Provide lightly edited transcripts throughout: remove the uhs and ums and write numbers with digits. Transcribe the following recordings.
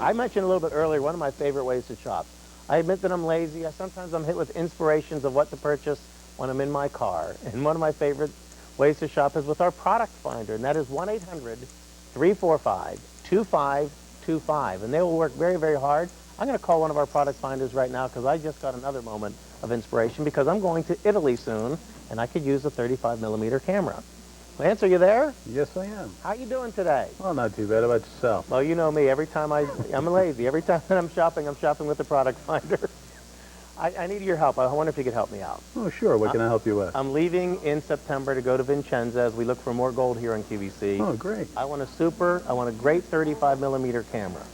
I mentioned a little bit earlier one of my favorite ways to shop. I admit that I'm lazy. Sometimes I'm hit with inspirations of what to purchase when I'm in my car. And one of my favorite ways to shop is with our product finder, and that is 1-800-345-2525. And they will work very, very hard. I'm going to call one of our product finders right now because I just got another moment of inspiration because I'm going to Italy soon, and I could use a 35mm camera. Lance, are you there? Yes, I am. How you doing today? Well, not too bad. How about yourself? Well, you know me. Every time I'm lazy. Every time that I'm shopping with the product finder. I need your help. I wonder if you could help me out. Oh, sure. What can I help you with? I'm leaving in September to go to Vincenza as we look for more gold here on QVC. Oh, great. I want a great 35mm camera.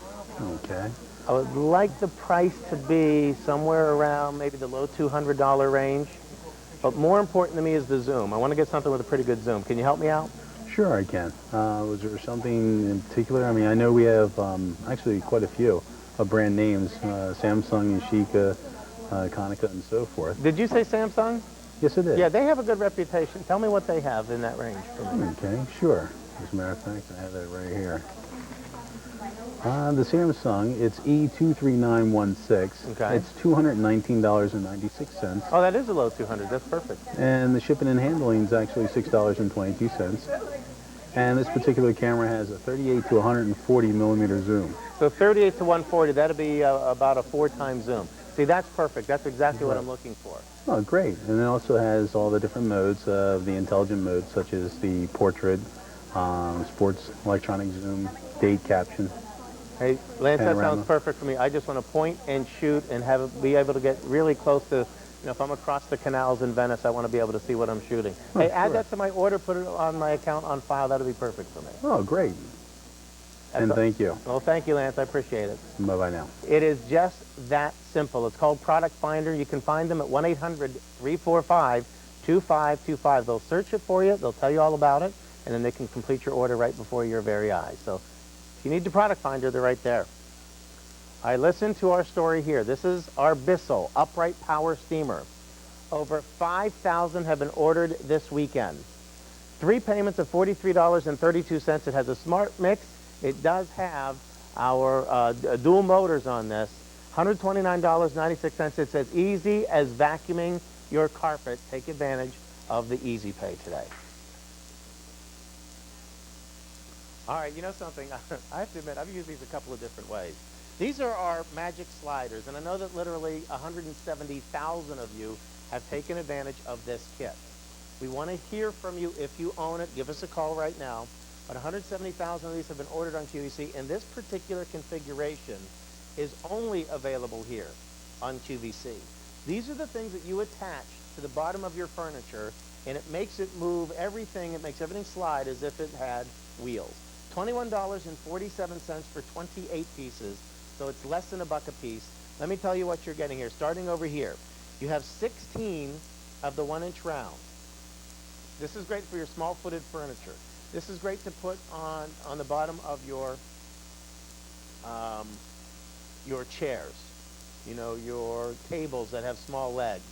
Okay. I would like the price to be somewhere around maybe the low $200 range. But more important to me is the zoom. I want to get something with a pretty good zoom. Can you help me out? Sure, I can. Was there something in particular? I mean, I know we have actually quite a few of brand names, Samsung, Yashica, Konica, and so forth. Did you say Samsung? Yes, I did. Yeah, they have a good reputation. Tell me what they have in that range for me. Okay, sure. As a matter of fact, I have that right here. The Samsung, it's E23916. Okay. It's $219.96. Oh, that is a low 200. That's perfect. And the shipping and handling is actually $6.22. And this particular camera has a 38 to 140mm zoom. So 38 to 140, that'll be about a 4-time zoom. See, that's perfect. That's exactly what I'm looking for. Oh, great. And it also has all the different modes of the intelligent modes, such as the portrait, sports, electronic zoom, date caption. Hey, Lance, panorama. that sounds perfect for me. I just want to point and shoot and be able to get really close to, if I'm across the canals in Venice, I want to be able to see what I'm shooting. Oh, hey, sure. add that to my order, put it on my account on file. That'll be perfect for me. Oh, great. And thank you. Well, thank you, Lance. I appreciate it. Bye-bye now. It is just that simple. It's called Product Finder. You can find them at 1-800-345-2525. They'll search it for you. They'll tell you all about it, and then they can complete your order right before your very eyes. So if you need the Product Finder, they're right there. All right, listen to our story here. This is our Bissell upright power steamer. Over 5,000 have been ordered this weekend. 3 payments of $43.32. It has a smart mix. It does have our dual motors on this. $129.96. It's as easy as vacuuming your carpet. Take advantage of the Easy Pay today. All right, you know something? I have to admit, I've used these a couple of different ways. These are our magic sliders, and I know that literally 170,000 of you have taken advantage of this kit. We want to hear from you if you own it. Give us a call right now. But 170,000 of these have been ordered on QVC, and this particular configuration is only available here on QVC. These are the things that you attach to the bottom of your furniture, and it makes it move everything. It makes everything slide as if it had wheels. $21.47 for 28 pieces, so it's less than $1 a piece. Let me tell you what you're getting here. Starting over here, you have 16 of the 1-inch rounds. This is great for your small-footed furniture. This is great to put on the bottom of your chairs, you know, your tables that have small legs,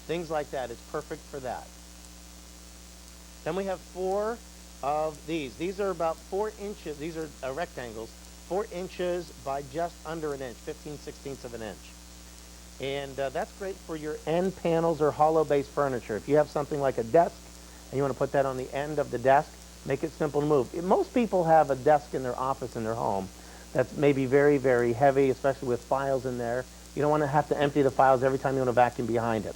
things like that. It's perfect for that. Then we have 4 of these. These are about 4 inches. These are rectangles, 4 inches by just under an inch, 15/16 of an inch. And that's great for your end panels or hollow base furniture. If you have something like a desk and you want to put that on the end of the desk, make it simple to move. Most people have a desk in their office in their home that's maybe very, very heavy, especially with files in there. You don't want to have to empty the files every time you want to vacuum behind it.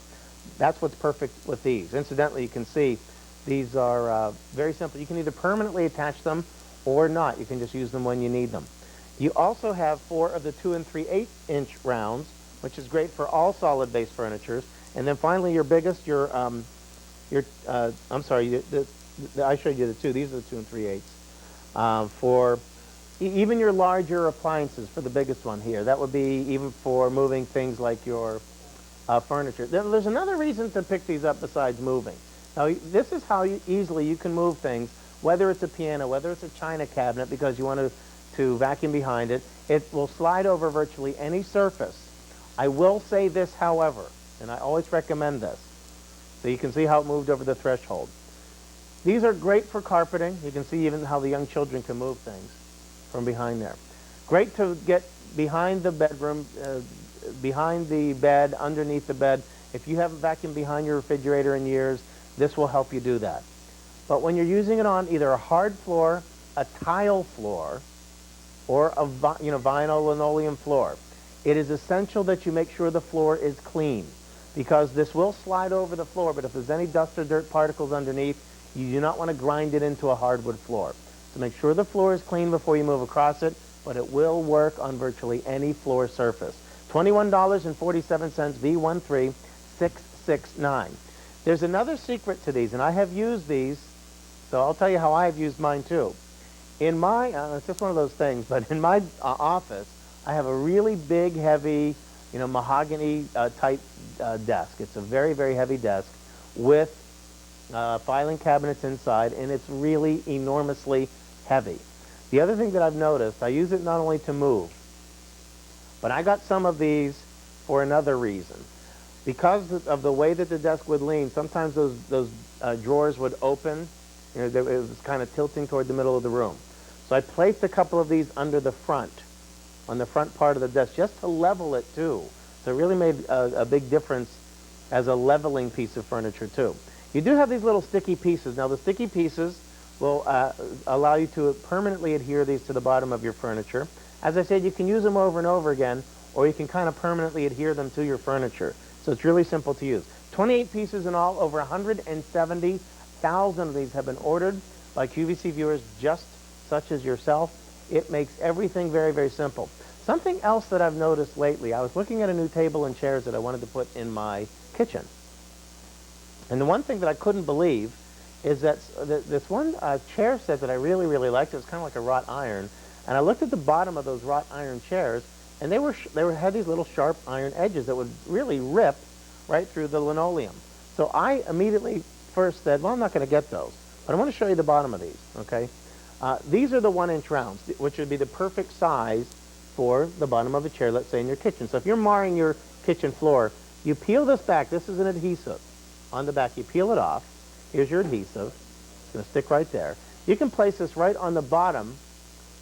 That's what's perfect with these. Incidentally, you can see these are very simple. You can either permanently attach them or not. You can just use them when you need them. You also have 4 of the 2 3/8-inch rounds, which is great for all solid base furnitures. And then finally, your biggest, I'm sorry, I showed you the 2. These are the 2 3/8. For even your larger appliances, for the biggest one here, that would be even for moving things like your furniture. There's another reason to pick these up besides moving. Now, this is how easily you can move things, whether it's a piano, whether it's a china cabinet, because you want to vacuum behind it. It will slide over virtually any surface. I will say this, however, and I always recommend this, so you can see how it moved over the threshold. These are great for carpeting. You can see even how the young children can move things from behind there. Great to get behind the bedroom, behind the bed, underneath the bed. If you haven't vacuumed behind your refrigerator in years, this will help you do that. But when you're using it on either a hard floor, a tile floor, or a vinyl linoleum floor, it is essential that you make sure the floor is clean, because this will slide over the floor, but if there's any dust or dirt particles underneath, you do not want to grind it into a hardwood floor. So make sure the floor is clean before you move across it, but it will work on virtually any floor surface. $21.47, V13669. There's another secret to these, and I have used these, so I'll tell you how I've used mine too. In my, it's just one of those things, but in my office, I have a really big, heavy, mahogany type desk. It's a very, very heavy desk with filing cabinets inside, and it's really enormously heavy. The other thing that I've noticed, I use it not only to move, but I got some of these for another reason. Because of the way that the desk would lean, sometimes those drawers would open. It was kind of tilting toward the middle of the room. So I placed a couple of these under the front, on the front part of the desk, just to level it too. So it really made a big difference as a leveling piece of furniture too. You do have these little sticky pieces. Now the sticky pieces will allow you to permanently adhere these to the bottom of your furniture. As I said, you can use them over and over again, or you can kind of permanently adhere them to your furniture. So it's really simple to use. 28 pieces in all, over 170,000 of these have been ordered by QVC viewers just such as yourself. It makes everything very, very simple. Something else that I've noticed lately, I was looking at a new table and chairs that I wanted to put in my kitchen. And the one thing that I couldn't believe is that this one chair set that I really, really liked, it was kind of like a wrought iron. And I looked at the bottom of those wrought iron chairs, and they had these little sharp iron edges that would really rip right through the linoleum. So I immediately first said, well, I'm not going to get those. But I want to show you the bottom of these, okay? These are the 1-inch rounds, which would be the perfect size for the bottom of a chair, let's say in your kitchen. So if you're marring your kitchen floor, you peel this back. This is an adhesive on the back. You peel it off. Here's your adhesive. It's going to stick right there. You can place this right on the bottom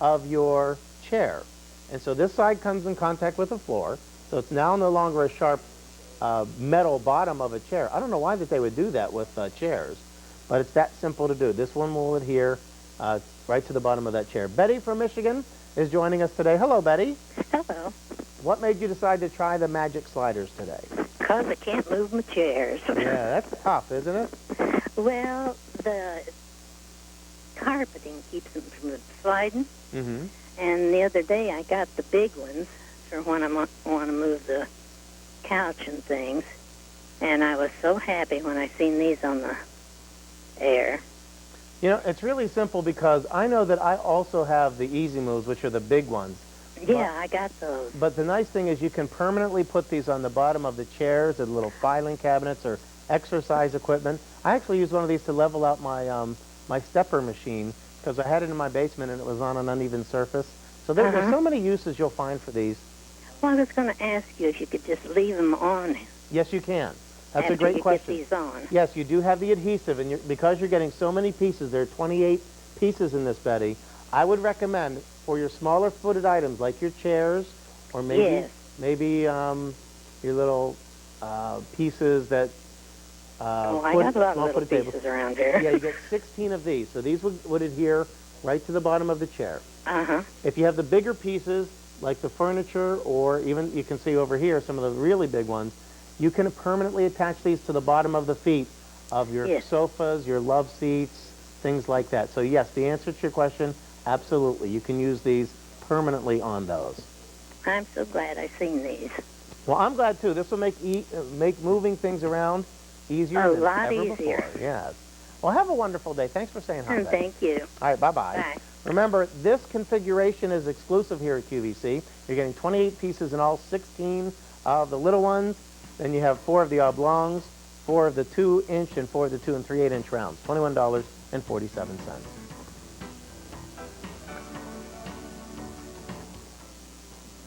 of your chair. And so this side comes in contact with the floor, so it's now no longer a sharp metal bottom of a chair. I don't know why that they would do that with chairs, but it's that simple to do. This one will adhere right to the bottom of that chair. Betty from Michigan is joining us today. Hello, Betty. Hello. What made you decide to try the magic sliders today? Because I can't move my chairs. Yeah, that's tough, isn't it? Well, the carpeting keeps them from sliding. Mm-hmm. And the other day I got the big ones for when I want to move the couch and things. And I was so happy when I seen these on the air. You know, it's really simple because I know that I also have the Easy Moves, which are the big ones. Yeah, I got those. But the nice thing is you can permanently put these on the bottom of the chairs and little filing cabinets or exercise equipment. I actually used one of these to level out my my stepper machine because I had it in my basement and it was on an uneven surface. So there's so many uses you'll find for these. Well, I was going to ask you if you could just leave them on. Yes, you can. That's after a great you question. Get these on. Yes, you do have the adhesive, and because you're getting so many pieces, there are 28 pieces in this, Betty. I would recommend for your smaller footed items like your chairs, or maybe your little pieces that. I got a lot of little pieces around here. Yeah, you get 16 of these, so these would adhere right to the bottom of the chair. If you have the bigger pieces, like the furniture, or even you can see over here some of the really big ones, you can permanently attach these to the bottom of the feet of your sofas, your love seats, things like that. So yes, the answer to your question, absolutely. You can use these permanently on those. I'm so glad I seen these. Well, I'm glad too. This will make moving things around easier than ever before. Yes. Well, have a wonderful day. Thanks for saying hi. Thank you. All right, bye-bye. Bye. Remember, this configuration is exclusive here at QVC. You're getting 28 pieces in all, 16 of the little ones. Then you have 4 of the oblongs, 4 of the 2-inch, and 4 of the 2 and 3/8-inch rounds. $21.47.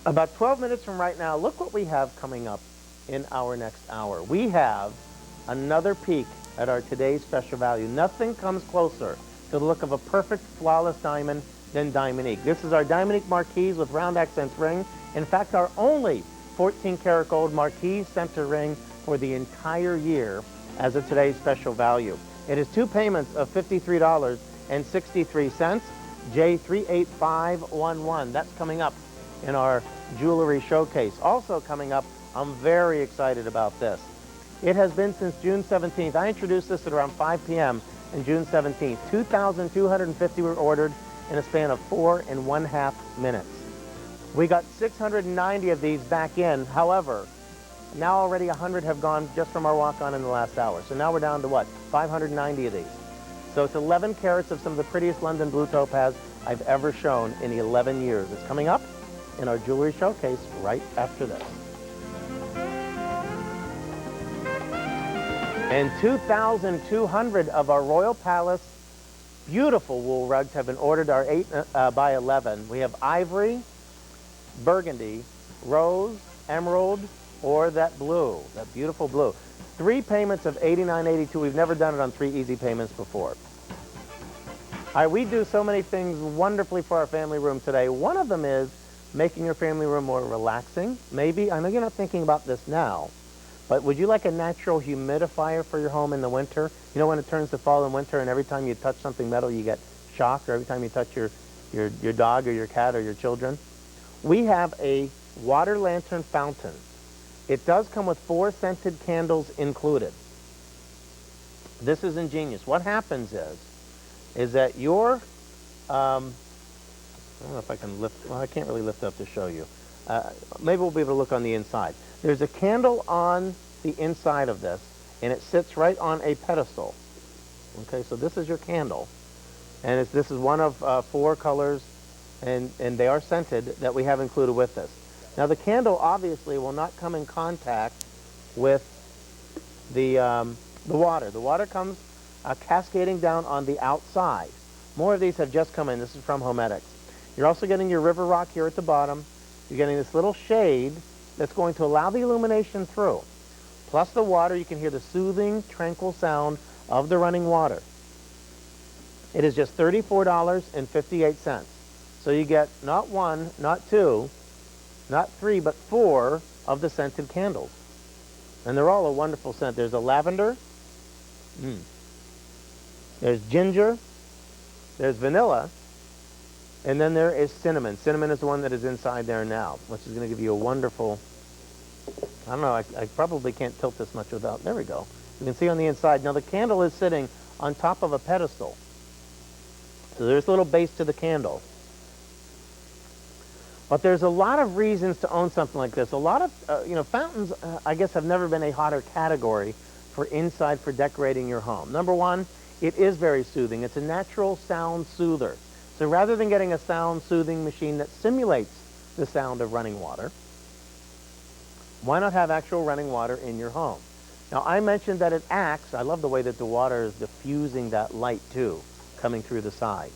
About 12 minutes from right now, look what we have coming up in our next hour. We have another peek at our today's special value. Nothing comes closer to the look of a perfect flawless diamond than Diamonique. This is our Diamonique Marquise with round accents ring. In fact, our only 14-karat gold Marquise center ring for the entire year as of today's special value. It is 2 payments of $53.63, J38511. That's coming up in our jewelry showcase. Also coming up, I'm very excited about this. It has been since June 17th. I introduced this at around 5 p.m. on June 17th. 2,250 were ordered in a span of 4.5 minutes. We got 690 of these back in. However, now already 100 have gone just from our walk-on in the last hour. So now we're down to what? 590 of these. So it's 11 carats of some of the prettiest London blue topaz I've ever shown in 11 years. It's coming up in our jewelry showcase right after this. And 2,200 of our Royal Palace beautiful wool rugs have been ordered, our 8 by 11. We have ivory, burgundy, rose, emerald, or that blue, that beautiful blue. 3 payments of $89.82. We've never done it on 3 easy payments before. All right, we do so many things wonderfully for our family room today. One of them is making your family room more relaxing. Maybe, I know you're not thinking about this now, but would you like a natural humidifier for your home in the winter? You know, when it turns to fall and winter and every time you touch something metal you get shocked, or every time you touch your dog or your cat or your children? We have a water lantern fountain. It does come with 4 scented candles included. This is ingenious. What happens is that your, I don't know if I can lift, well, I can't really lift up to show you. Maybe we'll be able to look on the inside. There's a candle on the inside of this, and it sits right on a pedestal. Okay, so this is your candle. And this is one of 4 colors, and they are scented, that we have included with this. Now the candle obviously will not come in contact with the water. The water comes cascading down on the outside. More of these have just come in. This is from Homedics. You're also getting your river rock here at the bottom. You're getting this little shade that's going to allow the illumination through. Plus the water, you can hear the soothing, tranquil sound of the running water. It is just $34.58. So you get not 1, not 2, not 3, but 4 of the scented candles. And they're all a wonderful scent. There's a lavender. There's ginger. There's vanilla. And then there is cinnamon. Cinnamon is the one that is inside there now, which is going to give you a wonderful, I don't know, I probably can't tilt this much without, there we go. You can see on the inside. Now the candle is sitting on top of a pedestal. So there's a little base to the candle. But there's a lot of reasons to own something like this. A lot of, fountains, I guess, have never been a hotter category for inside for decorating your home. Number 1, it is very soothing. It's a natural sound soother. So rather than getting a sound soothing machine that simulates the sound of running water, why not have actual running water in your home? Now, I mentioned that it acts, I love the way that the water is diffusing that light too, coming through the side.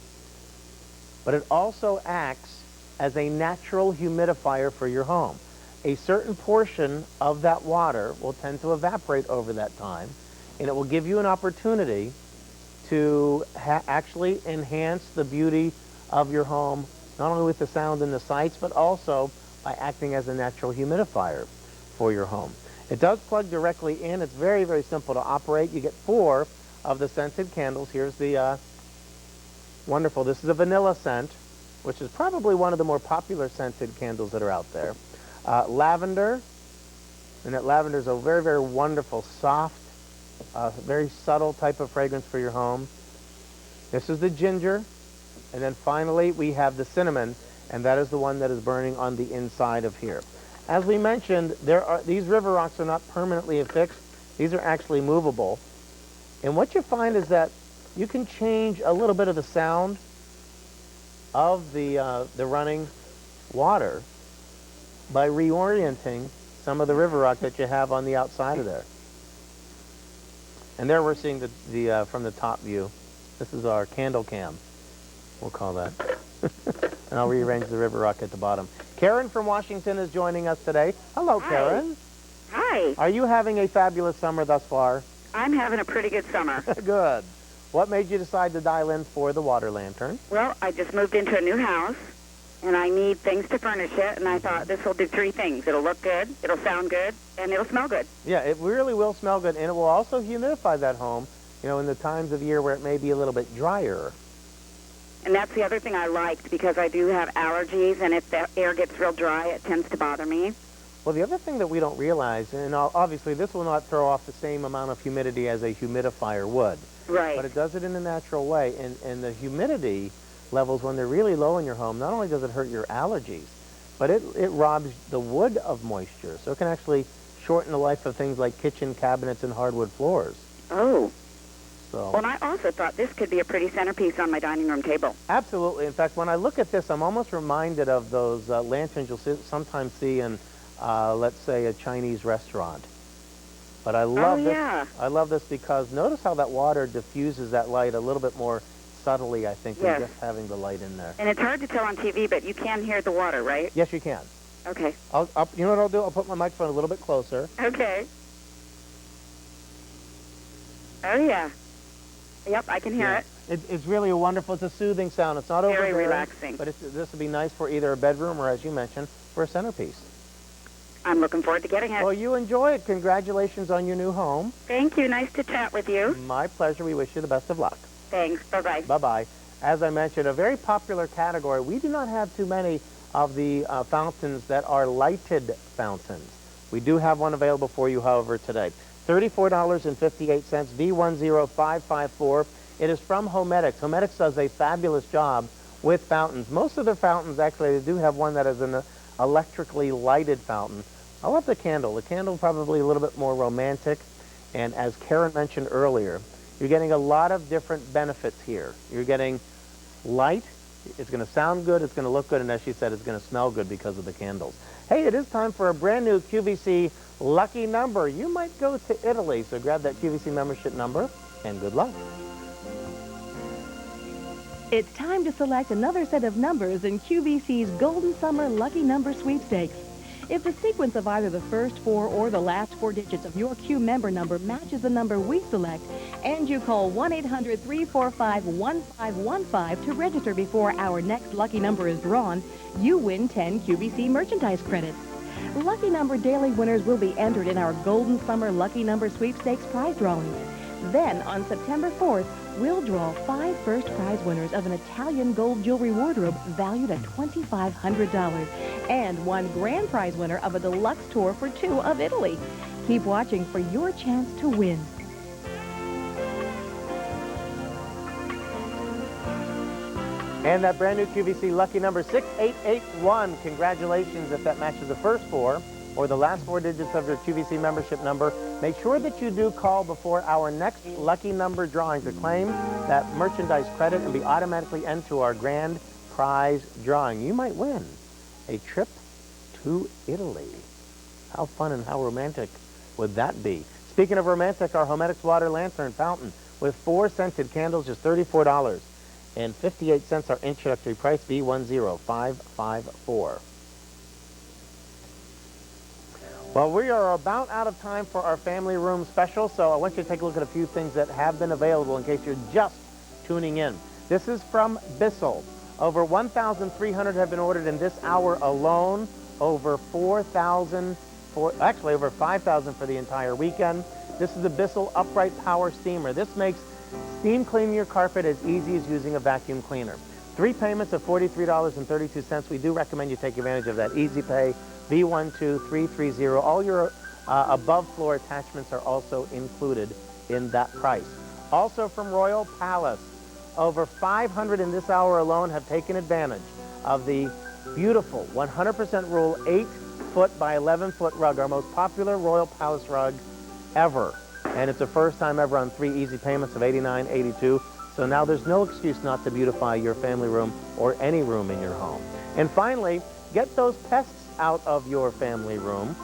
But it also acts as a natural humidifier for your home. A certain portion of that water will tend to evaporate over that time, and it will give you an opportunity to actually enhance the beauty of your home, not only with the sound and the sights, but also by acting as a natural humidifier for your home. It does plug directly in. It's very, very simple to operate. You get 4 of the scented candles. Here's the wonderful, this is a vanilla scent, which is probably one of the more popular scented candles that are out there. Lavender, and that lavender is a very, very wonderful, soft, very subtle type of fragrance for your home. This is the ginger, and then finally we have the cinnamon, and that is the one that is burning on the inside of here. As we mentioned, these river rocks are not permanently affixed. These are actually movable. And what you find is that you can change a little bit of the sound of the running water by reorienting some of the river rock that you have on the outside of there. And there we're seeing the from the top view. This is our candle cam, we'll call that. And I'll rearrange the river rock at the bottom. Karen from Washington is joining us today. Hello, Hi. Karen. Hi. Are you having a fabulous summer thus far? I'm having a pretty good summer. Good. What made you decide to dial in for the water lantern? Well, I just moved into a new house, and I need things to furnish it, and I thought this will do three things. It'll look good, it'll sound good, and it'll smell good. Yeah, it really will smell good, and it will also humidify that home, you know, in the times of year where it may be a little bit drier. And that's the other thing I liked, because I do have allergies, and if the air gets real dry, it tends to bother me. Well, the other thing that we don't realize, and obviously this will not throw off the same amount of humidity as a humidifier would, Right. but it does it in a natural way, and the humidity levels, when they're really low in your home, not only does it hurt your allergies, but it robs the wood of moisture, so it can actually shorten the life of things like kitchen cabinets and hardwood floors. Oh. So. Well, and I also thought this could be a pretty centerpiece on my dining room table. Absolutely. In fact, when I look at this, I'm almost reminded of those lanterns you'll sometimes see in, let's say, a Chinese restaurant. But I love this. Yeah. I love this because notice how that water diffuses that light a little bit more subtly, I think, Yes. than just having the light in there. And it's hard to tell on TV, but you can hear the water, right? Yes, you can. Okay. You know what I'll do? I'll put my microphone a little bit closer. Okay. Oh, yeah. Yep, I can hear it. It's really a wonderful, it's a soothing sound. It's not Very overbearing, relaxing. but this would be nice for either a bedroom or, as you mentioned, for a centerpiece. I'm looking forward to getting it. Well, you enjoy it. Congratulations on your new home. Thank you. Nice to chat with you. My pleasure. We wish you the best of luck. Thanks. Bye-bye. Bye-bye. As I mentioned, a very popular category. We do not have too many of the fountains that are lighted fountains. We do have one available for you, however, today. $34.58, V10554. It is from Homedics. Homedics does a fabulous job with fountains. Most of their fountains, actually, they do have one that is an electrically lighted fountain. I love the candle. The candle probably a little bit more romantic. And as Karen mentioned earlier, you're getting a lot of different benefits here. You're getting light. It's going to sound good. It's going to look good. And as she said, it's going to smell good because of the candles. Hey, it is time for a brand new QVC lucky number. You might go to Italy, so grab that QVC membership number, and good luck. It's time to select another set of numbers in QVC's Golden Summer Lucky Number Sweepstakes. If the sequence of either the first four or the last four digits of your Q member number matches the number we select, and you call 1-800-345-1515 to register before our next lucky number is drawn, you win 10 QVC merchandise credits. Lucky number daily winners will be entered in our Golden Summer Lucky Number Sweepstakes prize drawings. Then, on September 4th, we'll draw 5 first prize winners of an Italian gold jewelry wardrobe valued at $2,500 and 1 grand prize winner of a deluxe tour for 2 of Italy. Keep watching for your chance to win. And that brand new QVC lucky number 6881. Congratulations if that matches the first 4 or the last 4 digits of your QVC membership number. Make sure that you do call before our next lucky number drawing to claim that merchandise credit and be automatically entered to our grand prize drawing. You might win a trip to Italy. How fun and how romantic would that be? Speaking of romantic, our Homedics Water Lantern Fountain with 4 scented candles, just $34.58, our introductory price, V10554. Well, we are about out of time for our family room special, so I want you to take a look at a few things that have been available in case you're just tuning in. This is from Bissell. Over 1,300 have been ordered in this hour alone. Over 4,000, actually over 5,000 for the entire weekend. This is the Bissell Upright Power Steamer. This makes steam cleaning your carpet as easy as using a vacuum cleaner. 3 payments of $43.32. We do recommend you take advantage of that Easy Pay, V12330. All your above floor attachments are also included in that price. Also from Royal Palace, over 500 in this hour alone have taken advantage of the beautiful 100% Rule 8-foot by 11-foot rug, our most popular Royal Palace rug ever. And it's the first time ever on 3 easy payments of $89.82. So now there's no excuse not to beautify your family room or any room in your home. And finally, get those pests out of your family room.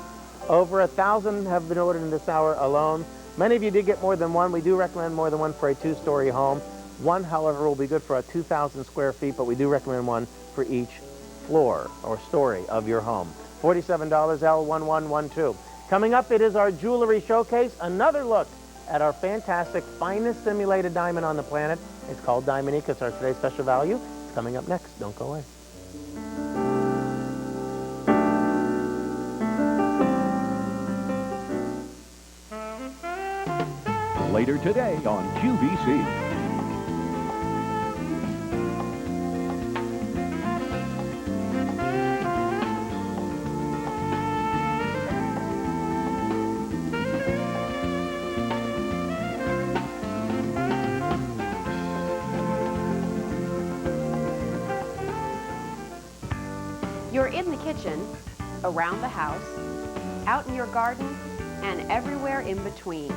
Over 1,000 have been ordered in this hour alone. Many of you did get more than one. We do recommend more than one for a 2-story home. One, however, will be good for 2,000 square feet, but we do recommend one for each floor or story of your home. $47 L1112. Coming up, it is our jewelry showcase. Another look at our fantastic, finest simulated diamond on the planet. It's called Diamonique. It's our today's special value. It's coming up next. Don't go away. Later today on QVC. You're in the kitchen, around the house, out in your garden, and everywhere in between.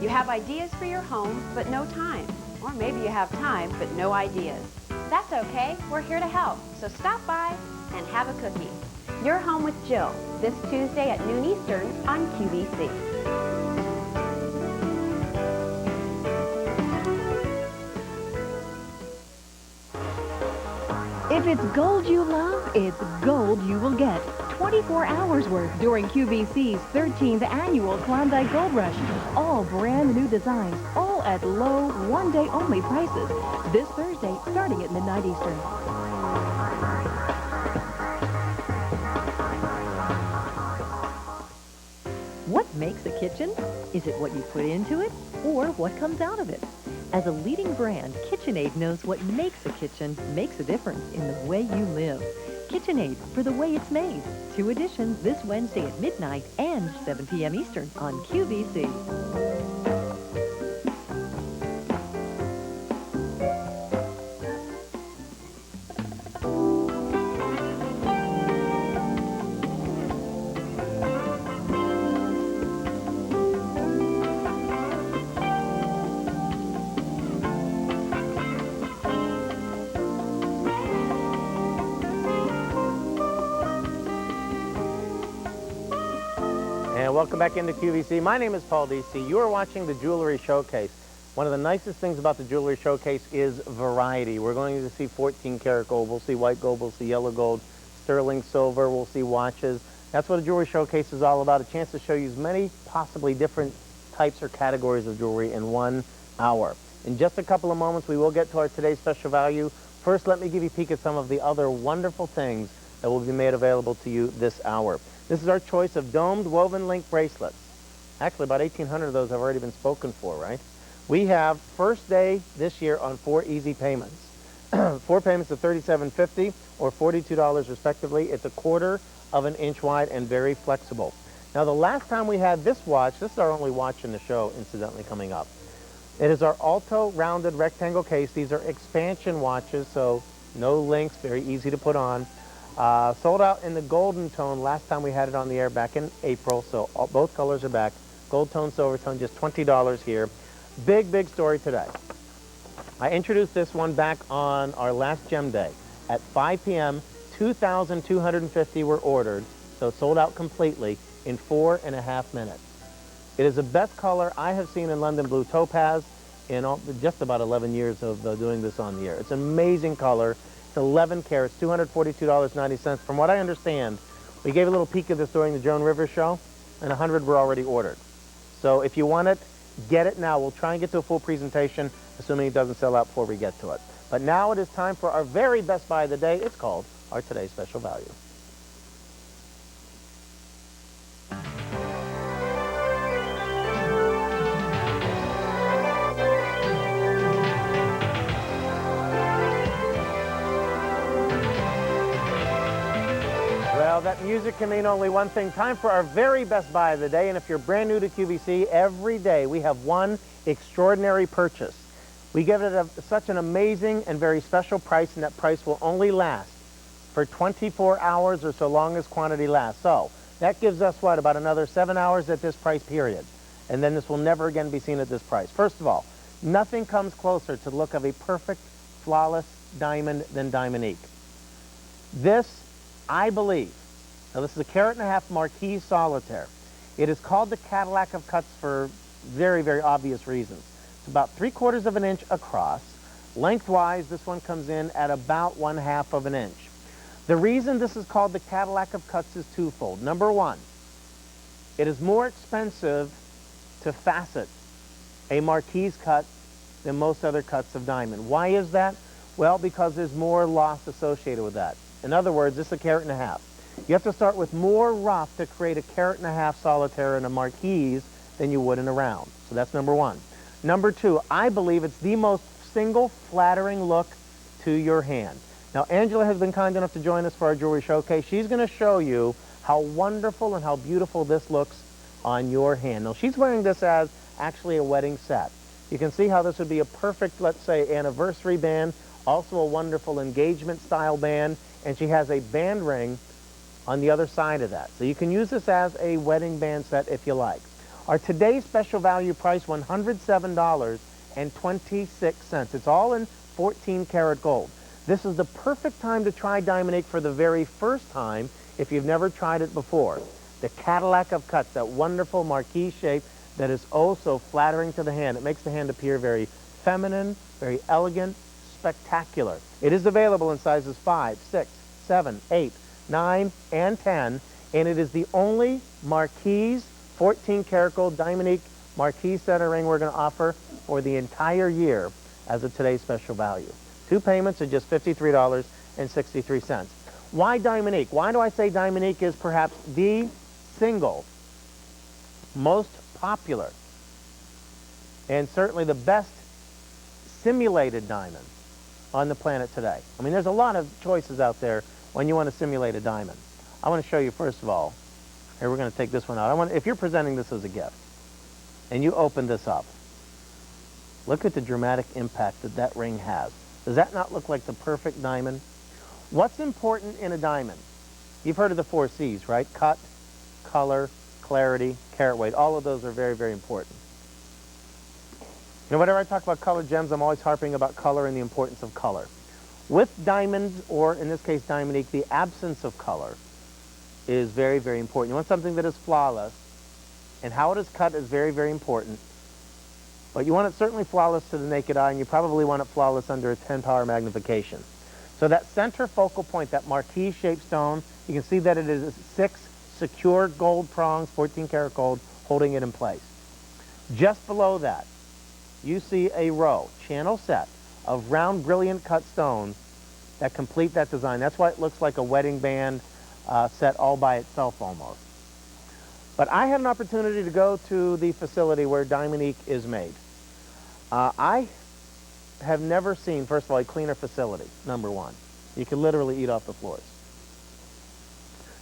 You have ideas for your home, but no time. Or maybe you have time, but no ideas. That's okay. We're here to help. So stop by and have a cookie. You're Home with Jill, this Tuesday at noon Eastern on QVC. If it's gold you love, it's gold you will get. 24 hours worth during QVC's 13th annual Klondike Gold Rush. All brand new designs, all at low, one-day only prices. This Thursday, starting at midnight Eastern. What makes a kitchen? Is it what you put into it, or what comes out of it? As a leading brand, KitchenAid knows what makes a kitchen makes a difference in the way you live. KitchenAid, for the way it's made. 2 editions this Wednesday at midnight and 7 p.m. Eastern on QVC. And welcome back into QVC. My name is Paul DC. You are watching the Jewelry Showcase. One of the nicest things about the Jewelry Showcase is variety. We're going to see 14 karat gold, we'll see white gold, we'll see yellow gold, sterling silver, we'll see watches. That's what a Jewelry Showcase is all about, a chance to show you as many possibly different types or categories of jewelry in 1 hour. In just a couple of moments, we will get to our today's special value. First, let me give you a peek at some of the other wonderful things that will be made available to you this hour. This is our choice of domed woven link bracelets. Actually, about 1,800 of those have already been spoken for, right? We have first day this year on 4 easy payments. 4 payments of $37.50 or $42 respectively. It's 1/4 of an inch wide and very flexible. Now, the last time we had this watch, this is our only watch in the show, incidentally, coming up. It is our Alto rounded rectangle case. These are expansion watches, so no links, very easy to put on. Sold out in the golden tone last time we had it on the air back in April, so both colors are back. Gold tone, silver tone, just $20 here. Big, big story today. I introduced this one back on our last Gem Day. At 5 p.m., 2,250 were ordered, so sold out completely in 4.5 minutes. It is the best color I have seen in London Blue Topaz in just about 11 years of doing this on the air. It's an amazing color. It's 11 carats, $242.90. From what I understand, we gave a little peek of this during the Joan Rivers show, and 100 were already ordered. So if you want it, get it now. We'll try and get to a full presentation, assuming it doesn't sell out before we get to it. But now it is time for our very best buy of the day. It's called our Today's Special Value. Well, that music can mean only one thing. Time for our very best buy of the day. And if you're brand new to QVC, every day we have one extraordinary purchase. We give it such an amazing and very special price, and that price will only last for 24 hours or so long as quantity lasts. So that gives us, what, about another 7 hours at this price period. And then this will never again be seen at this price. First of all, nothing comes closer to the look of a perfect, flawless diamond than Diamonique. This, I believe, now this is a 1.5 carat Marquise Solitaire. It is called the Cadillac of cuts for very, very obvious reasons. It's about 3/4 of an inch across. Lengthwise, this one comes in at about 1/2 of an inch. The reason this is called the Cadillac of cuts is twofold. Number one, it is more expensive to facet a marquise cut than most other cuts of diamond. Why is that? Well, because there's more loss associated with that. In other words, this is 1.5 carats. You have to start with more rough to create a 1.5 carats solitaire in a marquise than you would in a round. So that's number one. Number two, I believe it's the most single flattering look to your hand. Now, Angela has been kind enough to join us for our jewelry showcase. She's going to show you how wonderful and how beautiful this looks on your hand. Now, she's wearing this as actually a wedding set. You can see how this would be a perfect, let's say, anniversary band, also a wonderful engagement style band, and she has a band ring on the other side of that. So you can use this as a wedding band set if you like. Our today's special value price, $107.26. It's all in 14 karat gold. This is the perfect time to try Diamond for the very first time if you've never tried it before. The Cadillac of cuts, that wonderful marquise shape that is oh so flattering to the hand. It makes the hand appear very feminine, very elegant, spectacular. It is available in sizes 5, 6, 7, 8, 9, and 10, and it is the only marquise 14 karat gold Diamond marquise center ring we're going to offer for the entire year as a today's special value. 2 payments are just $53.63. Why Diamond? Why do I say Diamond is perhaps the single most popular and certainly the best simulated diamond on the planet today? I mean, there's a lot of choices out there when you want to simulate a diamond. I want to show you first of all, here we're going to take this one out. If you're presenting this as a gift and you open this up, look at the dramatic impact that that ring has. Does that not look like the perfect diamond? What's important in a diamond? You've heard of the 4 C's, right? Cut, color, clarity, carat weight. All of those are very, very important. You know, whenever I talk about colored gems, I'm always harping about color and the importance of color. With diamonds, or in this case Diamond, the absence of color is very, very important. You want something that is flawless, and how it is cut is very, very important. But you want it certainly flawless to the naked eye, and you probably want it flawless under a 10-power magnification. So that center focal point, that marquise-shaped stone, you can see that it is 6 secure gold prongs, 14 karat gold, holding it in place. Just below that, you see a row, channel set, of round, brilliant cut stones that complete that design. That's why it looks like a wedding band set all by itself almost. But I had an opportunity to go to the facility where Diamond is made. I have never seen, first of all, a cleaner facility, number one. You can literally eat off the floors.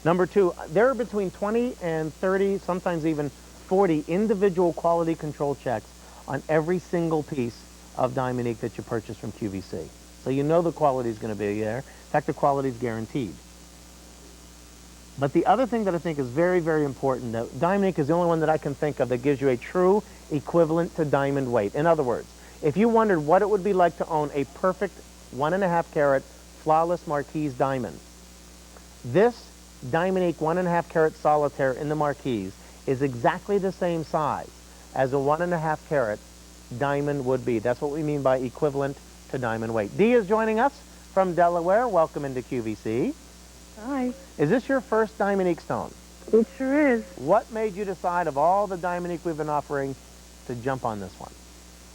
Number two, there are between 20 and 30, sometimes even 40 individual quality control checks on every single piece of Diamond that you purchase from QVC. So you know the quality is going to be there. In fact, the quality is guaranteed. But the other thing that I think is very, very important, that Diamond is the only one that I can think of that gives you a true equivalent to diamond weight. In other words, if you wondered what it would be like to own a perfect 1.5 carat flawless marquise diamond, this Diamond 1.5 carat solitaire in the marquise is exactly the same size as a 1.5 carat diamond would be. That's what we mean by equivalent to diamond weight. Dee is joining us from Delaware. Welcome into QVC. Hi. Is this your first Diamond stone? It sure is. What made you decide of all the Diamond we've been offering to jump on this one?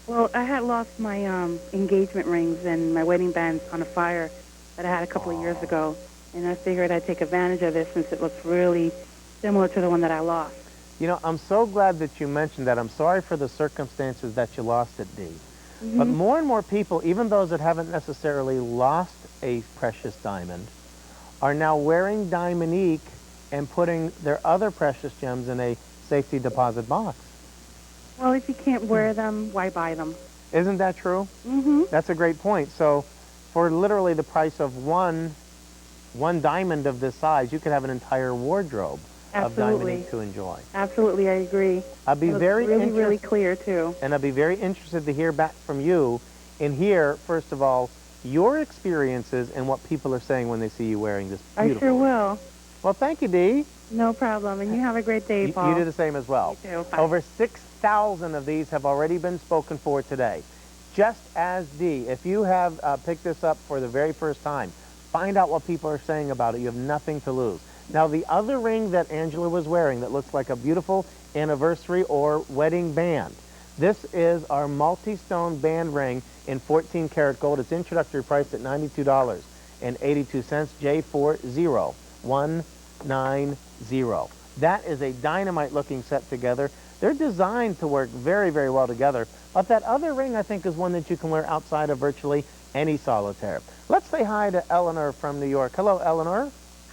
Well, I had lost my engagement rings and my wedding bands on a fire that I had a couple of years ago, and I figured I'd take advantage of this since it looks really similar to the one that I lost. You know, I'm so glad that you mentioned that. I'm sorry for the circumstances that you lost it, Dee. But more and more people, even those that haven't necessarily lost a precious diamond, are now wearing Diamond and putting their other precious gems in a safety deposit box. Well, if you can't wear them, why buy them? Isn't that true? That's a great point. So for literally the price of one diamond of this size, you could have an entire wardrobe of Diamond to enjoy. Absolutely, I agree. I'd be very really clear, too. And I'd be very interested to hear back from you and hear, first of all, your experiences and what people are saying when they see you wearing this beautiful. I sure will. Well, thank you, Dee. No problem. And you have a great day, Paul. You do the same as well. You too. Bye. Over 6,000 of these have already been spoken for today. Just as Dee, if you have picked this up for the very first time, find out what people are saying about it. You have nothing to lose. Now, the other ring that Angela was wearing that looks like a beautiful anniversary or wedding band, This is our multi-stone band ring in 14 karat gold. It's introductory priced at $92.82. J40190. That is a dynamite looking set together. They're designed to work very, very well together. But that other ring, I think, is one that you can wear outside of virtually any solitaire. Let's say hi to Eleanor from New York. Hello, Eleanor.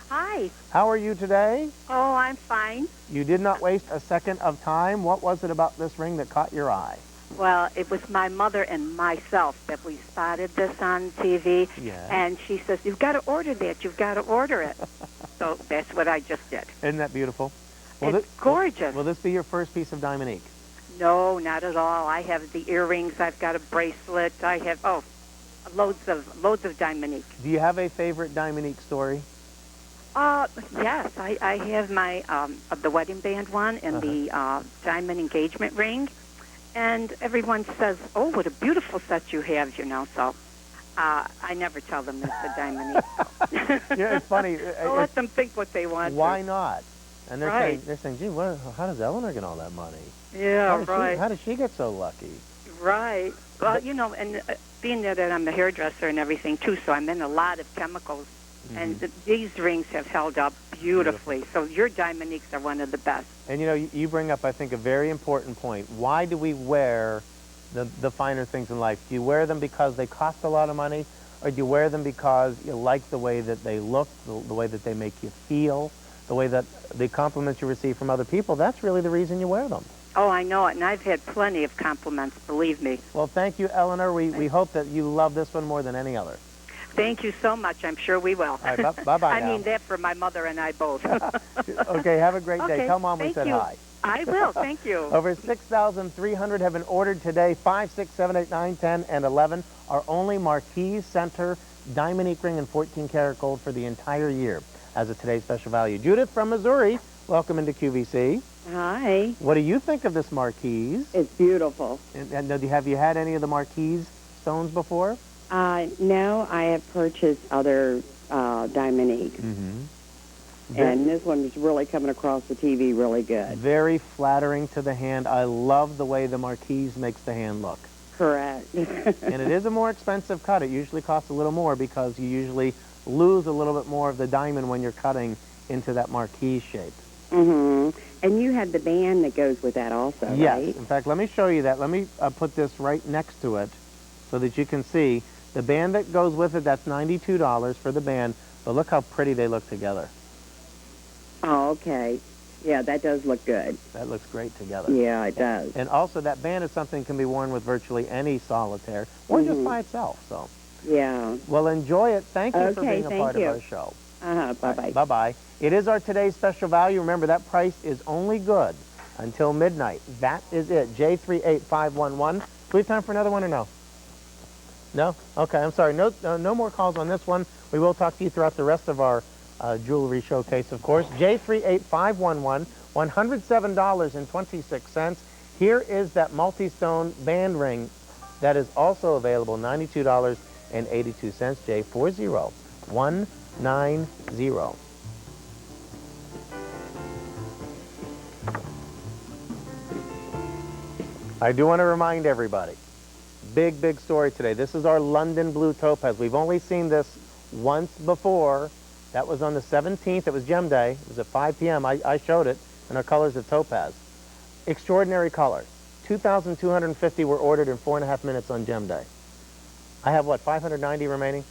Hi. How are you today? Oh, I'm fine. You did not waste a second of time. What was it about this ring that caught your eye? Well, it was my mother and myself that we spotted this on TV. Yeah. And she says, you've got to order that. You've got to order it. So that's what I just did. Isn't that beautiful? It's gorgeous. Will this be your first piece of Diamonique? No, not at all. I have the earrings. I've got a bracelet. I have, loads of Diamonique. Do you have a favorite Diamonique story? Yes, I have my the wedding band one and the diamond engagement ring, and everyone says, "Oh, what a beautiful set you have," So I never tell them it's a Diamonique. Yeah, it's funny. I'll let them think what they want. Why not? And Right. they're saying, "Gee, how does Eleanor get all that money? Yeah, right. How does she get so lucky?" Right. Well, and being that I'm a hairdresser and everything too, so I'm in a lot of chemicals. Mm-hmm. And these rings have held up beautifully. So your Diamoniques are one of the best. And you bring up, I think, a very important point. Why do we wear the finer things in life? Do you wear them because they cost a lot of money, or do you wear them because you like the way that they look, the way that they make you feel, the way that the compliments you receive from other people? That's really the reason you wear them. Oh, I know it, and I've had plenty of compliments, believe me. Well, thank you, Eleanor. We hope that you love this one more than any other. Thank you so much. I'm sure we will. All right, bye-bye I now. mean that for my mother and I both. Okay, have a great day. Okay, Tell Mom we thank said you. hi. I will. Thank you. Over 6,300 have been ordered today. 5, 6, 7, 8, 9, 10, and 11 are only Marquise Center Diamonique ring in 14 karat gold for the entire year as of today's special value. Judith from Missouri, welcome into QVC. Hi. What do you think of this Marquise? It's beautiful. And have you had any of the Marquise stones before? No, I have purchased other Diamonique. Mm-hmm. And this one is really coming across the TV really good. Very flattering to the hand. I love the way the Marquise makes the hand look. Correct. And it is a more expensive cut. It usually costs a little more because you usually lose a little bit more of the diamond when you're cutting into that Marquise shape. Mm-hmm. And you have the band that goes with that also, yes. right? In fact, let me show you that. Let me put this right next to it so that you can see the band that goes with it. That's $92 for the band, but look how pretty they look together. Oh, okay. Yeah, that does look good. That looks great together. Yeah, it does. And also, that band is something that can be worn with virtually any solitaire or just by itself. So. Yeah. Well, enjoy it. Thank you for Okay, being a part thank you. of our show. Bye-bye. Right, bye-bye. It is our today's special value. Remember, that price is only good until midnight. That is it. J38511. Do we have time for another one or no? No? Okay, I'm sorry. No more calls on this one. We will talk to you throughout the rest of our jewelry showcase, of course. J38511, $107.26. Here is that multi-stone band ring that is also available, $92.82. J40190. I do want to remind everybody, big story today. This is our London Blue Topaz. We've only seen this once before. That was on the 17th. It was Gem Day. It was at 5 p.m. I showed it in our colors of topaz. Extraordinary color. 2,250 were ordered in 4.5 minutes on Gem Day. I have, what, 590 remaining?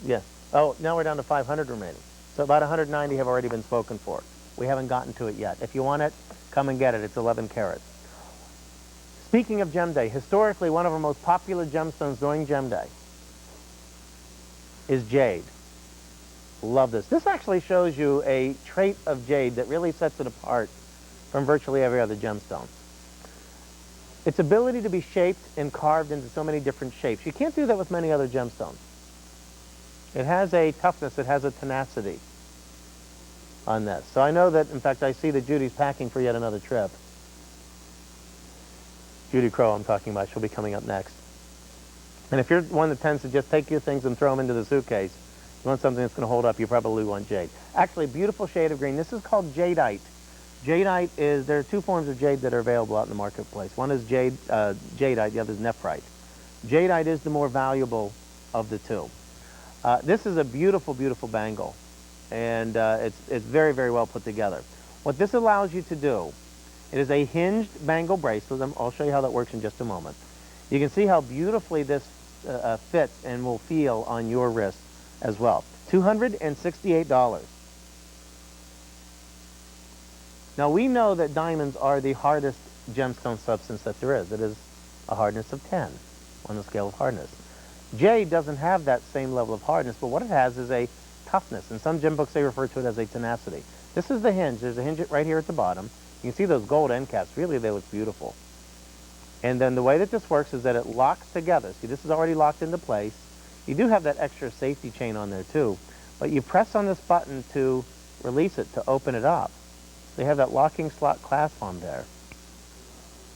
Yes. Oh, now we're down to 500 remaining. So about 190 have already been spoken for. We haven't gotten to it yet. If you want it, come and get it. It's 11 karat. Speaking of Gem Day, historically one of our most popular gemstones during Gem Day is jade. Love this. This actually shows you a trait of jade that really sets it apart from virtually every other gemstone. Its ability to be shaped and carved into so many different shapes. You can't do that with many other gemstones. It has a toughness, it has a tenacity on this. So I know that, in fact, I see that Judy's packing for yet another trip. Judy Crow I'm talking about, she'll be coming up next. And if you're one that tends to just take your things and throw them into the suitcase, you want something that's going to hold up, you probably want jade. Actually, beautiful shade of green. This is called jadeite. Jadeite is, there are two forms of jade that are available out in the marketplace. One is jadeite, the other is nephrite. Jadeite is the more valuable of the two. This is a beautiful, beautiful bangle, and it's very, very well put together. What this allows you to do, it is a hinged bangle bracelet. I'll show you how that works in just a moment. You can see how beautifully this fits and will feel on your wrist as well. $268. Now we know that diamonds are the hardest gemstone substance that there is. It is a hardness of 10 on the scale of hardness. Jade doesn't have that same level of hardness, but what it has is a toughness. In some gem books they refer to it as a tenacity. This is the hinge. There's a hinge right here at the bottom. You can see those gold end caps. Really, they look beautiful. And then the way that this works is that it locks together. See, this is already locked into place. You do have that extra safety chain on there too, but you press on this button to release it, to open it up. They have that locking slot clasp on there.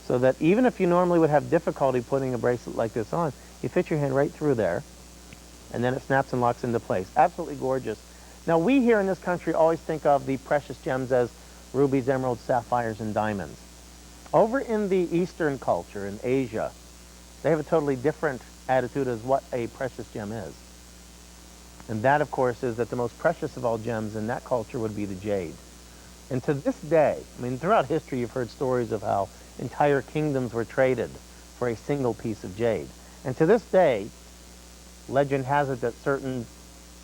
So that even if you normally would have difficulty putting a bracelet like this on, you fit your hand right through there, and then it snaps and locks into place. Absolutely gorgeous. Now we here in this country always think of the precious gems as rubies, emeralds, sapphires, and diamonds. Over in the Eastern culture, in Asia, they have a totally different attitude as what a precious gem is. And that, of course, is that the most precious of all gems in that culture would be the jade. And to this day, I mean, throughout history, you've heard stories of how entire kingdoms were traded for a single piece of jade. And to this day, legend has it that certain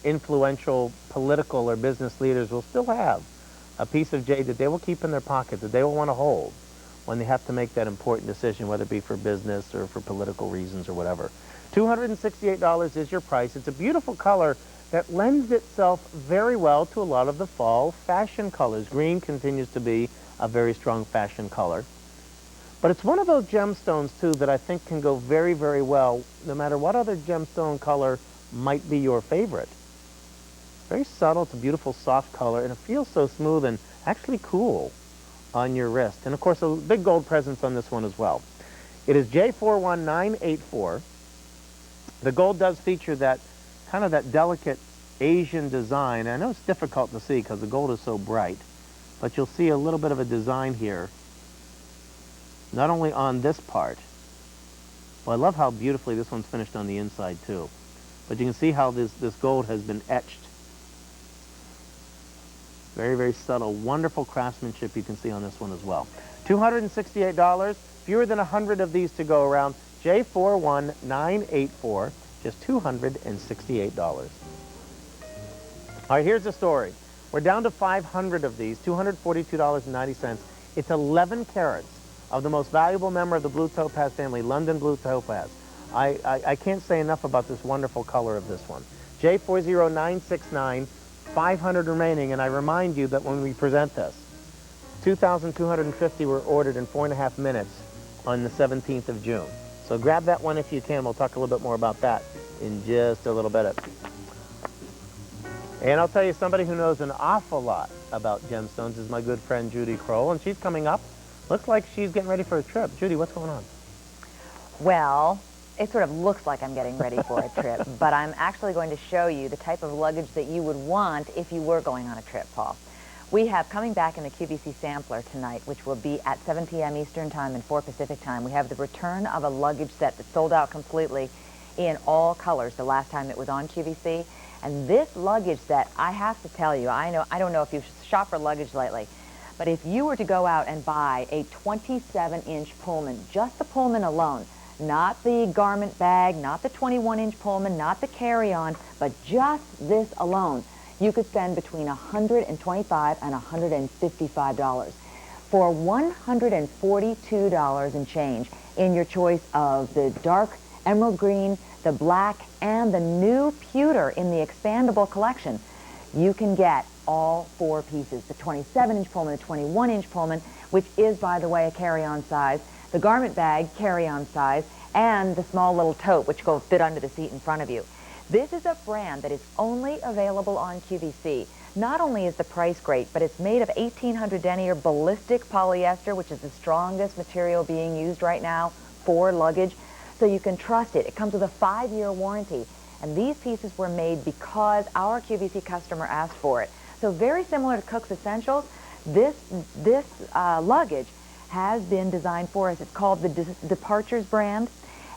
influential political or business leaders will still have a piece of jade that they will keep in their pocket, that they will want to hold when they have to make that important decision, whether it be for business or for political reasons or whatever. $268 is your price. It's a beautiful color that lends itself very well to a lot of the fall fashion colors. Green continues to be a very strong fashion color. But it's one of those gemstones, too, that I think can go very, very well, no matter what other gemstone color might be your favorite. Very subtle, it's a beautiful, soft color, and it feels so smooth and actually cool on your wrist. And, of course, a big gold presence on this one as well. It is J41984. The gold does feature that kind of that delicate Asian design. I know it's difficult to see because the gold is so bright, but you'll see a little bit of a design here, not only on this part, but I love how beautifully this one's finished on the inside too. But you can see how this gold has been etched. Very, very subtle, wonderful craftsmanship you can see on this one as well. $268, fewer than 100 of these to go around. J41984, just $268. All right, here's the story. We're down to 500 of these, $242.90. It's 11 carats of the most valuable member of the blue topaz family, London blue topaz. I can't say enough about this wonderful color of this one. J40969, 500 remaining, and I remind you that when we present this, 2,250 were ordered in 4.5 minutes on the 17th of June. So grab that one if you can. We'll talk a little bit more about that in just a little bit. And I'll tell you, somebody who knows an awful lot about gemstones is my good friend Judy Kroll, and she's coming up. Looks like she's getting ready for a trip. Judy, what's going on? Well, it sort of looks like I'm getting ready for a trip, but I'm actually going to show you the type of luggage that you would want if you were going on a trip, Paul. We have coming back in the QVC sampler tonight, which will be at 7 p.m. Eastern Time and 4 Pacific Time. We have the return of a luggage set that sold out completely in all colors the last time it was on QVC. And this luggage set, I have to tell you, I don't know if you've shopped for luggage lately, but if you were to go out and buy a 27-inch Pullman, just the Pullman alone, not the garment bag, not the 21-inch Pullman, not the carry-on, but just this alone, you could spend between $125 and $155 for $142 and change in your choice of the dark emerald green, the black, and the new pewter in the expandable collection. You can get all 4 pieces, the 27-inch Pullman, the 21-inch Pullman, which is, by the way, a carry-on size, the garment bag, carry-on size, and the small little tote, which will fit under the seat in front of you. This is a brand that is only available on QVC. Not only is the price great, but it's made of 1800 denier ballistic polyester, which is the strongest material being used right now for luggage, so you can trust it. It comes with a 5-year warranty, and these pieces were made because our QVC customer asked for it. So very similar to Cook's Essentials, This luggage has been designed for us. It's called the Departures brand,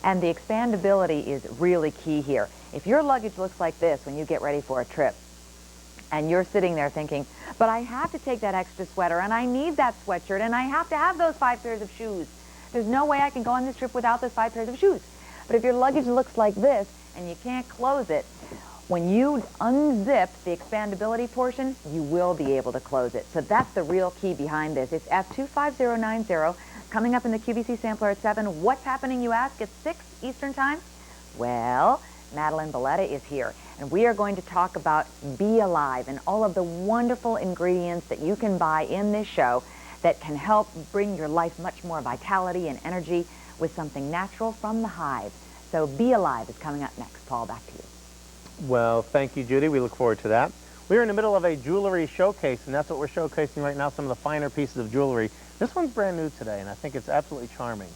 and the expandability is really key here. If your luggage looks like this when you get ready for a trip, and you're sitting there thinking, but I have to take that extra sweater, and I need that sweatshirt, and I have to have those 5 pairs of shoes. There's no way I can go on this trip without those 5 pairs of shoes. But if your luggage looks like this, and you can't close it, when you unzip the expandability portion, you will be able to close it. So that's the real key behind this. It's F25090, coming up in the QVC sampler at 7. What's happening, you ask, at 6 Eastern Time? Well, Madeline Valletta is here, and we are going to talk about Be Alive and all of the wonderful ingredients that you can buy in this show that can help bring your life much more vitality and energy with something natural from the hive. So Be Alive is coming up next. Paul, back to you. Well, thank you, Judy. We look forward to that. We're in the middle of a jewelry showcase, and that's what we're showcasing right now, some of the finer pieces of jewelry. This one's brand new today, and I think it's absolutely charming.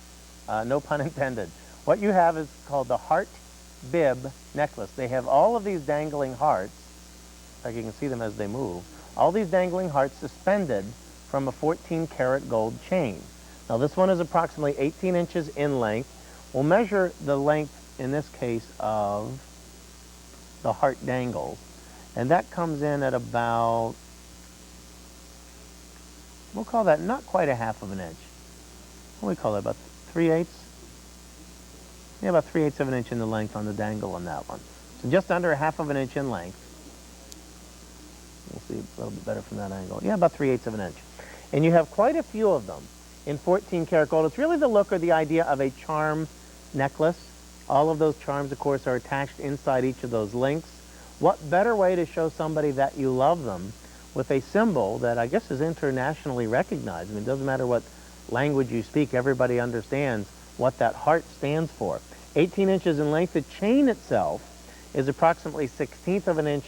No pun intended. What you have is called the Heart Bib necklace. They have all of these dangling hearts, like you can see them as they move, all these dangling hearts suspended from a 14-karat gold chain. Now this one is approximately 18 inches in length. We'll measure the length, in this case, of the heart dangles, and that comes in at about, we'll call that not quite a half of an inch. What do we call that, about 3/8? Yeah, about 3/8 of an inch in the length on the dangle on that one. So just under a half of an inch in length. We'll see a little bit better from that angle. Yeah, about 3/8 of an inch. And you have quite a few of them in 14-karat gold. It's really the look or the idea of a charm necklace. All of those charms, of course, are attached inside each of those links. What better way to show somebody that you love them with a symbol that I guess is internationally recognized? I mean, it doesn't matter what language you speak, everybody understands what that heart stands for. 18 inches in length. The chain itself is approximately 1/16 of an inch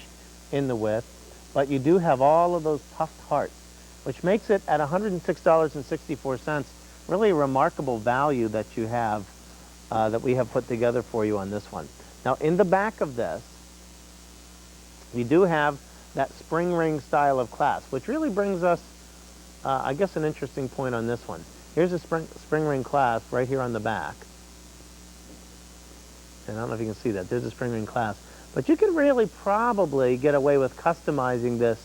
in the width, but you do have all of those puffed hearts, which makes it at $106.64 really a remarkable value that you have, that we have put together for you on this one. Now, in the back of this, we do have that spring ring style of clasp, which really brings us, I guess, an interesting point on this one. Here's a spring ring clasp right here on the back. And I don't know if you can see that. There's a spring ring clasp. But you could really probably get away with customizing this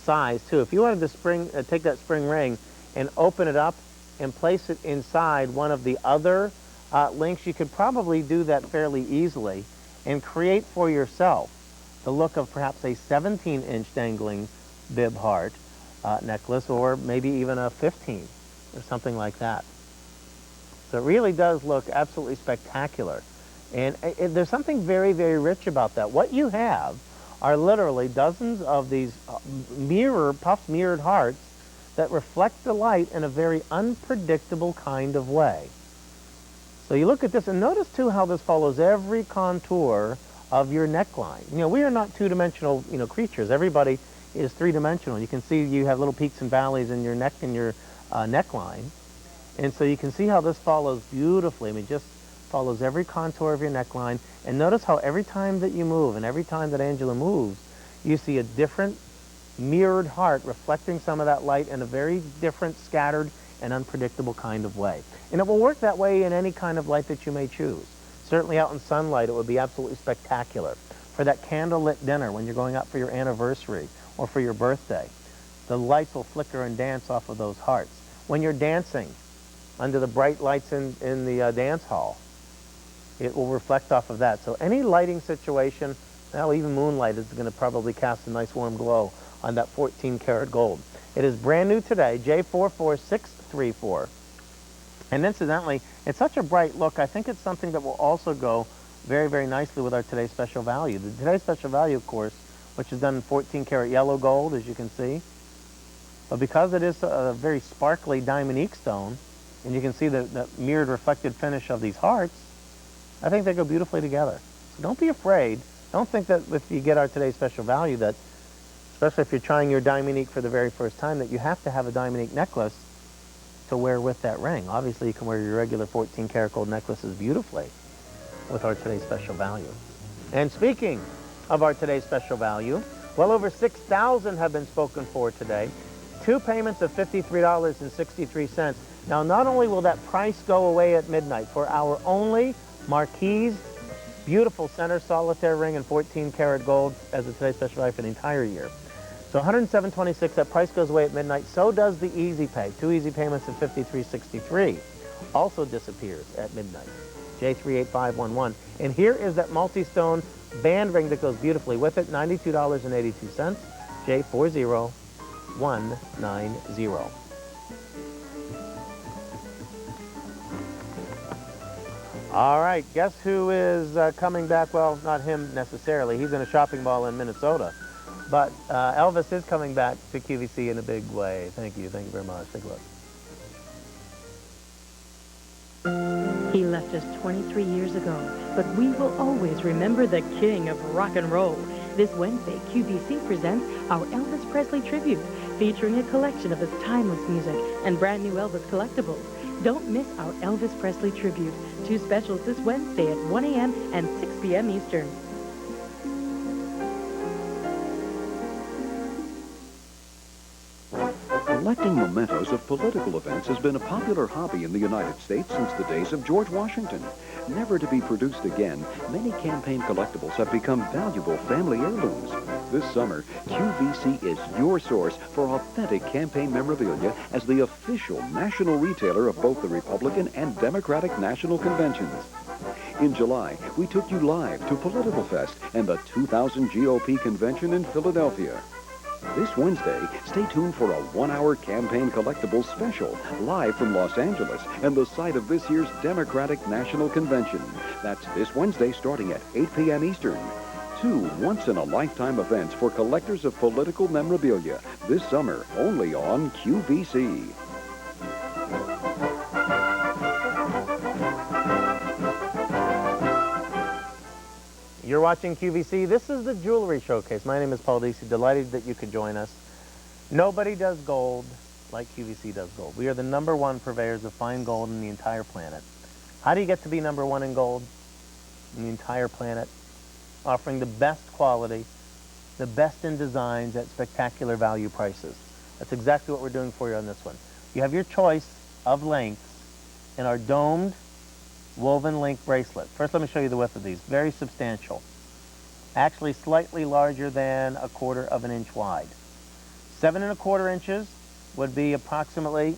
size, too. If you wanted to take that spring ring and open it up and place it inside one of the other links, you could probably do that fairly easily and create for yourself the look of perhaps a 17-inch dangling bib heart necklace, or maybe even a 15 or something like that. So it really does look absolutely spectacular. And there's something very, very rich about that. What you have are literally dozens of these puffed mirrored hearts that reflect the light in a very unpredictable kind of way. So you look at this and notice too how this follows every contour of your neckline. You know, we are not two-dimensional, creatures. Everybody is three-dimensional. You can see you have little peaks and valleys in your neck and your neckline. And so you can see how this follows beautifully. I mean, just follows every contour of your neckline. And notice how every time that you move and every time that Angela moves, you see a different mirrored heart reflecting some of that light in a very different, scattered, and unpredictable kind of way. And it will work that way in any kind of light that you may choose. Certainly out in sunlight, it would be absolutely spectacular. For that candlelit dinner when you're going out for your anniversary or for your birthday, the lights will flicker and dance off of those hearts. When you're dancing under the bright lights in the dance hall, it will reflect off of that. So any lighting situation, well, even moonlight is going to probably cast a nice warm glow on that 14-karat gold. It is brand new today, J44634. And incidentally, it's such a bright look, I think it's something that will also go very, very nicely with our today's special value. The today's special value, of course, which is done in 14-karat yellow gold, as you can see. But because it is a very sparkly diamond stone, and you can see the mirrored reflected finish of these hearts, I think they go beautifully together. So don't be afraid. Don't think that if you get our today's special value that, especially if you're trying your Diamonique for the very first time, that you have to have a Diamonique necklace to wear with that ring. Obviously, you can wear your regular 14-karat gold necklaces beautifully with our today's special value. And speaking of our today's special value, well over 6,000 have been spoken for today. 2 payments of $53.63. Now, not only will that price go away at midnight for our only Marquise beautiful center solitaire ring and 14-karat gold as a today's special value for the entire year. So $107.26, that price goes away at midnight. So does the Easy Pay. 2 easy payments of $53.63 also disappears at midnight. J38511. And here is that multi-stone band ring that goes beautifully with it, $92.82, J40190. All right, guess who is coming back? Well, not him necessarily. He's in a shopping mall in Minnesota. But Elvis is coming back to QVC in a big way. Thank you very much. Take a look. He left us 23 years ago, but we will always remember the king of rock and roll. This Wednesday, QVC presents our Elvis Presley tribute, featuring a collection of his timeless music and brand new Elvis collectibles. Don't miss our Elvis Presley tribute. 2 specials this Wednesday at 1 a.m. and 6 p.m. Eastern. Collecting mementos of political events has been a popular hobby in the United States since the days of George Washington. Never to be produced again, many campaign collectibles have become valuable family heirlooms. This summer, QVC is your source for authentic campaign memorabilia as the official national retailer of both the Republican and Democratic national conventions. In July, we took you live to Political Fest and the 2000 GOP convention in Philadelphia. This Wednesday, stay tuned for a 1-hour campaign collectibles special live from Los Angeles and the site of this year's Democratic National Convention. That's this Wednesday starting at 8 p.m. Eastern. 2 once-in-a-lifetime events for collectors of political memorabilia this summer only on QVC. You're watching QVC. This is the Jewelry Showcase. My name is Paul Deasy. Delighted that you could join us. Nobody does gold like QVC does gold. We are the #1 purveyors of fine gold in the entire planet. How do you get to be #1 in gold in the entire planet? Offering the best quality, the best in designs at spectacular value prices. That's exactly what we're doing for you on this one. You have your choice of lengths in our domed woven link bracelet. First, let me show you the width of these. Very substantial. Actually slightly larger than 1/4 inch wide. 7 1/4 inches would be approximately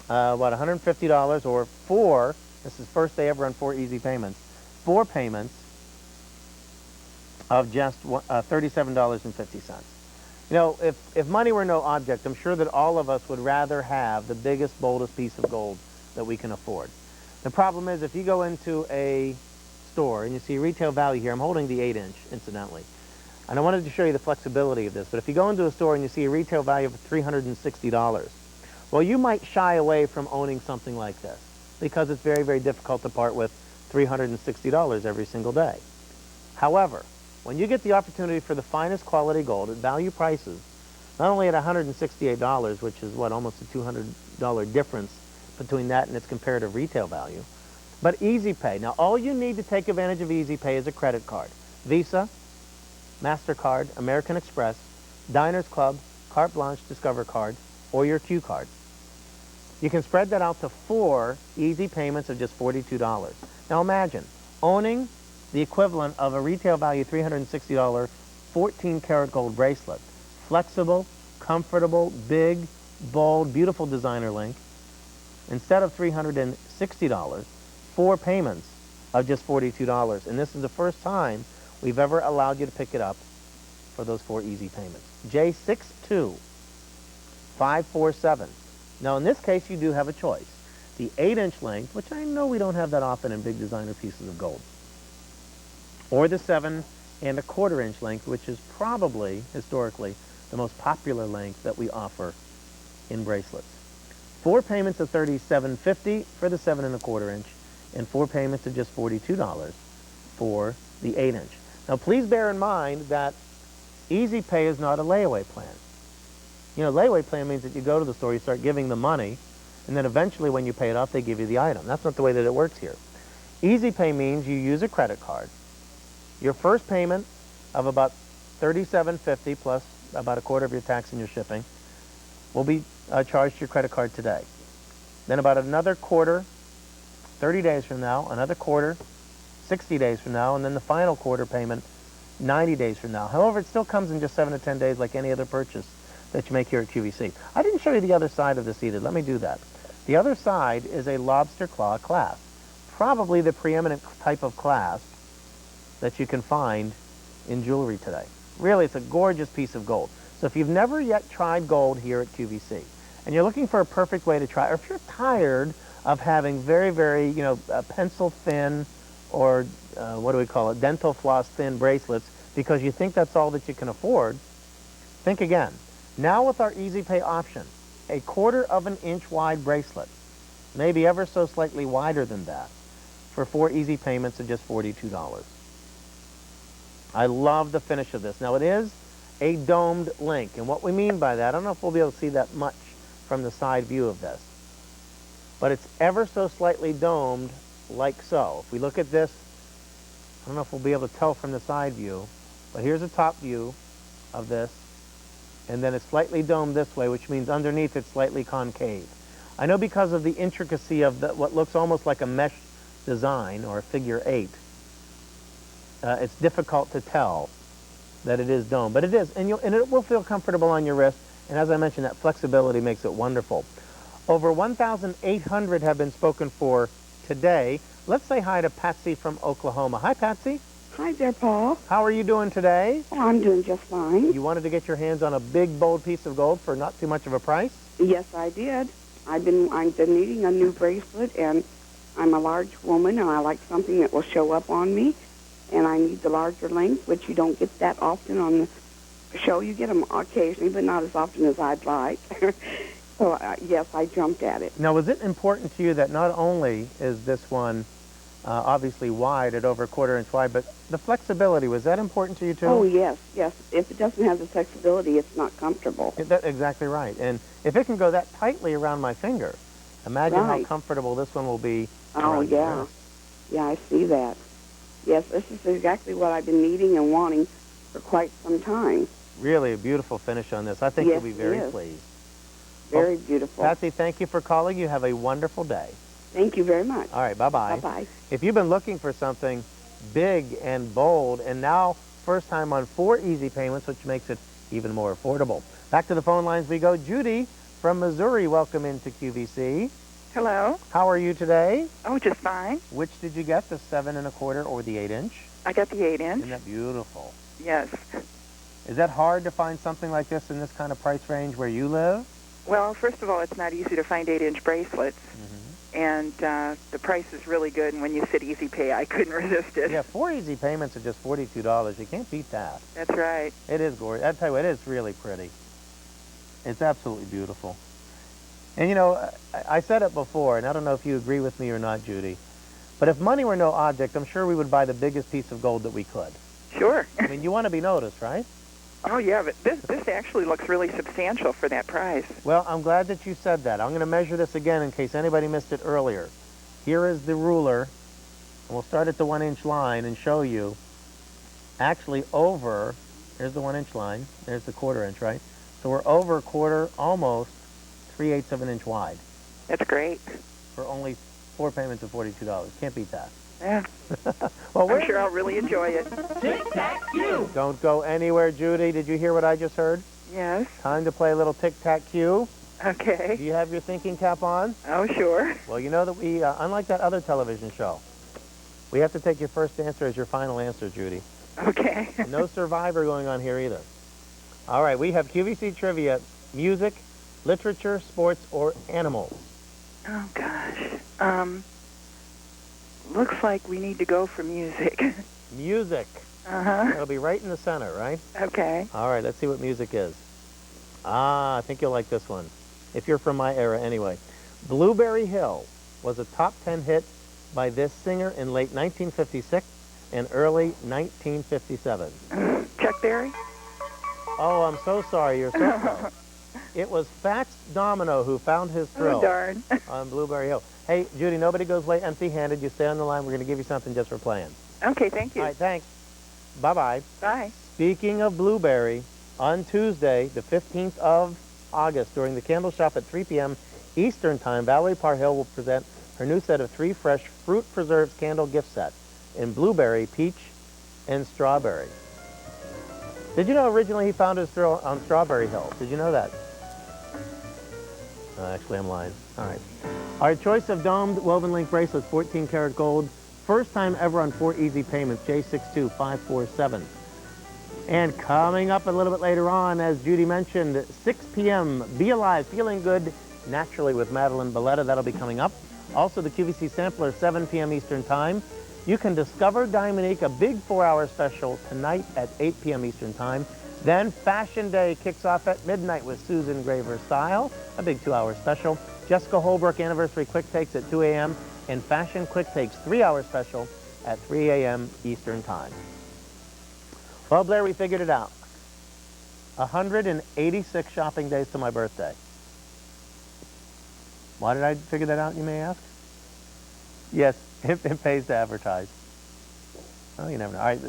$150, or 4, this is first day ever on 4 easy payments, 4 payments of just $37.50. You know, if money were no object, I'm sure that all of us would rather have the biggest, boldest piece of gold that we can afford. The problem is, if you go into a store and you see retail value here, I'm holding the 8-inch, incidentally, and I wanted to show you the flexibility of this, but if you go into a store and you see a retail value of $360, well, you might shy away from owning something like this because it's very, very difficult to part with $360 every single day. However, when you get the opportunity for the finest quality gold at value prices, not only at $168, which is what, almost a $200 difference between that and its comparative retail value, but Easy Pay. Now, all you need to take advantage of Easy Pay is a credit card. Visa, MasterCard, American Express, Diners Club, Carte Blanche, Discover Card, or your Q card. You can spread that out to 4 easy payments of just $42. Now imagine owning the equivalent of a retail value $360 14-karat gold bracelet. Flexible, comfortable, big, bold, beautiful designer link. Instead of $360, 4 payments of just $42. And this is the first time we've ever allowed you to pick it up for those 4 easy payments. J62547. Now, in this case, you do have a choice. The 8-inch length, which I know we don't have that often in big designer pieces of gold, or the 7 1/4 inch length, which is probably, historically, the most popular length that we offer in bracelets. 4 payments of $37.50 for the 7 1/4 inch, and 4 payments of just $42 for the 8-inch. Now, please bear in mind that Easy Pay is not a layaway plan. You know, layaway plan means that you go to the store, you start giving the money, and then eventually when you pay it off, they give you the item. That's not the way that it works here. Easy Pay means you use a credit card. Your first payment of about $37.50 plus about 1/4 of your tax and your shipping will be charged to your credit card today. Then about another quarter, 30 days from now, another quarter, 60 days from now, and then the final quarter payment 90 days from now. However, it still comes in just 7 to 10 days like any other purchase that you make here at QVC. I didn't show you the other side of this either. Let me do that. The other side is a lobster claw clasp, probably the preeminent type of clasp that you can find in jewelry today. Really, it's a gorgeous piece of gold. So if you've never yet tried gold here at QVC, and you're looking for a perfect way to try, or if you're tired of having very, very, pencil thin or what do we call it, dental floss thin bracelets because you think that's all that you can afford, think again. Now with our Easy Pay option, a 1/4 of an inch wide bracelet, maybe ever so slightly wider than that, for 4 easy payments of just $42. I love the finish of this. Now it is a domed link, and what we mean by that, I don't know if we'll be able to see that much from the side view of this, but it's ever so slightly domed like so. If we look at this, I don't know if we'll be able to tell from the side view, but here's a top view of this, and then it's slightly domed this way, which means underneath it's slightly concave. I know because of the intricacy of what looks almost like a mesh design or a figure 8, it's difficult to tell that it is domed, but it is, and it will feel comfortable on your wrist, and as I mentioned, that flexibility makes it wonderful. Over 1,800 have been spoken for today. Let's say hi to Patsy from Oklahoma. Hi, Patsy. Hi there, Paul. How are you doing today? Oh, I'm doing just fine. You wanted to get your hands on a big, bold piece of gold for not too much of a price? Yes, I did. I've been needing a new bracelet, and I'm a large woman, and I like something that will show up on me, and I need the larger length, which you don't get that often on the show. You get them occasionally, but not as often as I'd like. So, yes, I jumped at it. Now, was it important to you that not only is this one obviously wide at over a 1/4 inch wide, but the flexibility, was that important to you too? Oh, yes, yes. If it doesn't have the flexibility, it's not comfortable. That's exactly right. And if it can go that tightly around my finger, imagine how comfortable this one will be. Oh, yeah. Yeah, I see that. Yes, this is exactly what I've been needing and wanting for quite some time. Really a beautiful finish on this. I think you'll be very pleased. Very beautiful. Patsy, thank you for calling. You have a wonderful day. Thank you very much. All right, bye-bye. Bye-bye. If you've been looking for something big and bold, and now first time on 4 easy payments, which makes it even more affordable. Back to the phone lines we go. Judy from Missouri, welcome into QVC. Hello. How are you today? Oh, just fine. Which did you get, the 7 1/4 or the 8 inch? I got the 8 inch. Isn't that beautiful? Yes. Is that hard to find something like this in this kind of price range where you live? Well, first of all, it's not easy to find 8 inch bracelets. And the price is really good, and when you said easy pay, I couldn't resist it. Yeah, 4 easy payments are just $42. You can't beat that. That's right. It is gorgeous. I tell you what, it is really pretty. It's absolutely beautiful. And you know, I said it before, and I don't know if you agree with me or not, Judy, but if money were no object, I'm sure we would buy the biggest piece of gold that we could. Sure. I mean, you want to be noticed, right? Oh, yeah, but this actually looks really substantial for that price. Well, I'm glad that you said that. I'm going to measure this again in case anybody missed it earlier. Here is the ruler, and we'll start at the 1 inch line and show you actually over, here's the 1 inch line, there's the 1/4 inch, right? So we're over a 1/4, almost 3/8 of an inch wide. That's great. For only 4 payments of $42. Can't beat that. Yeah. Well, I'm sure I'll really enjoy it. Tic-tac-cue. Don't go anywhere, Judy. Did you hear what I just heard? Yes. Time to play a little tic-tac-cue. Okay. Do you have your thinking cap on? Oh, sure. Well, you know that we, unlike that other television show, we have to take your first answer as your final answer, Judy. Okay. No Survivor going on here either. All right, we have QVC trivia, music, literature, sports, or animals. Oh, gosh. Looks like we need to go for music. Music. Uh-huh. It'll be right in the center, right? Okay. All right, let's see what music is. I think you'll like this one, if you're from my era anyway. Blueberry Hill was a top 10 hit by this singer in late 1956 and early 1957. Chuck Berry? Oh, I'm so sorry. You're so close. It was Fats Domino who found his thrill. Oh, darn. On Blueberry Hill. Hey, Judy, nobody goes away empty-handed. You stay on the line. We're going to give you something just for playing. Okay, thank you. All right, thanks. Bye-bye. Bye. Speaking of Blueberry, on Tuesday, the 15th of August, during the candle shop at 3 p.m. Eastern Time, Valerie Parhill will present her new set of 3 fresh fruit preserves candle gift sets in blueberry, peach, and strawberry. Did you know originally he found his thrill on Strawberry Hill? Did you know that? Actually, I'm lying. All right. Our choice of domed woven link bracelets, 14 karat gold. First time ever on 4 easy payments, J62547. And coming up a little bit later on, as Judy mentioned, 6 p.m., Be Alive, Feeling Good Naturally with Madeline Belletta. That'll be coming up. Also, the QVC Sampler, 7 p.m. Eastern Time. You can discover Diamonique, a big 4-hour special tonight at 8 p.m. Eastern Time. Then Fashion Day kicks off at midnight with Susan Graver Style, a big 2-hour special. Jessica Holbrook Anniversary Quick Takes at 2 a.m. and Fashion Quick Takes 3-hour special at 3 a.m. Eastern Time. Well, Blair, we figured it out. 186 shopping days to my birthday. Why did I figure that out, you may ask? Yes, it pays to advertise. Oh, you never know. All right,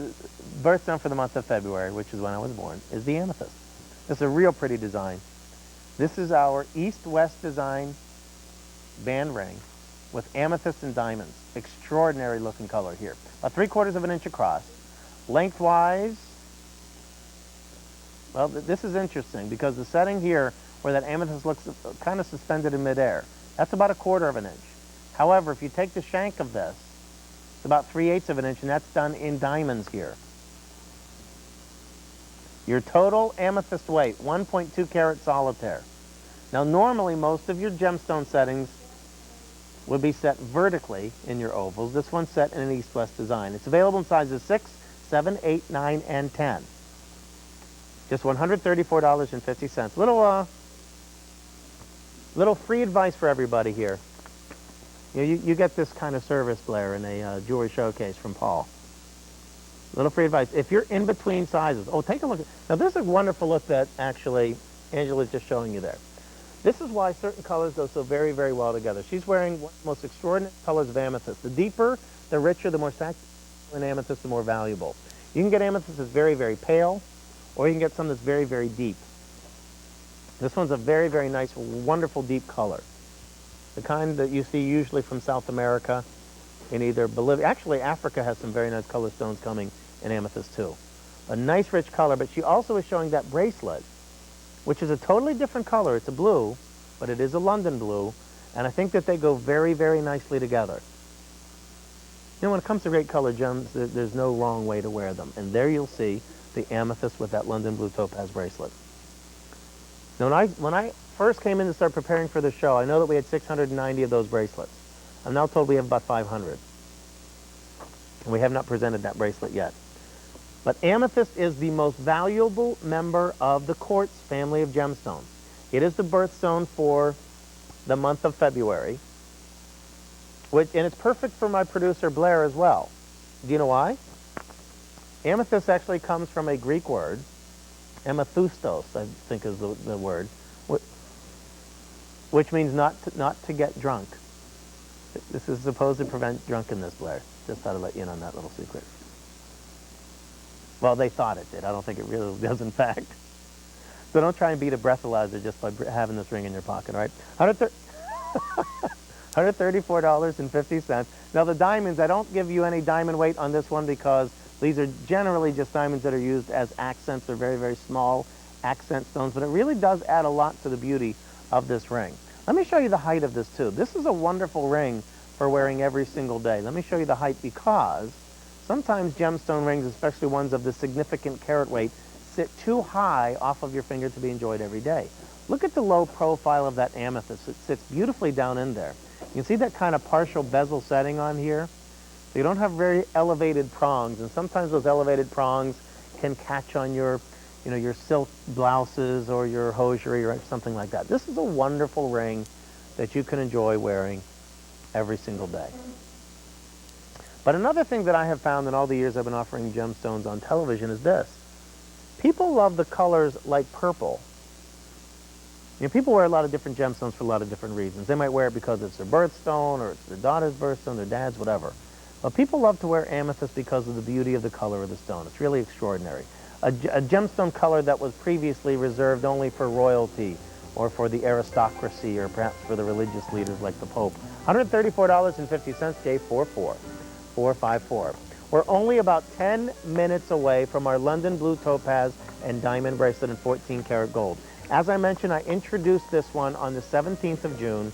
birthstone for the month of February, which is when I was born, is the amethyst. It's a real pretty design. This is our east-west design band ring with amethyst and diamonds. Extraordinary looking color here. About 3/4 of an inch across. Lengthwise, well, this is interesting because the setting here where that amethyst looks kind of suspended in midair, that's about 1/4 of an inch. However, if you take the shank of this, it's about 3/8 of an inch, and that's done in diamonds here. Your total amethyst weight, 1.2 karat solitaire. Now, normally, most of your gemstone settings would be set vertically in your ovals. This one's set in an east-west design. It's available in sizes 6, 7, 8, 9, and 10. Just $134.50. Little free advice for everybody here. You get this kind of service, Blair, in a jewelry showcase from Paul. Little free advice. If you're in between sizes, take a look. Now, this is a wonderful look that actually Angela's just showing you there. This is why certain colors go so very, very well together. She's wearing one of the most extraordinary colors of amethyst. The deeper, the richer, the more saturated in amethyst, the more valuable. You can get amethyst that's very, very pale, or you can get some that's very, very deep. This one's a very, very nice, wonderful deep color. The kind that you see usually from South America in either Bolivia. Actually, Africa has some very nice color stones coming in amethyst too. A nice rich color, but she also is showing that bracelet, which is a totally different color. It's a blue, but it is a London blue, and I think that they go very, very nicely together. You know, when it comes to great color gems, there's no wrong way to wear them. And there you'll see the amethyst with that London blue topaz bracelet. Now, when I first came in to start preparing for the show, I know that we had 690 of those bracelets. I'm now told we have about 500. And we have not presented that bracelet yet. But amethyst is the most valuable member of the quartz family of gemstones. It is the birthstone for the month of February, and it's perfect for my producer Blair as well. Do you know why? Amethyst actually comes from a Greek word, amethustos, I think is the word, which means not to get drunk. This is supposed to prevent drunkenness, Blair. Just thought I'd let you in on that little secret. Well, they thought it did. I don't think it really does, in fact. So don't try and beat a breathalyzer just by having this ring in your pocket, all right? $134.50. Now, the diamonds, I don't give you any diamond weight on this one because these are generally just diamonds that are used as accents. They're very, very small accent stones, but it really does add a lot to the beauty of this ring. Let me show you the height of this, too. This is a wonderful ring for wearing every single day. Let me show you the height because sometimes gemstone rings, especially ones of the significant carat weight, sit too high off of your finger to be enjoyed every day. Look at the low profile of that amethyst. It sits beautifully down in there. You can see that kind of partial bezel setting on here. So you don't have very elevated prongs, and sometimes those elevated prongs can catch on your silk blouses or your hosiery or something like that. This is a wonderful ring that you can enjoy wearing every single day. But another thing that I have found in all the years I've been offering gemstones on television is this. People love the colors like purple. You know, people wear a lot of different gemstones for a lot of different reasons. They might wear it because it's their birthstone or it's their daughter's birthstone, their dad's, whatever. But people love to wear amethyst because of the beauty of the color of the stone. It's really extraordinary. A gemstone color that was previously reserved only for royalty or for the aristocracy, or perhaps for the religious leaders like the Pope. $134.50, J44454. We're only about 10 minutes away from our London Blue Topaz and Diamond Bracelet in 14 karat gold. As I mentioned, I introduced this one on the 17th of June.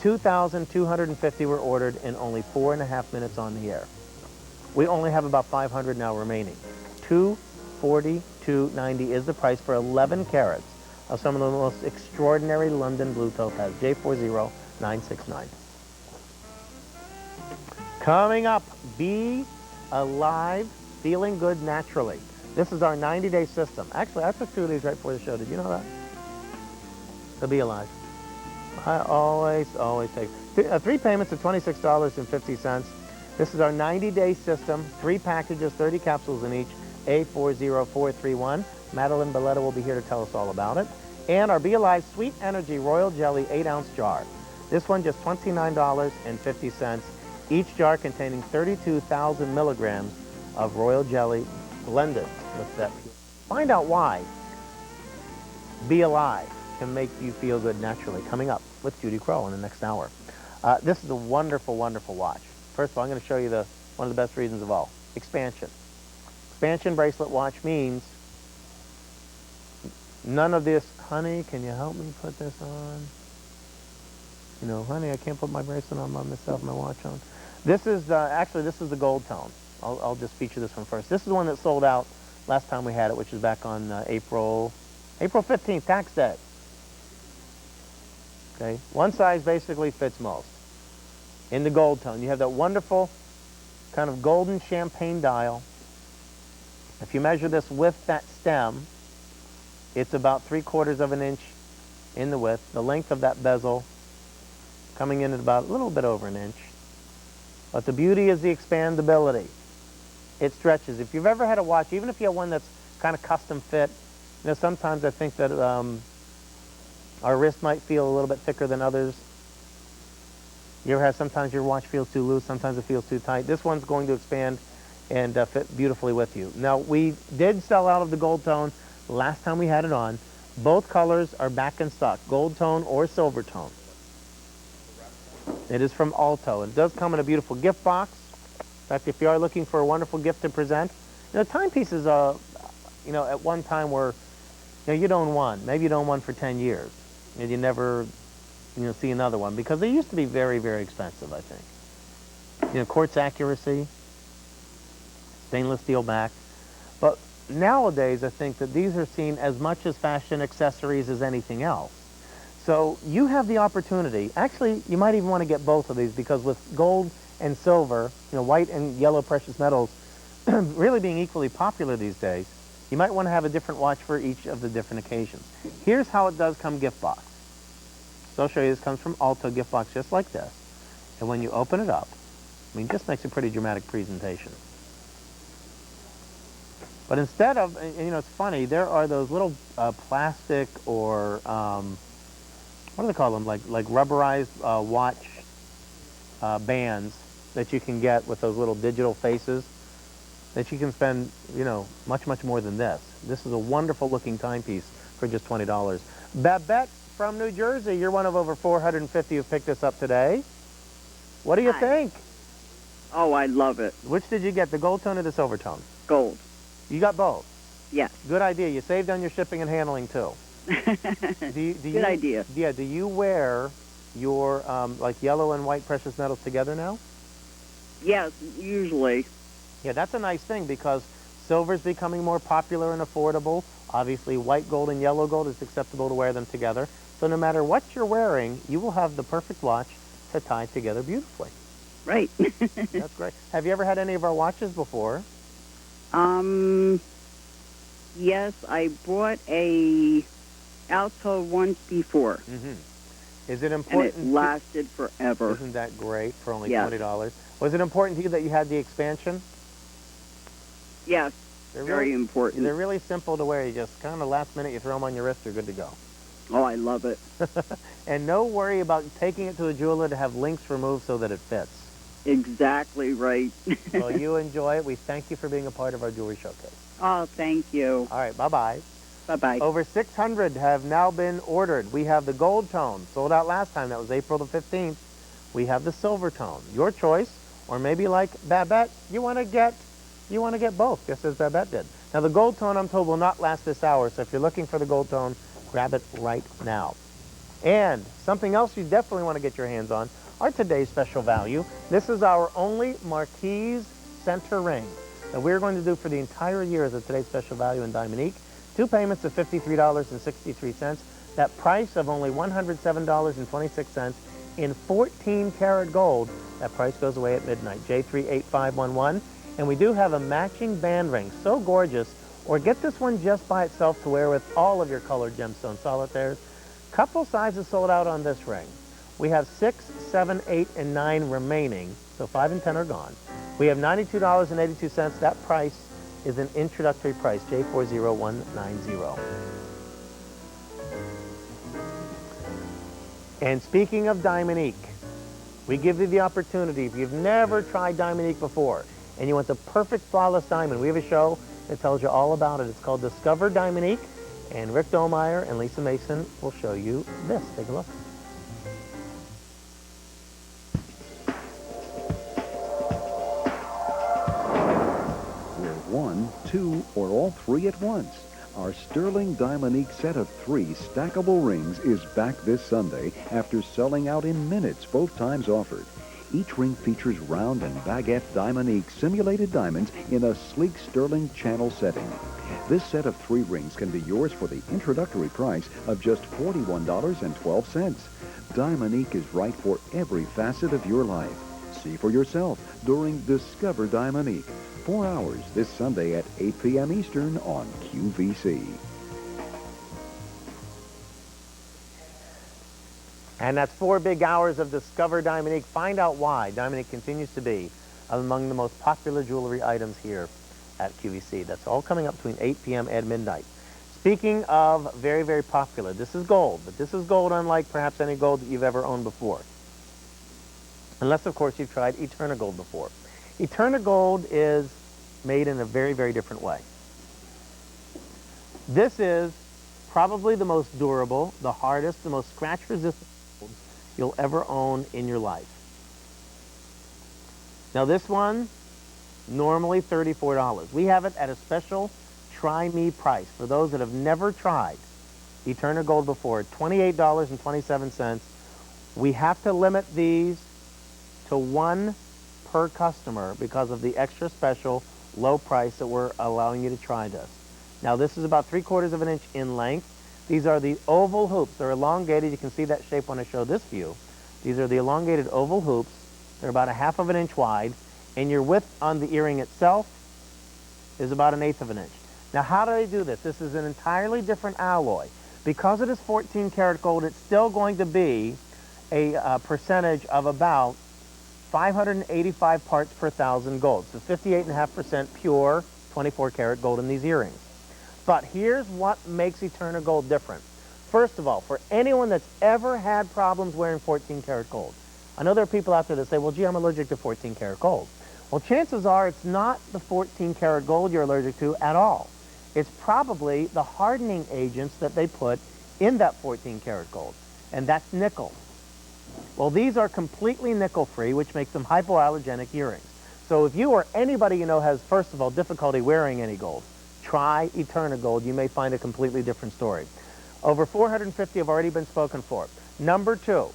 2,250 were ordered in only 4.5 minutes on the air. We only have about 500 now remaining. $242.90 is the price for 11 carats of some of the most extraordinary London Blue Topaz, J40969. Coming up, Be Alive, Feeling Good Naturally. This is our 90-day system. Actually, I took 2 of these right before the show. Did you know that? To Be Alive. I always take 3 payments of $26.50. This is our 90-day system. 3 packages, 30 capsules in each, A40431. Madeline Belletta will be here to tell us all about it. And our Be Alive Sweet Energy Royal Jelly 8-ounce jar. This one just $29.50. Each jar containing 32,000 milligrams of royal jelly blended with that. Find out why Be Alive can make you feel good naturally. Coming up with Judy Crow in the next hour. This is a wonderful, wonderful watch. First of all, I'm going to show you one of the best reasons of all. Expansion. Expansion bracelet watch means none of this, honey, can you help me put this on? You know, honey, I can't put my bracelet on by myself, my watch on. This is, actually, this is the gold tone. I'll just feature this one first. This is the one that sold out last time we had it, which is back on April 15th, tax day. Okay, one size basically fits most. In the gold tone, you have that wonderful kind of golden champagne dial. If you measure this with that stem, it's about 3/4 of an inch in the width. The length of that bezel coming in at about a little bit over an inch. But the beauty is the expandability. It stretches. If you've ever had a watch, even if you have one that's kind of custom fit, you know, sometimes I think that our wrist might feel a little bit thicker than others. You ever have, sometimes your watch feels too loose, sometimes it feels too tight. This one's going to expand and fit beautifully with you. Now, we did sell out of the gold tone last time we had it on. Both colors are back in stock, gold tone or silver tone. It is from Alto. It does come in a beautiful gift box. In fact, if you are looking for a wonderful gift to present, you know, timepieces, you know, at one time were, you know, you'd own one. Maybe you'd own one for 10 years. And you never, you know, see another one because they used to be very, very expensive, I think. You know, quartz accuracy, stainless steel back. But nowadays, I think that these are seen as much as fashion accessories as anything else. So you have the opportunity. Actually, you might even want to get both of these because with gold and silver, you know, white and yellow precious metals really being equally popular these days, you might want to have a different watch for each of the different occasions. Here's how it does come gift box. So I'll show you. This comes from Alto gift box just like this. And when you open it up, I mean, it just makes a pretty dramatic presentation. But instead of, and, you know, it's funny, there are those little plastic or, what do they call them? Like rubberized watch bands that you can get with those little digital faces that you can spend, you know, much, much more than this. This is a wonderful looking timepiece for just $20. Babette from New Jersey, you're one of over 450 who picked this up today. What do you think? Oh, I love it. Which did you get, the gold tone or the silver tone? Gold. You got both? Yes. Good idea. You saved on your shipping and handling too. Good idea. Yeah, do you wear your like yellow and white precious metals together now? Yes, usually. Yeah, that's a nice thing because silver's becoming more popular and affordable. Obviously, white gold and yellow gold is acceptable to wear them together. So no matter what you're wearing, you will have the perfect watch to tie together beautifully. Right. That's great. Have you ever had any of our watches before? Yes, I bought a Alto once before. Mm-hmm. Is it important? And it lasted forever. Isn't that great for only Yes. $20? Was it important to you that you had the expansion? Yes, They're very really important. They're really simple to wear. You just kind of last minute, you throw them on your wrist, you're good to go. Oh, I love it. And no worry about taking it to a jeweler to have links removed so that it fits. Exactly right. Well, you enjoy it. We thank you for being a part of our jewelry showcase. Oh, thank you. All right, bye-bye. Bye-bye. Over 600 have now been ordered. We have the gold tone, sold out last time. That was April the 15th. We have the silver tone. Your choice, or maybe like Babette, you want to get both, just as Babette did. Now the gold tone, I'm told, will not last this hour, so if you're looking for the gold tone, grab it right now. And something else you definitely want to get your hands on are today's special value. This is our only Marquise center ring that we're going to do for the entire year as a today's special value in Diamond. 2 payments of $53.63. That price of only $107.26 in 14 karat gold. That price goes away at midnight. J38511. And we do have a matching band ring, so gorgeous. Or get this one just by itself to wear with all of your colored gemstone solitaires. Couple sizes sold out on this ring. We have 6, 7, 8, and 9 remaining, so 5 and 10 are gone. We have $92.82. That price is an introductory price, J40190. And speaking of Diamond, we give you the opportunity, if you've never tried Diamond before, and you want the perfect flawless diamond, we have a show that tells you all about it. It's called Discover Diamond, and Rick Domeyer and Lisa Mason will show you this. Take a look. We're 1, 2, or all 3 at once. Our sterling Diamond set of 3 stackable rings is back this Sunday after selling out in minutes both times offered. Each ring features round and baguette Diamond simulated diamonds in a sleek sterling channel setting. This set of 3 rings can be yours for the introductory price of just $41.12. Diamond is right for every facet of your life. See for yourself during Discover Diamond. 4 hours this Sunday at 8 p.m. Eastern on QVC. And that's 4 big hours of Discover Diamond. Find out why Diamond continues to be among the most popular jewelry items here at QVC. That's all coming up between 8 p.m. and midnight. Speaking of very, very popular, this is gold, but this is gold unlike perhaps any gold that you've ever owned before. Unless, of course, you've tried Eterna Gold before. Eterna Gold is made in a very, very different way. This is probably the most durable, the hardest, the most scratch-resistant gold you'll ever own in your life. Now this one, normally $34. We have it at a special Try Me price for those that have never tried Eterna Gold before, $28.27. We have to limit these to 1 per customer because of the extra special low price that we're allowing you to try this. Now this is about 3/4 of an inch in length. These are the oval hoops. They're elongated. You can see that shape when I show this view. These are the elongated oval hoops. They're about 1/2 of an inch wide, and your width on the earring itself is about 1/8 of an inch. Now how do they do this? This is an entirely different alloy. Because it is 14 karat gold, it's still going to be a percentage of about 585 parts per thousand gold. So 58.5% pure 24 karat gold in these earrings. But here's what makes Eterna Gold different. First of all, for anyone that's ever had problems wearing 14 karat gold, I know there are people out there that say, well, gee, I'm allergic to 14 karat gold. Well, chances are it's not the 14 karat gold you're allergic to at all. It's probably the hardening agents that they put in that 14 karat gold, and that's nickel. Well, these are completely nickel-free, which makes them hypoallergenic earrings. So if you or anybody you know has, first of all, difficulty wearing any gold, try Eterna Gold. You may find a completely different story. Over 450 have already been spoken for. Number 2,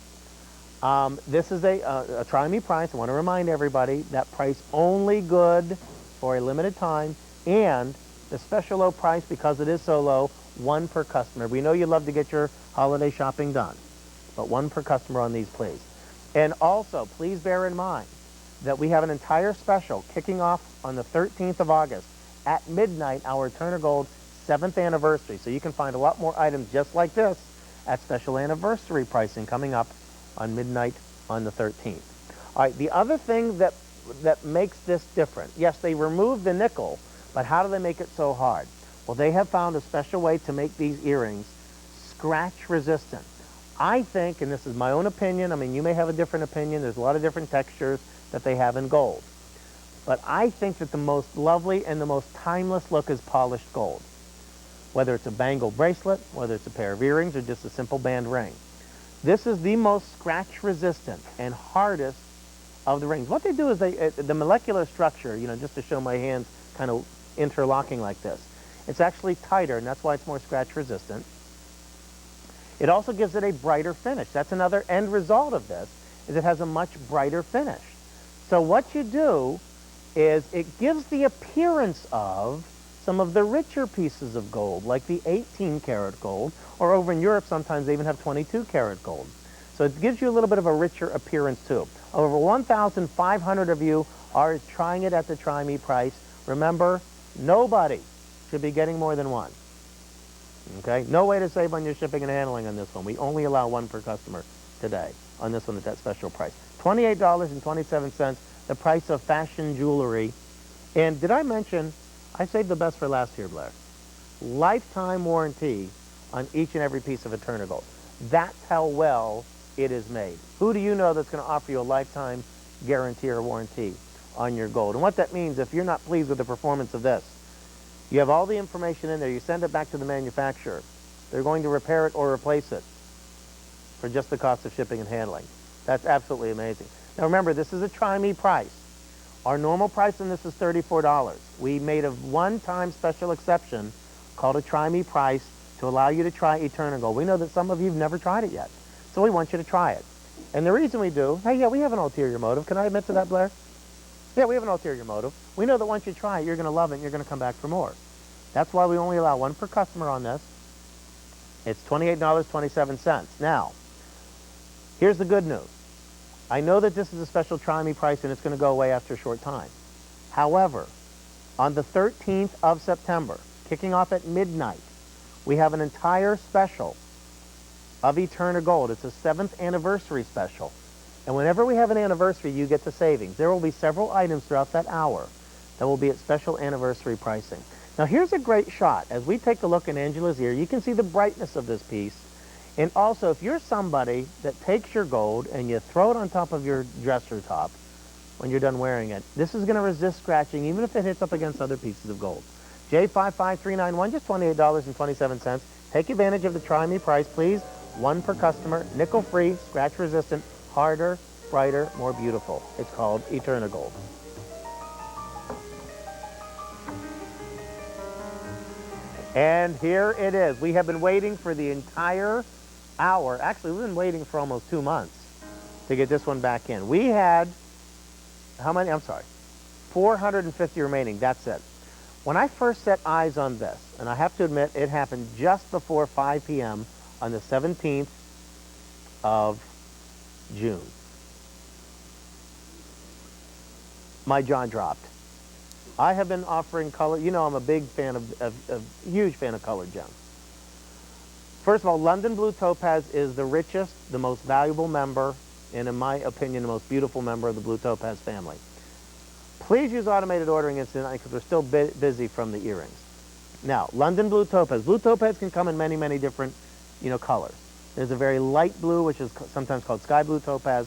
this is a Try Me price. I want to remind everybody that price only good for a limited time, and the special low price, because it is so low, 1 per customer. We know you love to get your holiday shopping done, but 1 per customer on these, please. And also, please bear in mind that we have an entire special kicking off on the 13th of August at midnight, our Eterna Gold 7th anniversary. So you can find a lot more items just like this at special anniversary pricing coming up on midnight on the 13th. All right, the other thing that makes this different, yes, they removed the nickel, but how do they make it so hard? Well, they have found a special way to make these earrings scratch resistant. I think, and this is my own opinion, I mean, you may have a different opinion, there's a lot of different textures that they have in gold. But I think that the most lovely and the most timeless look is polished gold. whether it's a bangle bracelet, whether it's a pair of earrings, or just a simple band ring. This is the most scratch resistant and hardest of the rings. What they do is the molecular structure, you know, just to show my hands kind of interlocking like this, it's actually tighter, and that's why it's more scratch resistant. It also gives it a brighter finish. That's another end result of this, is it has a much brighter finish. So what you do is it gives the appearance of some of the richer pieces of gold, like the 18-karat gold, or over in Europe sometimes they even have 22-karat gold. So it gives you a little bit of a richer appearance too. Over 1,500 of you are trying it at the Try Me price. Remember, nobody should be getting more than one. Okay? No way to save on your shipping and handling on this one. We only allow one per customer today on this one at that special price. $28.27, the price of fashion jewelry. And did I mention, I saved the best for last here, Blair. Lifetime warranty on each and every piece of Eterna-Gold. That's how well it is made. Who do you know that's going to offer you a lifetime guarantee or warranty on your gold? And what that means, if you're not pleased with the performance of this, you have all the information in there, you send it back to the manufacturer. They're going to repair it or replace it for just the cost of shipping and handling. That's absolutely amazing. Now remember, this is a Try Me price. Our normal price on this is $34. We made a one-time special exception called a Try Me price to allow you to try Eterna-Gold. We know that some of you have never tried it yet, so we want you to try it. And the reason we do, hey, yeah, we have an ulterior motive. Can I admit to that, Blair? Yeah, we have an ulterior motive. We know that once you try it, you're going to love it and you're going to come back for more. That's why we only allow one per customer on this. It's $28.27. Now, here's the good news. I know that this is a special Try Me price and it's going to go away after a short time. However, on the 13th of September, kicking off at midnight, we have an entire special of Eterna-Gold. It's a 7th anniversary special. And whenever we have an anniversary, you get the savings. There will be several items throughout that hour that will be at special anniversary pricing. Now here's a great shot. As we take a look in Angela's ear, you can see the brightness of this piece. And also, if you're somebody that takes your gold and you throw it on top of your dresser top when you're done wearing it, this is going to resist scratching even if it hits up against other pieces of gold. J55391, just $28.27. Take advantage of the Try Me price, please. One per customer, nickel-free, scratch-resistant, harder, brighter, more beautiful. It's called Eterna-Gold. And here it is. We have been waiting for the entire hour. Actually, we've been waiting for almost 2 months to get this one back in. We had, how many? I'm sorry, 450 remaining. That's it. When I first set eyes on this, and I have to admit, it happened just before 5 p.m. on the 17th of June. My jaw dropped. I have been offering color. You know I'm a big fan huge fan of colored gems. First of all, London Blue Topaz is the richest, the most valuable member, and in my opinion, the most beautiful member of the Blue Topaz family. Please use automated ordering incidentally because we're still busy from the earrings. Now, London Blue Topaz. Blue Topaz can come in many, many different, colors. There's a very light blue, which is sometimes called sky blue topaz.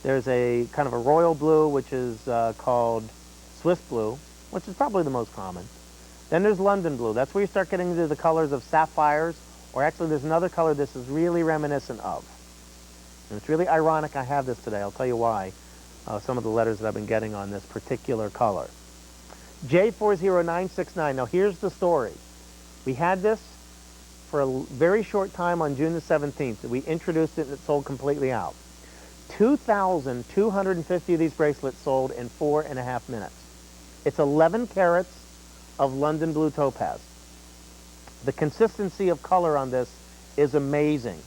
There's a kind of a royal blue, which is called Swiss blue, which is probably the most common. Then there's London blue. That's where you start getting into the colors of sapphires, or actually there's another color this is really reminiscent of. And it's really ironic I have this today. I'll tell you why. Some of the letters that I've been getting on this particular color. J40969. Now here's the story. We had this for a very short time on June the 17th. We introduced it and it sold completely out. 2,250 of these bracelets sold in 4.5 minutes. It's 11 carats of London Blue Topaz. The consistency of color on this is amazing.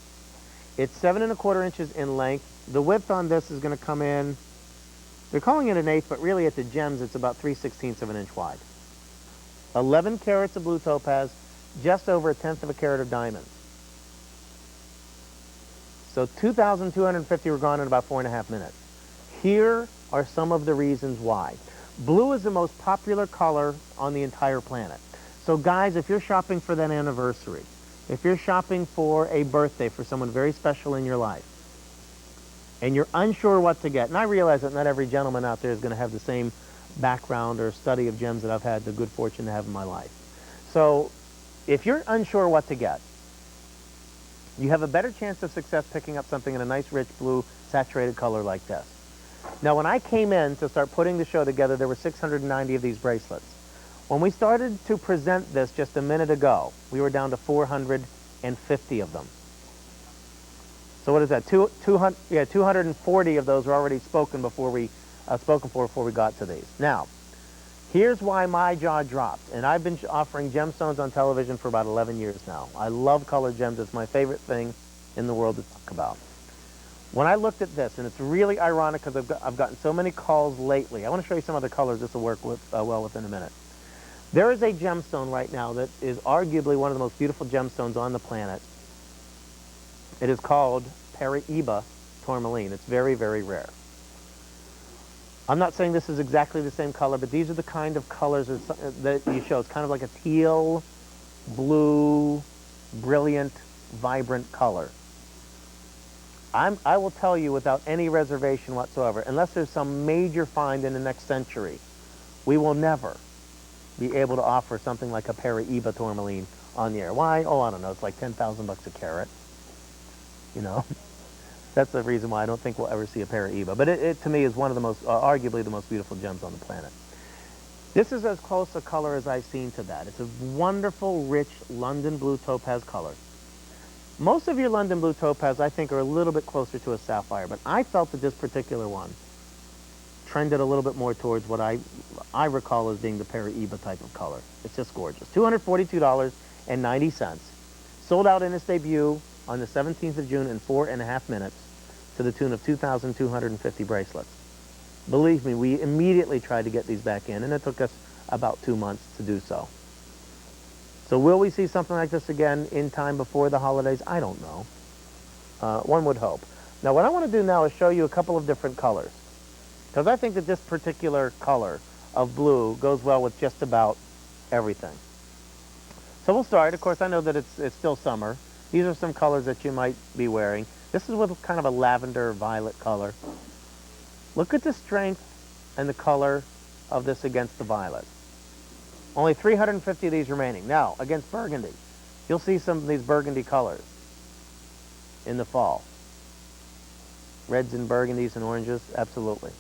It's 7¼ inches in length. The width on this is going to come in, they're calling it an eighth, but really at the gems it's about 3/16 of an inch wide. 11 carats of blue topaz, just over 1/10 of a carat of diamonds. So 2,250 were gone in about 4.5 minutes. Here are some of the reasons why. Blue is the most popular color on the entire planet. So guys, if you're shopping for that anniversary, if you're shopping for a birthday for someone very special in your life, and you're unsure what to get, and I realize that not every gentleman out there is going to have the same background or study of gems that I've had the good fortune to have in my life. So If you're unsure what to get, you have a better chance of success picking up something in a nice, rich blue, saturated color like this. Now, when I came in to start putting the show together, there were 690 of these bracelets. When we started to present this just a minute ago, we were down to 450 of them. So what is that? 240 of those were already spoken for before we got to these. Now, here's why my jaw dropped. And I've been offering gemstones on television for about 11 years now. I love colored gems. It's my favorite thing in the world to talk about. When I looked at this, and it's really ironic because I've gotten so many calls lately. I want to show you some other colors. This will work well within a minute. There is a gemstone right now that is arguably one of the most beautiful gemstones on the planet. It is called Paraiba tourmaline. It's very, very rare. I'm not saying this is exactly the same color, but these are the kind of colors that you show. It's kind of like a teal, blue, brilliant, vibrant color. I will tell you without any reservation whatsoever, unless there's some major find in the next century, we will never be able to offer something like a Paraiba tourmaline on the air. Why? Oh, I don't know. It's like 10,000 bucks a carat. You know, that's the reason why I don't think we'll ever see a Paraiba. But it to me is one of the most, arguably the most beautiful gems on the planet. This is as close a color as I've seen to that. It's a wonderful, rich London blue topaz color. Most of your London blue topaz, I think, are a little bit closer to a sapphire, but I felt that this particular one trended a little bit more towards what I recall as being the Paraiba type of color. It's just gorgeous. $242.90. Sold out in its debut on the 17th of June in 4.5 minutes to the tune of 2,250 bracelets. Believe me, we immediately tried to get these back in, and it took us about 2 months to do so. So will we see something like this again in time before the holidays? I don't know. One would hope. Now, what I want to do now is show you a couple of different colors, because I think that this particular color of blue goes well with just about everything. So we'll start. Of course, I know that it's still summer. These are some colors that you might be wearing. This is with kind of a lavender violet color. Look at the strength and the color of this against the violet. Only 350 of these remaining. Now, against burgundy, you'll see some of these burgundy colors in the fall. Reds and burgundies and oranges, absolutely.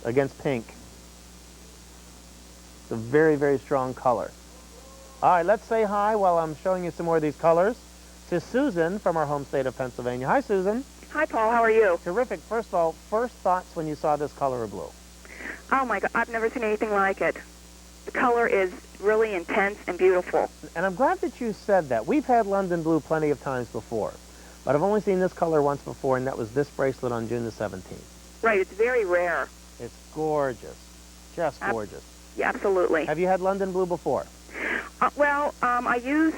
Against pink, it's a very, very strong color. All right, let's say hi while I'm showing you some more of these colors to Susan from our home state of Pennsylvania. Hi, Susan. Hi, Paul. How are you? Terrific. First of all, first thoughts when you saw this color of blue? Oh, my God. I've never seen anything like it. The color is really intense and beautiful. And I'm glad that you said that. We've had London blue plenty of times before, but I've only seen this color once before, and that was this bracelet on June the 17th. Right. It's very rare. It's gorgeous. Just gorgeous. Yeah, absolutely. Have you had London blue before? I use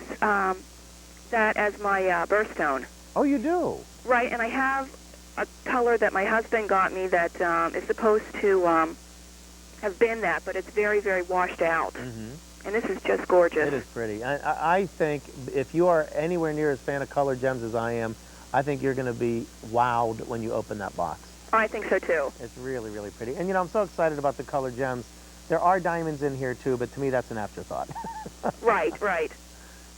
that as my birthstone. Oh, you do? Right, and I have a color that my husband got me that is supposed to have been that, but it's very, very washed out. Mm-hmm. And this is just gorgeous. It is pretty. I think if you are anywhere near as fan of colored gems as I am, I think you're going to be wowed when you open that box. I think so, too. It's really, really pretty. And, you know, I'm so excited about the colored gems. There are diamonds in here, too, but to me that's an afterthought. Right, right.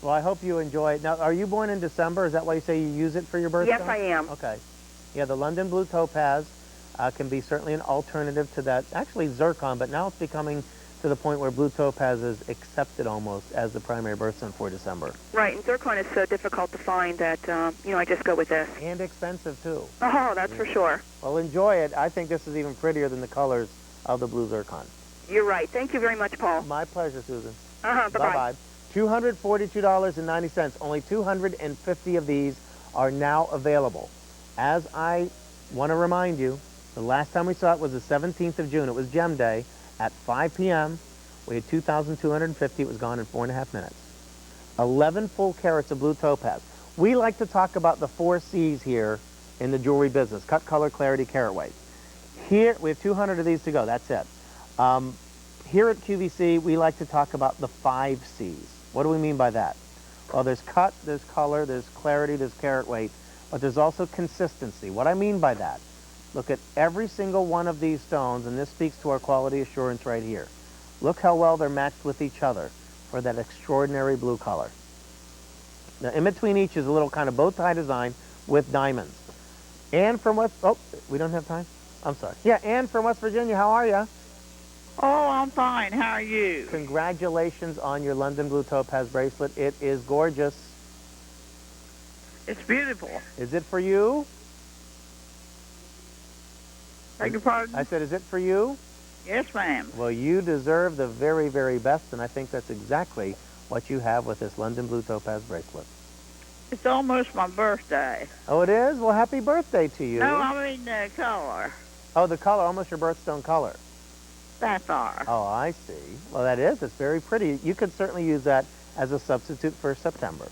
Well, I hope you enjoy it. Now, are you born in December? Is that why you say you use it for your birthday? Yes, I am. Okay. Yeah, the London blue topaz can be certainly an alternative to that, actually zircon, but now it's becoming to the point where blue topaz is accepted almost as the primary birthstone for December. Right, and zircon is so difficult to find that, I just go with this. And expensive, too. Oh, that's for sure. Well, enjoy it. I think this is even prettier than the colors of the blue zircon. You're right. Thank you very much, Paul. My pleasure, Susan. Bye-bye. Bye-bye. $242.90. Only 250 of these are now available. As I want to remind you, the last time we saw it was the 17th of June. It was Gem Day at 5 p.m. We had 2,250. It was gone in 4.5 minutes. 11 full carats of blue topaz. We like to talk about the 4 C's here in the jewelry business: cut, color, clarity, carat weight. Here, we have 200 of these to go. That's it. Here at QVC, we like to talk about the 5 C's. What do we mean by that? Well, there's cut, there's color, there's clarity, there's carat weight, but there's also consistency. What I mean by that, look at every single one of these stones, and this speaks to our quality assurance right here. Look how well they're matched with each other for that extraordinary blue color. Now, in between each is a little kind of bow tie design with diamonds. Ann from West, oh, we don't have time? I'm sorry. Yeah, Ann from West Virginia, how are you? Oh, I'm fine. How are you? Congratulations on your London Blue Topaz bracelet. It is gorgeous. It's beautiful. Is it for you? Beg your pardon? I said, is it for you? Yes, ma'am. Well, you deserve the very, very best, and I think that's exactly what you have with this London Blue Topaz bracelet. It's almost my birthday. Oh, it is? Well, happy birthday to you. No, I mean the color. Oh, the color, almost your birthstone color. Sapphire. Oh, I see. Well, that is. It's very pretty. You could certainly use that as a substitute for September.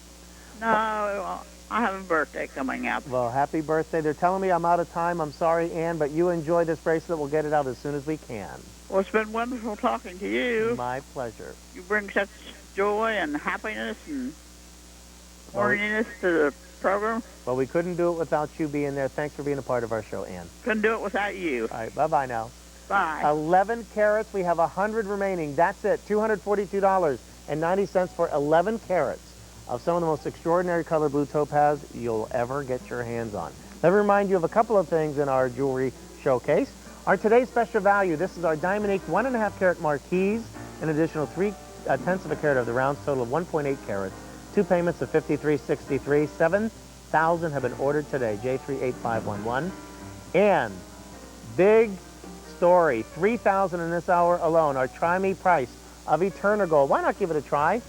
No, I have a birthday coming up. Well, happy birthday. They're telling me I'm out of time. I'm sorry, Ann, but you enjoy this bracelet. We'll get it out as soon as we can. Well, it's been wonderful talking to you. My pleasure. You bring such joy and happiness and horniness to the program. Well, we couldn't do it without you being there. Thanks for being a part of our show, Ann. Couldn't do it without you. All right, bye-bye now. Bye. 11 carats. We have 100 remaining. That's it. $242.90 for 11 carats of some of the most extraordinary color blue topaz you'll ever get your hands on. Let me remind you of a couple of things in our jewelry showcase. Our today's special value, this is our Diamond Ink 1.5 carat marquise, an additional 3/10 of a carat of the rounds, total of 1.8 carats. 2 payments of $53.63. 7,000 have been ordered today, J38511. And big story, 3,000 in this hour alone, our Try Me price of Eterna Gold. Why not give it a try?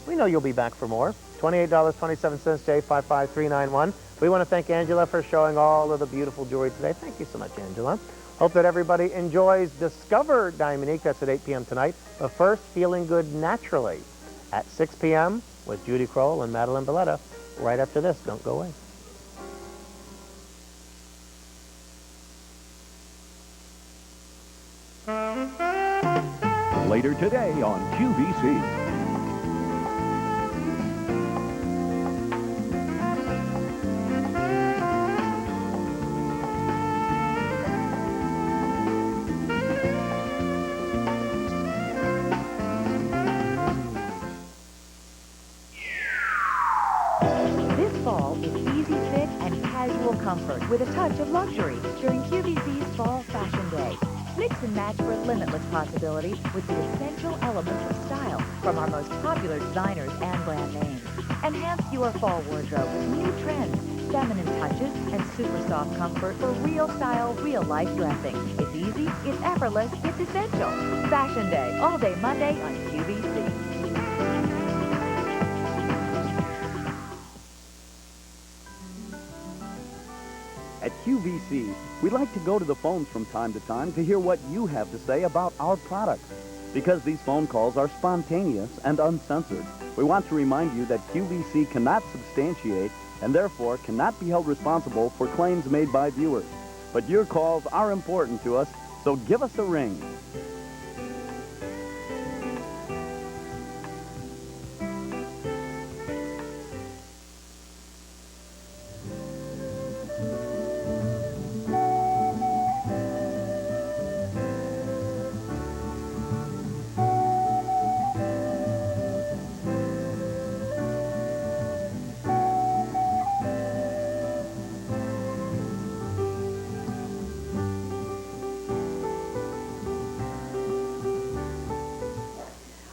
We know you'll be back for more. $28.27, J55391. We want to thank Angela for showing all of the beautiful jewelry today. Thank you so much, Angela. Hope that everybody enjoys Discover Diamond Ink. That's at 8 p.m. tonight. But first, Feeling Good Naturally at 6 p.m. with Judy Kroll and Madeline Valletta. Right after this. Don't go away. Later today on QVC. Comfort with a touch of luxury during QVC's Fall Fashion Day. Mix and match for limitless possibility with the essential elements of style from our most popular designers and brand names. Enhance your fall wardrobe with new trends, feminine touches, and super soft comfort for real style, real life dressing. It's easy, it's effortless, it's essential. Fashion Day, all day Monday on QVC. At QVC, we like to go to the phones from time to time to hear what you have to say about our products. Because these phone calls are spontaneous and uncensored, we want to remind you that QVC cannot substantiate and therefore cannot be held responsible for claims made by viewers. But your calls are important to us, so give us a ring.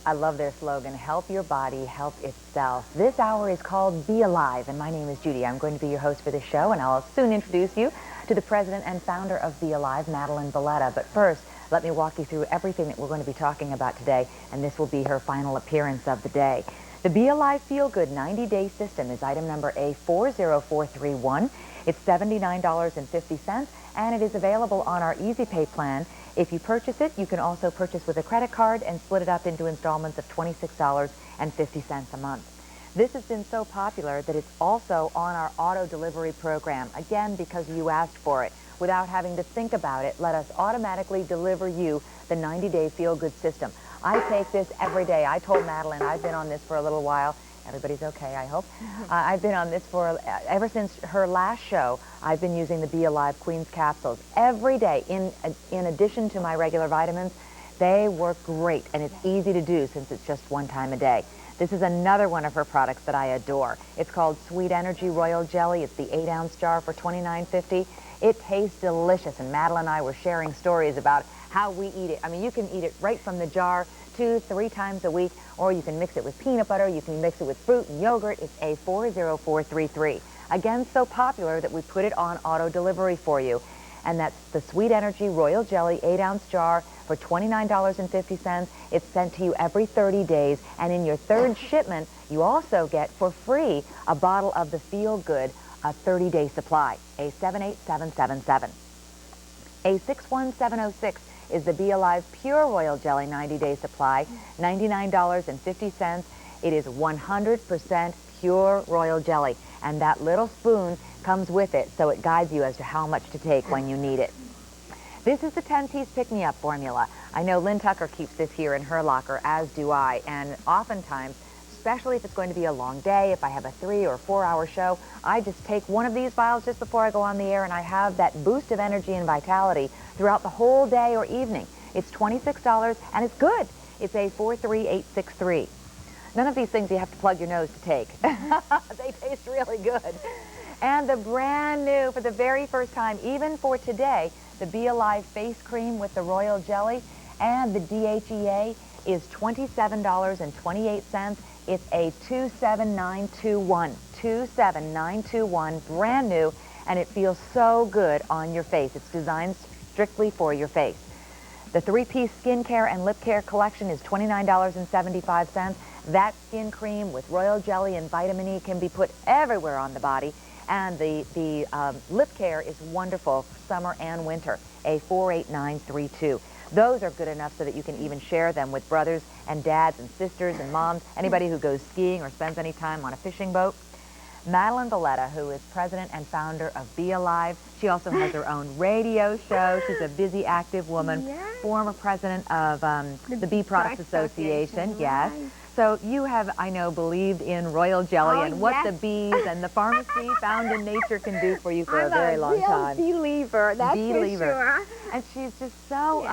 I love their slogan, help your body, help itself. This hour is called Be Alive, and my name is Judy. I'm going to be your host for this show, and I'll soon introduce you to the president and founder of Be Alive, Madeline Valletta. But first, let me walk you through everything that we're going to be talking about today, and this will be her final appearance of the day. The Be Alive Feel Good 90-Day System is item number A40431. It's $79.50, and it is available on our Easy Pay plan. If you purchase it, you can also purchase with a credit card and split it up into installments of $26.50 a month. This has been so popular that it's also on our auto delivery program, again, because you asked for it. Without having to think about it, let us automatically deliver you the 90-day feel-good system. I take this every day. I told Madeline I've been on this for a little while. Everybody's okay, I hope. I've been on this for, ever since her last show, I've been using the Be Alive Queen's capsules every day. In addition to my regular vitamins, they work great, and it's easy to do since it's just one time a day. This is another one of her products that I adore. It's called Sweet Energy Royal Jelly. It's the 8-ounce jar for $29.50. It tastes delicious, and Madeline and I were sharing stories about how we eat it. I mean, you can eat it right from the jar 2-3 times a week, or you can mix it with peanut butter, you can mix it with fruit and yogurt. It's A40433. Again, so popular that we put it on auto delivery for you. And that's the Sweet Energy Royal Jelly 8-ounce jar for $29.50. It's sent to you every 30 days. And in your third shipment, you also get for free a bottle of the Feel Good, a 30-day supply, A78777. A61706 is the Be Alive Pure Royal Jelly 90-day supply, $99.50. It is 100% pure royal jelly, and that little spoon comes with it, so it guides you as to how much to take when you need it. This is the 10-piece pick-me-up formula. I know Lynn Tucker keeps this here in her locker, as do I, and oftentimes, especially if it's going to be a long day, if I have a 3 or 4 hour show, I just take one of these vials just before I go on the air, and I have that boost of energy and vitality throughout the whole day or evening. It's $26, and it's good. It's A43863. None of these things you have to plug your nose to take. They taste really good. And the brand new, for the very first time, even for today, the Be Alive Face Cream with the Royal Jelly and the DHEA is $27.28. It's a 27921. 27921, brand new, and it feels so good on your face. It's designed strictly for your face. The 3-piece skincare and lip care collection is $29.75. That skin cream with royal jelly and vitamin E can be put everywhere on the body. And the lip care is wonderful for summer and winter, A48932. Those are good enough so that you can even share them with brothers and dads and sisters and moms, anybody who goes skiing or spends any time on a fishing boat. Madeline Valletta, who is president and founder of Be Alive. She also has her own radio show. She's a busy, active woman, former president of the Bee Products Association. Yes. So you have, I know, believed in royal jelly and what the bees and the pharmacy found in nature can do for you for a very long time. I'm a real believer, that's for sure. And she's just so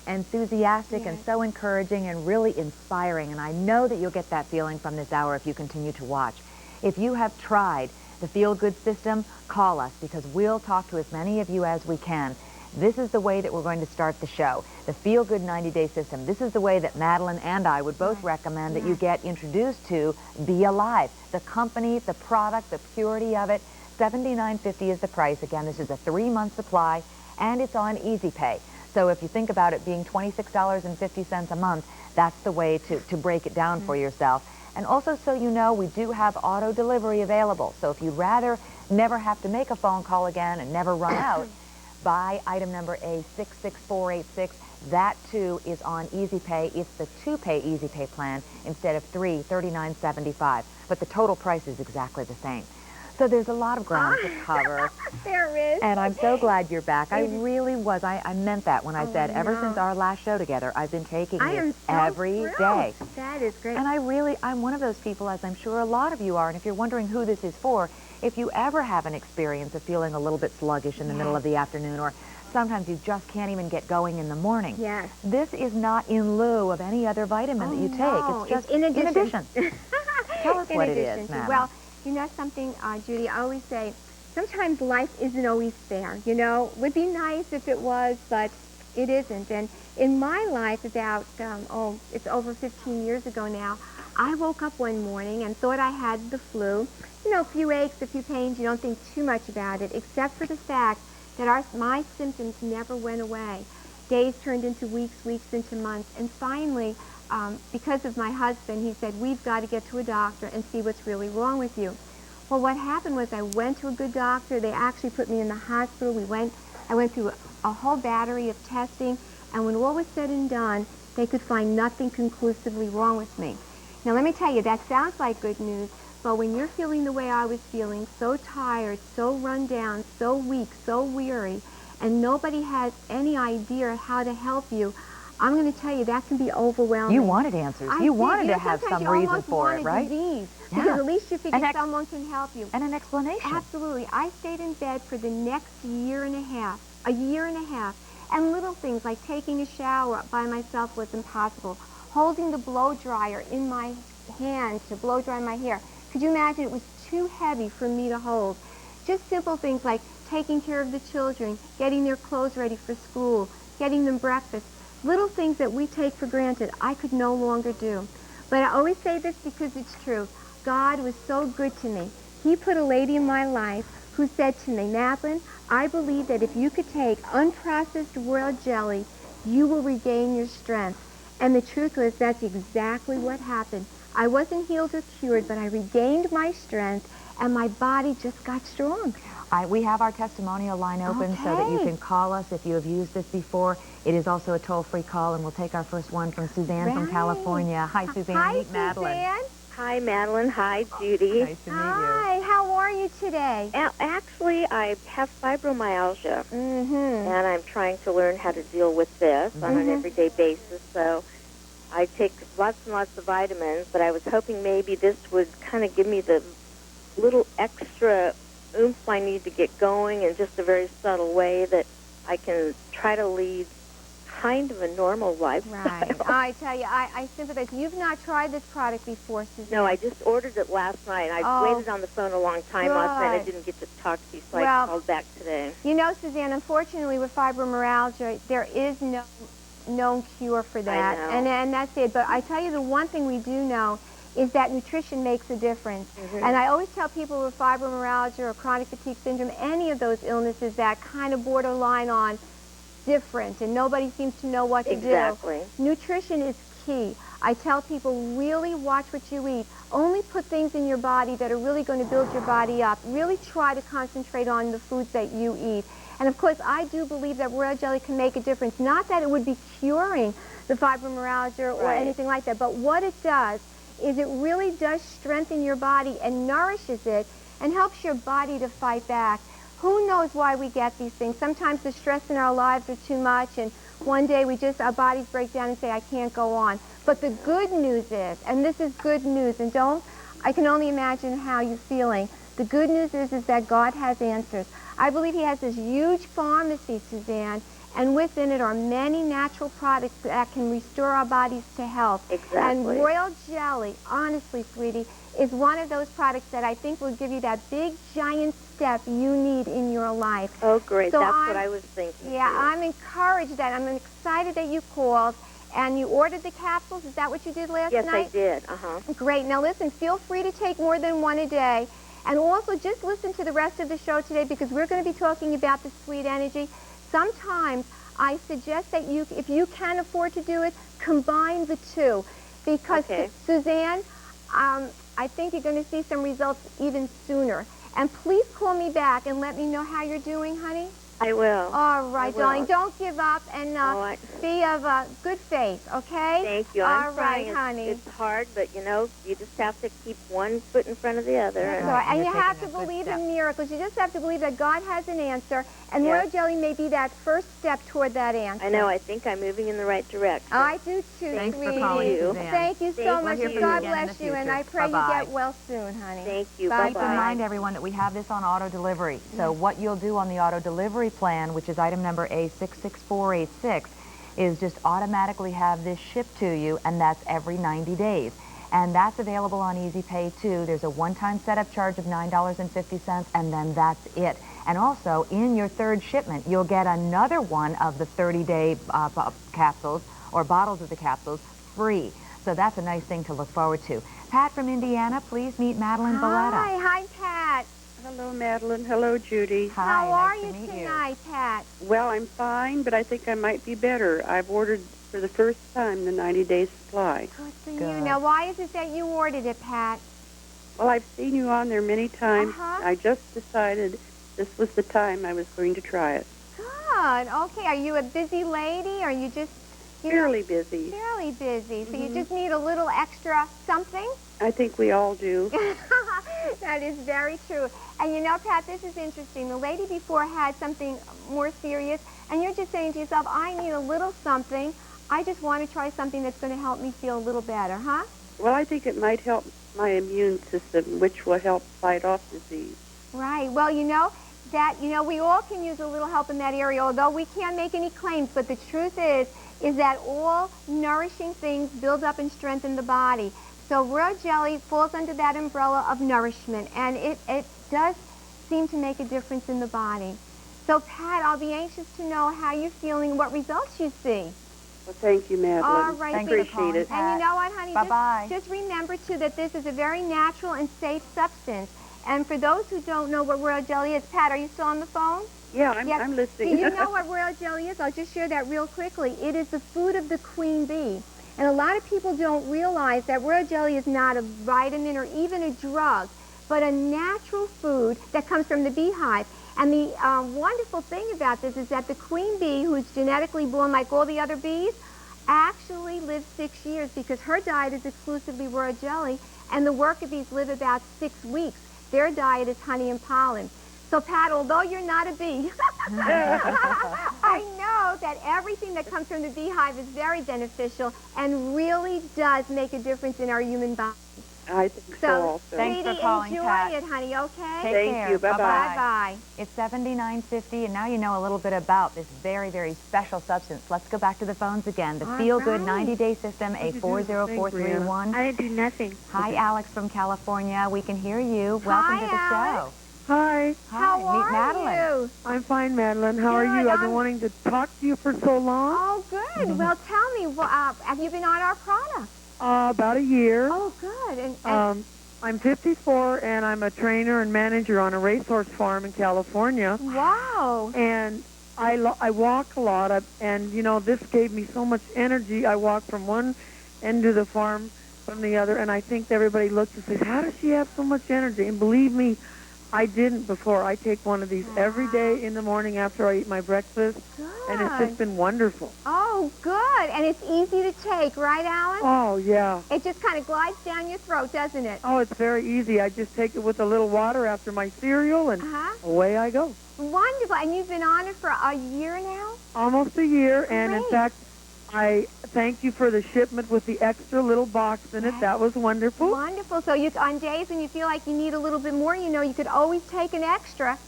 enthusiastic and so encouraging and really inspiring. And I know that you'll get that feeling from this hour if you continue to watch. If you have tried the Feel Good system, call us, because we'll talk to as many of you as we can. This is the way that we're going to start the show, the Feel Good 90-day system. This is the way that Madeline and I would both recommend that you get introduced to Be Alive. The company, the product, the purity of it, $79.50 is the price. Again, this is a 3-month supply, and it's on Easy Pay. So if you think about it being $26.50 a month, that's the way to break it down for yourself. And also, so you know, we do have auto delivery available. So if you'd rather never have to make a phone call again and never run out, buy item number A66486. That, too, is on Easy Pay. It's the 2-pay Easy Pay plan instead of 3, $39.75. But the total price is exactly the same. So there's a lot of ground to cover. There is. And I'm so glad you're back. I really was. I meant that when I said ever since our last show together, I've been taking it every day. That is great. And I'm one of those people, as I'm sure a lot of you are, and if you're wondering who this is for, if you ever have an experience of feeling a little bit sluggish in the middle of the afternoon, or sometimes you just can't even get going in the morning. Yes. This is not in lieu of any other vitamin that you take. No, It's just in addition. Tell us what it is, Madam. Well, you know something, Judy, I always say, sometimes life isn't always fair, you know. It would be nice if it was, but it isn't. And in my life, about, it's over 15 years ago now, I woke up one morning and thought I had the flu. You know, a few aches, a few pains, you don't think too much about it, except for the fact that my symptoms never went away. Days turned into weeks, weeks into months, and finally, because of my husband, he said, we've got to get to a doctor and see what's really wrong with you. Well, what happened was I went to a good doctor. They actually put me in the hospital. I went through a whole battery of testing, and when all was said and done, they could find nothing conclusively wrong with me. Now, let me tell you, that sounds like good news, but when you're feeling the way I was feeling, so tired, so run down, so weak, so weary, and nobody has any idea how to help you, I'm going to tell you, that can be overwhelming. You wanted answers. You wanted to have some reason for it, right? Disease, because at least you figure someone can help you. And an explanation. Absolutely. I stayed in bed for the next year and a half. And little things like taking a shower by myself was impossible. Holding the blow dryer in my hand to blow dry my hair. Could you imagine? It was too heavy for me to hold. Just simple things like taking care of the children, getting their clothes ready for school, getting them breakfast. Little things that we take for granted, I could no longer do. But I always say this because it's true. God was so good to me. He put a lady in my life who said to me, Madeline, I believe that if you could take unprocessed royal jelly, you will regain your strength. And the truth was, that's exactly what happened. I wasn't healed or cured, but I regained my strength, and my body just got strong. We have our testimonial line open so that you can call us if you have used this before. It is also a toll-free call, and we'll take our first one from Suzanne from California. Hi, Suzanne. Hi, Meet Madeline. Suzanne. Hi, Madeline. Hi, Judy. Nice to meet you. Hi, how are you today? Actually, I have fibromyalgia, and I'm trying to learn how to deal with this on an everyday basis. So I take lots and lots of vitamins, but I was hoping maybe this would kind of give me the little extra oomph I need to get going in just a very subtle way that I can try to lead kind of a normal lifestyle. Right. I tell you, I sympathize. You've not tried this product before, Suzanne. No, I just ordered it last night. I waited on the phone a long time last night. I didn't get to talk to you, so I called back today. You know, Suzanne, unfortunately with fibromyalgia, there is no known cure for that. I know. And that's it. But I tell you, the one thing we do know is that nutrition makes a difference. And I always tell people with fibromyalgia or chronic fatigue syndrome, any of those illnesses that kind of borderline on different and nobody seems to know what to Exactly. do. Nutrition is key. I tell people, really watch what you eat. Only put things in your body that are really going to build your body up. Really try to concentrate on the foods that you eat. And of course, I do believe that royal jelly can make a difference. Not that it would be curing the fibromyalgia or anything like that, but what it does is it really does strengthen your body and nourishes it and helps your body to fight back. Who knows why we get these things? Sometimes the stress in our lives are too much, and one day our bodies break down and say, I can't go on. But the good news is, and this is good news, and I can only imagine how you're feeling. The good news is that God has answers. I believe he has this huge pharmacy, Suzanne, and within it are many natural products that can restore our bodies to health. Exactly. And royal jelly, honestly, sweetie, is one of those products that I think will give you that big, giant step you need in your life. Oh, great. So That's what I was thinking. Yeah, too. I'm encouraged that. I'm excited that you called. And you ordered the capsules. Is that what you did last night? Yes, I did. Great. Now, listen, feel free to take more than one a day. And also, just listen to the rest of the show today because we're going to be talking about the sweet energy. Sometimes I suggest that if you can afford to do it, combine the two. Because, Suzanne, I think you're going to see some results even sooner. And please call me back and let me know how you're doing, honey. I will. All right, darling. Don't give up and be of good faith, okay? Thank you. All right, honey. It's hard, but, you know, you just have to keep one foot in front of the other. That's right. And you have to believe in miracles. You just have to believe that God has an answer. And royal jelly may be that first step toward that answer. I know. I think I'm moving in the right direction. I do, too, Thanks sweetie. for calling, Suzanne. Thank you so much. We'll hear from God you again in bless the you. And future. I pray Bye-bye. you get well soon, honey. Thank you. Bye-bye. Keep in mind, everyone, that we have this on auto delivery. So what you'll do on the auto delivery plan, which is item number A66486, is just automatically have this shipped to you, and that's every 90 days. And that's available on Easy Pay, too. There's a one-time setup charge of $9.50, and then that's it. And also, in your third shipment, you'll get another one of the 30-day capsules, or bottles of the capsules, free. So that's a nice thing to look forward to. Pat from Indiana, please meet Madeline Valletta. Hi, Pat. Hello, Madeline. Hello, Judy. Hi, How are nice you to meet tonight, Pat? Well, I'm fine, but I think I might be better. I've ordered for the first time the 90-day supply. Good for you. Now, why is it that you ordered it, Pat? Well, I've seen you on there many times. I just decided this was the time I was going to try it. Good. Okay. Are you a busy lady? Or are you just... Fairly busy. Fairly busy. So you just need a little extra something? I think we all do. That is very true. And you know, Pat, this is interesting. The lady before had something more serious, and you're just saying to yourself, I need a little something. I just want to try something that's going to help me feel a little better, huh? Well, I think it might help my immune system, which will help fight off disease. Right. Well, you know, we all can use a little help in that area, although we can't make any claims. But the truth is that all nourishing things build up and strengthen the body. So royal jelly falls under that umbrella of nourishment, and it does seem to make a difference in the body. So, Pat, I'll be anxious to know how you're feeling, what results you see. Well, thank you, Madeline. All right, I appreciate it. And you know what, honey? Bye-bye. Just remember, too, that this is a very natural and safe substance. And for those who don't know what royal jelly is, Pat, are you still on the phone? Yeah, I'm listening. Do you know what royal jelly is? I'll just share that real quickly. It is the food of the queen bee. And a lot of people don't realize that royal jelly is not a vitamin or even a drug, but a natural food that comes from the beehive. And the wonderful thing about this is that the queen bee, who's genetically born like all the other bees, actually lives 6 years because her diet is exclusively royal jelly, and the worker bees live about 6 weeks. Their diet is honey and pollen. So, Pat, although you're not a bee, I know that everything that comes from the beehive is very beneficial and really does make a difference in our human body. I think so also. Thanks for calling, enjoy Pat. it, honey, okay? Take care. You. Bye-bye. Bye-bye. It's $79.50, and now you know a little bit about this very, very special substance. Let's go back to the phones again. The Feel Good 90-Day System, A40431. I didn't do nothing. Hi, Alex from California. We can hear you. Welcome to the show. Hi. How Meet are Madeline. you? I'm fine, Madeline. How are you? I've been wanting to talk to you for so long. Oh, good. Well, tell me, have you been on our product? About a year. Oh, good. And I'm 54, and I'm a trainer and manager on a racehorse farm in California. Wow. And I walk a lot, and, you know, this gave me so much energy. I walk from one end of the farm from the other, and I think everybody looks and says, how does she have so much energy? And believe me, I didn't before. I take one of these every day in the morning after I eat my breakfast, and it's just been wonderful. Oh, good. And it's easy to take, right, Alan? Oh, yeah. It just kind of glides down your throat, doesn't it? Oh, it's very easy. I just take it with a little water after my cereal, and away I go. Wonderful. And you've been on it for a year now? Almost a year, and in fact, I thank you for the shipment with the extra little box in it. That was wonderful. Wonderful. So you, on days when you feel like you need a little bit more, you know, you could always take an extra.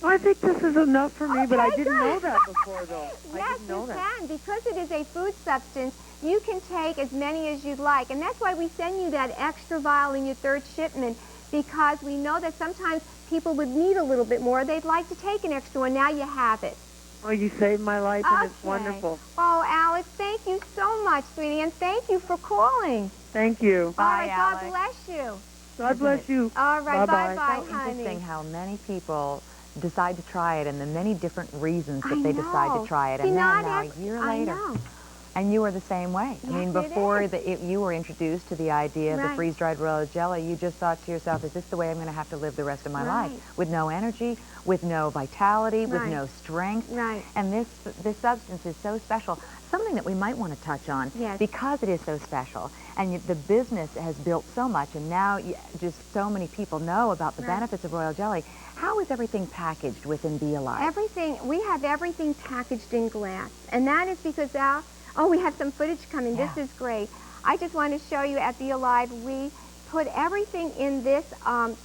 I think this is enough for me, but I didn't know that before, though. Yes, you can. Because it is a food substance, you can take as many as you'd like. And that's why we send you that extra vial in your third shipment, because we know that sometimes people would need a little bit more. They'd like to take an extra one. Now you have it. Oh, you saved my life, and it's wonderful. Oh, Alice, thank you so much, sweetie, and thank you for calling. Thank you. All right, God bless you. God bless you. All right, bye-bye. bye-bye, So honey. interesting how many people decide to try it and the many different reasons that they decide to try it. And then now, a year later. And you were the same way. I mean, before you were introduced to the idea of the freeze-dried royal jelly, you just thought to yourself, is this the way I'm going to have to live the rest of my life? With no energy, with no vitality, with no strength. And this substance is so special. Something that we might want to touch on, because it is so special, and the business has built so much, and now just so many people know about the benefits of royal jelly. How is everything packaged within Be Alive? Everything, we have everything packaged in glass, and that is because oh, we have some footage coming. This is great. I just want to show you at Be Alive, we put everything in this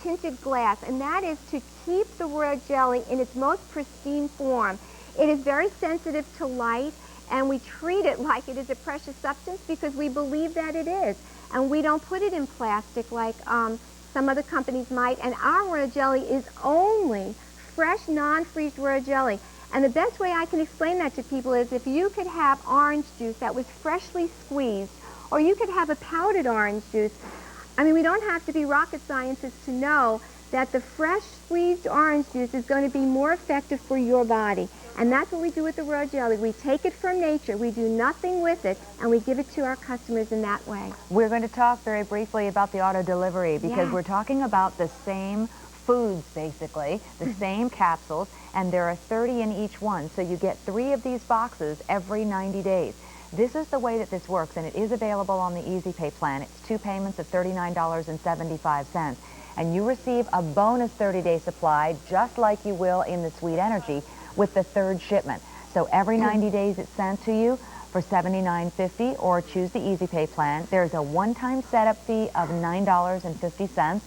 tinted glass, and that is to keep the royal jelly in its most pristine form. It is very sensitive to light, and we treat it like it is a precious substance because we believe that it is. And we don't put it in plastic like some other companies might. And our royal jelly is only fresh, non-freezed royal jelly. And the best way I can explain that to people is if you could have orange juice that was freshly squeezed, or you could have a powdered orange juice. I mean, we don't have to be rocket scientists to know that the fresh squeezed orange juice is going to be more effective for your body. And that's what we do with the royal jelly. We take it from nature, we do nothing with it, and we give it to our customers in that way. We're going to talk very briefly about the auto delivery, because we're talking about the same foods, basically, the same capsules, and there are 30 in each one, so you get 3 of these boxes every 90 days. This is the way that this works, and it is available on the Easy Pay plan. It's 2 payments of $39.75, and you receive a bonus 30-day supply, just like you will in the Sweet Energy, with the 3rd shipment. So every 90 days it's sent to you for $79.50, or choose the Easy Pay plan. There's a one-time setup fee of $9.50.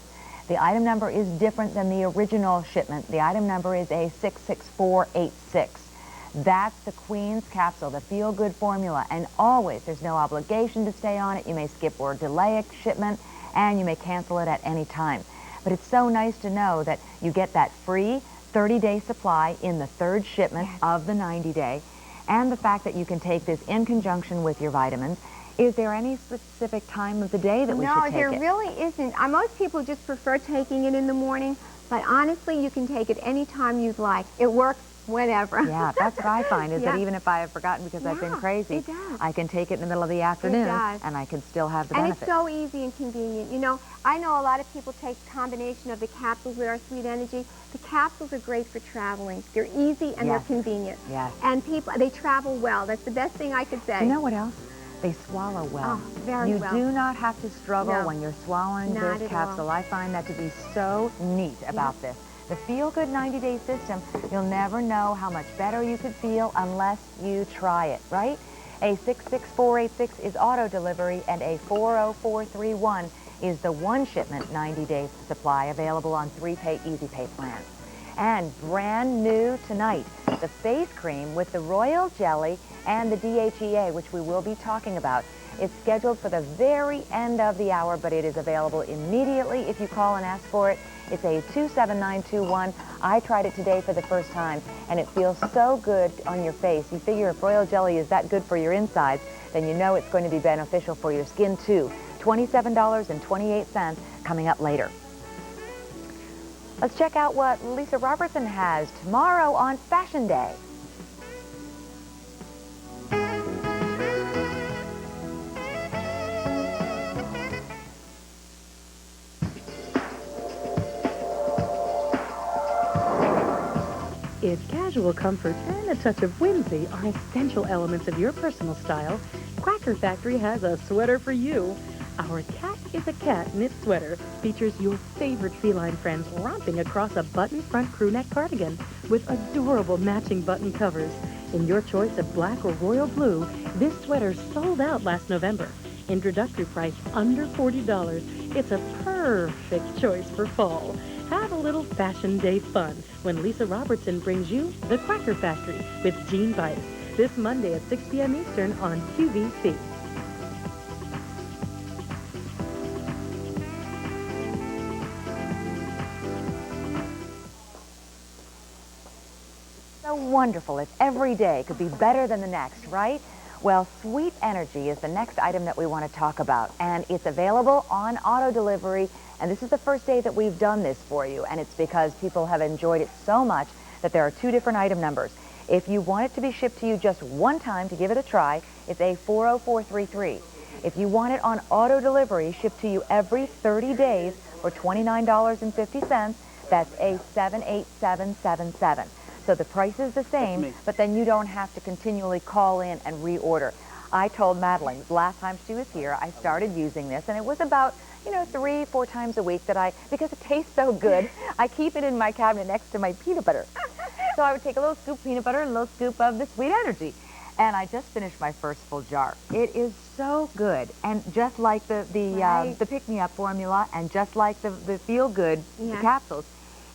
The item number is different than the original shipment. The item number is A66486. That's the Queen's capsule, the feel-good formula. And always, there's no obligation to stay on it. You may skip or delay a shipment. and you may cancel it at any time. But it's so nice to know that you get that free 30-day supply in the third shipment of the 90-day, and the fact that you can take this in conjunction with your vitamins. Is there any specific time of the day that we should take it? No, there really isn't. Most people just prefer taking it in the morning, but honestly, you can take it any time you'd like. It works whenever. Yeah, that's what I find, is that even if I have forgotten because I've been crazy, I can take it in the middle of the afternoon, and I can still have the benefits. And it's so easy and convenient. You know, I know a lot of people take a combination of the capsules with our Sweet Energy. The capsules are great for traveling. They're easy and they're convenient. Yes. And people, they travel well. That's the best thing I could say. You know what else? They swallow well. Oh, very well. You do not have to struggle when you're swallowing Not this at capsule. all. I find that to be so neat about this. The Feel Good 90-day system, you'll never know how much better you could feel unless you try it, right? A 66486 is auto delivery, and a 40431 is the one shipment 90-day supply available on 3-pay Easy Pay plans. And brand new tonight, the face cream with the royal jelly and the DHEA, which we will be talking about. It's scheduled for the very end of the hour, but it is available immediately if you call and ask for it. It's a 27921. I tried it today for the first time, and it feels so good on your face. You figure if royal jelly is that good for your insides, then you know it's going to be beneficial for your skin too. $27.28 coming up later. Let's check out what Lisa Robertson has tomorrow on Fashion Day. If casual comfort and a touch of whimsy are essential elements of your personal style, Quacker Factory has a sweater for you. Our Cat is a Cat knit sweater features your favorite feline friends romping across a button front crew neck cardigan with adorable matching button covers. In your choice of black or royal blue, this sweater sold out last November. Introductory price under $40. It's a perfect choice for fall. Have a little Fashion Day fun when Lisa Robertson brings you The Quacker Factory with Jean Bice this Monday at 6 p.m. Eastern on QVC. So wonderful if every day could be better than the next, right? Well, Sweet Energy is the next item that we want to talk about, and it's available on auto delivery, and this is the first day that we've done this for you, and it's because people have enjoyed it so much that there are two different item numbers. If you want it to be shipped to you just one time to give it a try, it's a 40433. If you want it on auto delivery, shipped to you every 30 days for $29.50, that's a 78777. So the price is the same, but then you don't have to continually call in and reorder. I told Madeline last time she was here, I started using this, and it was about, 3-4 times a week that because it tastes so good, I keep it in my cabinet next to my peanut butter. So I would take a little scoop of peanut butter and a little scoop of the Sweet Energy. And I just finished my first full jar. It is so good. And just like the pick-me-up formula, and just like the feel-good capsules,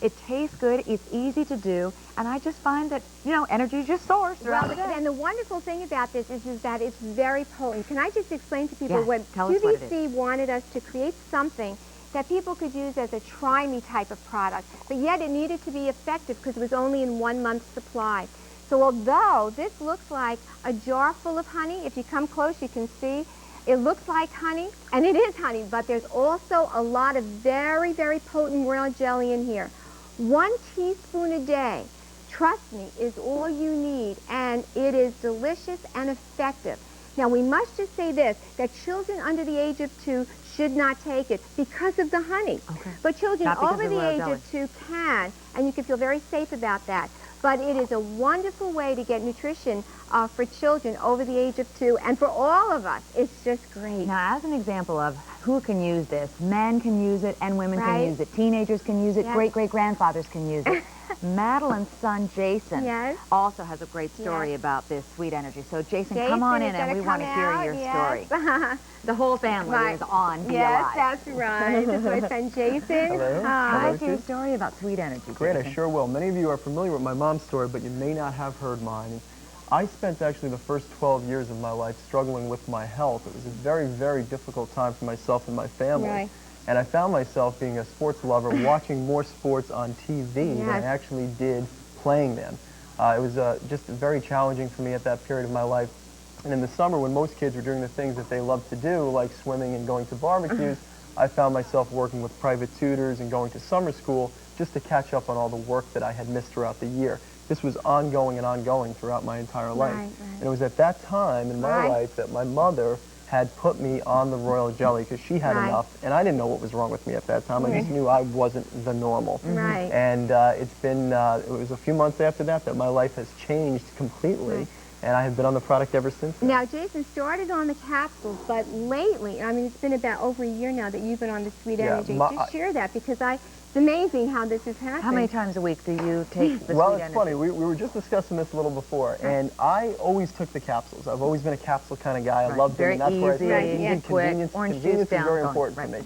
it tastes good, it's easy to do, and I just find that, energy just soars throughout the day. And the wonderful thing about this is that it's very potent. Can I just explain to people what tell us what it QVC wanted us to create something that people could use as a try-me type of product, but yet it needed to be effective because it was only in 1 month's supply. So although this looks like a jar full of honey, if you come close you can see, it looks like honey, and it is honey, but there's also a lot of very, very potent royal jelly in here. 1 teaspoon a day, trust me, is all you need, and it is delicious and effective. Now, we must just say this, that children under the age of 2 should not take it because of the honey. Okay. But children over the age of 2 can, and you can feel very safe about that. But it is a wonderful way to get nutrition for children over the age of 2, and for all of us. It's just great. Now, as an example of who can use this, men can use it and women can use it. Teenagers can use it. Great-great-grandfathers can use it. Madeline's son, Jason, also has a great story about this Sweet Energy. So, Jason, come on in and we want to hear your story. The whole family is on BLI. Yes, that's right. This is my son, Jason. Hello. Tell us your story about Sweet Energy, Great, Jason. I sure will. Many of you are familiar with my mom's story, but you may not have heard mine. I spent actually the first 12 years of my life struggling with my health. It was a very, very difficult time for myself and my family. Right. And I found myself, being a sports lover, watching more sports on TV than I Yes. actually did playing them. It was just very challenging for me at that period of my life. And in the summer, when most kids were doing the things that they love to do, like swimming and going to barbecues, I found myself working with private tutors and going to summer school just to catch up on all the work that I had missed throughout the year. This was ongoing and ongoing throughout my entire life. Right, right. And it was at that time in my life that my mother had put me on the royal jelly because she had enough, and I didn't know what was wrong with me at that time. I just knew I wasn't the normal. Right. And it's been, it was a few months after that that my life has changed completely, and I have been on the product ever since. Now, Jason started on the capsules, but lately, I mean, it's been about over a year now that you've been on the Sweet Energy. Just share that, because it's amazing how this has happened. How many times a week do you take the Well, Sweet it's Energy? funny. We were just discussing this a little before, and I always took the capsules. I've always been a capsule kind of guy. I loved them, and that's where I started. Convenience is very important for me.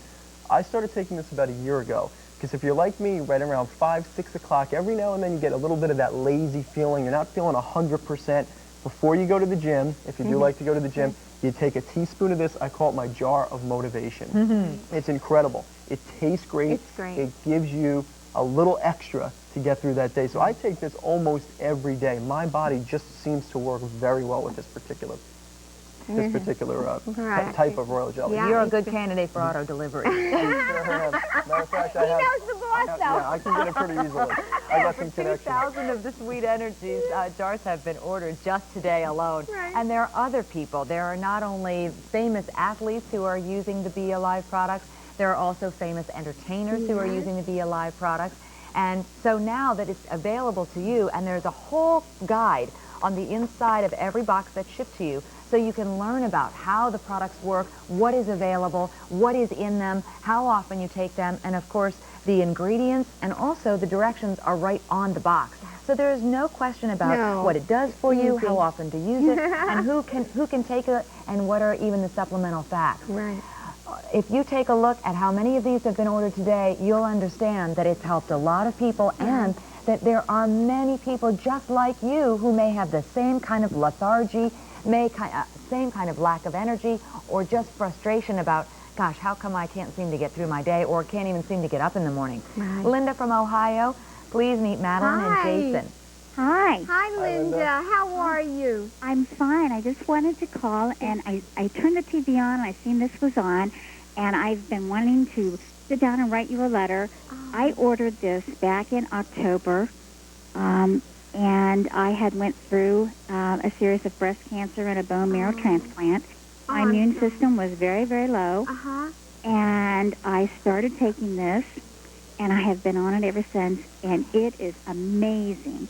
I started taking this about a year ago, because if you're like me, right around 5, 6 o'clock, every now and then you get a little bit of that lazy feeling. You're not feeling 100%. Before you go to the gym, if you do like to go to the gym, you take a teaspoon of this. I call it my jar of motivation. It's incredible. It tastes great. It's great. It gives you a little extra to get through that day. So I take this almost every day. My body just seems to work very well with this particular type of royal jelly. You're a good candidate for auto delivery. Matter of fact, I have, He knows the boss, though. yeah, I can get it pretty easily. I got some connections. 2,000 of the Sweet Energies jars have been ordered just today alone. And there are other people. There are not only famous athletes who are using the Be Alive products, there are also famous entertainers who are using the Be Alive products. And so now that it's available to you, and there's a whole guide on the inside of every box that's shipped to you, so you can learn about how the products work, what is available, what is in them, how often you take them, and of course the ingredients and also the directions are right on the box. So there is no question about what it does for you, how often to use it, and who can take it, and what are even the supplemental facts. Right. If you take a look at how many of these have been ordered today, you'll understand that it's helped a lot of people, and that there are many people just like you who may have the same kind of lethargy, same kind of lack of energy, or just frustration about, gosh, how come I can't seem to get through my day, or can't even seem to get up in the morning. Linda from Ohio, please meet Madeline and Jason. Hi. Hi, Linda. How are you? I'm fine. I just wanted to call, and I turned the TV on, and I seen this was on, and I've been wanting to sit down and write you a letter. I ordered this back in October, and I had went through a series of breast cancer and a bone marrow transplant. My immune system was very, very low, and I started taking this, and I have been on it ever since, and it is amazing.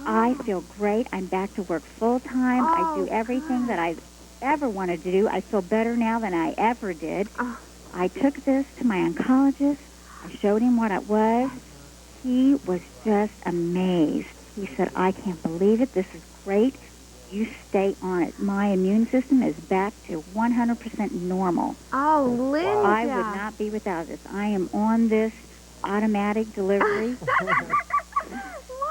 I feel great. I'm back to work full-time. I do everything that I've ever wanted to do. I feel better now than I ever did. I took this to my oncologist. I showed him what it was. He was just amazed. He said, I can't believe it. This is great. You stay on it. My immune system is back to 100% normal. Oh, Linda. I would not be without this. I am on this automatic delivery.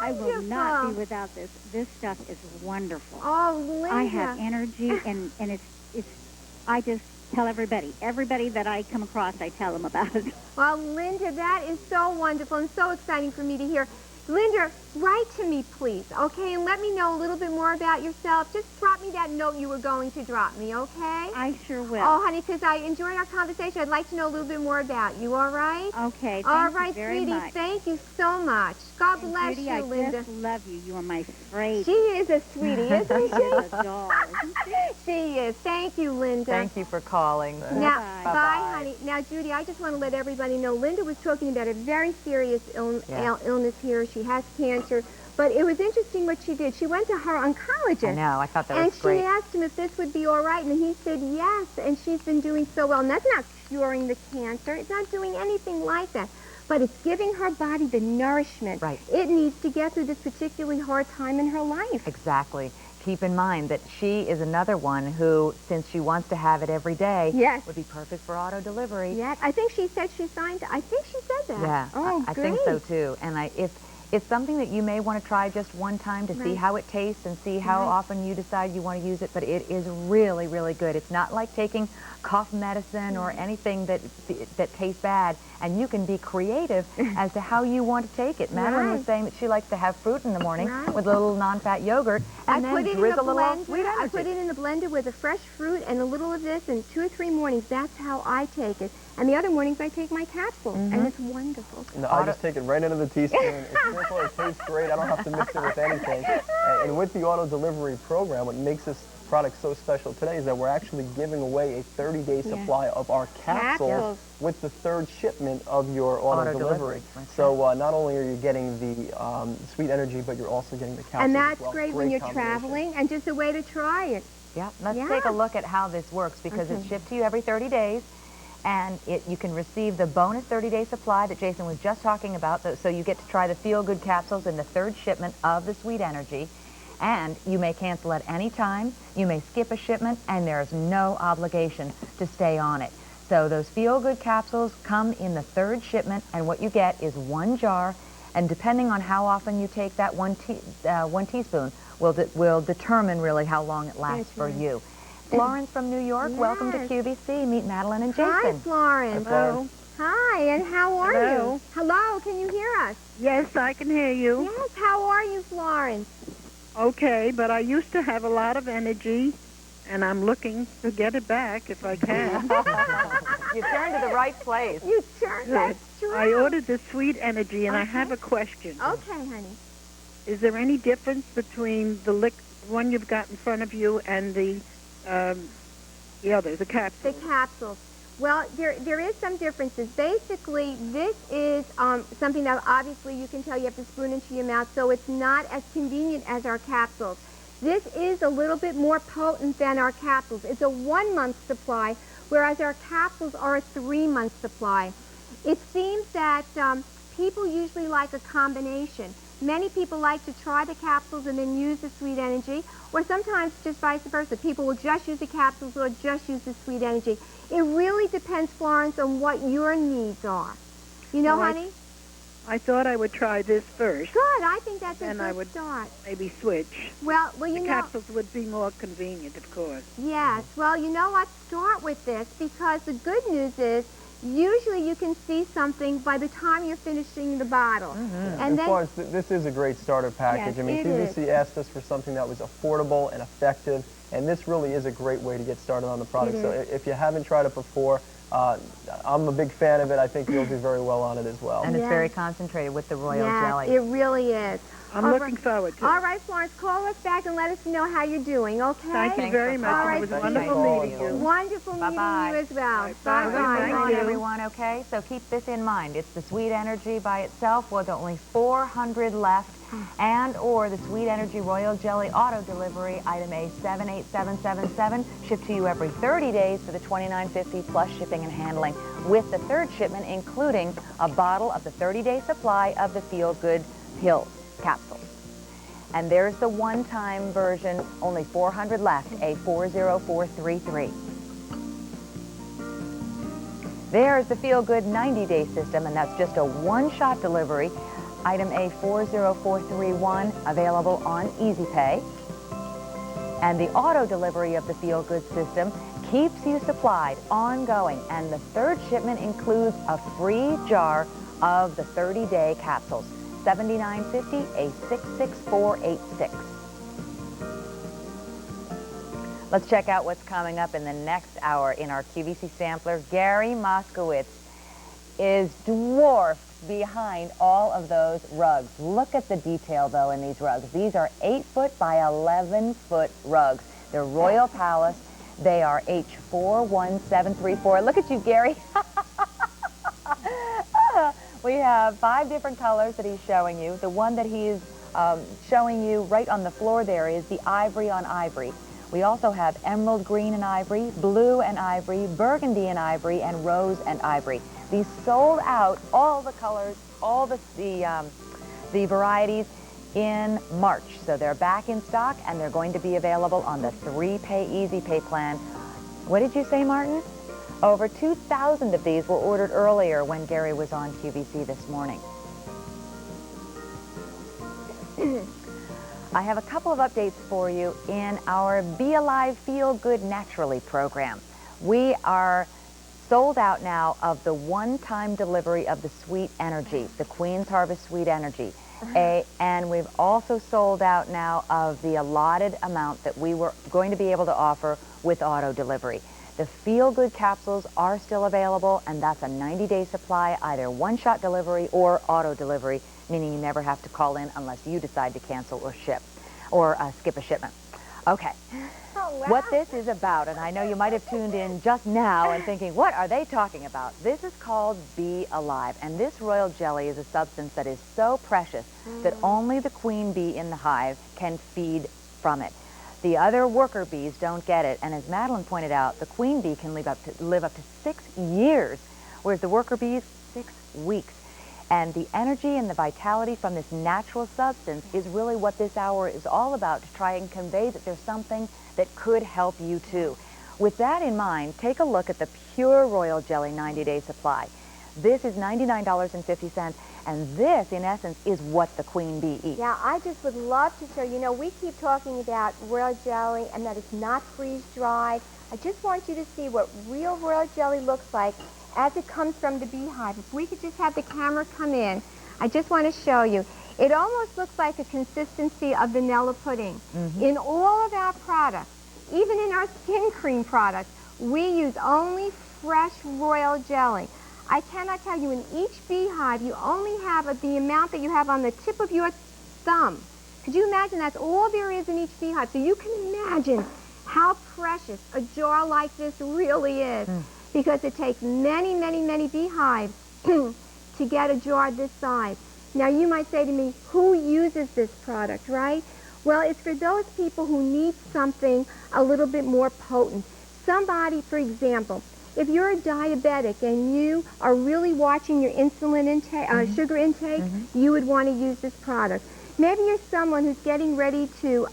I will not be without this. This stuff is wonderful. Oh, Linda. I have energy, and it's. I just tell everybody that I come across, I tell them about it. Well, Linda, that is so wonderful and so exciting for me to hear. Linda, write to me, please, okay? And let me know a little bit more about yourself. Just drop me that note you were going to drop me, okay? I sure will. Oh, honey, because I enjoyed our conversation. I'd like to know a little bit more about you, all right? Okay, all thank right, you very sweetie, much. Thank you so much. God bless Judy, you, Linda. I just love you. You are my favorite. She is a sweetie, isn't she? She is a doll, isn't she? She is. Thank you, Linda. Thank you for calling. Now, bye, honey. Now, Judy, I just want to let everybody know Linda was talking about a very serious illness here. She has cancer. But it was interesting what she did. She went to her oncologist. I know. I thought that was great. And she asked him if this would be all right, and he said yes, and she's been doing so well. And that's not curing the cancer. It's not doing anything like that. But it's giving her body the nourishment it needs to get through this particularly hard time in her life. Exactly. Keep in mind that she is another one who, since she wants to have it every day, would be perfect for auto delivery. Yes, I think she said she signed. I think she said that. Yeah, oh, I think so too. And It's something that you may want to try just one time to see how it tastes and see how often you decide you want to use it, but it is really, really good. It's not like taking cough medicine or anything that tastes bad, and you can be creative as to how you want to take it. Madeline was saying that she likes to have fruit in the morning with a little non-fat yogurt, and then drizzle a little sweet energy. I put it in the blender with a fresh fruit and a little of this, and 2 or 3 mornings, that's how I take it. And the other mornings I take my capsules, and it's wonderful. No, I just take it right into the teaspoon. It's simple, it tastes great. I don't have to mix it with anything. And with the auto delivery program, what makes this product so special today is that we're actually giving away a 30-day supply of our capsules with the 3rd shipment of your auto delivery. So not only are you getting the sweet energy, but you're also getting the capsules. And that's great when you're traveling, and just a way to try it. Yeah, let's take a look at how this works, because it's shipped to you every 30 days. And you can receive the bonus 30-day supply that Jason was just talking about, so you get to try the Feel Good capsules in the 3rd shipment of the Sweet Energy. And you may cancel at any time, you may skip a shipment, and there's no obligation to stay on it. So those Feel Good capsules come in the 3rd shipment, and what you get is 1 jar, and depending on how often you take that 1 teaspoon will determine really how long it lasts for you. Florence from New York, welcome to QVC. Meet Madeline and Jason. Hi, Florence. Hello. Hi, and how are you? Hello, can you hear us? Yes, I can hear you. Yes, how are you, Florence? Okay, but I used to have a lot of energy, and I'm looking to get it back if I can. You turned to the right place. You turned, that's true. I ordered the Sweet Energy, and I have a question. Okay, honey. Is there any difference between the one you've got in front of you and the other, the capsules? The capsules. Well, there is some differences. Basically, this is something that obviously you can tell you have to spoon into your mouth, so it's not as convenient as our capsules. This is a little bit more potent than our capsules. It's a 1-month supply, whereas our capsules are a 3-month supply. It seems that people usually like a combination. Many people like to try the capsules and then use the Sweet Energy, or sometimes just vice versa. People will just use the capsules or just use the Sweet Energy. It really depends, Florence, on what your needs are. You know, honey? I thought I would try this first. Good. I think that's a good I would start. Maybe switch. Well, you know. The capsules would be more convenient, of course. Yes. Well, you know what? Start with this, because the good news is usually you can see something by the time you're finishing the bottle. And Florence, this is a great starter package. Yes, I mean, QVC asked us for something that was affordable and effective, and this really is a great way to get started on the product. So if you haven't tried it before, I'm a big fan of it. I think you'll do very well on it as well. And it's very concentrated with the royal jelly. It really is. I'm looking forward to it. All right, Florence, call us back and let us know how you're doing, okay? Thank you very much. All right, it was wonderful meeting you. Wonderful meeting you as well. Bye-bye, everyone, okay? So keep this in mind. It's the Sweet Energy by itself with only 400 left, and or the Sweet Energy Royal Jelly Auto Delivery, item A78777, shipped to you every 30 days for the $29.50 plus shipping and handling, with the 3rd shipment including a bottle of the 30-day supply of the Feel Good pills. Capsules. And there's the one-time version, only 400 left, A40433. There's the Feel Good 90-day system, and that's just a 1-shot delivery. Item A40431, available on Easy Pay. And the auto delivery of the Feel Good system keeps you supplied ongoing, and the 3rd shipment includes a free jar of the 30-day capsules. $79.50, A66486. Let's check out what's coming up in the next hour in our QVC sampler. Gary Moskowitz is dwarfed behind all of those rugs. Look at the detail, though, in these rugs. These are 8-foot by 11-foot rugs. They're Royal Palace. They are H41734. Look at you, Gary. We have 5 different colors that he's showing you. The one that he's showing you right on the floor there is the ivory on ivory. We also have emerald green and ivory, blue and ivory, burgundy and ivory, and rose and ivory. These sold out, all the colors, all the varieties in March. So they're back in stock, and they're going to be available on the 3-pay Easy Pay plan. What did you say, Martin? Over 2,000 of these were ordered earlier when Gary was on QVC this morning. I have a couple of updates for you in our Be Alive, Feel Good Naturally program. We are sold out now of the one-time delivery of the Sweet Energy, the Queen's Harvest Sweet Energy. And we've also sold out now of the allotted amount that we were going to be able to offer with auto delivery. The Feel Good capsules are still available, and that's a 90-day supply, either one-shot delivery or auto delivery, meaning you never have to call in unless you decide to cancel or ship or skip a shipment. Okay. Oh, wow. What this is about, and I know you might have tuned in just now and thinking, what are they talking about? This is called Be Alive, and this royal jelly is a substance that is so precious that only the queen bee in the hive can feed from it. The other worker bees don't get it, and as Madeline pointed out, the queen bee can live up to 6 years, whereas the worker bees, 6 weeks. And the energy and the vitality from this natural substance is really what this hour is all about, to try and convey that there's something that could help you too. With that in mind, take a look at the Pure Royal Jelly 90-day supply. This is $99.50, and this, in essence, is what the queen bee eats. Yeah, I just would love to show you. We keep talking about royal jelly and that it's not freeze-dried. I just want you to see what real royal jelly looks like as it comes from the beehive. If we could just have the camera come in, I just want to show you. It almost looks like the consistency of vanilla pudding. In all of our products, even in our skin cream products, we use only fresh royal jelly. I cannot tell you, in each beehive, you only have the amount that you have on the tip of your thumb. Could you imagine that's all there is in each beehive? So you can imagine how precious a jar like this really is, because it takes many, many, many beehives to get a jar this size. Now, you might say to me, who uses this product, right? Well, it's for those people who need something a little bit more potent. Somebody, for example, if you're a diabetic and you are really watching your insulin intake, sugar intake, you would want to use this product. Maybe you're someone who's getting ready to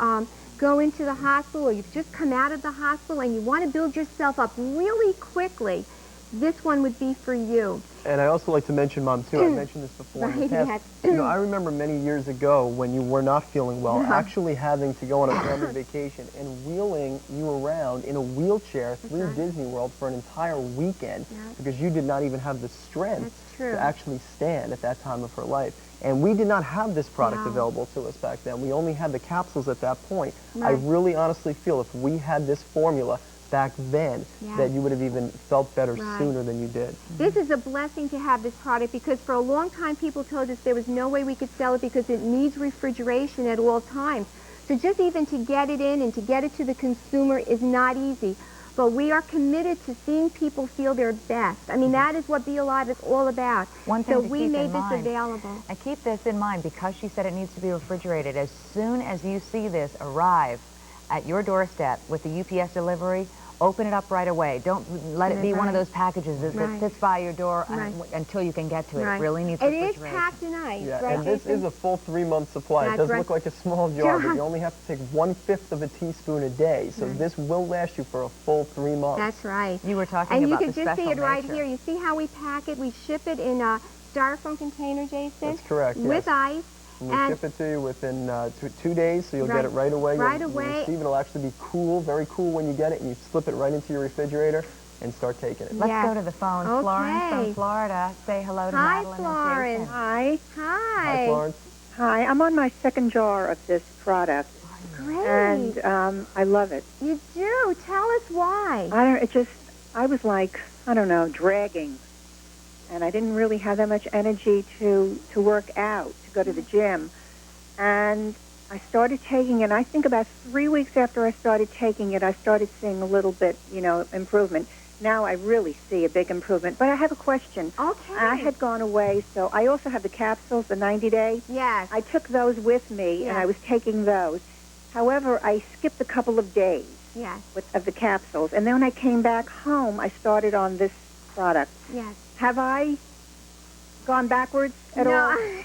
go into the hospital, or you've just come out of the hospital and you want to build yourself up really quickly. This one would be for you. And I also like to mention, Mom, too, I mentioned this before in the past. I remember many years ago when you were not feeling well, actually having to go on a family vacation and wheeling you around in a wheelchair through Disney World for an entire weekend because you did not even have the strength to actually stand at that time of her life. And we did not have this product available to us back then. We only had the capsules at that point. I really honestly feel if we had this formula back then, that you would have even felt better sooner than you did. This is a blessing to have this product, because for a long time people told us there was no way we could sell it because it needs refrigeration at all times. So just even to get it in and to get it to the consumer is not easy. But we are committed to seeing people feel their best. I mean, that is what Be Alive is all about. One thing so to we keep made in this mind, available. and keep this in mind, because she said it needs to be refrigerated. As soon as you see this arrive at your doorstep with the UPS delivery, open it up right away. Don't let it be one of those packages that sits by your door until you can get to it. It really needs refrigeration. It is packed in ice, and this is a full 3-month supply. It does look like a small jar, but you only have to take 1/5 of a teaspoon a day. So this will last you for a full 3 months. That's right. You were talking about the And you can just see it right nature. here. You see how we pack it? We ship it in a styrofoam container, Jason. That's correct, with ice. And we ship it to you within 2 days, so you'll get it right away. You'll receive it. It'll actually be cool, very cool when you get it, and you slip it right into your refrigerator and start taking it. Let's go to the phone. Okay. Florence from Florida. Say hello to Madeline Florence. and Jason. Hi. Hi. Hi, Florence. Hi. I'm on my 2nd jar of this product. Great. And I love it. You do? Tell us why. I was like, I don't know, dragging. And I didn't really have that much energy to work out, to go to the gym. And I started taking it. I think about 3 weeks after I started taking it, I started seeing a little bit, improvement. Now I really see a big improvement. But I have a question. Okay. I had gone away, so I also have the capsules, the 90-day. Yes. I took those with me, and I was taking those. However, I skipped a couple of days of the capsules. And then when I came back home, I started on this product. Yes. Have I gone backwards at all? No.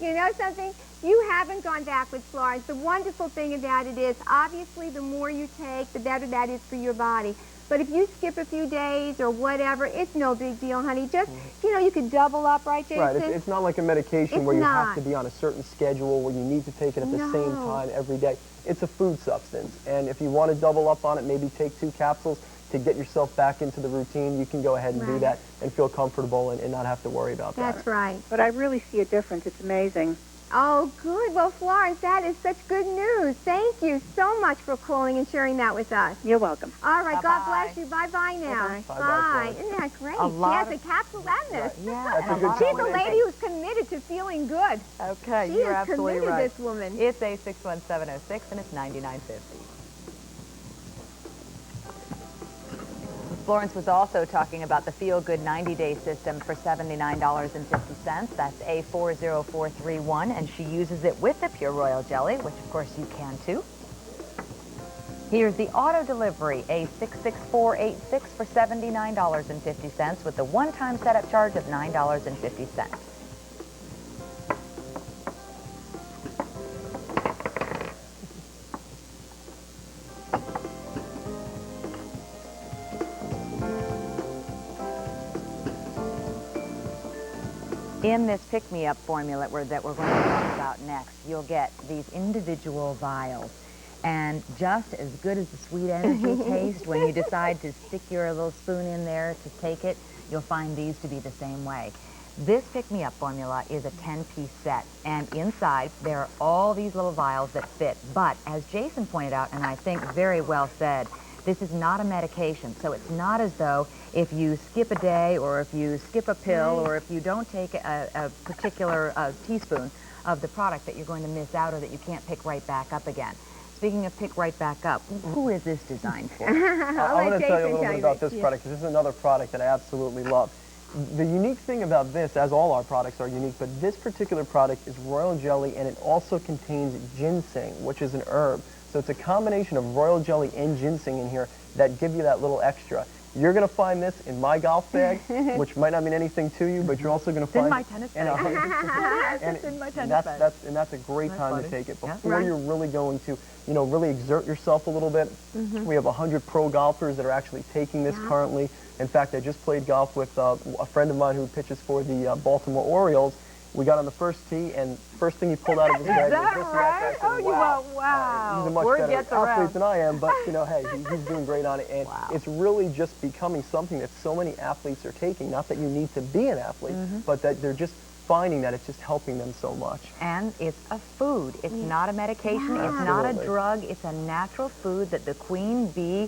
You know something? You haven't gone backwards, Florence. The wonderful thing about it is, obviously, the more you take, the better that is for your body. But if you skip a few days or whatever, it's no big deal, honey. Just, you know, you could double up, right, Jason? Right. It's not like a medication where you have to be on a certain schedule, where you need to take it at the same time every day. It's a food substance. And if you want to double up on it, maybe take 2 capsules to get yourself back into the routine. You can go ahead and do that and feel comfortable and not have to worry about that. That's right. But I really see a difference. It's amazing. Oh, good. Well, Florence, that is such good news. Thank you so much for calling and sharing that with us. You're welcome. All right. Bye-bye. God bless you. Bye-bye now. Bye-bye. Bye. Isn't that great? She has a capsule and this. Yeah. She's a lady who's committed to feeling good. Okay, She you're is absolutely committed, right. this woman. It's A61706 and it's $99.50. Florence was also talking about the Feel Good 90-day system for $79.50. That's A40431, and she uses it with the Pure Royal Jelly, which of course you can too. Here's the auto delivery, A66486 for $79.50 with the one-time setup charge of $9.50. In this pick-me-up formula that we're going to talk about next, you'll get these individual vials. And just as good as the sweet energy taste, when you decide to stick your little spoon in there to take it, you'll find these to be the same way. This pick-me-up formula is a 10-piece set, and inside there are all these little vials that fit. But as Jason pointed out, and I think very well said, this is not a medication, so it's not as though if you skip a day or if you skip a pill or if you don't take a particular teaspoon of the product that you're going to miss out or that you can't pick right back up again. Speaking of pick right back up, who is this designed for? I want to tell you a little bit about this product, because this is another product that I absolutely love. The unique thing about this, as all our products are unique, but this particular product is royal jelly, and it also contains ginseng, which is an herb. So it's a combination of royal jelly and ginseng in here that give you that little extra. You're going to find this in my golf bag, which might not mean anything to you, but you're also going to find in my tennis bag. and it's in my tennis bag. That's a great time to take it before you're really going to, you know, really exert yourself a little bit. We have 100 pro golfers that are actually taking this currently. In fact, I just played golf with a friend of mine who pitches for the Baltimore Orioles. We got on the first tee, and first thing he pulled out of his bag was this right? Oh, you went, wow. He's a much better athlete than I am, but, you know, hey, he's doing great on it. And it's really just becoming something that so many athletes are taking. Not that you need to be an athlete, but that they're just finding that it's just helping them so much. And it's a food. It's not a medication. It's not a drug. It's a natural food that the queen bee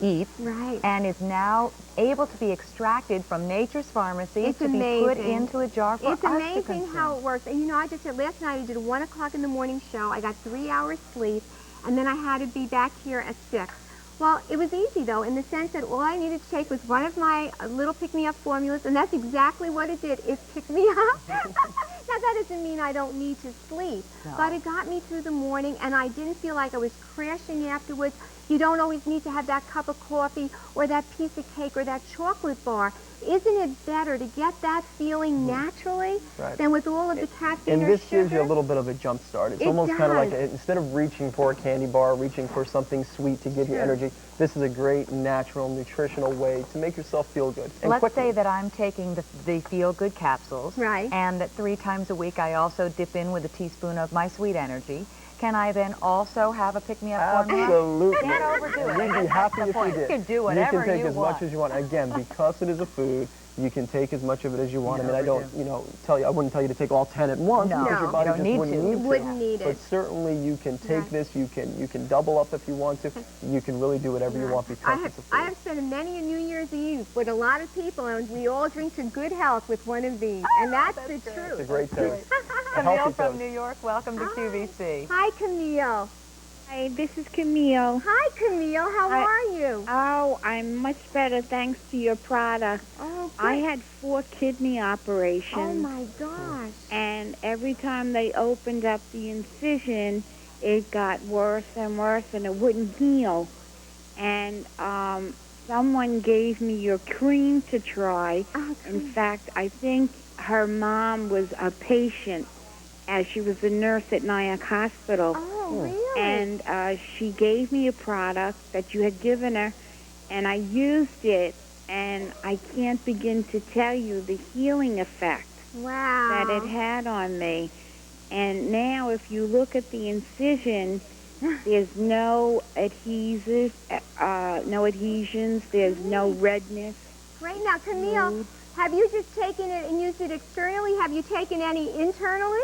eats, and is now able to be extracted from nature's pharmacy to be put into a jar for us to consume. It's amazing how it works. And you know, I just said last night I did a 1 o'clock in the morning show. I got 3 hours sleep, and then I had to be back here at 6. Well, it was easy, though, in the sense that all I needed to take was one of my little pick-me-up formulas, and that's exactly what it did. It picked me up. Now, that doesn't mean I don't need to sleep, but it got me through the morning, and I didn't feel like I was crashing afterwards. You don't always need to have that cup of coffee or that piece of cake or that chocolate bar. Isn't it better to get that feeling naturally than with all of the caffeine and or this sugar? gives you a little bit of a jump start. It's almost kind of like, instead of reaching for a candy bar, reaching for something sweet to give you energy, this is a great natural, nutritional way to make yourself feel good. And let's say that I'm taking the Feel Good capsules, and that 3 times a week I also dip in with a teaspoon of my Sweet Energy. Can I then also have a pick-me-up formula? Absolutely. Can't overdo it. We'd be happy if you did. You can do whatever you can take you as want. much as you want. Again, because it is a food, you can take as much of it as you want. I mean, I don't, you know, I wouldn't tell you to take all 10 at once because your body just wouldn't need to. But certainly you can take this, you can double up if you want to. You can really do whatever you want because it's a food. I have spent many a New Year's Eve with a lot of people, and we all drink to good health with one of these, and that's the truth. It's a great toast. Camille from New York, welcome to QVC. Hi, Camille. Hi, this is Camille. Hi, Camille. How are you? Oh, I'm much better thanks to your product. Oh, good. I had 4 kidney operations. Oh, my gosh. And every time they opened up the incision, it got worse and worse, and it wouldn't heal. And someone gave me your cream to try. In fact, I think her mom was a patient, as she was a nurse at Nyack Hospital. Oh, really? And she gave me a product that you had given her, and I used it, and I can't begin to tell you the healing effect that it had on me. And now if you look at the incision, there's no adhesives, no adhesions, there's no redness. Great. Now, Camille, have you just taken it and used it externally? Have you taken any internally?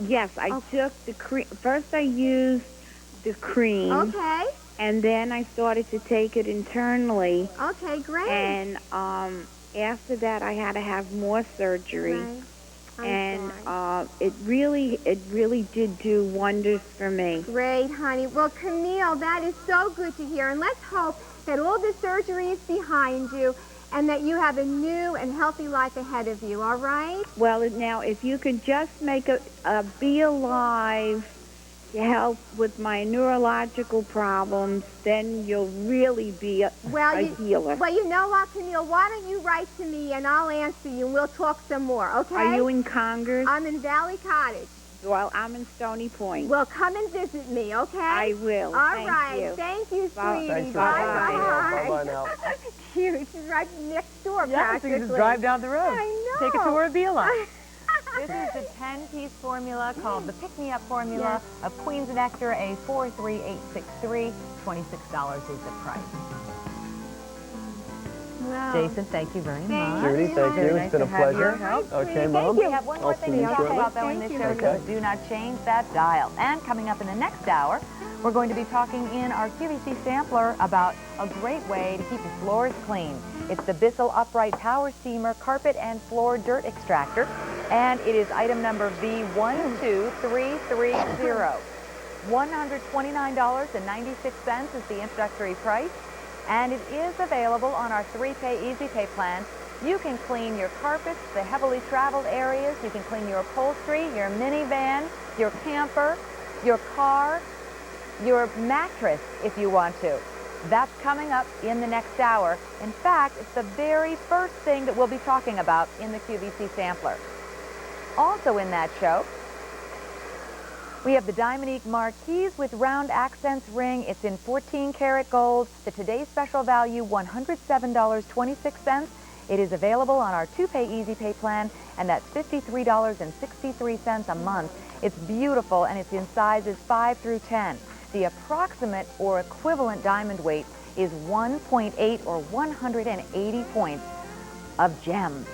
Yes, I took the cream. First I used the cream. Okay. And then I started to take it internally. Okay, great. And after that I had to have more surgery. Right. And it really did do wonders for me. Great, honey. Well, Camille, that is so good to hear. And let's hope that all the surgery is behind you and that you have a new and healthy life ahead of you, all right? Well, now, if you could just make a Be Alive to help with my neurological problems, then you'll really be a healer. Well, you know what, Camille? Why don't you write to me and I'll answer you and we'll talk some more, okay? Are you in Congress? I'm in Valley Cottage. Well, I'm in Stony Point. Well, come and visit me, okay? I will. All right. Thank you, sweetie. Thanks for Bye-bye. Bye-bye now. Cute. She's right next door, Yeah, so practically. you can just drive down the road. I know. Take a tour of Be Alive. This is the 10-piece formula called the Pick-Me-Up formula of Queen's Nectar, a 43863. $26 is the price. Wow. Jason, thank you very much. Judy, thank you. It's been a pleasure. Okay, Mom. We have one more thing to talk about, though, in this show, so do not change that dial. And coming up in the next hour, we're going to be talking in our QVC sampler about a great way to keep your floors clean. It's the Bissell Upright Power Steamer Carpet and Floor Dirt Extractor, and it is item number V12330. $129.96 is the introductory price, and it is available on our 3-pay Easy Pay plan. You can clean your carpets, the heavily traveled areas. You can clean your upholstery, your minivan, your camper, your car, your mattress if you want to. That's coming up in the next hour. In fact, it's the very first thing that we'll be talking about in the QVC sampler. Also in that show, we have the Diamonique Marquise with round accents ring. It's in 14-karat gold. The today's special value, $107.26. It is available on our 2-pay Easy Pay plan, and that's $53.63 a month. It's beautiful, and it's in sizes 5 through 10. The approximate or equivalent diamond weight is 1.8 or 180 points of gems.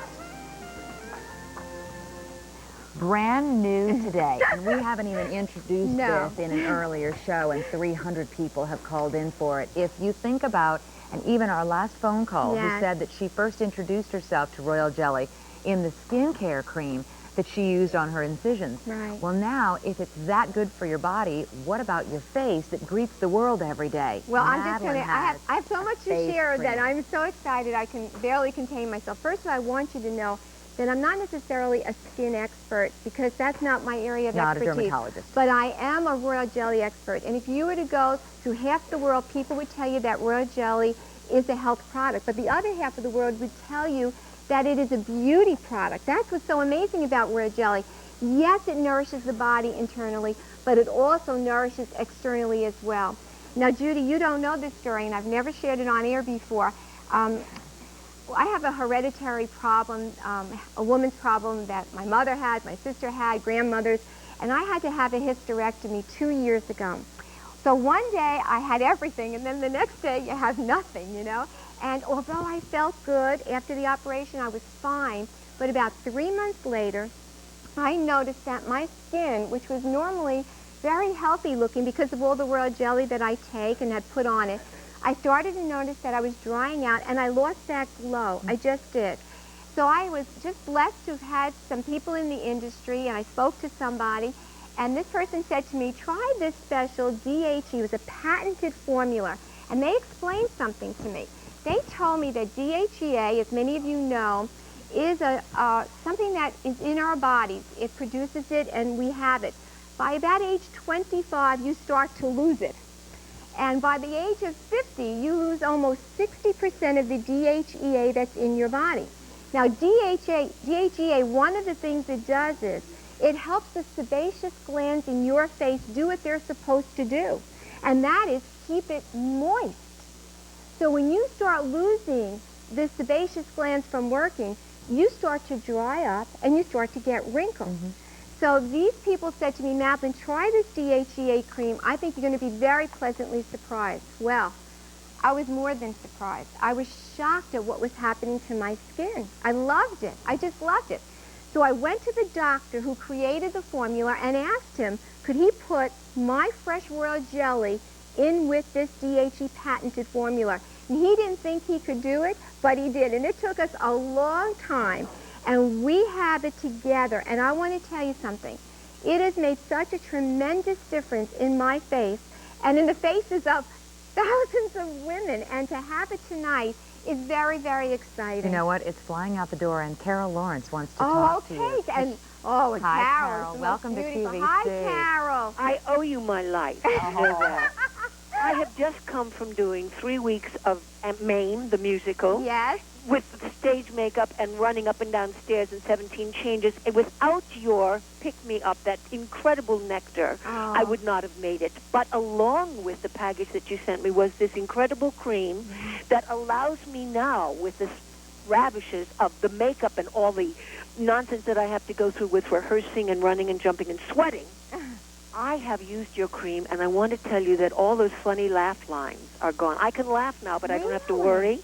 Brand new today, and we haven't even introduced this in an earlier show, and 300 people have called in for it. If you think about, and even our last phone call, who said that she first introduced herself to Royal Jelly in the skincare cream that she used on her incisions. Right. Well, now, if it's that good for your body, what about your face that greets the world every day? Well, I'm just going to, I Madeline have so much to face share cream. that I'm so excited I can barely contain myself. First of all, I want you to know that I'm not necessarily a skin expert because that's not my area of expertise. Not a dermatologist. But I am a Royal Jelly expert. And if you were to go to half the world, people would tell you that Royal Jelly is a health product. But the other half of the world would tell you that it is a beauty product. That's what's so amazing about Royal Jelly. Yes, it nourishes the body internally, but it also nourishes externally as well. Now, Judy, you don't know this story, and I've never shared it on air before. I have a hereditary problem, a woman's problem that my mother had, my sister had, grandmothers, and I had to have a hysterectomy 2 years ago. So one day I had everything, and then the next day you have nothing, you know. And although I felt good after the operation, I was fine. But about 3 months later, I noticed that my skin, which was normally very healthy looking because of all the Royal Jelly that I take and had put on it, I started to notice that I was drying out, and I lost that glow. I just did. So I was just blessed to have had some people in the industry, and I spoke to somebody, and this person said to me, try this special DHE. It was a patented formula, and they explained something to me. They told me that DHEA, as many of you know, is something that is in our bodies. It produces it, and we have it. By about age 25, you start to lose it. And by the age of 50, you lose almost 60% of the DHEA that's in your body. Now, DHEA, one of the things it does is it helps the sebaceous glands in your face do what they're supposed to do, and that is keep it moist. So when you start losing the sebaceous glands from working, you start to dry up and you start to get wrinkles. So these people said to me, Madeline, try this DHEA cream. I think you're going to be very pleasantly surprised. Well, I was more than surprised. I was shocked at what was happening to my skin. I loved it. I just loved it. So I went to the doctor who created the formula and asked him, could he put my fresh royal jelly in with this DHE patented formula? And he didn't think he could do it, but he did. And it took us a long time. And we have it together. And I want to tell you something. It has made such a tremendous difference in my face and in the faces of thousands of women. And to have it tonight is very, very exciting. You know what? It's flying out the door, and Carol Lawrence wants to talk to you. And Hi, Carol. Welcome to QVC. Hi, Carol. I owe you my life. I have just come from doing 3 weeks of Maine, the musical. Yes. With stage makeup and running up and down stairs in 17 changes. And without your pick-me-up, that incredible nectar, I would not have made it. But along with the package that you sent me was this incredible cream that allows me now, with the ravishes of the makeup and all the nonsense that I have to go through with rehearsing and running and jumping and sweating, I have used your cream, and I want to tell you that all those funny laugh lines are gone. I can laugh now, but I don't have to worry.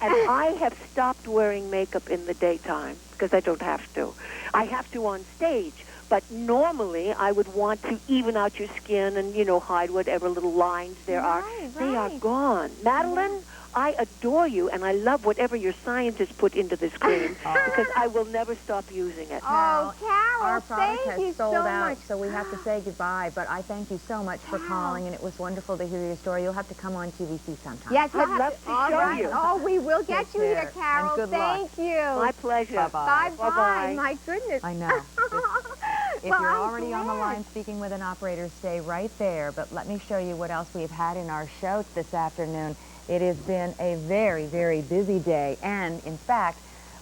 And I have stopped wearing makeup in the daytime because I don't have to. I have to on stage, but normally I would want to even out your skin and, you know, hide whatever little lines there are. They are gone. Madeline, I adore you, and I love whatever your scientists put into this cream because I will never stop using it. Oh, Carol, Our product thank you has sold so out, much. so we have to say goodbye, but I thank you so much for calling, and it was wonderful to hear your story. You'll have to come on QVC sometime. Yes, I'd love to show you. Oh, we will get you here, Carol. And good luck. Thank you. My pleasure. Bye-bye. Bye-bye. My goodness. I know. If Well, you're I'm already on the glad. line speaking with an operator, stay right there. But let me show you what else we've had in our show this afternoon. It has been a very, very busy day. And, in fact,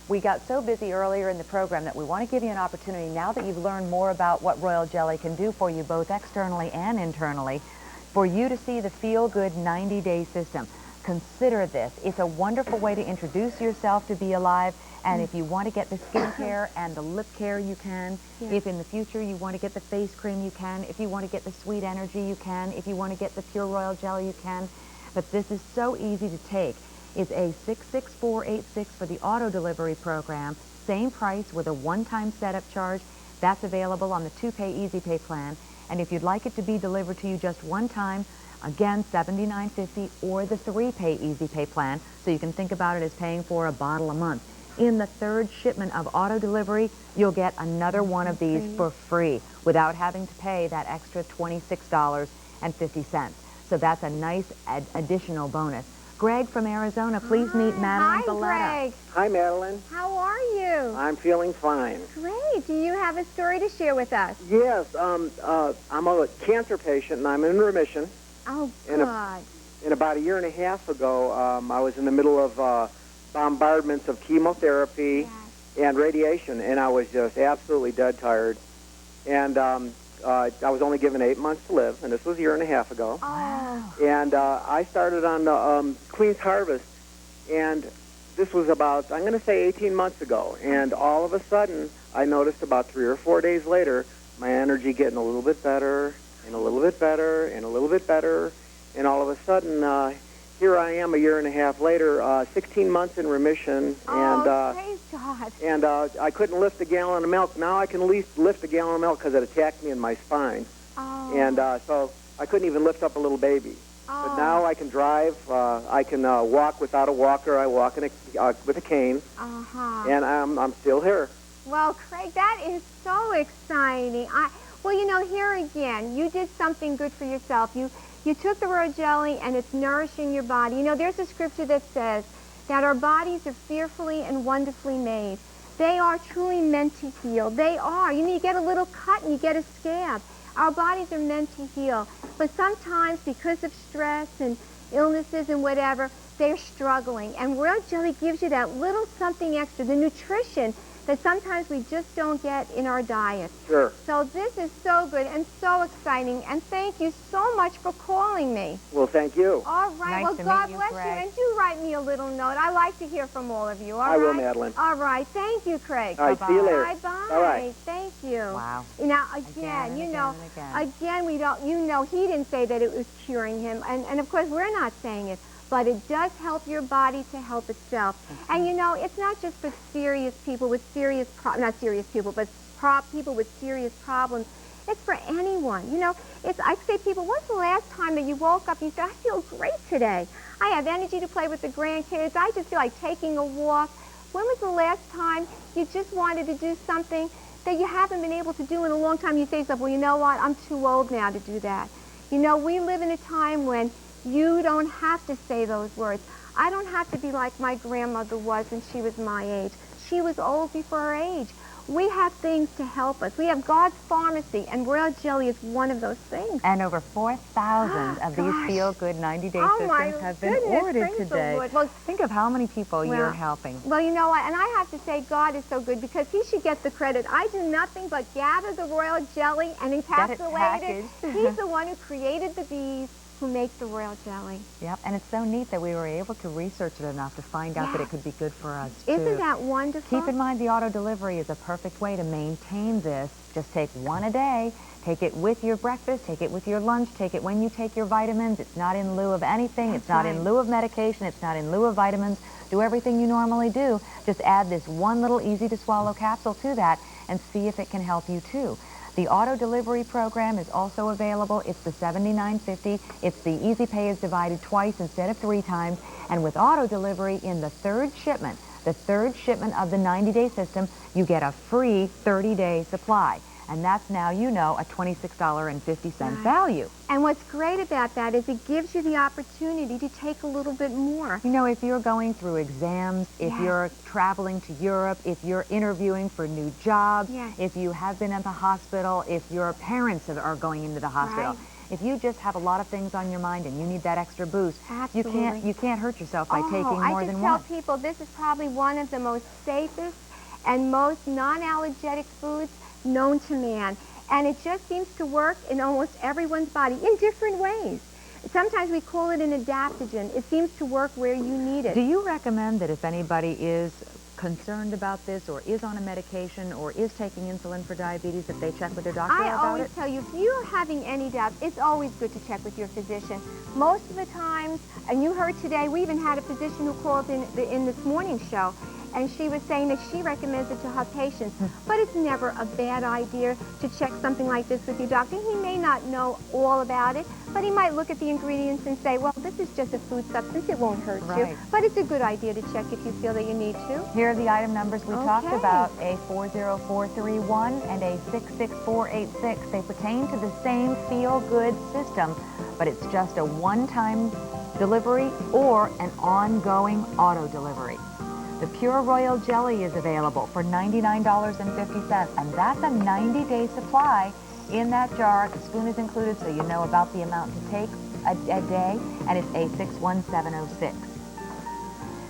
we got so busy earlier in the program that we want to give you an opportunity, now that you've learned more about what Royal Jelly can do for you, both externally and internally, for you to see the Feel Good 90-day system. Consider this. It's a wonderful way to introduce yourself to Be Alive. And if you want to get the skin care and the lip care, you can. Yes. If in the future you want to get the face cream, you can. If you want to get the sweet energy, you can. If you want to get the pure royal jelly, you can. But this is so easy to take. It's a 66486 for the auto delivery program. Same price with a one-time setup charge. That's available on the 2-pay Easy Pay plan. And if you'd like it to be delivered to you just one time, again, $79.50, or the 3-pay Easy Pay plan, so you can think about it as paying for a bottle a month. In the third shipment of auto delivery, you'll get another one of these for free without having to pay that extra $26.50. So that's a nice additional bonus. Greg from Arizona, please meet Madeline Valletta. Hi, Greg. Hi, Madeline. How are you? I'm feeling fine. Great. Do you have a story to share with us? Yes, I'm a cancer patient, and I'm in remission. Oh, And God. And about a year and a half ago, I was in the middle of bombardments of chemotherapy and radiation, and I was just absolutely dead tired. And I was only given 8 months to live, and this was a year and a half ago. Oh. And I started on Queen's Harvest, and this was about, I'm going to say 18 months ago. And all of a sudden, I noticed about 3 or 4 days later, my energy getting a little bit better, and a little bit better, and a little bit better. And all of a sudden, here I am a year and a half later, 16 months in remission, and praise God. and I couldn't lift a gallon of milk. Now I can at least lift a gallon of milk because it attacked me in my spine, and so I couldn't even lift up a little baby. But now I can drive. I can walk without a walker. I walk in with a cane, and I'm still here. Well, Craig, that is so exciting. Well, you know, here again, you did something good for yourself. You took the royal jelly, and it's nourishing your body. You know, there's a scripture that says that our bodies are fearfully and wonderfully made. They are truly meant to heal. They are. You know, you get a little cut and you get a scab. Our bodies are meant to heal. But sometimes, because of stress and illnesses and whatever, they're struggling. And royal jelly gives you that little something extra, the nutrition that sometimes we just don't get in our diet. Sure. So this is so good and so exciting, and thank you so much for calling me. Well, thank you. All right. Nice Well, to God meet you, bless you, Craig. and do write me a little note. I like to hear from all of you. All right? I will, Madeline. All right. Thank you, Craig. All right, see you later. Bye-bye. Bye-bye. Thank you. Wow. Now, Again and you again know, and again. we don't, you know, he didn't say that it was curing him, and of course we're not saying it, but it does help your body to help itself. And you know, it's not just for serious people with serious, not serious people, but people with serious problems. It's for anyone. You know, I say, people, when's the last time that you woke up and you said, I feel great today. I have energy to play with the grandkids. I just feel like taking a walk. When was the last time you just wanted to do something that you haven't been able to do in a long time? You say to yourself, well, you know what? I'm too old now to do that. You know, we live in a time when you don't have to say those words. I don't have to be like my grandmother was when she was my age. She was old before her age. We have things to help us. We have God's Pharmacy, and Royal Jelly is one of those things. And over 4,000 of these feel-good 90-day systems have been ordered today. Well, think of how many people you're helping. Well, you know what? And I have to say God is so good because he should get the credit. I do nothing but gather the Royal Jelly and encapsulate it. He's the one who created the bees who make the Royal Jelly. Yep, and it's so neat that we were able to research it enough to find out that it could be good for us, too. Isn't that wonderful? Keep in mind the auto delivery is a perfect way to maintain this. Just take one a day. Take it with your breakfast. Take it with your lunch. Take it when you take your vitamins. It's not in lieu of anything. It's not in lieu of medication. It's not in lieu of vitamins. Do everything you normally do. Just add this one little easy-to-swallow capsule to that and see if it can help you, too. The auto delivery program is also available. It's the $79.50. It's the Easy Pay is divided twice instead of 3 times. And with auto delivery in the third shipment of the 90-day system, you get a free 30-day supply. And that's now, you know, a $26.50 value. And what's great about that is it gives you the opportunity to take a little bit more. You know, if you're going through exams, if you're traveling to Europe, if you're interviewing for new jobs, if you have been in the hospital, if your parents are going into the hospital, if you just have a lot of things on your mind and you need that extra boost, you can't hurt yourself by taking more than one. I just tell people this is probably one of the most safest and most non-allergenic foods known to man. And it just seems to work in almost everyone's body in different ways. Sometimes we call it an adaptogen. It seems to work where you need it. Do you recommend that if anybody is concerned about this or is on a medication or is taking insulin for diabetes, that they check with their doctor about it? I always tell you, if you're having any doubts, it's always good to check with your physician. Most of the times, and you heard today, we even had a physician who called in this morning show, and she was saying that she recommends it to her patients. But it's never a bad idea to check something like this with your doctor. He may not know all about it, but he might look at the ingredients and say, well, this is just a food substance. It won't hurt you. But it's a good idea to check if you feel that you need to. Here are the item numbers we talked about, a 40431 and a 66486. They pertain to the same feel-good system, but it's just a one-time delivery or an ongoing auto delivery. The Pure Royal Jelly is available for $99.50, and that's a 90-day supply in that jar. The spoon is included, so you know about the amount to take a day, and it's A61706.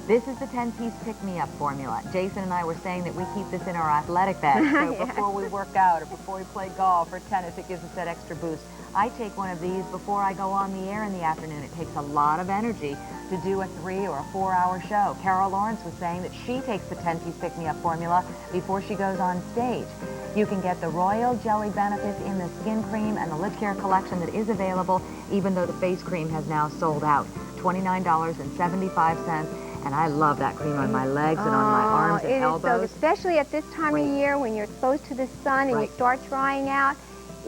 This is the 10-piece pick-me-up formula. Jason and I were saying that we keep this in our athletic bag, so before we work out or before we play golf or tennis, it gives us that extra boost. I take one of these before I go on the air in the afternoon. It takes a lot of energy to do a 3 or a 4-hour show. Carol Lawrence was saying that she takes the 10-piece pick-me-up formula before she goes on stage. You can get the Royal Jelly benefits in the skin cream and the lip care collection that is available, even though the face cream has now sold out. $29.75. And I love that cream on my legs and on my arms and elbows. Especially at this time of year when you're exposed to the sun and you start drying out,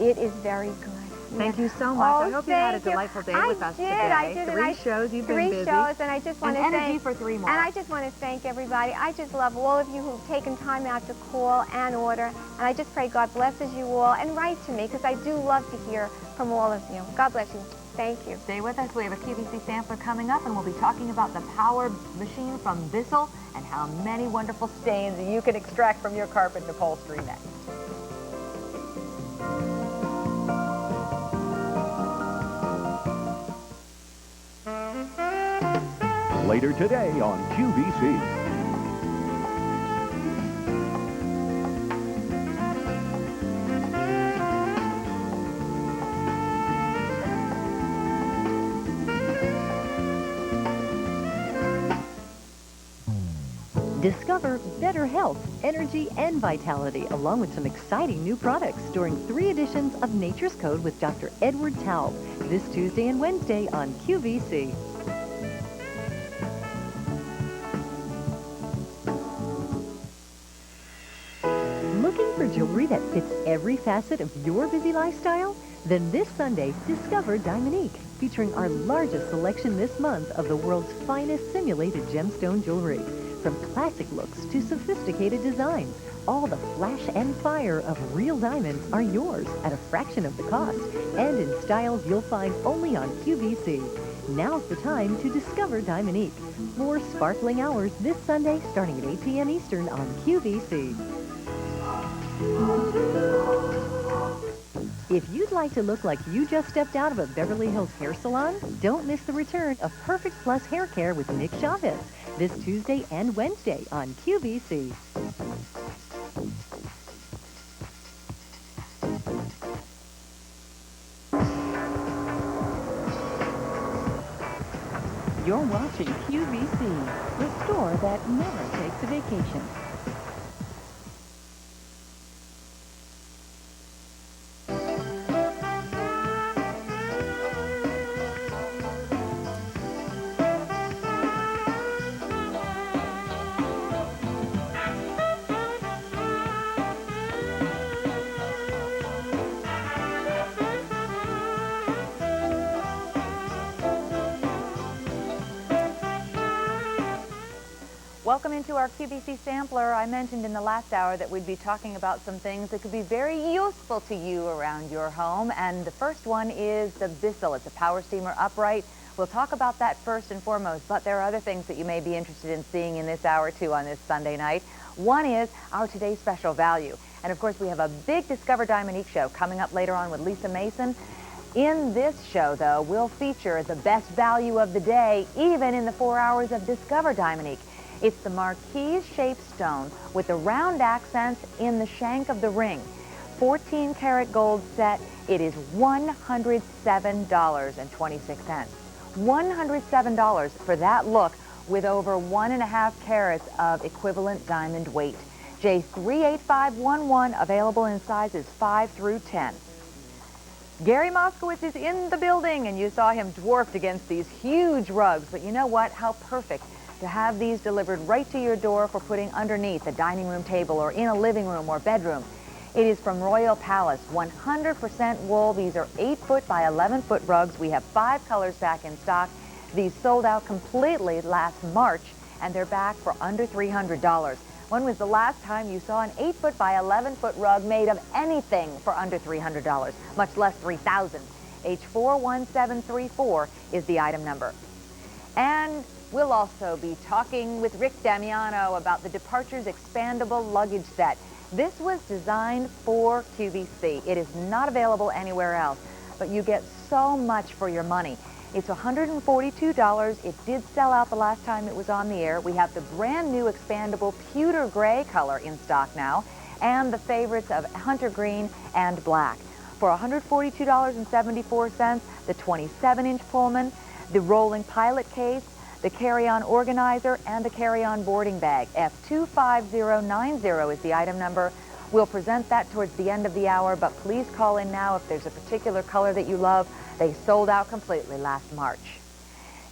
it is very good. Thank you so much. I hope you had a delightful day with us today. I did. 3 shows. You've been busy. 3 shows, and I just want to thank... energy for 3 more. And I just want to thank everybody. I just love all of you who've taken time out to call and order. And I just pray God blesses you all. And write to me, because I do love to hear from all of you. God bless you. Thank you. Stay with us. We have a QVC sampler coming up, and we'll be talking about the power machine from Bissell and how many wonderful stains you can extract from your carpet and upholstery next. Later today on QVC. Discover better health, energy, and vitality, along with some exciting new products during 3 editions of Nature's Code with Dr. Edward Taub, this Tuesday and Wednesday on QVC. Looking for jewelry that fits every facet of your busy lifestyle? Then this Sunday, discover Diamonique, featuring our largest selection this month of the world's finest simulated gemstone jewelry. From classic looks to sophisticated designs, all the flash and fire of real diamonds are yours at a fraction of the cost and in styles you'll find only on QVC. Now's the time to discover Diamonique. 4 sparkling hours this Sunday starting at 8 p.m. Eastern on QVC. If you'd like to look like you just stepped out of a Beverly Hills hair salon, don't miss the return of Perfect Plus Hair Care with Nick Chavez this Tuesday and Wednesday on QVC. You're watching QVC, the store that never takes a vacation. Welcome into our QVC sampler. I mentioned in the last hour that we'd be talking about some things that could be very useful to you around your home. And the first one is the Bissell. It's a power steamer upright. We'll talk about that first and foremost, but there are other things that you may be interested in seeing in this hour, too, on this Sunday night. One is our Today's Special Value. And, of course, we have a big Discover Diamonique show coming up later on with Lisa Mason. In this show, though, we'll feature the best value of the day, even in the 4 hours of Discover Diamonique. It's the marquise-shaped stone with the round accents in the shank of the ring. 14-karat gold set. It is $107.26. $107 for that look with over 1.5 carats of equivalent diamond weight. J38511, available in sizes 5 through 10. Gary Moskowitz is in the building, and you saw him dwarfed against these huge rugs. But you know what? How perfect to have these delivered right to your door for putting underneath a dining room table or in a living room or bedroom. It is from Royal Palace, 100% wool. These are 8-foot by 11-foot rugs. We have 5 colors back in stock. These sold out completely last March, and they're back for under $300. When was the last time you saw an 8-foot by 11-foot rug made of anything for under $300, much less $3,000? H41734 is the item number. And we'll also be talking with Rick Damiano about the Departures Expandable Luggage Set. This was designed for QVC. It is not available anywhere else, but you get so much for your money. It's $142. It did sell out the last time it was on the air. We have the brand new expandable pewter gray color in stock now, and the favorites of hunter green and black. For $142.74, the 27-inch Pullman, the rolling pilot case, the carry-on organizer, and the carry-on boarding bag. F25090 is the item number. We'll present that towards the end of the hour, but please call in now if there's a particular color that you love. They sold out completely last March.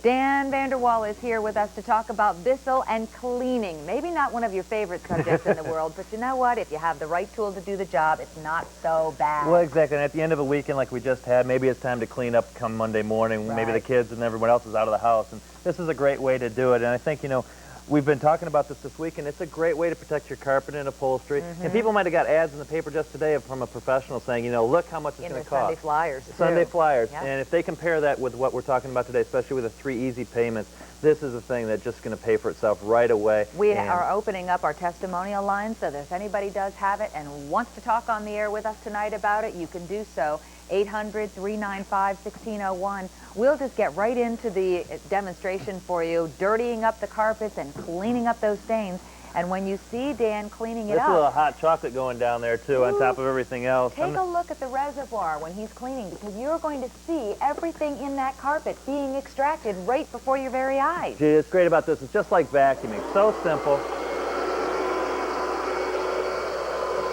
Dan Vanderwall is here with us to talk about Bissell and cleaning. Maybe not one of your favorite subjects in the world, but you know what? If you have the right tool to do the job, it's not so bad. Well, exactly. And at the end of a weekend like we just had, maybe it's time to clean up come Monday morning. Right. Maybe the kids and everyone else is out of the house. And this is a great way to do it. And I think, you know, we've been talking about this week, and it's a great way to protect your carpet and upholstery. And people might have got ads in the paper just today from a professional saying, you know, look how much it's going to cost. Sunday flyers. Sunday flyers. Yep. And if they compare that with what we're talking about today, especially with the 3 easy payments, this is a thing that's just going to pay for itself right away. We are opening up our testimonial line, so that if anybody does have it and wants to talk on the air with us tonight about it, you can do so. 800-395-1601. We'll just get right into the demonstration for you, dirtying up the carpets and cleaning up those stains. And when you see Dan cleaning it up... There's a little hot chocolate going down there, too, on top of everything else. Take a look at the reservoir when he's cleaning, because you're going to see everything in that carpet being extracted right before your very eyes. Gee, it's great about this. It's just like vacuuming. So simple.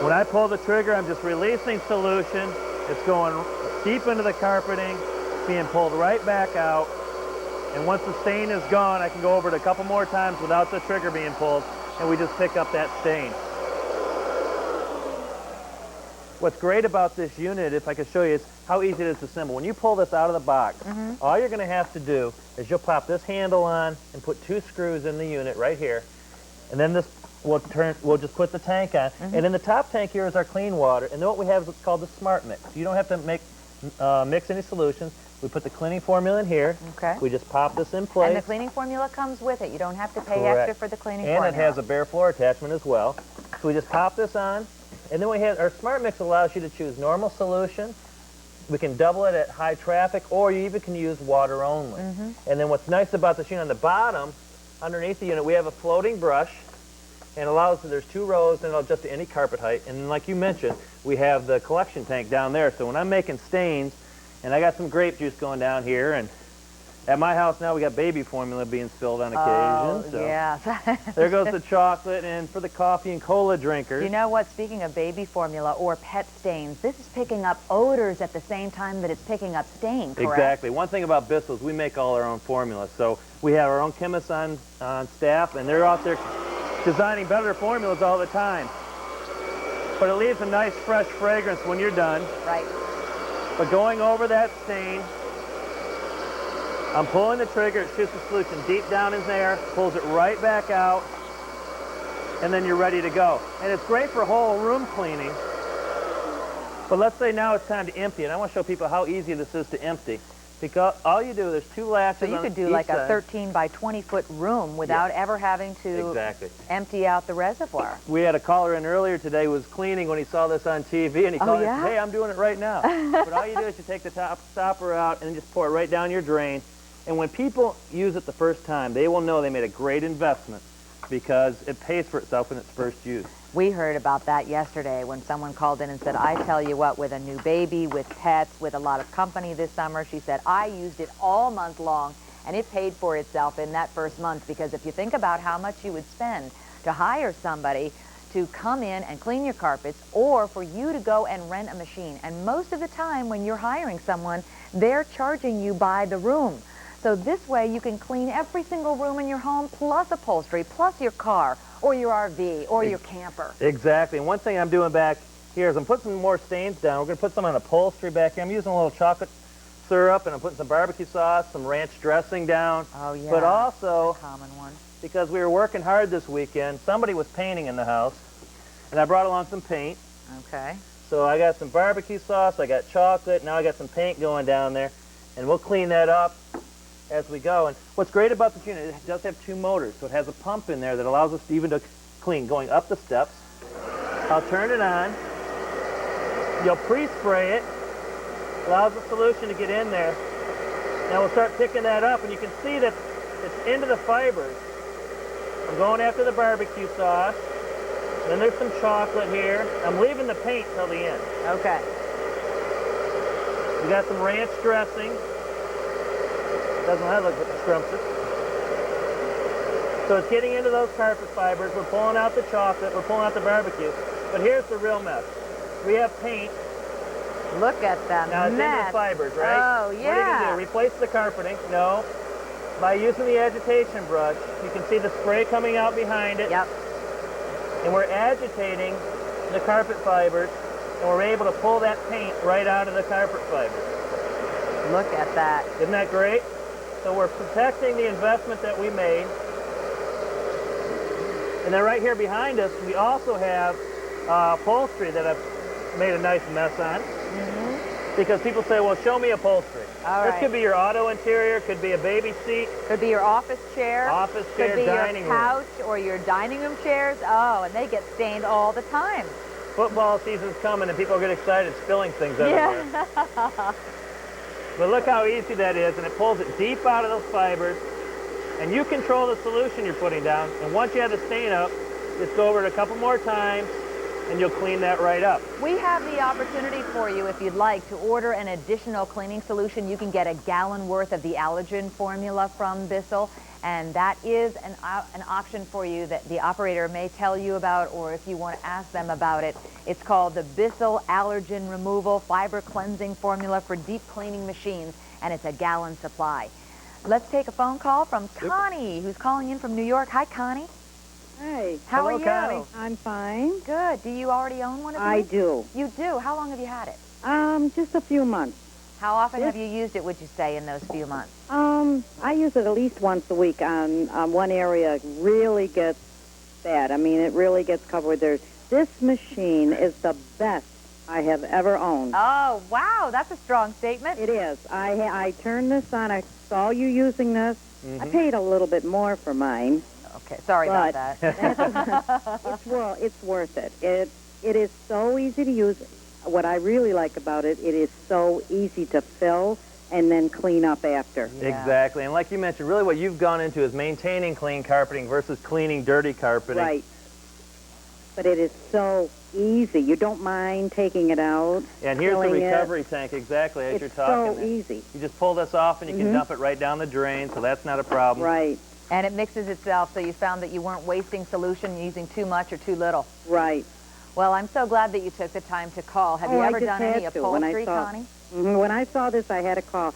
When I pull the trigger, I'm just releasing solution. It's going deep into the carpeting, being pulled right back out. And once the stain is gone, I can go over it a couple more times without the trigger being pulled, and we just pick up that stain. What's great about this unit, if I could show you, is how easy it is to assemble. When you pull this out of the box, all you're going to have to do is you'll pop this handle on and put 2 screws in the unit right here. And then this we'll just put the tank on. And in the top tank here is our clean water. And then what we have is what's called the Smart Mix. You don't have to mix any solutions. We put the cleaning formula in here. Okay. We just pop this in place. And the cleaning formula comes with it. You don't have to pay extra for the cleaning formula. And it has a bare floor attachment as well. So we just pop this on. And then we have our Smart Mix allows you to choose normal solution. We can double it at high traffic, or you even can use water only. And then what's nice about this unit on the bottom, underneath the unit, we have a floating brush, and allows there's 2 rows, and it'll adjust to any carpet height. And like you mentioned, we have the collection tank down there. So when I'm making stains, and I got some grape juice going down here, and at my house now we got baby formula being spilled on occasion. So yeah. there goes the chocolate, and for the coffee and cola drinkers. You know what? Speaking of baby formula or pet stains, this is picking up odors at the same time that it's picking up stain, correct? Exactly. One thing about Bissell's, we make all our own formula. So we have our own chemists on staff, and they're out there designing better formulas all the time. But it leaves a nice fresh fragrance when you're done. Right. But going over that stain, I'm pulling the trigger, it shoots the solution deep down in there, pulls it right back out, and then you're ready to go. And it's great for whole room cleaning. But let's say now it's time to empty, and I want to show people how easy this is to empty. Because all you do, there's 2 latches. So you could do like a 13 by 20 foot room without ever having to empty out the reservoir. We had a caller in earlier today who was cleaning when he saw this on TV, and he called and said, hey, I'm doing it right now. But all you do is you take the top stopper out and just pour it right down your drain. And when people use it the first time, they will know they made a great investment because it pays for itself in its first use. We heard about that yesterday when someone called in and said, I tell you what, with a new baby, with pets, with a lot of company this summer, she said, I used it all month long, and it paid for itself in that first month. Because if you think about how much you would spend to hire somebody to come in and clean your carpets, or for you to go and rent a machine. And most of the time when you're hiring someone, they're charging you by the room. So this way you can clean every single room in your home, plus upholstery, plus your car, or your RV, or your camper. Exactly. And one thing I'm doing back here is I'm putting some more stains down. We're going to put some on upholstery back here. I'm using a little chocolate syrup, and I'm putting some barbecue sauce, some ranch dressing down. Oh, yeah. But also, a common one. Because we were working hard this weekend, somebody was painting in the house, and I brought along some paint. Okay. So I got some barbecue sauce, I got chocolate, now I got some paint going down there, and we'll clean that up as we go. And what's great about this unit, it does have 2 motors, so it has a pump in there that allows us even to clean going up the steps. I'll turn it on. You'll pre-spray it. Allows the solution to get in there. Now we'll start picking that up, and you can see that it's into the fibers. I'm going after the barbecue sauce. Then there's some chocolate here. I'm leaving the paint till the end. Okay. We got some ranch dressing. Doesn't that look scrumptious? So it's getting into those carpet fibers. We're pulling out the chocolate. We're pulling out the barbecue. But here's the real mess. We have paint. Look at that now it's mess. in the fibers, right? Oh, yeah. What are you going to do? Replace the carpeting? No. By using the agitation brush, you can see the spray coming out behind it. Yep. And we're agitating the carpet fibers, and we're able to pull that paint right out of the carpet fibers. Look at that. Isn't that great? So we're protecting the investment that we made. And then right here behind us, we also have upholstery that I've made a nice mess on. Because people say, well, show me upholstery. This could be your auto interior, could be a baby seat. Could be your office chair. Office chair, could be dining your couch or your dining room chairs. Oh, and they get stained all the time. Football season's coming and people get excited spilling things everywhere. Yeah. But look how easy that is, and it pulls it deep out of those fibers. And you control the solution you're putting down. And once you have the stain up, just go over it a couple more times, and you'll clean that right up. We have the opportunity for you, if you'd like, to order an additional cleaning solution. You can get a gallon worth of the allergen formula from Bissell, and that is an option for you that the operator may tell you about, or if you want to ask them about it. It's called the Bissell Allergen Removal Fiber Cleansing Formula for Deep Cleaning Machines, and it's a gallon supply. Let's take a phone call from Connie, who's calling in from New York. Hi, Connie. Hi. How are you? Connie. I'm fine. Good. Do you already own one of these? I do. You do? How long have you had it? Just a few months. How often have you used it, would you say, in those few months? I use it at least once a week on one area. It really gets bad. I mean, it really gets covered. This machine is the best I have ever owned. Oh, wow. That's a strong statement. It is. I turned this on. I saw you using this. I paid a little bit more for mine. Okay, sorry about that. It's worth it. It is so easy to use. What I really like about it, it is so easy to fill and then clean up after. Yeah. Exactly, and like you mentioned, really what you've gone into is maintaining clean carpeting versus cleaning dirty carpeting. Right. But it is so easy. You don't mind taking it out. And here's the recovery tank, exactly, as you're talking. It's so easy. You just pull this off and you can dump it right down the drain, so that's not a problem. Right. And it mixes itself, so you found that you weren't wasting solution using too much or too little. Right. Well, I'm so glad that you took the time to call. Have you ever done any upholstery, Connie? When I saw this, I had a call.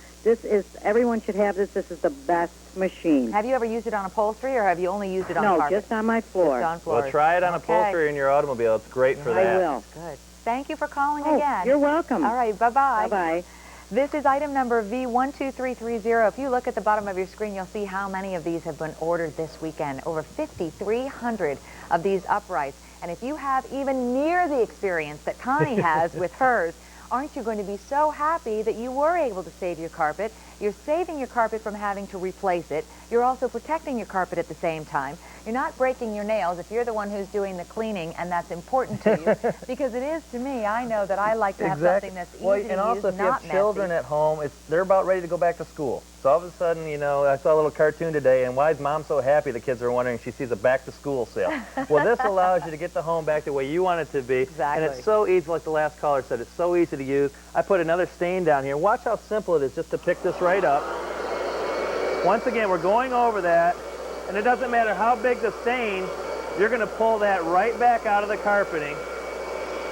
Everyone should have this. This is the best machine. Have you ever used it on upholstery, or have you only used it on carpet? No, just on my floor. Just on floors. Well, try it on upholstery in your automobile. It's great for that. I will. Good. Thank you for calling again. You're welcome. All right, bye-bye. Bye-bye. This is item number V12330. If you look at the bottom of your screen, you'll see how many of these have been ordered this weekend. Over 5,300 of these uprights. And if you have even near the experience that Connie has with hers, aren't you going to be so happy that you were able to save your carpet? You're saving your carpet from having to replace it. You're also protecting your carpet at the same time. You're not breaking your nails if you're the one who's doing the cleaning, and that's important to you. Because it is to me. I know that I like to have something that's easy to use, and also, if you have children messy. at home, they're about ready to go back to school. So all of a sudden, you know, I saw a little cartoon today, and why is Mom so happy? The kids are wondering. She sees a back-to-school sale. Well, this allows you to get the home back the way you want it to be. Exactly. And it's so easy, like the last caller said, it's so easy to use. I put another stain down here. Watch how simple it is just to pick this right up. Once again, we're going over that, and it doesn't matter how big the stain, you're going to pull that right back out of the carpeting.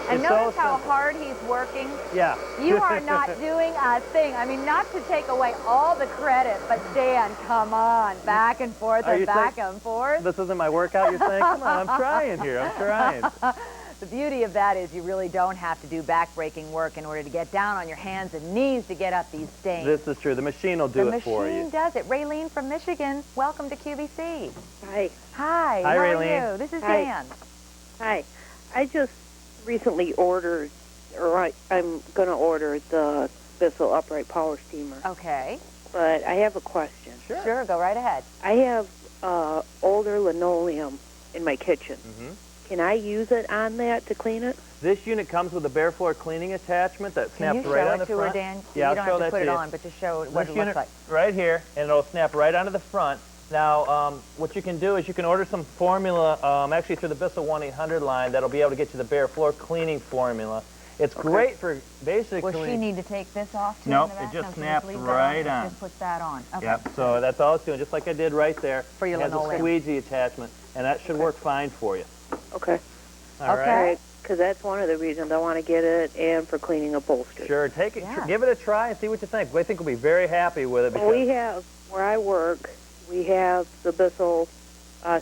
And notice how hard he's working. Yeah. You are not doing a thing. I mean, not to take away all the credit, but Dan, come on, back and forth and back and forth. This isn't my workout, you're saying? Come on, I'm trying here. I'm trying. The beauty of that is you really don't have to do back-breaking work in order to get down on your hands and knees to get up these stains. This is true. The machine will do it for you. The machine does it. Raylene from Michigan, welcome to QVC. Hi. Hi. Hi, Raylene. How are you? This is Dan. Hi. I just recently ordered, or I'm going to order the Bissell Upright Power Steamer. Okay. But I have a question. Sure, go right ahead. I have older linoleum in my kitchen. Can I use it on that to clean it? This unit comes with a bare floor cleaning attachment that snaps Can you right show on the it to front. her, Dan? Yeah, you don't I'll show have to that put to it you. on, but just show what This it looks unit like. right here, and it'll snap right onto the front. Now, what you can do is you can order some formula, actually through the Bissell 1-800 line, that'll be able to get you the bare floor cleaning formula. It's great for basically... Will she need to take this off too? Nope, in the back? it just No, snaps leave that right on. on. It just puts that on. Okay. Yep, so that's all it's doing, just like I did right there. For your it has linoleum. a squeegee attachment, and that should work fine for you. Okay. All right. Because that's one of the reasons I want to get it, and for cleaning upholstery. Sure, take it, give it a try and see what you think. I think we'll be very happy with it. Well, we have, where I work, we have the Bissell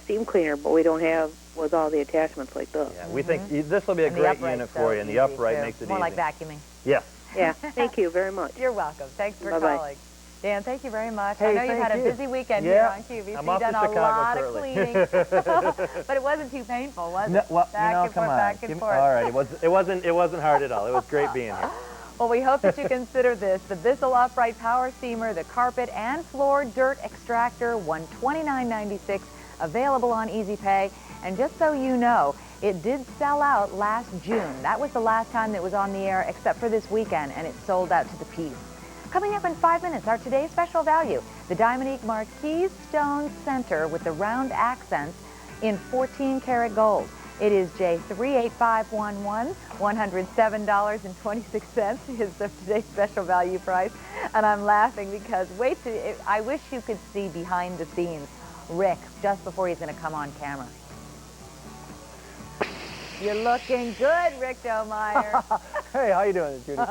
steam cleaner, but we don't have with all the attachments like this. Yeah, we think this will be a great unit for you, and the upright makes it More easy. like vacuuming. Yes. Yeah, thank you very much. You're welcome. Thanks for Bye-bye. calling. Dan, thank you very much. Hey, I know you've thank had you. a busy weekend Yeah, here on QVC. I'm off to Done a Chicago lot of shortly. cleaning. But it wasn't too painful, was it? No, well, Back and come forth, on. back and forth. All right, it wasn't hard at all. It was great being here. Well, we hope that you consider this, the Bissell Upright Power Steamer, the carpet and floor dirt extractor, $129.96, available on Easy Pay. And just so you know, it did sell out last June. That was the last time that was on the air, except for this weekend, and it sold out to the piece. Coming up in 5 minutes, our today's special value, the Diamonique Marquise Stone Center with the round accents in 14-karat gold. It is J38511. $107.26 is the today's special value price. And I'm laughing because I wish you could see behind the scenes Rick just before he's going to come on camera. You're looking good, Rick Domeyer. Hey, how you doing, Judy?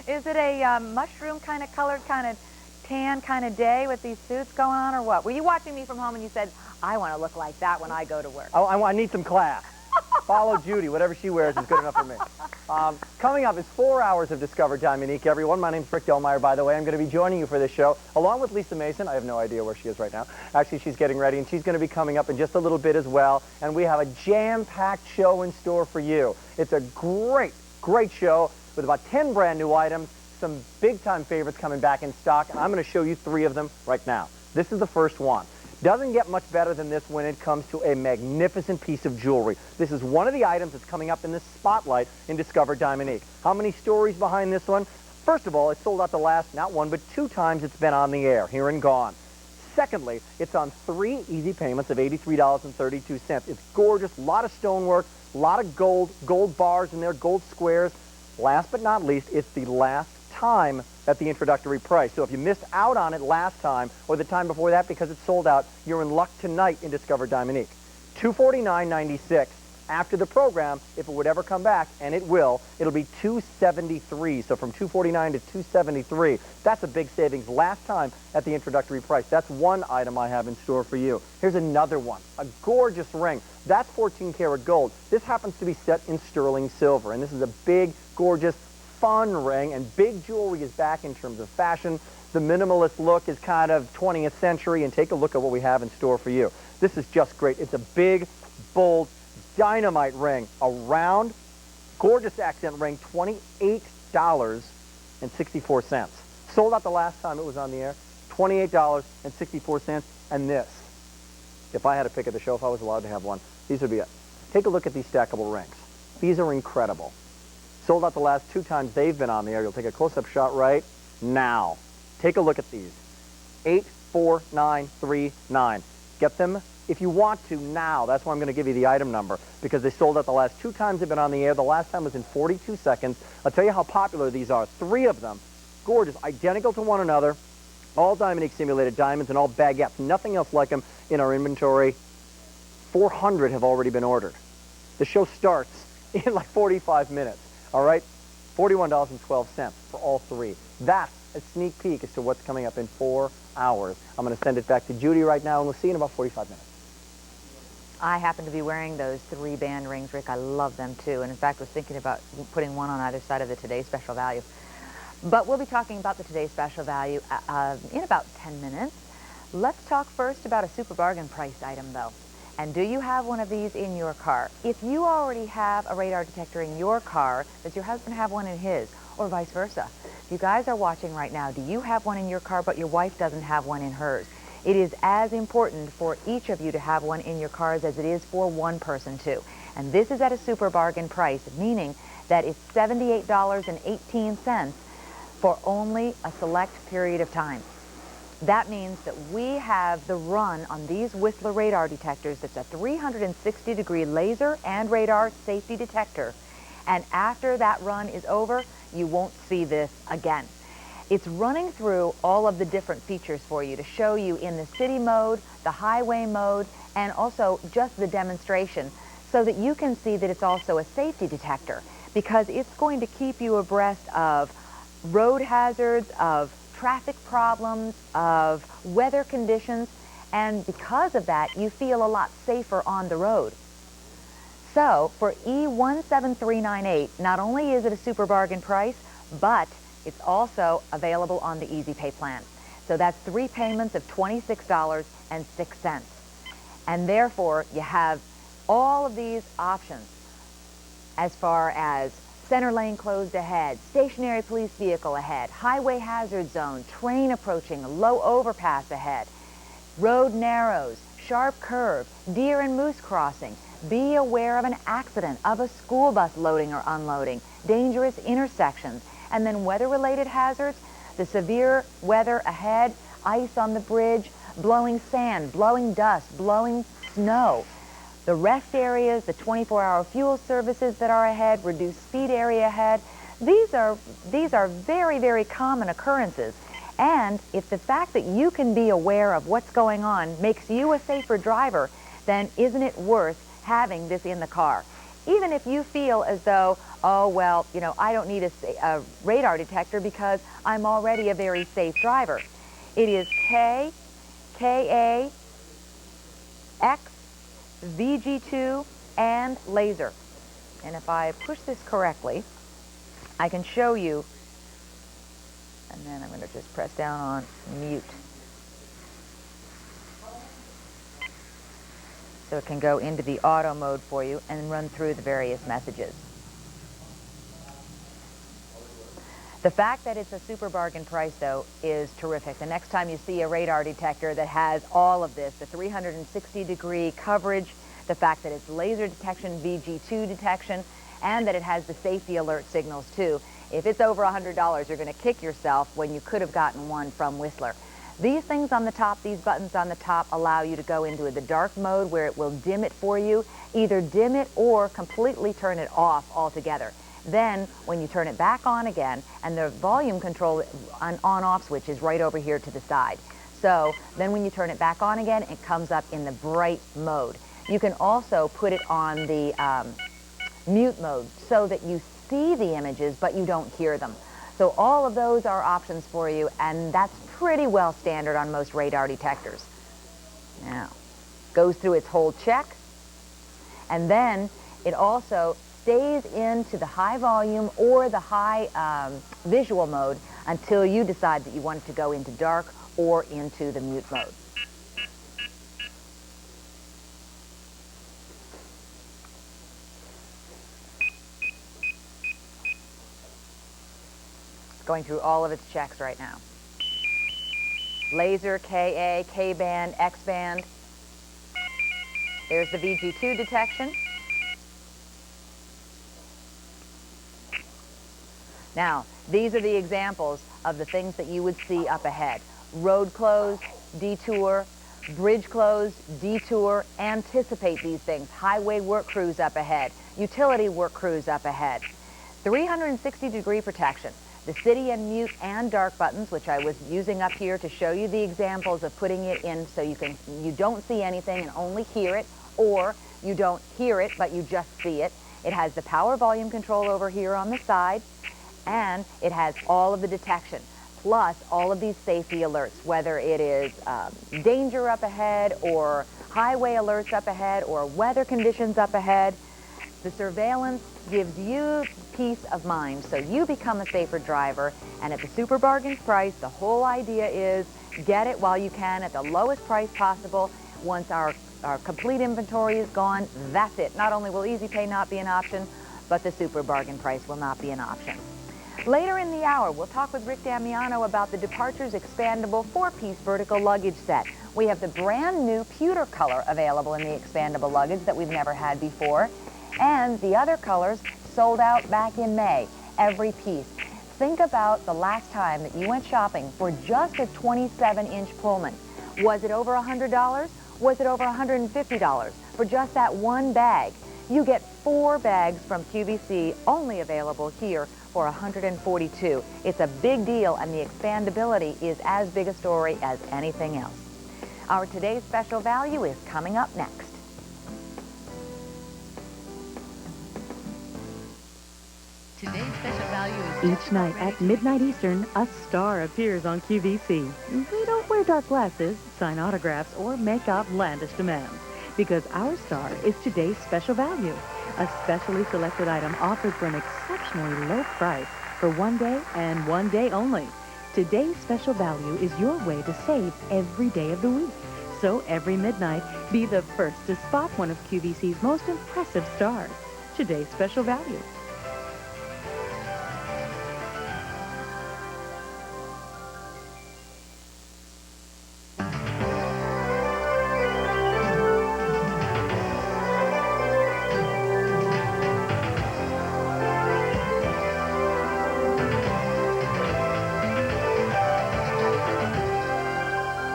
Is it a mushroom kind of colored, kind of tan kind of day with these suits going on, or what? Were you watching me from home and you said, I want to look like that when I go to work? I need some class. Follow Judy. Whatever she wears is good enough for me. Coming up is 4 hours of Discover Dominique, everyone. My name's Rick Domeyer, by the way. I'm going to be joining you for this show, along with Lisa Mason. I have no idea where she is right now. Actually, she's getting ready, and she's going to be coming up in just a little bit as well. And we have a jam-packed show in store for you. It's a great, great show with about 10 brand new items, some big-time favorites coming back in stock, and I'm going to show you 3 of them right now. This is the first one. Doesn't get much better than this when it comes to a magnificent piece of jewelry. This is one of the items that's coming up in the spotlight in Discover Dominique. How many stories behind this one? First of all, it sold out the last, not 1, but 2 times it's been on the air, here and gone. Secondly, it's on 3 easy payments of $83.32. It's gorgeous, a lot of stonework, a lot of gold bars in there, gold squares. Last but not least, it's the last time at the introductory price. So if you missed out on it last time or the time before that because it's sold out, you're in luck tonight in Discover Dominique. $249.96. After the program, if it would ever come back, and it will, it'll be $273. So from $249 to $273. That's a big savings last time at the introductory price. That's one item I have in store for you. Here's another one, a gorgeous ring. That's 14 karat gold. This happens to be set in sterling silver, and this is a big, gorgeous, fun ring, and big jewelry is back in terms of fashion. The minimalist look is kind of 20th century, and take a look at what we have in store for you. This is just great. It's a big, bold, dynamite ring, a round, gorgeous accent ring, $28.64. Sold out the last time it was on the air, $28.64, and this, if I had a pick of the show, if I was allowed to have one, these would be it. Take a look at these stackable rings. These are incredible. Sold out the last 2 times they've been on the air. You'll take a close-up shot right now. Take a look at these. 84939. Get them if you want to now. That's why I'm going to give you the item number, because they sold out the last 2 times they've been on the air. The last time was in 42 seconds. I'll tell you how popular these are. 3 of them, gorgeous, identical to one another, all Dominique simulated diamonds and all baguettes. Nothing else like them in our inventory. 400 have already been ordered. The show starts in like 45 minutes. All right, $41.12 for all 3. That's a sneak peek as to what's coming up in 4 hours. I'm going to send it back to Judy right now, and we'll see you in about 45 minutes. I happen to be wearing those 3 band rings, Rick. I love them, too. And, in fact, was thinking about putting one on either side of the Today's Special Value. But we'll be talking about the Today's Special Value in about 10 minutes. Let's talk first about a super bargain priced item, though. And do you have one of these in your car? If you already have a radar detector in your car, does your husband have one in his, or vice versa? If you guys are watching right now, do you have one in your car but your wife doesn't have one in hers? It is as important for each of you to have one in your cars as it is for one person too. And this is at a super bargain price, meaning that it's $78.18 for only a select period of time. That means that we have the run on these Whistler radar detectors. It's a 360-degree laser and radar safety detector. And after that run is over, you won't see this again. It's running through all of the different features for you to show you in the city mode, the highway mode, and also just the demonstration, so that you can see that it's also a safety detector, because it's going to keep you abreast of road hazards, of traffic problems, of weather conditions, and because of that, you feel a lot safer on the road. So, for E17398, not only is it a super bargain price, but it's also available on the Easy Pay plan. So that's 3 payments of $26.06. And therefore, you have all of these options as far as center lane closed ahead, stationary police vehicle ahead, highway hazard zone, train approaching, low overpass ahead, road narrows, sharp curve, deer and moose crossing. Be aware of an accident, of a school bus loading or unloading, dangerous intersections, and then weather-related hazards, the severe weather ahead, ice on the bridge, blowing sand, blowing dust, blowing snow. The rest areas, the 24-hour fuel services that are ahead, reduced speed area ahead, these are very, very common occurrences. And if the fact that you can be aware of what's going on makes you a safer driver, then isn't it worth having this in the car? Even if you feel as though, oh, well, you know, I don't need a radar detector because I'm already a very safe driver. It is K, KA, X, VG2, and laser. And if I push this correctly, I can show you, and then I'm going to just press down on mute. So it can go into the auto mode for you and run through the various messages. The fact that it's a super bargain price, though, is terrific. The next time you see a radar detector that has all of this, the 360-degree coverage, the fact that it's laser detection, VG2 detection, and that it has the safety alert signals, too. If it's over $100, you're going to kick yourself when you could have gotten one from Whistler. These things on the top, these buttons on the top, allow you to go into the dark mode where it will dim it for you, either dim it or completely turn it off altogether. Then, when you turn it back on again, and the volume control on-off switch is right over here to the side. So, then when you turn it back on again, it comes up in the bright mode. You can also put it on the mute mode so that you see the images, but you don't hear them. So all of those are options for you, and that's pretty well standard on most radar detectors. Now, goes through its whole check, and then it also stays into the high volume or the high visual mode until you decide that you want it to go into dark or into the mute mode. It's going through all of its checks right now. Laser, KA, K-band, X-band. There's the VG2 detection. Now, these are the examples of the things that you would see up ahead. Road closed, detour, bridge closed, detour, anticipate these things. Highway work crews up ahead, utility work crews up ahead. 360-degree protection. The city and mute and dark buttons, which I was using up here to show you the examples of putting it in so you don't see anything and only hear it, or you don't hear it but you just see it. It has the power volume control over here on the side, and it has all of the detection, plus all of these safety alerts, whether it is danger up ahead or highway alerts up ahead or weather conditions up ahead. The surveillance gives you peace of mind, so you become a safer driver, and at the super bargain price, the whole idea is get it while you can at the lowest price possible. Once our complete inventory is gone, that's it. Not only will Easy Pay not be an option, but the super bargain price will not be an option. Later in the hour, we'll talk with Rick Damiano about the Departures expandable 4-piece vertical luggage set. We have the brand new pewter color available in the expandable luggage that we've never had before. And the other colors sold out back in May, every piece. Think about the last time that you went shopping for just a 27-inch Pullman. Was it over $100? Was it over $150 for just that one bag? You get 4 bags from QVC, only available here for $142. It's a big deal, and the expandability is as big a story as anything else. Our today's special value is coming up next. Today's special value is each night at midnight Eastern, a star appears on QVC. We don't wear dark glasses, sign autographs, or make outlandish demands, because our star is today's special value, a specially selected item offered for an exceptionally low price for one day and one day only. Today's special value is your way to save every day of the week. So every midnight, be the first to spot one of QVC's most impressive stars. Today's special value.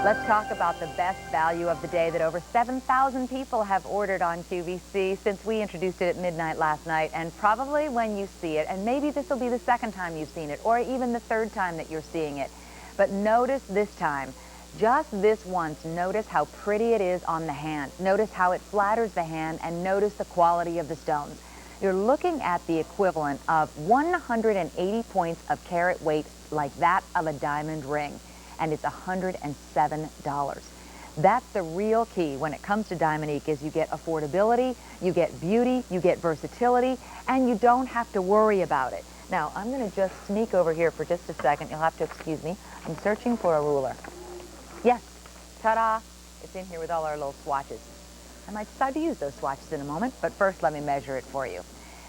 Let's talk about the best value of the day that over 7,000 people have ordered on QVC since we introduced it at midnight last night. And probably when you see it, and maybe this will be the second time you've seen it, or even the third time that you're seeing it. But notice this time, just this once, notice how pretty it is on the hand. Notice how it flatters the hand, and notice the quality of the stones. You're looking at the equivalent of 180 points of carat weight like that of a diamond ring, and it's $107. That's the real key when it comes to Diamonique, is you get affordability, you get beauty, you get versatility, and you don't have to worry about it. Now, I'm going to just sneak over here for just a second. You'll have to excuse me. I'm searching for a ruler. Yes, ta-da, it's in here with all our little swatches. I might decide to use those swatches in a moment, but first let me measure it for you.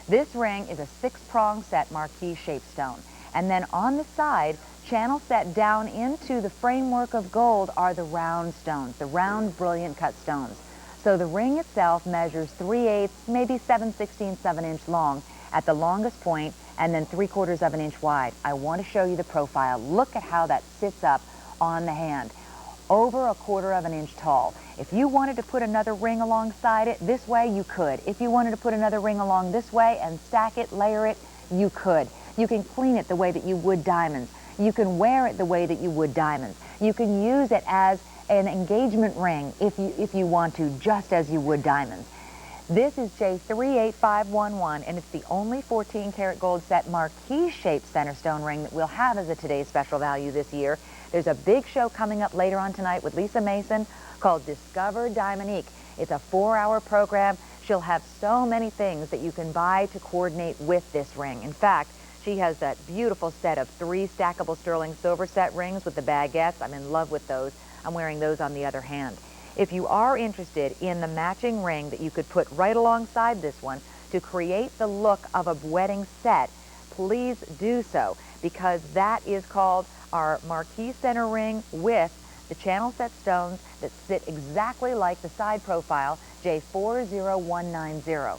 This ring is a 6-prong set marquise shaped stone. And then on the side, channel set down into the framework of gold are the round stones, the round brilliant cut stones. So the ring itself measures 3/8, maybe 7/16 of an inch long at the longest point, and then 3/4 of an inch wide. I want to show you the profile. Look at how that sits up on the hand. Over 1/4 of an inch tall. If you wanted to put another ring alongside it this way, you could. If you wanted to put another ring along this way and stack it, layer it, you could. You can clean it the way that you would diamonds. You can wear it the way that you would diamonds. You can use it as an engagement ring if you want to, just as you would diamonds. This is J38511, and it's the only 14-karat gold set marquise-shaped center stone ring that we'll have as a today's special value this year. There's a big show coming up later on tonight with Lisa Mason called Discover Diamonique. It's a 4-hour program. She'll have so many things that you can buy to coordinate with this ring. In fact, she has that beautiful set of 3 stackable sterling silver set rings with the baguettes. I'm in love with those. I'm wearing those on the other hand. If you are interested in the matching ring that you could put right alongside this one to create the look of a wedding set, please do so, because that is called our marquise center ring with the channel set stones that sit exactly like the side profile, J40190.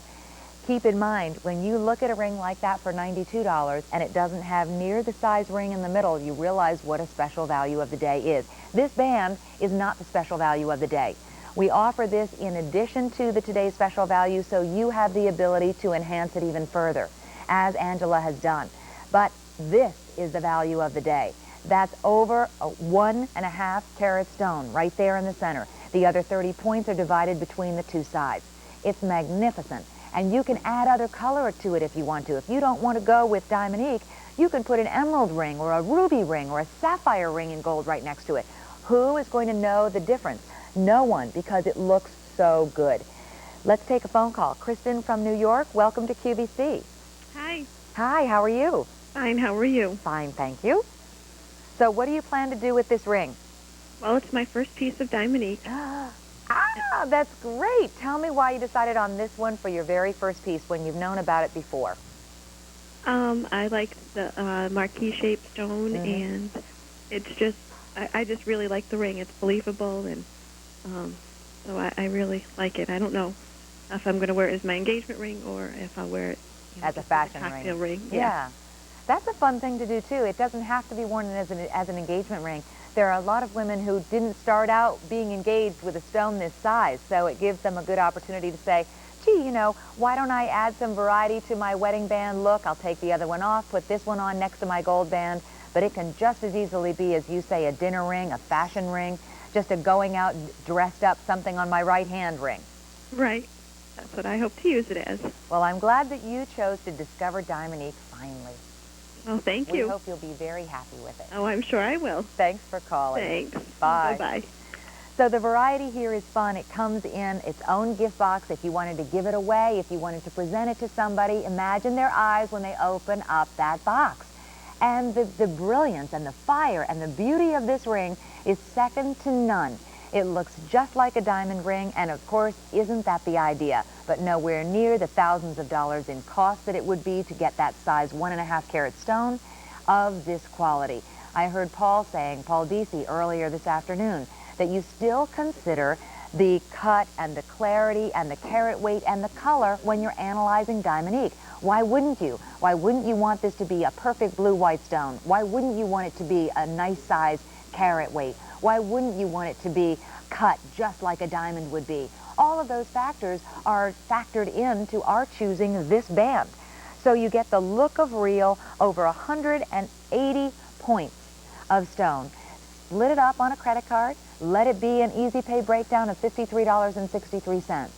Keep in mind, when you look at a ring like that for $92 and it doesn't have near the size ring in the middle, you realize what a special value of the day is. This band is not the special value of the day. We offer this in addition to the today's special value, so you have the ability to enhance it even further, as Angela has done. But this is the value of the day. That's over a 1.5 carat stone right there in the center. The other 30 points are divided between the 2 sides. It's magnificent. And you can add other color to it if you want to. If you don't want to go with Diamonique, you can put an emerald ring or a ruby ring or a sapphire ring in gold right next to it. Who is going to know the difference? No one, because it looks so good. Let's take a phone call. Kristen from New York, welcome to QVC. Hi. Hi, how are you? Fine, how are you? Fine, thank you. So what do you plan to do with this ring? Well, it's my first piece of Diamonique. Ah, that's great. Tell me why you decided on this one for your very first piece when you've known about it before. I like the marquise-shaped stone, and it's just, I just really like the ring. It's believable, and so I really like it. I don't know if I'm going to wear it as my engagement ring or if I'll wear it as a fashion cocktail ring. Yeah. That's a fun thing to do, too. It doesn't have to be worn as an engagement ring. There are a lot of women who didn't start out being engaged with a stone this size, so it gives them a good opportunity to say, gee, you know, why don't I add some variety to my wedding band look? I'll take the other one off, put this one on next to my gold band, but it can just as easily be, as you say, a dinner ring, a fashion ring, just a going out dressed up something on my right hand ring. Right. That's what I hope to use it as. Well, I'm glad that you chose to discover Diamonique finally. Well, thank you. We hope you'll be very happy with it. Oh, I'm sure I will. Thanks for calling. Thanks. Bye. Bye-bye. So the variety here is fun. It comes in its own gift box. If you wanted to give it away, if you wanted to present it to somebody, imagine their eyes when they open up that box. And the brilliance and the fire and the beauty of this ring is second to none. It looks just like a diamond ring, and of course, isn't that the idea? But nowhere near the thousands of dollars in cost that it would be to get that size 1.5 carat stone of this quality. I heard Paul Deasy earlier this afternoon, that you still consider the cut and the clarity and the carat weight and the color when you're analyzing Diamonique. Why wouldn't you? Why wouldn't you want this to be a perfect blue-white stone? Why wouldn't you want it to be a nice size carat weight? Why wouldn't you want it to be cut just like a diamond would be? All of those factors are factored into our choosing this band. So you get the look of real, over 180 points of stone. Split it up on a credit card. Let it be an easy pay breakdown of $53.63.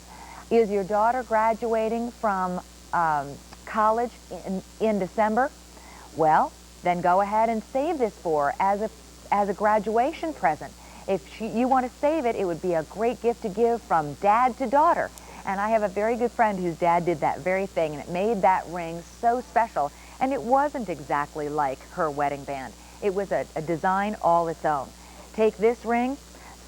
Is your daughter graduating from college in December? Well, then go ahead and save this for her as a graduation present. If you want to save it, it would be a great gift to give from dad to daughter. And I have a very good friend whose dad did that very thing, and it made that ring so special. And it wasn't exactly like her wedding band. It was a design all its own. Take this ring,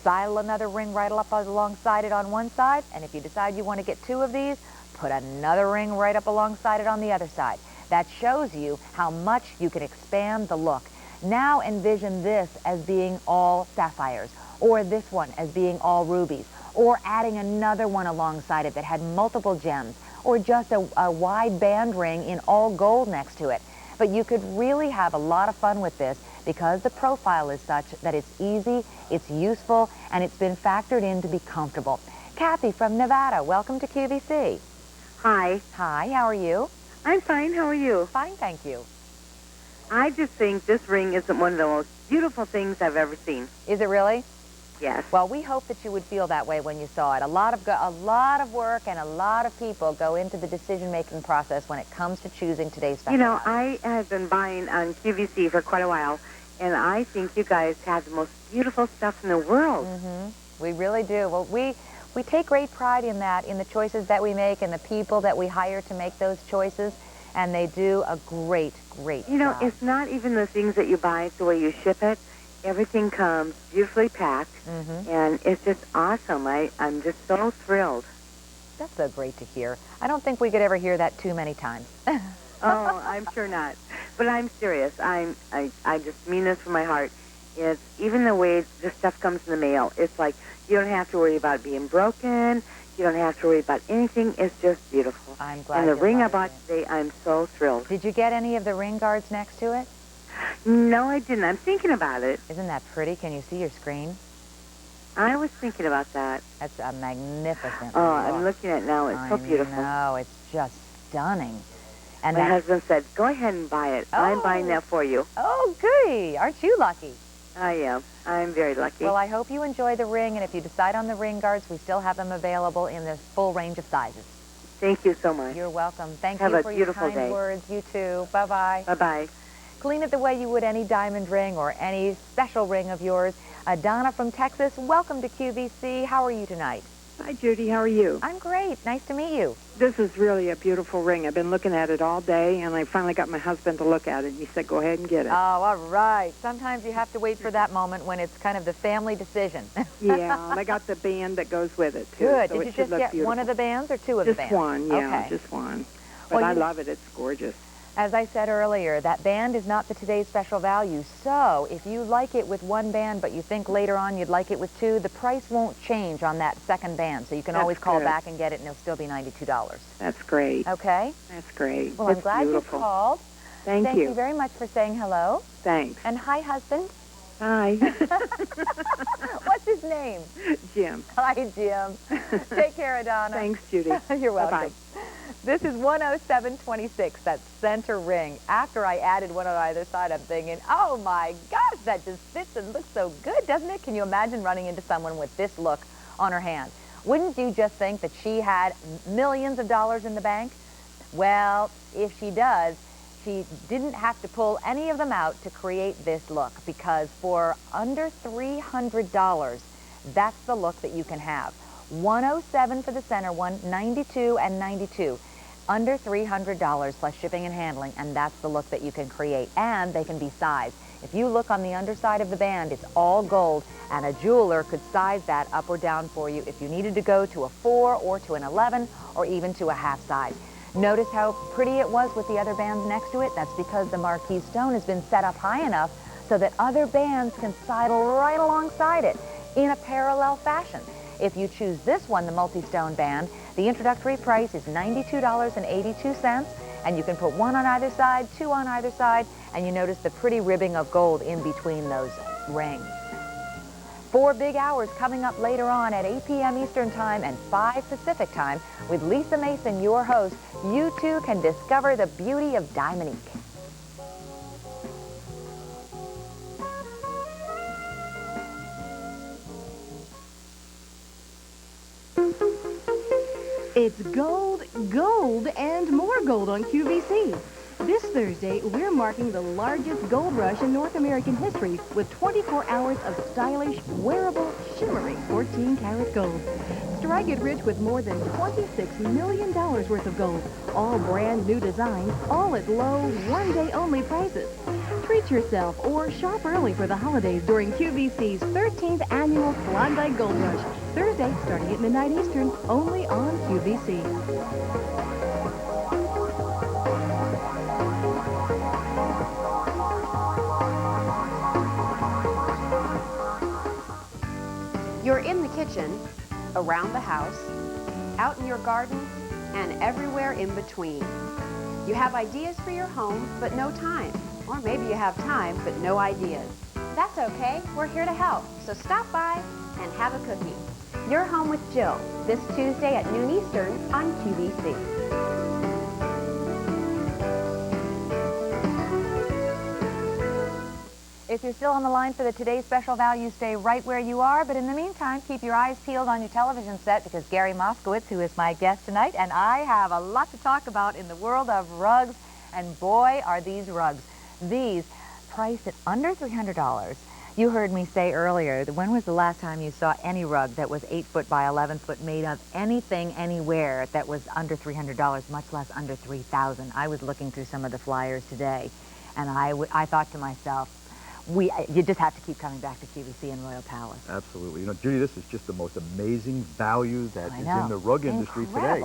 sidle another ring right up alongside it on one side, and if you decide you want to get two of these, put another ring right up alongside it on the other side. That shows you how much you can expand the look. Now envision this as being all sapphires, or this one as being all rubies, or adding another one alongside it that had multiple gems, or just a wide band ring in all gold next to it. But you could really have a lot of fun with this because the profile is such that it's easy, it's useful, and it's been factored in to be comfortable. Kathy from Nevada, welcome to QVC. Hi. Hi, how are you? I'm fine. How are you? Fine, thank you. I just think this ring isn't one of the most beautiful things I've ever seen. Is it really? Yes. Well, we hope that you would feel that way when you saw it. A lot of work and a lot of people go into the decision-making process when it comes to choosing today's special. You know, I have been buying on QVC for quite a while, and I think you guys have the most beautiful stuff in the world. Mm-hmm. We really do. Well, we take great pride in that, in the choices that we make and the people that we hire to make those choices, and they do a great job. You know, it's not even the things that you buy, it's the way you ship it. Everything comes beautifully packed, and it's just awesome. I'm just so thrilled. That's so great to hear. I don't think we could ever hear that too many times. Oh, I'm sure not. But I'm serious. I just mean this from my heart. It's even the way this stuff comes in the mail. It's like you don't have to worry about it being broken. You don't have to worry about anything. It's just beautiful. I'm glad. And the ring I bought today, I'm so thrilled. Did you get any of the ring guards next to it? No, I didn't. I'm thinking about it. Isn't that pretty? Can you see your screen? I was thinking about that. That's a magnificent Oh, I'm looking at it now. It's so beautiful. No, it's just stunning. And my husband said, go ahead and buy it. I'm buying that for you. Oh, goody. Aren't you lucky? I am. I'm very lucky. Well, I hope you enjoy the ring, and if you decide on the ring guards, we still have them available in the full range of sizes. Thank you so much. You're welcome. Thank you for your kind words. You too. Bye-bye. Bye-bye. Clean it the way you would any diamond ring or any special ring of yours. Donna from Texas, welcome to QVC. How are you tonight? Hi, Judy. How are you? I'm great. Nice to meet you. This is really a beautiful ring. I've been looking at it all day, and I finally got my husband to look at it. He said, go ahead and get it. Oh, all right. Sometimes you have to wait for that moment when it's kind of the family decision. Yeah, and I got the band that goes with it, too. Good. So Did you just get one of the bands or two of the bands? Just one, yeah, okay. just one. But I love it. It's gorgeous. As I said earlier, that band is not the today's special value. So if you like it with one band, but you think later on you'd like it with two, the price won't change on that second band. So you can always call back and get it, and it'll still be $92. That's great. Okay? That's great. Well, That's I'm glad beautiful. you called. Thank you. you. Thank you very much for saying hello. Thanks. And hi, husband. Hi. What's his name? Jim. Hi, Jim. Take care, Adonna. Thanks, Judy. You're welcome. Bye-bye. This is 10726, that center ring. After I added one on either side, I'm thinking, oh my gosh, that just fits and looks so good, doesn't it? Can you imagine running into someone with this look on her hand? Wouldn't you just think that she had millions of dollars in the bank? Well, if she does, she didn't have to pull any of them out to create this look, because for under $300, that's the look that you can have. 107 for the center one, 92 and 92. Under $300 plus shipping and handling, and that's the look that you can create. And they can be sized. If you look on the underside of the band, it's all gold, and a jeweler could size that up or down for you if you needed to go to a 4 or to an 11 or even to a half size. Notice how pretty it was with the other bands next to it? That's because the marquise stone has been set up high enough so that other bands can sidle right alongside it in a parallel fashion. If you choose this one, the multi-stone band, the introductory price is $92.82, and you can put one on either side, two on either side, and you notice the pretty ribbing of gold in between those rings. 4 big hours coming up later on at 8 p.m. Eastern Time and 5 Pacific Time. With Lisa Mason, your host, you too can discover the beauty of Dominique. It's gold, gold, and more gold on QVC. This Thursday, we're marking the largest gold rush in North American history with 24 hours of stylish, wearable, shimmering 14-karat gold. Strike it rich with more than $26 million worth of gold. All brand new designs, all at low, one-day-only prices. Treat yourself or shop early for the holidays during QVC's 13th annual Klondike Gold Rush. Thursday, starting at midnight Eastern, only on QVC. You're in the kitchen, around the house, out in your garden, and everywhere in between. You have ideas for your home, but no time. Or maybe you have time, but no ideas. That's okay. We're here to help. So stop by and have a cookie. You're Home with Jill, this Tuesday at noon Eastern on QVC. If you're still on the line for the Today's Special Value, stay right where you are. But in the meantime, keep your eyes peeled on your television set because Gary Moskowitz, who is my guest tonight, and I have a lot to talk about in the world of rugs. And boy, are these rugs. These priced at under $300. You heard me say earlier, that when was the last time you saw any rug that was 8 foot by 11 foot made of anything, anywhere that was under $300, much less under $3,000? I was looking through some of the flyers today, and I thought to myself, you just have to keep coming back to QVC and Royal Palace. Absolutely. You know, Judy, this is just the most amazing value that is in the rug industry today.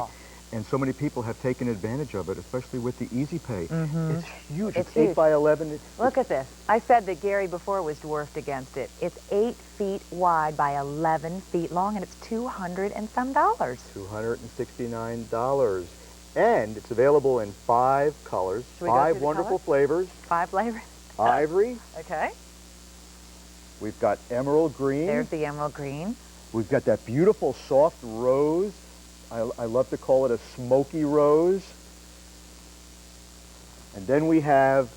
And so many people have taken advantage of it, especially with the Easy Pay. It's huge. It's 8 by 11. Look at this. I said that Gary before was dwarfed against it. It's 8 feet wide by 11 feet long, and it's $200 and some dollars. $269. And it's available in 5 colors, 5 wonderful flavors. 5 flavors. Ivory. Okay. We've got emerald green. There's the emerald green. We've got that beautiful soft rose. I love to call it a smoky rose. And then we have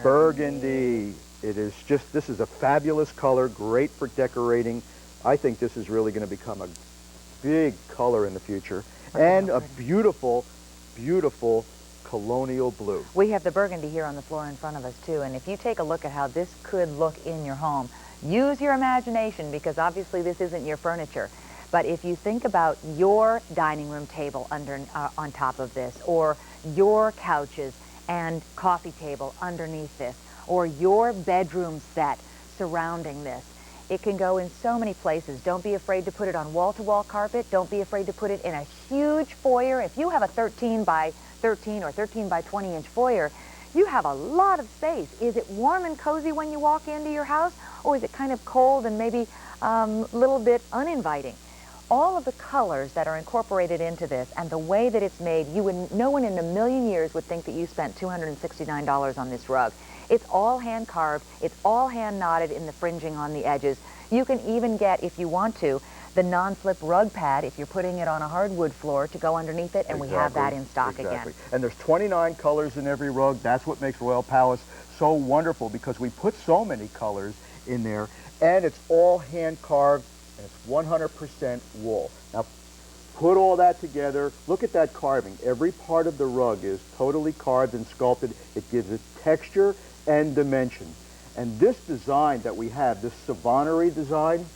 burgundy. It is just, this is a fabulous color, great for decorating. I think this is really going to become a big color in the future. And a beautiful, beautiful colonial blue. We have the burgundy here on the floor in front of us too, and if you take a look at how this could look in your home, use your imagination because obviously this isn't your furniture. But if you think about your dining room table on top of this, or your couches and coffee table underneath this, or your bedroom set surrounding this, it can go in so many places. Don't be afraid to put it on wall-to-wall carpet. Don't be afraid to put it in a huge foyer. If you have a 13 by 13 or 13 by 20 inch foyer, you have a lot of space. Is it warm and cozy when you walk into your house, or is it kind of cold and maybe a little bit uninviting? All of the colors that are incorporated into this and the way that it's made, no one in a million years would think that you spent $269 on this rug. It's all hand carved, it's all hand knotted in the fringing on the edges. You can even get, if you want to, the non-slip rug pad if you're putting it on a hardwood floor to go underneath it, and we have that in stock again. And there's 29 colors in every rug. That's what makes Royal Palace so wonderful because we put so many colors in there, and it's all hand carved. And it's 100% wool. Now, put all that together. Look at that carving. Every part of the rug is totally carved and sculpted. It gives it texture and dimension. And this design that we have, this Savonnerie design,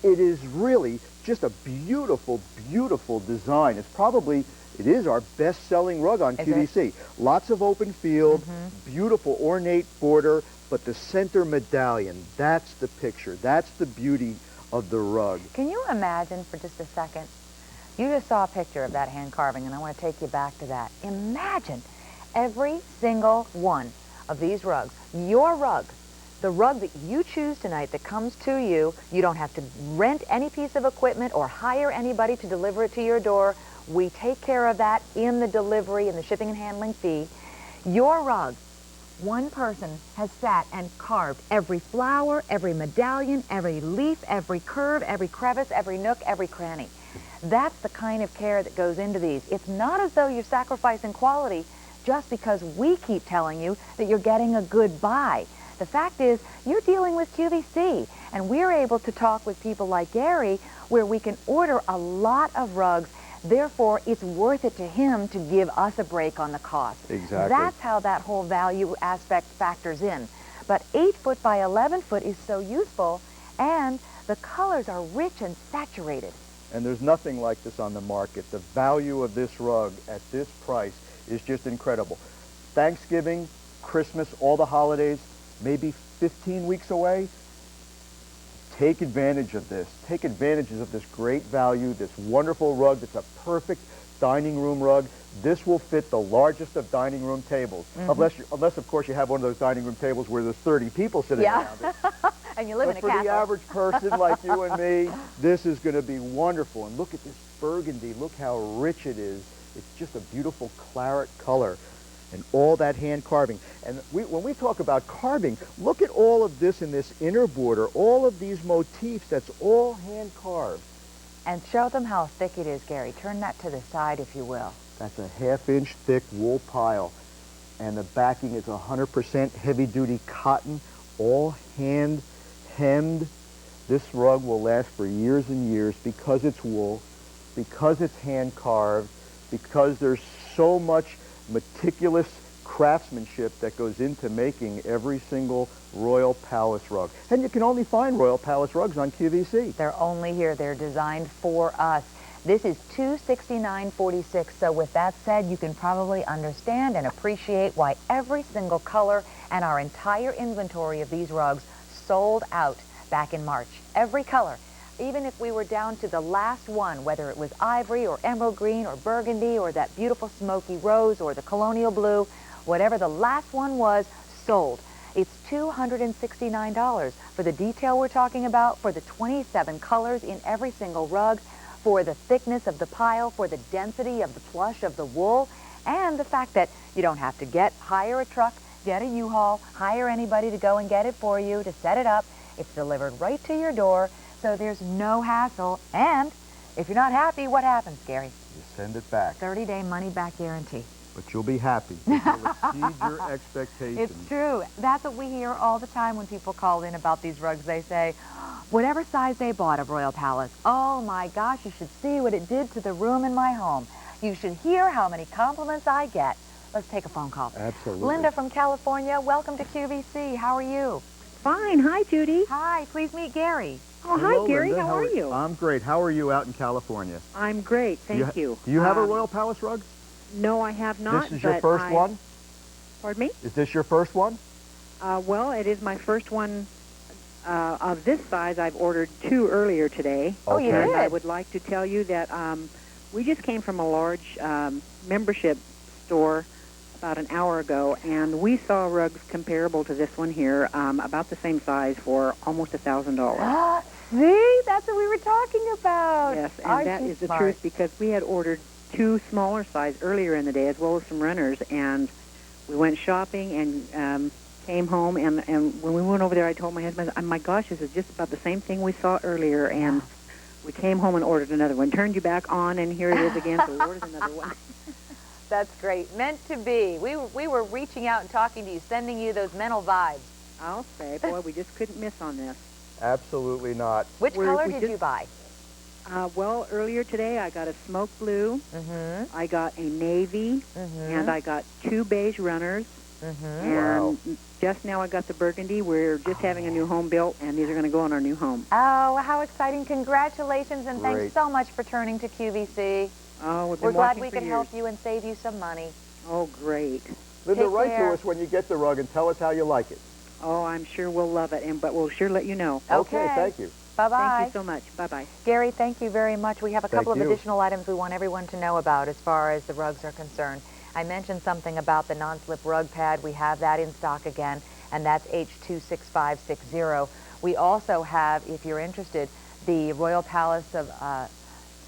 it is really just a beautiful, beautiful design. It is our best-selling rug on QVC. Lots of open field, beautiful ornate border, but the center medallion, that's the picture. That's the beauty of the rug. Can you imagine for just a second? You just saw a picture of that hand carving, and I want to take you back to that. Imagine every single one of these rugs, your rug, the rug that you choose tonight that comes to you. You don't have to rent any piece of equipment or hire anybody to deliver it to your door. We take care of that in the delivery and the shipping and handling fee. Your rug One person has sat and carved every flower, every medallion, every leaf, every curve, every crevice, every nook, every cranny. That's the kind of care that goes into these. It's not as though you're sacrificing quality just because we keep telling you that you're getting a good buy. The fact is, you're dealing with QVC, and we're able to talk with people like Gary where we can order a lot of rugs. Therefore, it's worth it to him to give us a break on the cost. Exactly. That's how that whole value aspect factors in. But 8 foot by 11 foot is so useful, and the colors are rich and saturated. And there's nothing like this on the market. The value of this rug at this price is just incredible. Thanksgiving, Christmas, all the holidays, maybe 15 weeks away. Take advantage of this. Take advantage of this great value, this wonderful rug that's a perfect dining room rug. This will fit the largest of dining room tables. Unless, of course, you have one of those dining room tables where there's 30 people sitting around it. And you live in a for castle. the average person like you and me, this is going to be wonderful. And look at this burgundy. Look how rich it is. It's just a beautiful claret color. And all that hand carving. And when we talk about carving, look at all of this in this inner border, all of these motifs, that's all hand carved. And show them how thick it is, Gary. Turn that to the side, if you will. That's a half-inch thick wool pile. And the backing is 100% heavy-duty cotton, all hand hemmed. This rug will last for years and years because it's wool, because it's hand carved, because there's so much meticulous craftsmanship that goes into making every single Royal Palace rug. And you can only find Royal Palace rugs on QVC. They're only here. They're designed for us. This is $269.46. So with that said, you can probably understand and appreciate why every single color and our entire inventory of these rugs sold out back in March. Every color. Even if we were down to the last one, whether it was ivory or emerald green or burgundy or that beautiful smoky rose or the colonial blue, whatever the last one was, sold. It's $269 for the detail we're talking about, for the 27 colors in every single rug, for the thickness of the pile, for the density of the plush of the wool, and the fact that you don't have to hire a truck, get a U-Haul, hire anybody to go and get it for you, to set it up. It's delivered right to your door. So there's no hassle. And if you're not happy, what happens, Gary? You send it back. 30-day money-back guarantee. But you'll be happy. You'll exceed your expectations. It's true. That's what we hear all the time when people call in about these rugs. They say, whatever size they bought of Royal Palace, oh my gosh, you should see what it did to the room in my home. You should hear how many compliments I get. Let's take a phone call. Absolutely. Linda from California, welcome to QVC. How are you? Fine. Hi, Judy. Hi. Please meet Gary. Oh, Hello, hi, Gary. Linda. How are you? I'm great. How are you out in California? I'm great. Thank you. Do you have a Royal Palace rug? No, I have not. This is your first one? Pardon me? Is this your first one? Well, it is my first one of this size. I've ordered 2 earlier today. Oh, you did? And I would like to tell you that we just came from a large membership store about an hour ago, and we saw rugs comparable to this one here, about the same size, for almost $1,000. See? That's what we were talking about. Yes, and that is the truth, because we had ordered 2 smaller size earlier in the day, as well as some runners, and we went shopping and came home, and when we went over there, I told my husband, oh, my gosh, this is just about the same thing we saw earlier, and we came home and ordered another one. Turned you back on, and here it is again, so we ordered another one. That's great. Meant to be. We were reaching out and talking to you, sending you those mental vibes. I'll say, boy, we just couldn't miss on this. Absolutely not. Which color did you buy? Well, earlier today I got a smoke blue, I got a navy, and I got 2 beige runners, and just now I got the burgundy. We're just having a new home built, and these are going to go on our new home. Oh, how exciting. Congratulations, and Great. thanks so much for turning to QVC. Oh, we've We're been glad watching we for could years. help you and save you some money. Oh, great. Linda, Take write care. to us when you get the rug and tell us how you like it. Oh, I'm sure we'll love it, but we'll sure let you know. Okay, thank you. Bye-bye. Thank you so much. Bye-bye. Gary, thank you very much. We have a Thank couple of you. additional items we want everyone to know about as far as the rugs are concerned. I mentioned something about the non-slip rug pad. We have that in stock again, and that's H26560. We also have, if you're interested, the Royal Palace of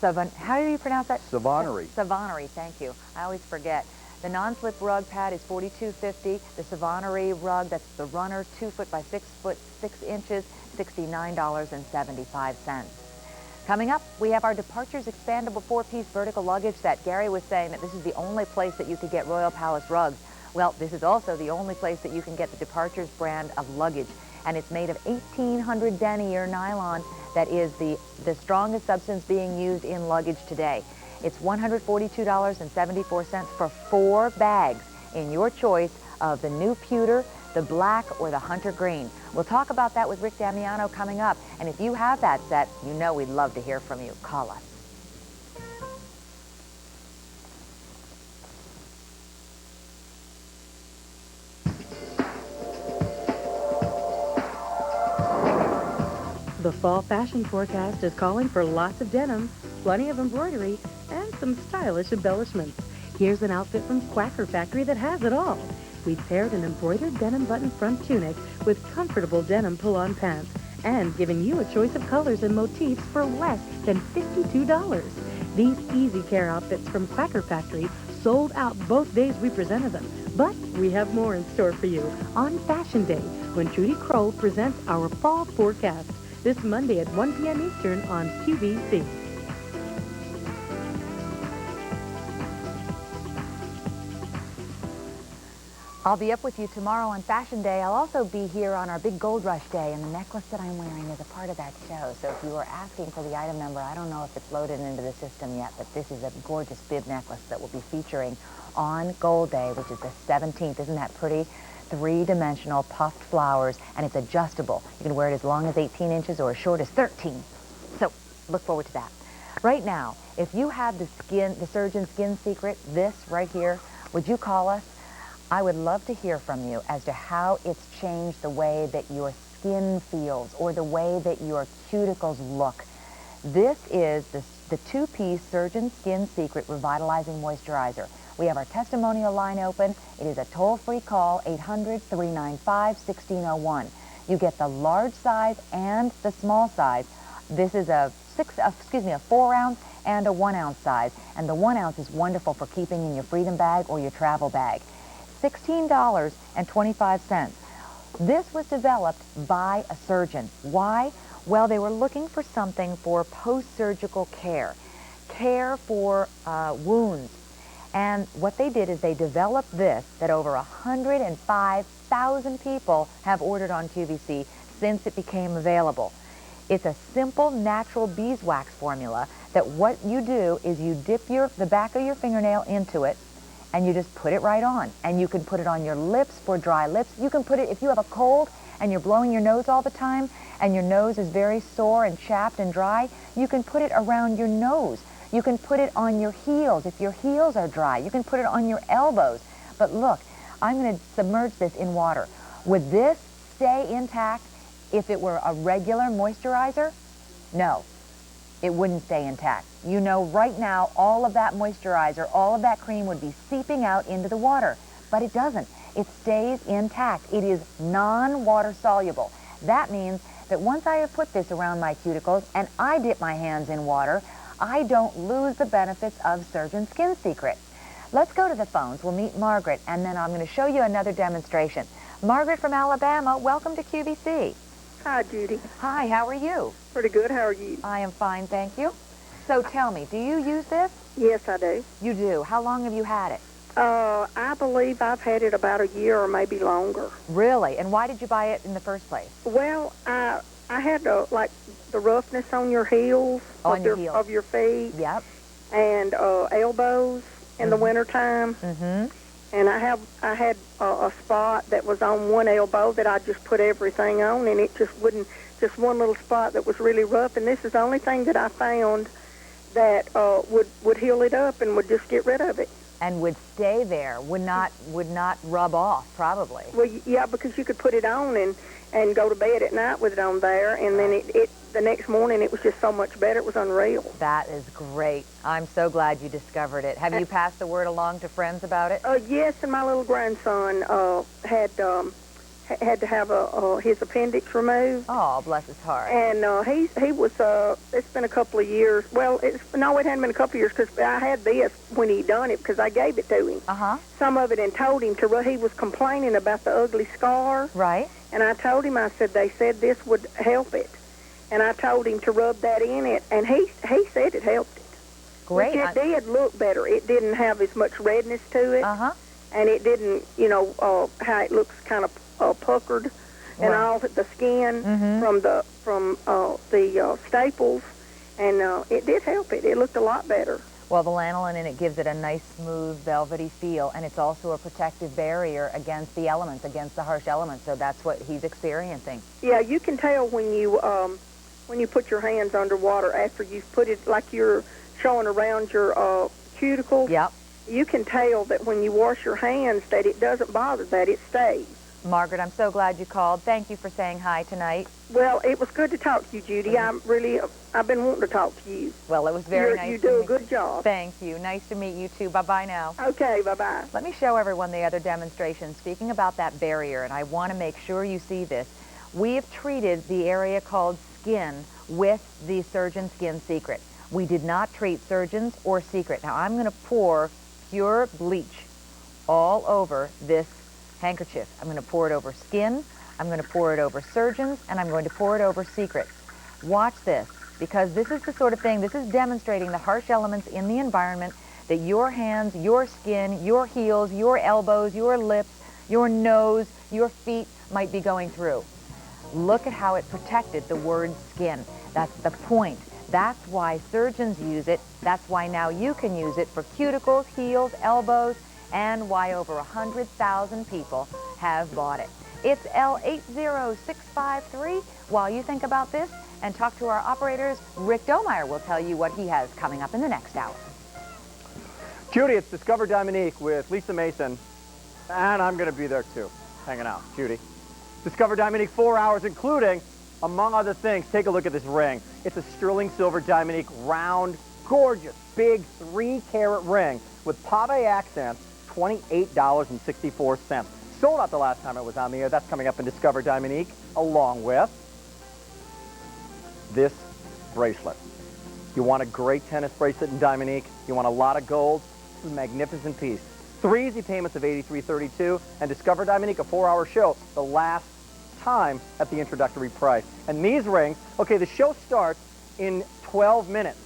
how do you pronounce that? Savonnery. Savonnery, thank you. I always forget. The non-slip rug pad is $42.50. The Savonnerie rug, that's the runner, 2 foot by 6 foot 6 inches, $69.75. Coming up, we have our Departures expandable 4-piece vertical luggage set. Gary was saying that this is the only place that you could get Royal Palace rugs. Well, this is also the only place that you can get the Departures brand of luggage. And it's made of 1800 denier nylon that is the strongest substance being used in luggage today. It's $142.74 for 4 bags in your choice of the new pewter, the black, or the hunter green. We'll talk about that with Rick Damiano coming up. And if you have that set, you know we'd love to hear from you. Call us. The fall fashion forecast is calling for lots of denim, plenty of embroidery, and some stylish embellishments. Here's an outfit from Quacker Factory that has it all. We've paired an embroidered denim button front tunic with comfortable denim pull-on pants and given you a choice of colors and motifs for less than $52. These easy care outfits from Quacker Factory sold out both days we presented them. But we have more in store for you on Fashion Day when Judy Kroll presents our fall forecast. This Monday at 1 p.m. Eastern on QVC. I'll be up with you tomorrow on Fashion Day. I'll also be here on our big Gold Rush Day, and the necklace that I'm wearing is a part of that show. So if you were asking for the item number, I don't know if it's loaded into the system yet, but this is a gorgeous bib necklace that we'll be featuring on Gold Day, which is the 17th. Isn't that pretty? 3-dimensional puffed flowers, and it's adjustable. You can wear it as long as 18 inches or as short as 13. So look forward to that. Right now, if you have the Surgeon Skin Secret, this right here, would you call us? I would love to hear from you as to how it's changed the way that your skin feels or the way that your cuticles look. This is the 2-piece Surgeon Skin Secret Revitalizing Moisturizer. We have our testimonial line open. It is a toll-free call, 800-395-1601. You get the large size and the small size. This is a 4-ounce and a 1-ounce size. And the 1 ounce is wonderful for keeping in your Freedom bag or your travel bag. $16.25. This was developed by a surgeon. Why? Well, they were looking for something for post-surgical care for wounds. And what they did is they developed this that over 105,000 people have ordered on QVC since it became available. It's a simple, natural beeswax formula that what you do is you dip the back of your fingernail into it and you just put it right on. And you can put it on your lips for dry lips. You can put it, if you have a cold and you're blowing your nose all the time and your nose is very sore and chapped and dry, you can put it around your nose. You can put it on your heels if your heels are dry. You can put it on your elbows. But look, I'm going to submerge this in water. Would this stay intact if it were a regular moisturizer? No, it wouldn't stay intact. You know right now all of that moisturizer, all of that cream would be seeping out into the water. But it doesn't. It stays intact. It is non-water soluble. That means that once I have put this around my cuticles and I dip my hands in water, I don't lose the benefits of Surgeon Skin Secret. Let's go to the phones. We'll meet Margaret, and then I'm going to show you another demonstration. Margaret from Alabama, welcome to QVC. Hi, Judy. Hi, how are you? Pretty good. How are you? I am fine, thank you. So tell me, do you use this? Yes, I do. You do. How long have you had it? I believe I've had it about a year or maybe longer. Really? And why did you buy it in the first place? Well, I had like the roughness on your heels, of your feet. Yep. And elbows in the wintertime. Mm-hmm. And I had a spot that was on one elbow that I just put everything on, and it just wouldn't, just one little spot that was really rough. And this is the only thing that I found that would heal it up and would just get rid of it. And would stay there, would not rub off, probably. Well, yeah, because you could put it on and go to bed at night with it on there, and then it the next morning it was just so much better. It was unreal. That is great. I'm so glad you discovered it. Have you passed the word along to friends about it? Yes, and my little grandson had had to have his appendix removed. Oh, bless his heart. And he was, it's been a couple of years. Well, it hadn't been a couple of years because I had this when he done it because I gave it to him. Uh-huh. Some of it and told him he was complaining about the ugly scar. Right. And I told him, I said, they said this would help it. And I told him to rub that in it, and he said it helped it. Great. Which it did look better. It didn't have as much redness to it. Uh-huh. And it didn't, how it looks kind of puckered and all the skin from the staples. And it did help it. It looked a lot better. Well, the lanolin in it gives it a nice, smooth, velvety feel, and it's also a protective barrier against the elements, against the harsh elements. So that's what he's experiencing. Yeah, you can tell when you put your hands underwater after you've put it, like you're showing around your cuticles. Yep. You can tell that when you wash your hands that it doesn't bother, that it stays. Margaret, I'm so glad you called. Thank you for saying hi tonight. Well, it was good to talk to you, Judy. I've been wanting to talk to you. Well, it was very nice. You do a good job. Thank you. Nice to meet you, too. Bye-bye now. Okay, bye-bye. Let me show everyone the other demonstration. Speaking about that barrier, and I want to make sure you see this, we have treated the area called skin with the Surgeon Skin Secret. We did not treat Surgeons or Secret. Now, I'm going to pour pure bleach all over this handkerchief. I'm going to pour it over skin, I'm going to pour it over Surgeons, and I'm going to pour it over Secret. Watch this, because this is the sort of thing, this is demonstrating the harsh elements in the environment that your hands, your skin, your heels, your elbows, your lips, your nose, your feet might be going through. Look at how it protected the word skin. That's the point. That's why surgeons use it. That's why now you can use it for cuticles, heels, elbows, and why over 100,000 people have bought it. It's L80653. While you think about this and talk to our operators, Rick Domeyer will tell you what he has coming up in the next hour. Judy, it's Discover Dominique with Lisa Mason, and I'm going to be there too, hanging out. Judy. Discover Dominique 4 hours, including, among other things, take a look at this ring. It's a sterling silver Dominique round, gorgeous, big 3-carat ring with pave accents, $28.64. Sold out the last time it was on the air. That's coming up in Discover Dominique, along with this bracelet. You want a great tennis bracelet in Dominique? You want a lot of gold? This is a magnificent piece. 3 easy payments of $83.32, and Discover Dominique, a 4-hour show, the last time at the introductory price. And these rings, okay, the show starts in 12 minutes.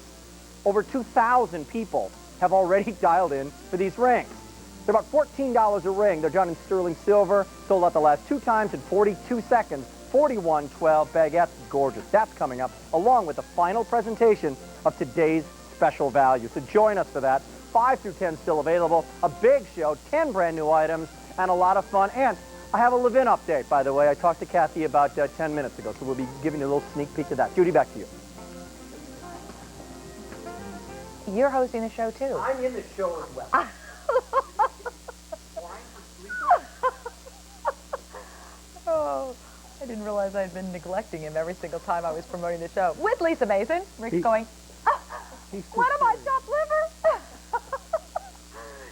Over 2,000 people have already dialed in for these rings. They're about $14 a ring. They're done in sterling silver, sold out the last 2 times in 42 seconds. 4112 baguettes, gorgeous. That's coming up, along with the final presentation of today's special value. So join us for that. 5 through 10 still available. A big show, 10 brand new items, and a lot of fun. And I have a Levin update, by the way. I talked to Kathy about 10 minutes ago, so we'll be giving you a little sneak peek of that. Judy, back to you. You're hosting the show, too. I'm in the show as well. Oh, I didn't realize I'd been neglecting him every single time I was promoting the show. With Lisa Mason, Rick's going, what am I, chopped liver?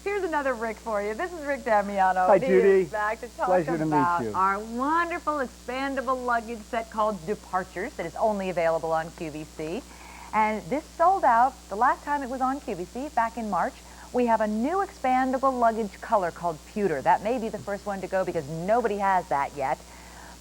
Here's another Rick for you. This is Rick Damiano. Hi, and he Judy. is back to talk Pleasure to meet about you. our wonderful expandable luggage set called Departures that is only available on QVC. And this sold out the last time it was on QVC back in March. We have a new expandable luggage color called Pewter. That may be the first one to go because nobody has that yet.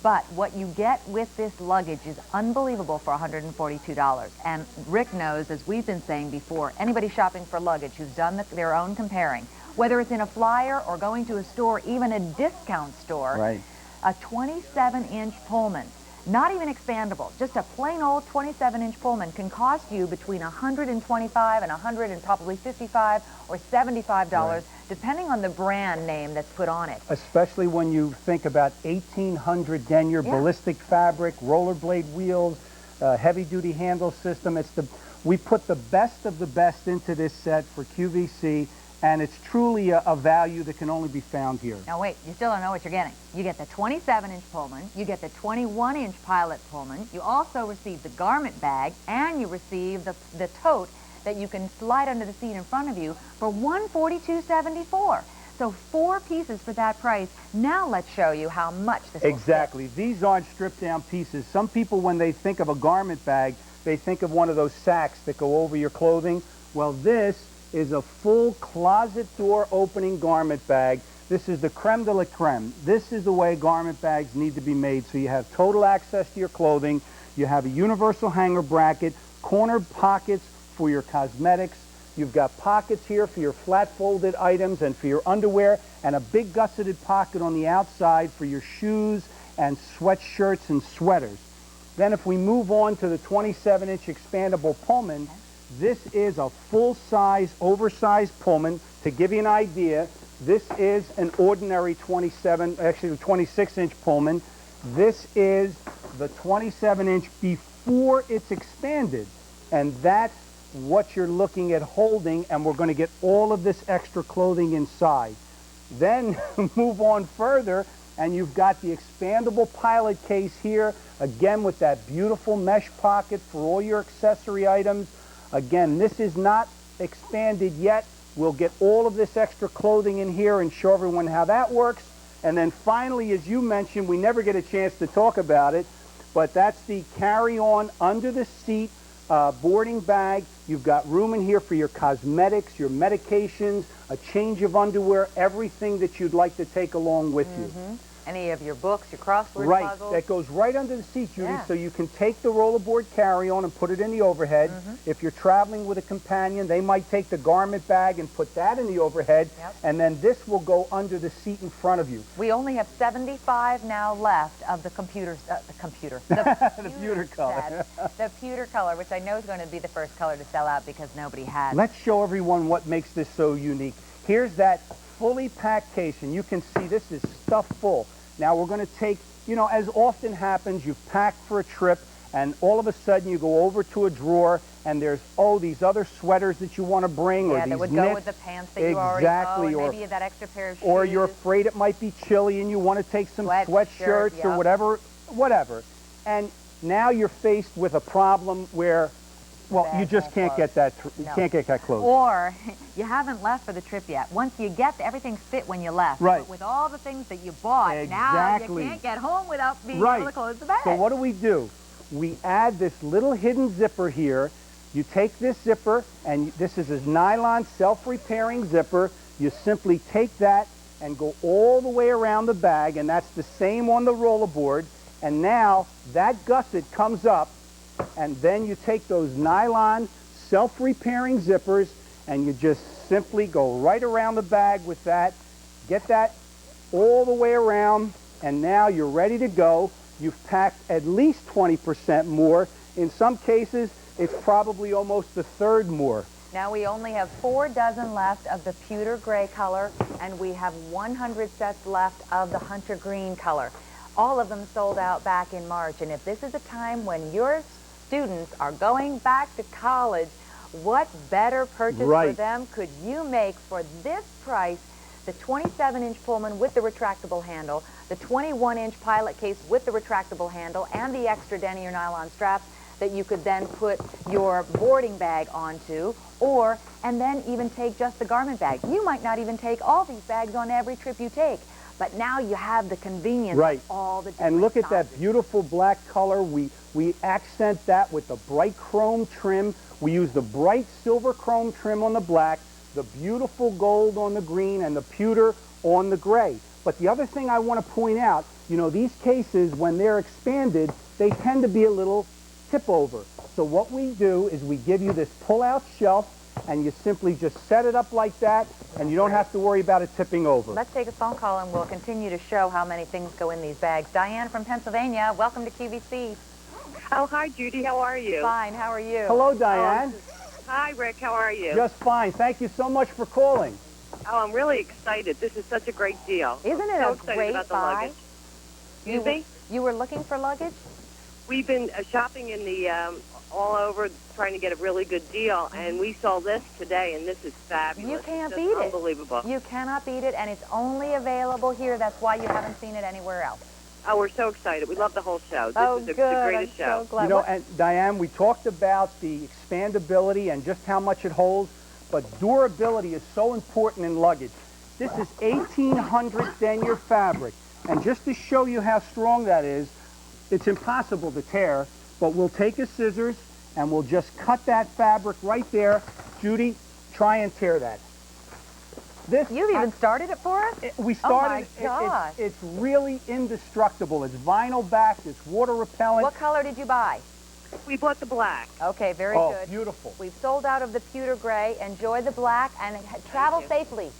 But what you get with this luggage is unbelievable for $142. And Rick knows, as we've been saying before, anybody shopping for luggage who's done their own comparing, whether it's in a flyer or going to a store, even a discount store, Right. a 27-inch Pullman, not even expandable, just a plain old 27-inch Pullman can cost you between $125 and $100 and probably $55 or $75, Right. depending on the brand name that's put on it. Especially when you think about 1,800 denier, ballistic fabric, rollerblade wheels, heavy-duty handle system. We put the best of the best into this set for QVC, and it's truly a value that can only be found here. Now wait, you still don't know what you're getting. You get the 27-inch Pullman, you get the 21-inch Pilot Pullman, you also receive the garment bag, and you receive the tote that you can slide under the seat in front of you for $142.74. So 4 pieces for that price. Now let's show you how much this will Exactly. These aren't stripped down pieces. Some people, when they think of a garment bag, they think of one of those sacks that go over your clothing. Well, this is a full closet door opening garment bag. This is the creme de la creme. This is the way garment bags need to be made. So you have total access to your clothing. You have a universal hanger bracket, cornered pockets for your cosmetics. You've got pockets here for your flat folded items and for your underwear, and a big gusseted pocket on the outside for your shoes and sweatshirts and sweaters. Then if we move on to the 27-inch expandable Pullman, this is a full-size, oversized Pullman. To give you an idea, this is an ordinary 26-inch Pullman. This is the 27-inch before it's expanded, and that's what you're looking at holding, and we're going to get all of this extra clothing inside. Then move on further, and you've got the expandable pilot case here, again with that beautiful mesh pocket for all your accessory items. Again, this is not expanded yet. We'll get all of this extra clothing in here and show everyone how that works. And then finally, as you mentioned, we never get a chance to talk about it, but that's the carry-on under the seat boarding bag. You've got room in here for your cosmetics, your medications, a change of underwear, everything that you'd like to take along with you. Any of your books, your crossword Right, puzzles. that goes right under the seat, Judy, so you can take the rollerboard carry-on and put it in the overhead. If you're traveling with a companion, they might take the garment bag and put that in the overhead, and then this will go under the seat in front of you. We only have 75 now left of the pewter The pewter color. The pewter color, which I know is going to be the first color to sell out because nobody has. Let's show everyone what makes this so unique. Here's that fully packed case, and you can see this is stuffed full. Now we're going to take, you know, as often happens, you've packed for a trip, and all of a sudden you go over to a drawer, and there's, oh, these other sweaters that you want to bring, or these that would knits. go with the pants that you already own, maybe that extra pair of shoes. Or you're afraid it might be chilly, and you want to take some sweatshirts or whatever. And now you're faced with a problem where, well, you just can't get that. You can't get that clothes. Or you haven't left for the trip yet. Once you get everything's fit when you left. Right. But with all the things that you bought, now you can't get home without being able to close the bag. So what do? We add this little hidden zipper here. You take this zipper, and this is a nylon self-repairing zipper. You simply take that and go all the way around the bag, and that's the same on the rollerboard. And now that gusset comes up, and then you take those nylon self-repairing zippers, and you just simply go right around the bag with that, get that all the way around, and now you're ready to go. You've packed at least 20% more. In some cases, it's probably almost a third more. Now we only have 4 dozen left of the pewter gray color, and we have 100 sets left of the hunter green color. All of them sold out back in March, and if this is a time when your students are going back to college, what better purchase for them could you make for this price? The 27-inch Pullman with the retractable handle, the 21-inch pilot case with the retractable handle, and the extra denier nylon straps that you could then put your boarding bag onto, and then even take just the garment bag. You might not even take all these bags on every trip you take, but now you have the convenience of all the different And look at sizes. that beautiful black color. We accent that with the bright chrome trim. We use the bright silver chrome trim on the black, the beautiful gold on the green, and the pewter on the gray. But the other thing I want to point out, you know, these cases, when they're expanded, they tend to be a little tip over. So what we do is we give you this pull-out shelf, and you simply just set it up like that, and you don't have to worry about it tipping over. Let's take a phone call, and we'll continue to show how many things go in these bags. Diane from Pennsylvania, welcome to QVC. Oh, hi, Judy. How are you? Fine. How are you? Hello, Diane. Hi, Rick. How are you? Just fine. Thank you so much for calling. Oh, I'm really excited. This is such a great deal. Isn't it so a excited great about the buy? luggage. Excuse me? You were looking for luggage? We've been shopping in the all over trying to get a really good deal, and we saw this today, and this is fabulous. You can't It's beat it. Unbelievable. You cannot beat it, and it's only available here. That's why you haven't seen it anywhere else. Oh, we're so excited. We love the whole show. This Oh, is the good. greatest show. I'm so glad. You know, and Diane, we talked about the expandability and just how much it holds, but durability is so important in luggage. This is 1800 denier fabric. And just to show you how strong that is, it's impossible to tear, but we'll take a scissors and we'll just cut that fabric right there. Judy, try and tear that. You've even started it for us? We started. Oh my gosh. It's really indestructible. It's vinyl backed. It's water repellent. What color did you buy? We bought the black. Okay, very Oh, good. beautiful. We've sold out of the pewter gray. Enjoy the black and travel safely.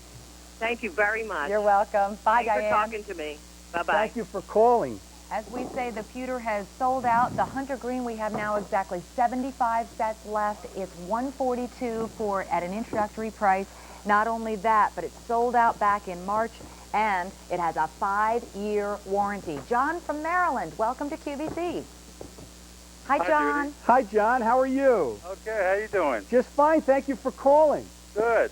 Thank you very much. You're welcome. Bye, Thanks Diane. for talking to me. Bye-bye. Thank you for calling. As we say, the pewter has sold out. The hunter green, we have now exactly 75 sets left. It's $142 for at an introductory price. Not only that, but it's sold out back in March, and it has a 5-year warranty. John from Maryland, welcome to QVC. Hi, John. Judy. Hi, John. How are you? Okay, how you doing? Just fine. Thank you for calling. Good.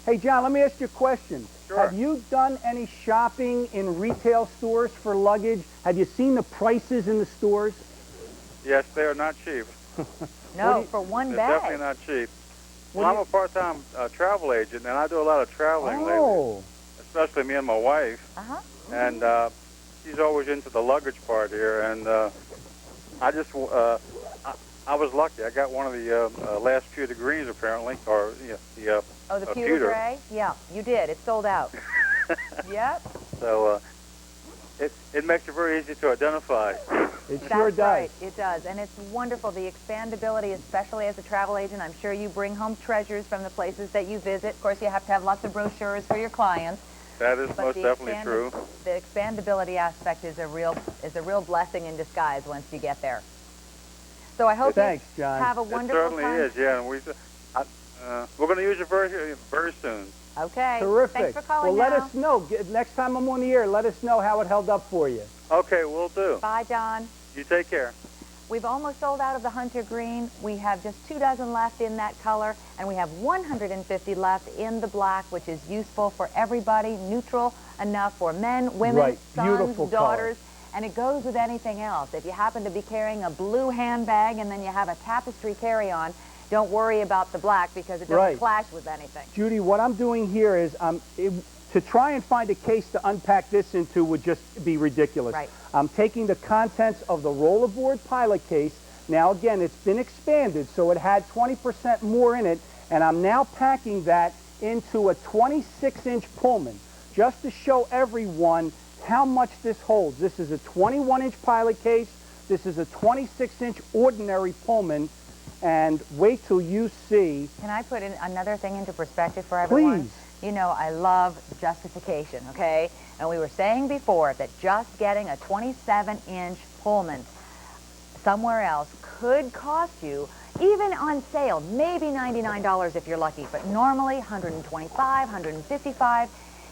Hey, John, let me ask you a question. Sure. Have you done any shopping in retail stores for luggage? Have you seen the prices in the stores? Yes, they are not cheap. No, for one They're bag. definitely not cheap. What Well, do I'm a part-time travel agent, and I do a lot of traveling lately, especially me and my wife. And she's always into the luggage part here, and I was lucky. I got one of the last pewter greens, apparently, or the Oh, the pewter gray? Yeah, you did. It's sold out. Yep. So it makes it very easy to identify. It That's right. It does. And it's wonderful. The expandability, especially as a travel agent, I'm sure you bring home treasures from the places that you visit. Of course, you have to have lots of brochures for your clients. That is But most definitely true. The expandability aspect is a real blessing in disguise once you get there. So I hope Thanks, you John. have a It wonderful certainly time. is, yeah. And we're going to use it very soon. Okay. Terrific. Thanks for calling Well, let now. us know. Next time I'm on the air, let us know how it held up for you. Okay, we'll do. Bye, John. You take care. We've almost sold out of the hunter green. We have just 2 dozen left in that color, and we have 150 left in the black, which is useful for everybody, neutral enough for men, women, Right. sons, Beautiful daughters, and it goes with anything else. If you happen to be carrying a blue handbag and then you have a tapestry carry-on, don't worry about the black because it doesn't Right. clash with anything. Judy, what I'm doing here is to try and find a case to unpack this into would just be ridiculous. Right. I'm taking the contents of the rollerboard pilot case. Now, again, it's been expanded, so it had 20% more in it, and I'm now packing that into a 26-inch Pullman just to show everyone how much this holds. This is a 21-inch pilot case. This is a 26-inch ordinary Pullman, and wait till you see. Can I put in another thing into perspective for everyone? Please. You know, I love justification, okay? And we were saying before that just getting a 27-inch Pullman somewhere else could cost you, even on sale, maybe $99 if you're lucky, but normally $125, $155.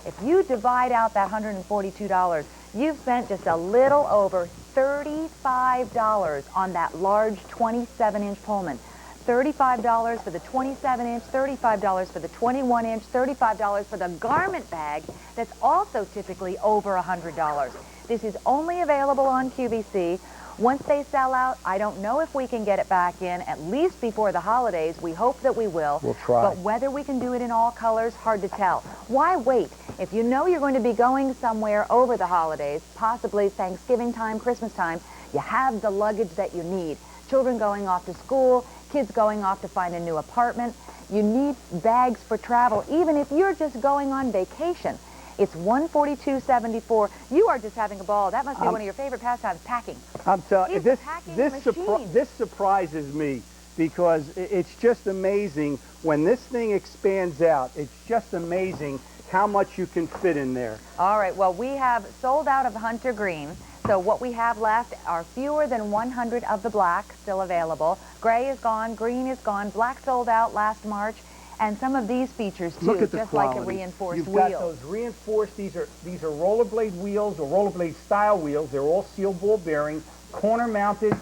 If you divide out that $142, you've spent just a little over $35 on that large 27-inch Pullman. $35 for the 27-inch, $35 for the 21-inch, $35 for the garment bag that's also typically over $100. This is only available on QVC. Once they sell out, I don't know if we can get it back in, at least before the holidays. We hope that we will. We'll try. But whether we can do it in all colors, hard to tell. Why wait? If you know you're going to be going somewhere over the holidays, possibly Thanksgiving time, Christmas time, you have the luggage that you need. Children going off to school, kids going off to find a new apartment. You need bags for travel, even if you're just going on vacation. It's $142.74. You are just having a ball. That must be one of your favorite pastimes, packing. I'm telling you, He's a packing machine. this surprises me because it's just amazing when this thing expands out. It's just amazing how much you can fit in there. All right, well, we have sold out of Hunter Green. So what we have left are fewer than 100 of the black still available. Gray is gone, green is gone, black sold out last March, and some of these features too, Look at the just quality. like a reinforced You've wheel. got those reinforced, these are rollerblade wheels or rollerblade style wheels. They're all seal ball bearing, corner mounted,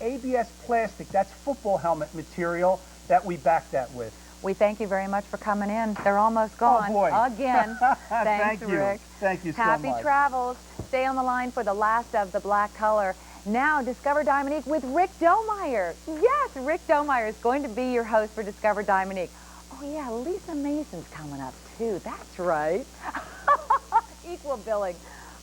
ABS plastic. That's football helmet material that we back that with. We thank you very much for coming in. They're almost gone. Oh, boy. Again. Thanks, Thank you. Rick. Thank you so Happy much. travels. Stay on the line for the last of the black color. Now, Discover Dominique with Rick Domeyer. Yes, Rick Domeyer is going to be your host for Discover Dominique. Oh, yeah, Lisa Mason's coming up, too. That's right. Equal billing.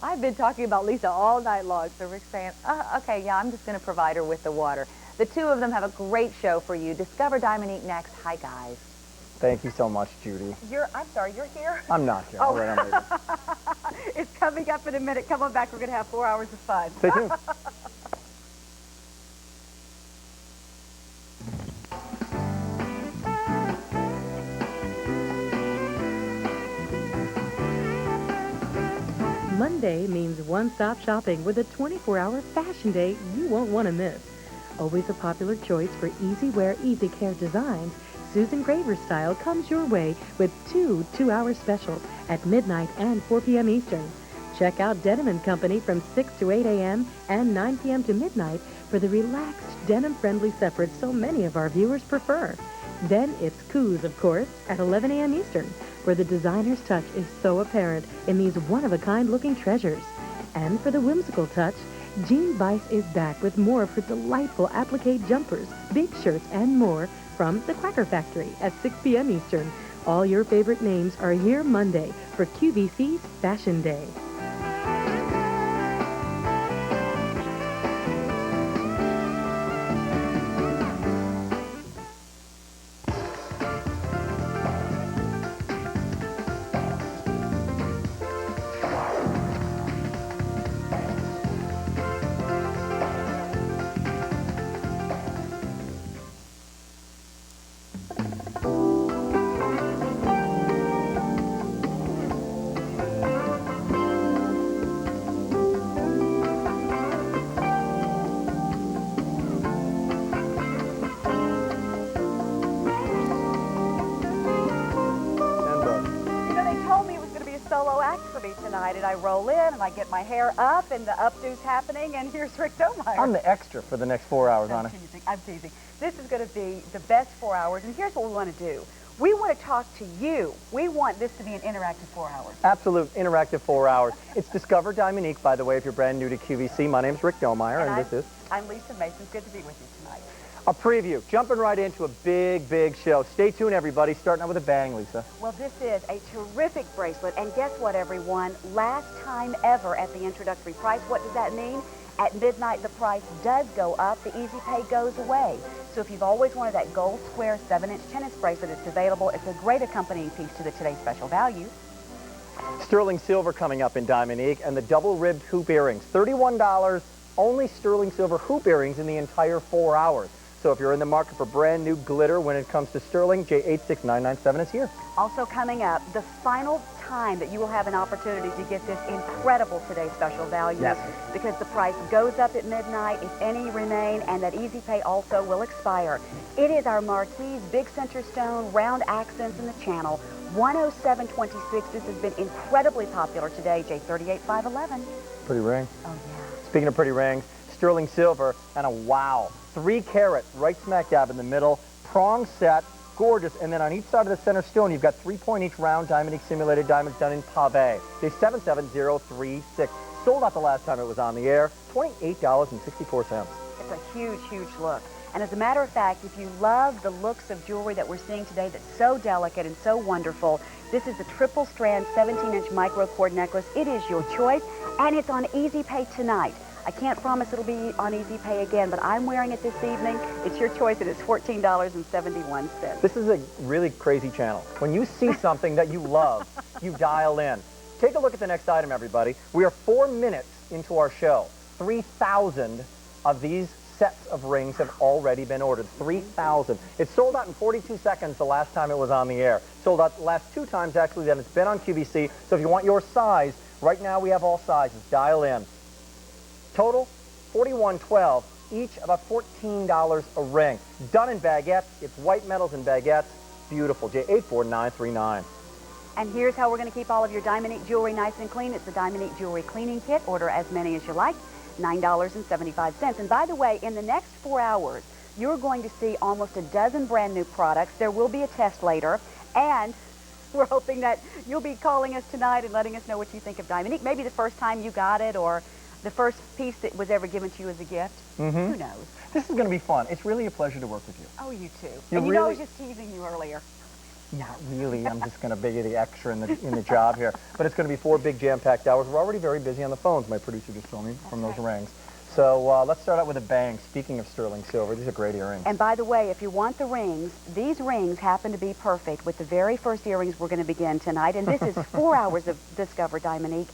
I've been talking about Lisa all night long, so Rick's saying, okay, yeah, I'm just going to provide her with the water. The two of them have a great show for you. Discover Dominique next. Hi, guys. Thank you so much, Judy. I'm sorry, you're here? I'm not here. Oh. Right, I'm leaving. It's coming up in a minute. Come on back. We're going to have 4 hours of fun. Stay tuned. Monday means one-stop shopping with a 24-hour fashion day you won't want to miss. Always a popular choice for easy wear, easy care designs, Susan Graver style comes your way with two-hour specials at midnight and 4 p.m. Eastern. Check out Denim & Company from 6 to 8 a.m. and 9 p.m. to midnight for the relaxed, denim-friendly separates so many of our viewers prefer. Then it's Coos, of course, at 11 a.m. Eastern, where the designer's touch is so apparent in these one-of-a-kind looking treasures. And for the whimsical touch, Jean Weiss is back with more of her delightful applique jumpers, big shirts, and more from the Quacker Factory at 6 p.m. Eastern. All your favorite names are here Monday for QVC's Fashion Day. And I roll in and I get my hair up and the updo's happening and here's Rick Domeyer. I'm the extra for the next 4 hours, Anna. I'm teasing. This is going to be the best 4 hours and here's what we want to do. We want to talk to you. We want this to be an interactive 4 hours. Absolute interactive 4 hours. It's Discover Dominique, by the way, if you're brand new to QVC. My name's Rick Domeyer and this is... I'm Lisa Mason. It's good to be with you tonight. A preview, jumping right into a big, big show. Stay tuned, everybody. Starting out with a bang, Lisa. Well, this is a terrific bracelet, and guess what, everyone? Last time ever at the introductory price. What does that mean? At midnight, the price does go up. The Easy Pay goes away. So if you've always wanted that gold square 7-inch tennis bracelet, it's available. It's a great accompanying piece to the today's special value. Sterling silver coming up in Dominique, and the double-ribbed hoop earrings. $31, only sterling silver hoop earrings in the entire 4 hours. So if you're in the market for brand new glitter when it comes to sterling, J86997 is here. Also coming up, the final time that you will have an opportunity to get this incredible today's special value. Yes. Because the price goes up at midnight, if any remain, and that Easy Pay also will expire. It is our Marquise Big Center Stone round accents in the channel. 107.26. This has been incredibly popular today, J38511. Pretty ring. Oh, yeah. Speaking of pretty rings, sterling silver and a wow. 3 carat right smack dab in the middle, prong set, gorgeous, and then on each side of the center stone you've got 3-point each round Dominique simulated diamonds done in pave. They 77036. Sold out the last time it was on the air, $28.64. It's a huge, huge look. And as a matter of fact, if you love the looks of jewelry that we're seeing today that's so delicate and so wonderful, this is the triple strand 17-inch micro cord necklace. It is your choice, and it's on Easy Pay tonight. I can't promise it'll be on Easy Pay again, but I'm wearing it this evening. It's your choice, and it's $14.71. This is a really crazy channel. When you see something that you love, you dial in. Take a look at the next item, everybody. We are 4 minutes into our show. 3,000 of these sets of rings have already been ordered. 3,000. It sold out in 42 seconds the last time it was on the air. Sold out the last 2 times, actually, that it's been on QVC. So if you want your size, right now we have all sizes. Dial in. Total, $41.12, each about $14 a ring. Done in baguettes. It's white metals and baguettes. Beautiful. J84939. And here's how we're going to keep all of your Dominique jewelry nice and clean. It's the Dominique Jewelry Cleaning Kit. Order as many as you like. $9.75. And by the way, in the next 4 hours, you're going to see almost a dozen brand new products. There will be a test later. And we're hoping that you'll be calling us tonight and letting us know what you think of Dominique. Maybe the first time you got it, or the first piece that was ever given to you as a gift. Who knows? This is going to be fun. It's really a pleasure to work with you. Oh, you too. You and you know I really- was just teasing you earlier. Not really. I'm just going to be the extra in the job here. But it's going to be 4 big jam-packed hours. We're already very busy on the phones, my producer just told me, from those rings. So let's start out with a bang. Speaking of sterling silver, these are great earrings. And by the way, if you want the rings, these rings happen to be perfect with the very first earrings we're going to begin tonight. And this is 4 hours of Discover Diamonique.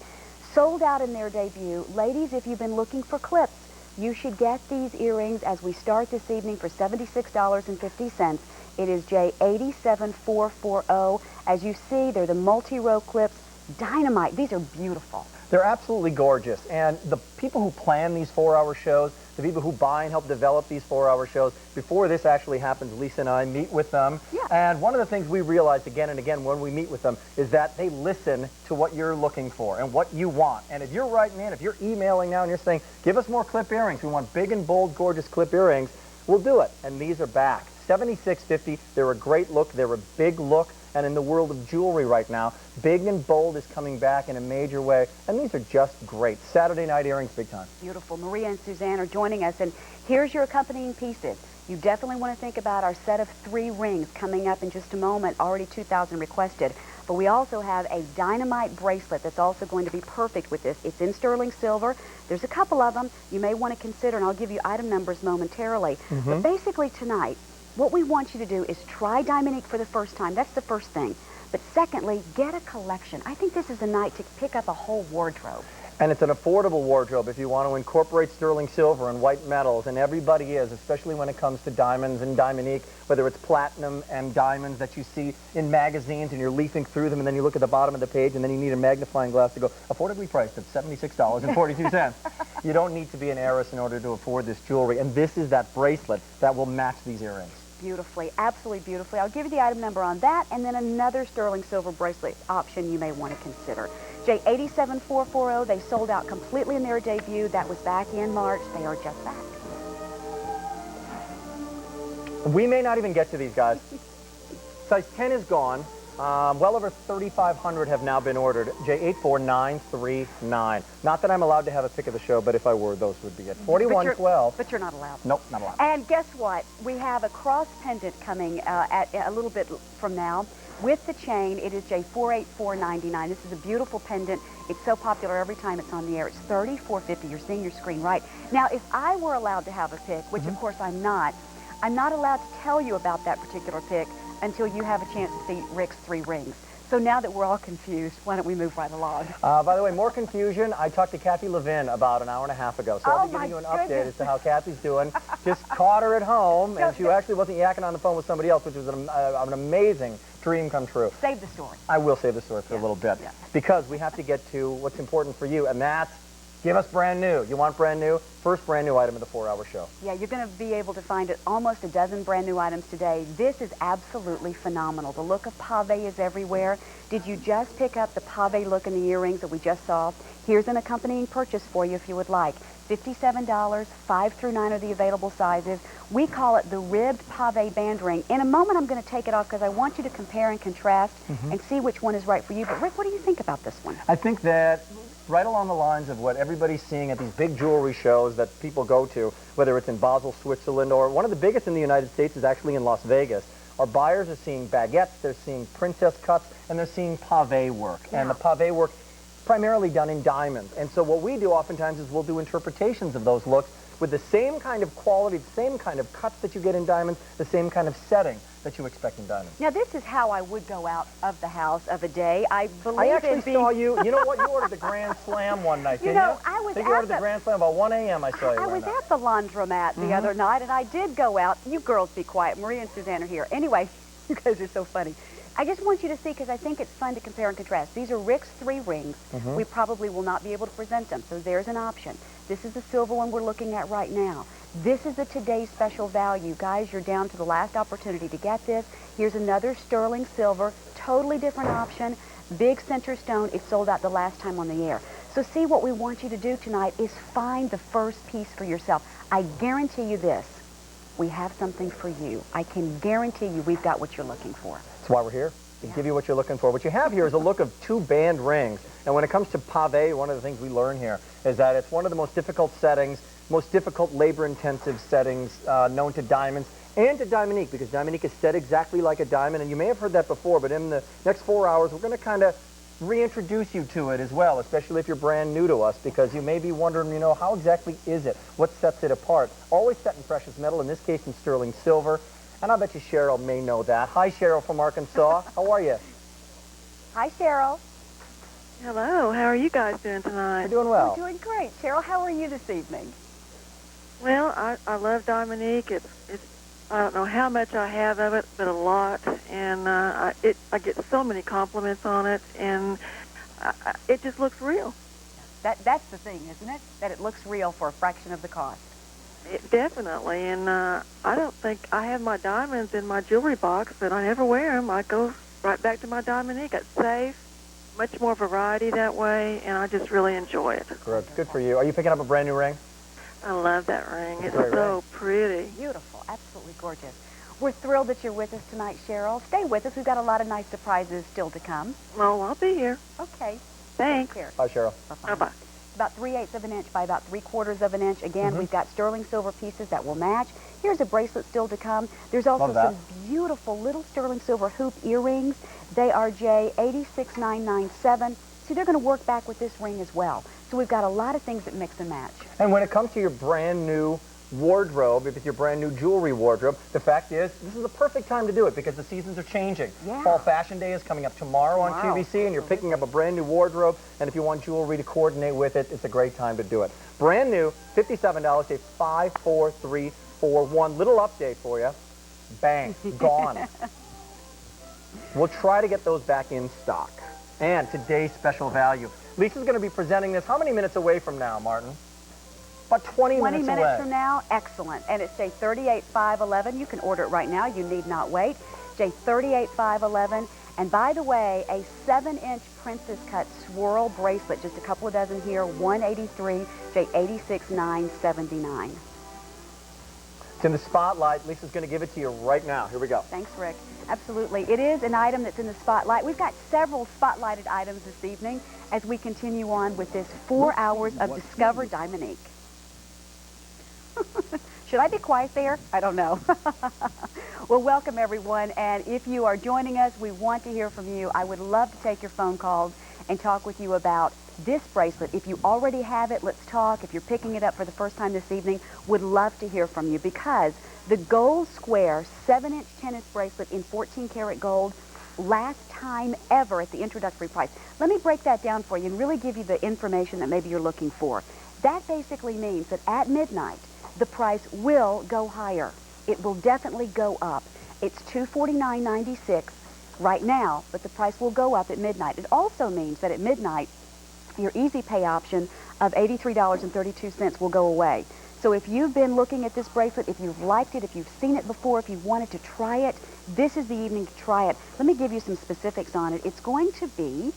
Sold out in their debut. Ladies, if you've been looking for clips, you should get these earrings as we start this evening for $76.50. It is J87440. As you see, they're the multi-row clips. Dynamite. These are beautiful. They're absolutely gorgeous. And the people who plan these 4-hour shows, the people who buy and help develop these 4-hour shows, before this actually happens, Lisa and I meet with them. Yeah. And one of the things we realized again and again when we meet with them is that they listen to what you're looking for and what you want. And if you're writing in, if you're emailing now and you're saying, give us more clip earrings, we want big and bold, gorgeous clip earrings, we'll do it. And these are back. $76.50. They're a great look. They're a big look. And in the world of jewelry right now, big and bold is coming back in a major way. And these are just great. Saturday night earrings, big time. Beautiful. Maria and Suzanne are joining us. And here's your accompanying pieces. You definitely want to think about our set of 3 rings coming up in just a moment. Already 2,000 requested. But we also have a dynamite bracelet that's also going to be perfect with this. It's in sterling silver. There's a couple of them you may want to consider, and I'll give you item numbers momentarily. But basically tonight, what we want you to do is try Diamonique for the first time. That's the first thing. But secondly, get a collection. I think this is a night to pick up a whole wardrobe. And it's an affordable wardrobe if you want to incorporate sterling silver and white metals, and everybody is, especially when it comes to diamonds and Diamonique, whether it's platinum and diamonds that you see in magazines and you're leafing through them and then you look at the bottom of the page and then you need a magnifying glass to go, affordably priced at $76.42. You don't need to be an heiress in order to afford this jewelry, and this is that bracelet that will match these earrings. Beautifully, absolutely beautifully. I'll give you the item number on that, and then another sterling silver bracelet option you may want to consider. J87440, they sold out completely in their debut. That was back in March. They are just back. We may not even get to these, guys. Size 10 is gone. Well over 3,500 have now been ordered. J84939. Not that I'm allowed to have a pick of the show, but if I were, those would be it. 4112. But you're not allowed. Nope, not allowed. And guess what? We have a cross pendant coming at a little bit from now. With the chain, it is J48499. This is a beautiful pendant. It's so popular every time it's on the air. It's $34.50. You're seeing your screen right. Now, if I were allowed to have a pick, which of course I'm not allowed to tell you about that particular pick until you have a chance to see Rick's 3 rings. So now that we're all confused, why don't we move right along? By the way, more confusion. I talked to Kathy Levin about an hour and a half ago, so I'll be giving you an update as to how Kathy's doing. Just caught her at home, and she actually wasn't yakking on the phone with somebody else, which was an amazing dream come true. Save the story. I will save the story for a little bit, because we have to get to what's important for you, and that's give us brand new. You want brand new? First brand new item of the 4-hour show. Yeah, you're going to be able to find almost a dozen brand new items today. This is absolutely phenomenal. The look of pave is everywhere. Did you just pick up the pave look in the earrings that we just saw? Here's an accompanying purchase for you if you would like. $57, 5 through 9 are the available sizes. We call it the ribbed pave band ring. In a moment, I'm going to take it off because I want you to compare and contrast and see which one is right for you. But Rick, what do you think about this one? I think that right along the lines of what everybody's seeing at these big jewelry shows that people go to, whether it's in Basel, Switzerland, or one of the biggest in the United States is actually in Las Vegas. Our buyers are seeing baguettes, they're seeing princess cuts, and they're seeing pave work. Yeah. And the pave work primarily done in diamonds. And so what we do oftentimes is we'll do interpretations of those looks with the same kind of quality, the same kind of cuts that you get in diamonds, the same kind of setting that you expect in diamonds. Now, this is how I would go out of the house of a day. I actually saw you. You know what? You ordered the Grand Slam one night, didn't you? I was you ordered the Grand Slam about 1 a.m. I saw you. I was at the laundromat the other night, and I did go out. You girls be quiet. Maria and Suzanne are here. Anyway, you guys are so funny. I just want you to see, because I think it's fun to compare and contrast. These are Rick's 3 rings. We probably will not be able to present them, so there's an option. This is the silver one we're looking at right now. This is a today's special value. Guys, you're down to the last opportunity to get this. Here's another sterling silver, totally different option. Big center stone. It sold out the last time on the air. So see, what we want you to do tonight is find the first piece for yourself. I guarantee you this. We have something for you. I can guarantee you we've got what you're looking for. That's why we're here. To give you what you're looking for. What you have here is a look of 2 band rings. And when it comes to pave, one of the things we learn here is that it's one of the most difficult settings, most difficult labor-intensive settings known to diamonds. and to Dominique, because Dominique is set exactly like a diamond, and you may have heard that before, but in the next 4 hours, we're going to kind of reintroduce you to it as well, especially if you're brand new to us, because you may be wondering, you know, how exactly is it? What sets it apart? Always set in precious metal, in this case in sterling silver, and I bet you Cheryl may know that. Hi, Cheryl from Arkansas. How are you? Hi, Cheryl. Hello. How are you guys doing tonight? We're doing well. We're doing great. Cheryl, how are you this evening? Well, I love Dominique. It's I don't know how much I have of it, but a lot, and I get so many compliments on it, and it just looks real. That's the thing, isn't it? That it looks real for a fraction of the cost. Definitely, and I don't think I have my diamonds in my jewelry box, but I never wear them. I go right back to my Dominique. It's safe, much more variety that way, and I just really enjoy it. Good for you. Are you picking up a brand new ring? I love that ring. It's Great so ring. pretty. Beautiful. Absolutely gorgeous. We're thrilled that you're with us tonight, Cheryl. Stay with us. We've got a lot of nice surprises still to come. Well, I'll be here. Okay. Thanks. Take care. Bye, Cheryl. Bye-bye. About 3/8 of an inch by about 3/4 of an inch. Again, we've got sterling silver pieces that will match. Here's a bracelet still to come. There's also Love that. some beautiful little sterling silver hoop earrings. They are J86997. See, they're going to work back with this ring as well. So we've got a lot of things that mix and match. And when it comes to your brand new wardrobe, if it's your brand new jewelry wardrobe, the fact is, this is the perfect time to do it because the seasons are changing. Yeah. Fall Fashion Day is coming up tomorrow on QVC, and you're picking up a brand new wardrobe, and if you want jewelry to coordinate with it, it's a great time to do it. Brand new, $57, say 54341. Little update for you. Bang, gone. We'll try to get those back in stock. And today's special value. Lisa's going to be presenting this how many minutes away from now, Martin? About 20 minutes away. 20 minutes from now, excellent. And it's J38511. You can order it right now. You need not wait. J38511. And by the way, a 7-inch princess cut swirl bracelet, just a couple of dozen here, $183, J86979. It's in the spotlight. Lisa's going to give it to you right now. Here we go. Thanks, Rick. Absolutely. It is an item that's in the spotlight. We've got several spotlighted items this evening as we continue on with this 4 hours of Discover Dominique. Should I be quiet there? I don't know. Well, welcome, everyone. And if you are joining us, we want to hear from you. I would love to take your phone calls and talk with you about this bracelet. If you already have it, let's talk. If you're picking it up for the first time this evening, would love to hear from you because the gold square 7-inch tennis bracelet in 14-karat gold, last time ever at the introductory price. Let me break that down for you and really give you the information that maybe you're looking for. That basically means that at midnight, the price will go higher. It will definitely go up. It's $249.96 right now, but the price will go up at midnight. It also means that at midnight, your easy pay option of $83.32 will go away. So if you've been looking at this bracelet, if you've liked it, if you've seen it before, if you've wanted to try it, this is the evening to try it. Let me give you some specifics on it. It's going to be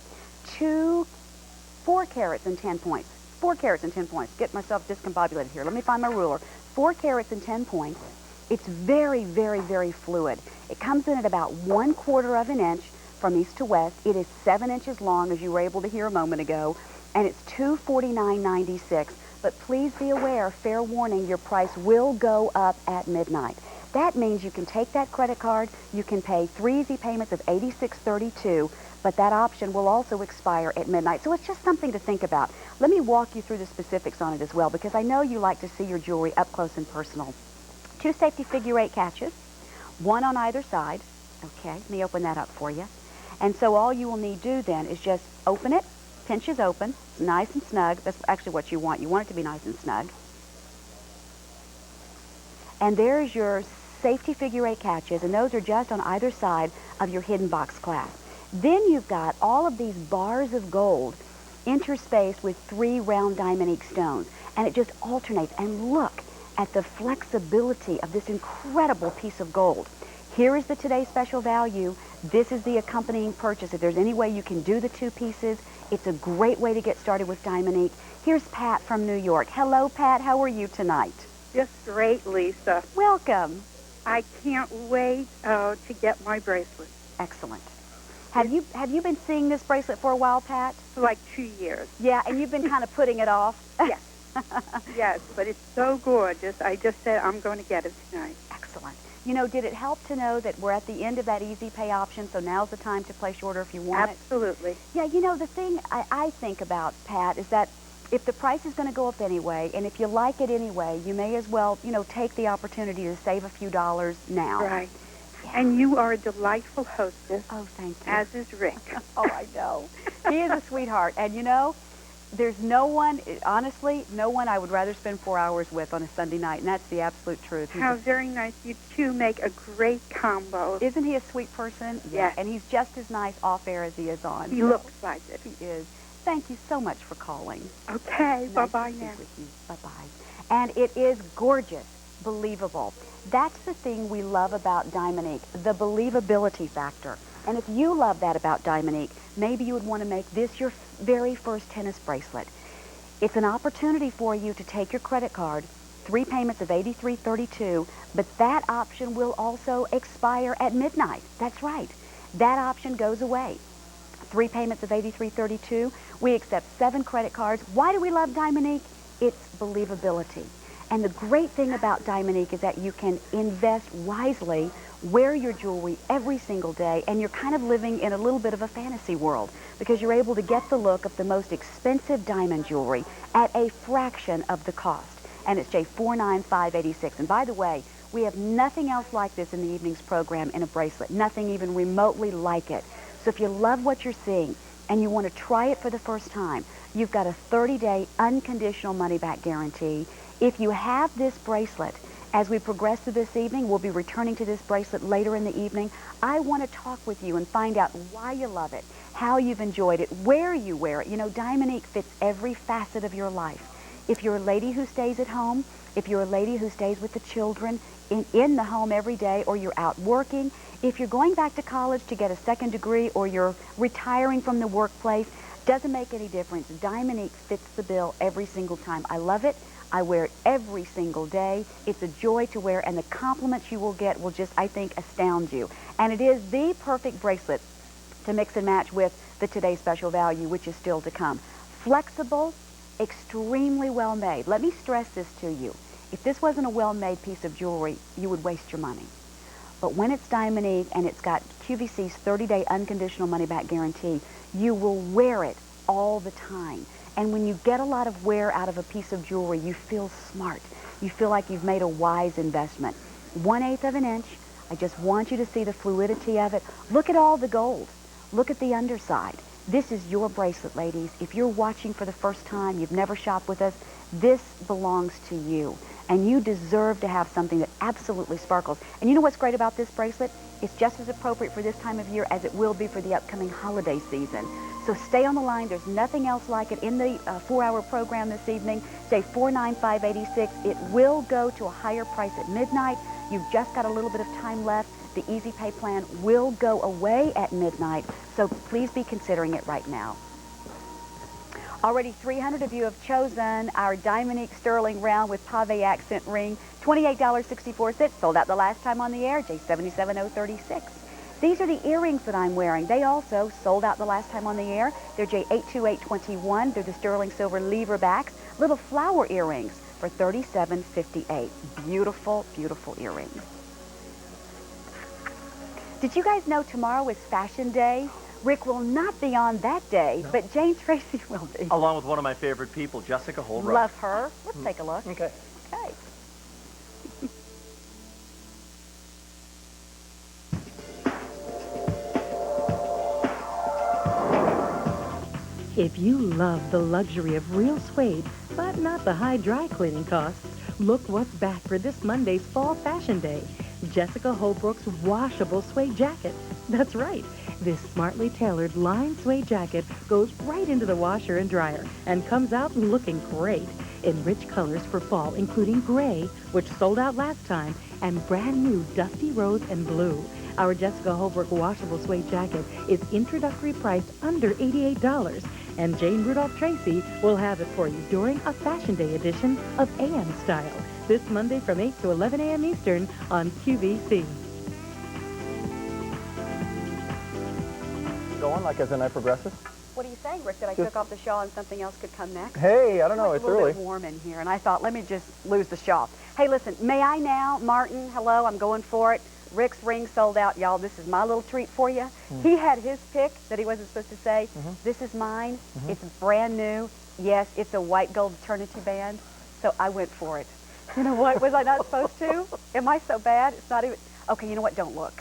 4 carats and 10 points. 4 carats and 10 points. Get myself discombobulated here. Let me find my ruler. 4 carats and 10 points. It's very, very, very fluid. It comes in at about 1/4 of an inch from east to west. It is 7 inches long, as you were able to hear a moment ago, and it's $249.96. But please be aware, fair warning, your price will go up at midnight. That means you can take that credit card, you can pay 3 easy payments of $86.32, but that option will also expire at midnight. So it's just something to think about. Let me walk you through the specifics on it as well, because I know you like to see your jewelry up close and personal. 2 safety figure 8 catches, 1 on either side. Okay, let me open that up for you. And so all you will need to do then is just open it, pinches open, nice and snug. That's actually what you want. You want it to be nice and snug. And there's your safety figure 8 catches, and those are just on either side of your hidden box clasp. Then you've got all of these bars of gold interspaced with 3 round Dominique stones, and it just alternates. And look at the flexibility of this incredible piece of gold. Here is the today's special value. This is the accompanying purchase. If there's any way you can do the 2 pieces, it's a great way to get started with Dominique. Here's Pat from New York. Hello, Pat. How are you tonight? Just great, Lisa. Welcome. I can't wait to get my bracelet. Excellent. Have you been seeing this bracelet for a while, Pat? Like 2 years. Yeah, and you've been kind of putting it off? Yes. Yes, but it's so gorgeous. I just said I'm going to get it tonight. Excellent. You know, did it help to know that we're at the end of that easy pay option, so now's the time to place your order if you want it? Absolutely. Yeah, you know, the thing I think about, Pat, is that if the price is going to go up anyway, and if you like it anyway, you may as well, you know, take the opportunity to save a few dollars now. Right. And you are a delightful hostess. Oh, thank you. As is Rick. Oh, I know. He is a sweetheart. And, you know, there's no one, honestly, no one I would rather spend 4 hours with on a Sunday night, and that's the absolute truth. How very nice. You two make a great combo. Isn't he a sweet person? Yes. And he's just as nice off air as he is on. He looks like it. He is. Thank you so much for calling. Okay. Nice Bye-bye to now. speak with you. Bye-bye. And it is gorgeous, believable. That's the thing we love about Dominique, the believability factor. And if you love that about Dominique, maybe you would want to make this your very first tennis bracelet. It's an opportunity for you to take your credit card, 3 payments of $83.32, but that option will also expire at midnight. That's right. That option goes away. 3 payments of $83.32. We accept 7 credit cards. Why do we love Dominique? It's believability. And the great thing about Dominique is that you can invest wisely, wear your jewelry every single day, and you're kind of living in a little bit of a fantasy world because you're able to get the look of the most expensive diamond jewelry at a fraction of the cost. And it's $495.86. And by the way, we have nothing else like this in the evening's program in a bracelet, nothing even remotely like it. So if you love what you're seeing and you want to try it for the first time, you've got a 30-day unconditional money-back guarantee. If you have this bracelet, as we progress through this evening, we'll be returning to this bracelet later in the evening. I want to talk with you and find out why you love it, how you've enjoyed it, where you wear it. You know, Dominique fits every facet of your life. If you're a lady who stays at home, if you're a lady who stays with the children in the home every day, or you're out working, if you're going back to college to get a second degree, or you're retiring from the workplace, doesn't make any difference. Dominique fits the bill every single time. I love it. I wear it every single day. It's a joy to wear, and the compliments you will get will just, I think, astound you. And it is the perfect bracelet to mix and match with the Today Special Value, which is still to come. Flexible, extremely well made. Let me stress this to you. If this wasn't a well-made piece of jewelry, you would waste your money. But when it's Dominique and it's got QVC's 30-day unconditional money-back guarantee, you will wear it all the time. And when you get a lot of wear out of a piece of jewelry, you feel smart. You feel like you've made a wise investment. 1/8 of an inch. I just want you to see the fluidity of it. Look at all the gold. Look at the underside. This is your bracelet, ladies. If you're watching for the first time, you've never shopped with us, this belongs to you. And you deserve to have something that absolutely sparkles. And you know what's great about this bracelet? It's just as appropriate for this time of year as it will be for the upcoming holiday season. So stay on the line. There's nothing else like it in the 4-hour program this evening. Say $495.86. It will go to a higher price at midnight. You've just got a little bit of time left. The Easy Pay plan will go away at midnight. So please be considering it right now. Already 300 of you have chosen our Dominique Sterling round with pave accent ring. $28.64. Sold out the last time on the air, J77036. These are the earrings that I'm wearing. They also sold out the last time on the air. They're J82821. They're the sterling silver lever backs. Little flower earrings for $37.58. Beautiful, beautiful earrings. Did you guys know tomorrow is Fashion Day? Rick will not be on that day, but Jane Tracy will be. Along with one of my favorite people, Jessica Holbrook. Love her. Let's take a look. Okay. Okay. If you love the luxury of real suede, but not the high dry cleaning costs, look what's back for this Monday's Fall Fashion Day. Jessica Holbrook's washable suede jacket. That's right. This smartly tailored lined suede jacket goes right into the washer and dryer and comes out looking great in rich colors for fall, including gray, which sold out last time, and brand new dusty rose and blue. Our Jessica Holbrook washable suede jacket is introductory priced under $88, and Jane Rudolph Tracy will have it for you during a Fashion Day edition of AM Style this Monday from 8 to 11 a.m. Eastern on QVC. Go on like as the night progresses? What are you saying, Rick? That I took off the shawl and something else could come next? Hey, I don't know. It's a little early. bit warm in here, and I thought, let me just lose the shawl. Hey, listen, may I now? Martin, hello, I'm going for it. Rick's ring sold out, y'all. This is my little treat for you. He had his pick that he wasn't supposed to say. This is mine. It's brand new. Yes, it's a white gold eternity band. So I went for it. You know what? Was I not supposed to? Am I so bad? It's not even. Okay, you know what? Don't look.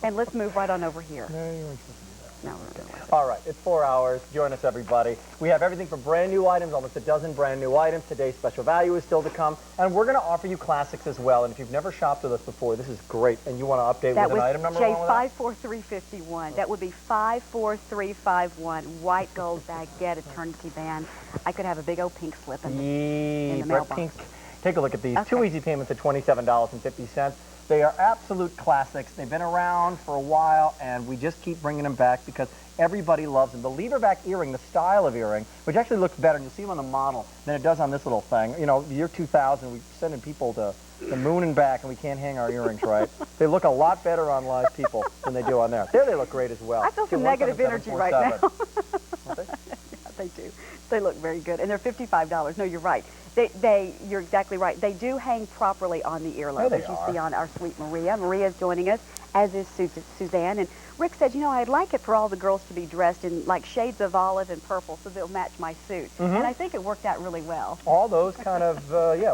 And let's move right on over here. No, you weren't supposed to do that. No, we're going to. All right, it's 4 hours. Join us, everybody. We have everything from brand new items, almost a dozen brand new items. Today's special value is still to come. And we're going to offer you classics as well. And if you've never shopped with us before, this is great. And you want to update with an item number? That was J54351. That would be 54351. White gold baguette eternity band. I could have a big old pink slip in the mailbox. Pink. Take a look at these. 2 easy payments at $27.50. They are absolute classics. They've been around for a while, and we just keep bringing them back because everybody loves them. The lever-back earring, the style of earring, which actually looks better, and you'll see them on the model, than it does on this little thing. You know, the year 2000, we're sending people to the moon and back, and we can't hang our earrings right. They look a lot better on live people than they do on there. There they look great as well. I feel some negative energy right now. Yeah, they do. They look very good, and they're $55. No, you're right. You're exactly right. They do hang properly on the earlobe, as you see on our sweet Maria. Maria's joining us, as is Suzanne. And Rick said, you know, I'd like it for all the girls to be dressed in like shades of olive and purple so they'll match my suit. And I think it worked out really well. All those kind of,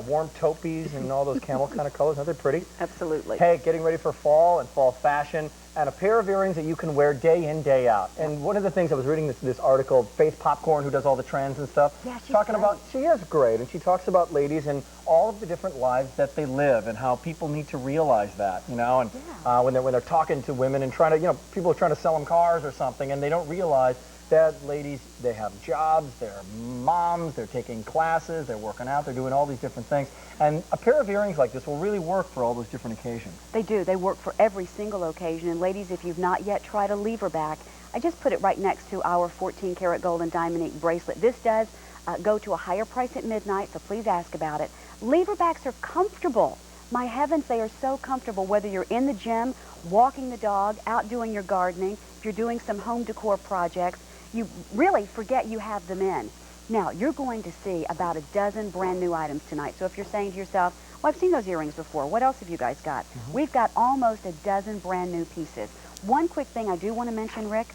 warm taupees and all those camel kind of colors. Aren't they pretty? Absolutely. Hey, getting ready for fall and fall fashion. And a pair of earrings that you can wear day in, day out. And one of the things, I was reading this article, Faith Popcorn, who does all the trends and stuff, she is great, and she talks about ladies and all of the different lives that they live and how people need to realize that, you know, and when they're talking to women and trying to, you know, people are trying to sell them cars or something, and they don't realize that ladies, they have jobs, they're moms, they're taking classes, they're working out, they're doing all these different things. And a pair of earrings like this will really work for all those different occasions. They do. They work for every single occasion. And ladies, if you've not yet tried a lever back, I just put it right next to our 14-karat gold and diamond bracelet. This does go to a higher price at midnight, so please ask about it. Lever backs are comfortable. My heavens, they are so comfortable, whether you're in the gym, walking the dog, out doing your gardening, if you're doing some home decor projects, you really forget you have them in. Now, you're going to see about a dozen brand new items tonight. So if you're saying to yourself, well, I've seen those earrings before. What else have you guys got? We've got almost a dozen brand new pieces. One quick thing I do want to mention, Rick.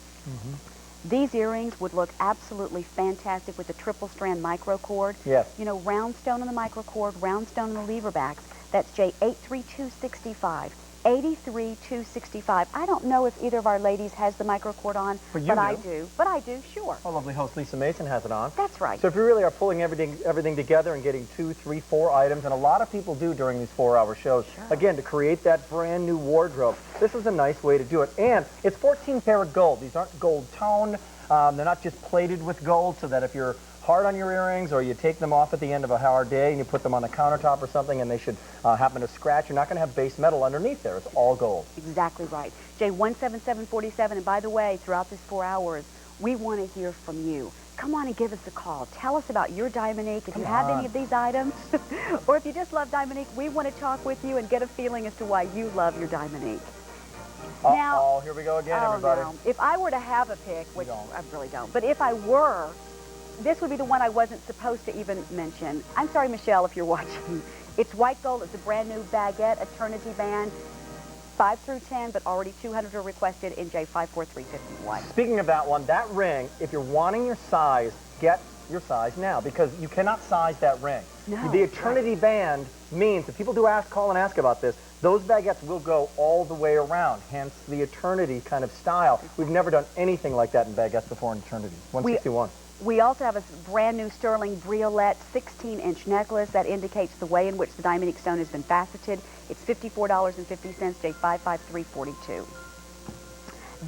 These earrings would look absolutely fantastic with the triple strand micro cord. Yes. You know, round stone on the micro cord, round stone on the lever backs. That's J83265. 83,265. I don't know if either of our ladies has the micro cord on, but I do. But I do, sure. Our lovely host Lisa Mason has it on. That's right. So if you really are pulling everything together and getting 2, 3, 4 items, and a lot of people do during these 4-hour shows, again, to create that brand new wardrobe, this is a nice way to do it. And it's 14-karat gold. These aren't gold toned. They're not just plated with gold, so that if you're hard on your earrings or you take them off at the end of a hard day and you put them on the countertop or something and they should happen to scratch, you're not going to have base metal underneath there. It's all gold. Exactly right. J17747, and by the way, throughout this 4 hours, we want to hear from you. Come on and give us a call. Tell us about your Diamonique. If you have any of these items, or if you just love Diamonique, we want to talk with you and get a feeling as to why you love your Diamonique. Now, here we go again, everybody. No. If I were to have a pick, which I really don't, but if I were, this would be the one I wasn't supposed to even mention. I'm sorry, Michelle, if you're watching. It's white gold. It's a brand new baguette eternity band. 5 through 10, but already 200 are requested in J54351. Speaking of that one, that ring, if you're wanting your size, get your size now, because you cannot size that ring. No, the eternity band means, if people do call and ask about this, those baguettes will go all the way around, hence the eternity kind of style. We've never done anything like that in baguettes before in eternity. 161. We also have a brand new sterling briolette 16-inch necklace that indicates the way in which the Diamonique stone has been faceted. It's $54.50, J55342.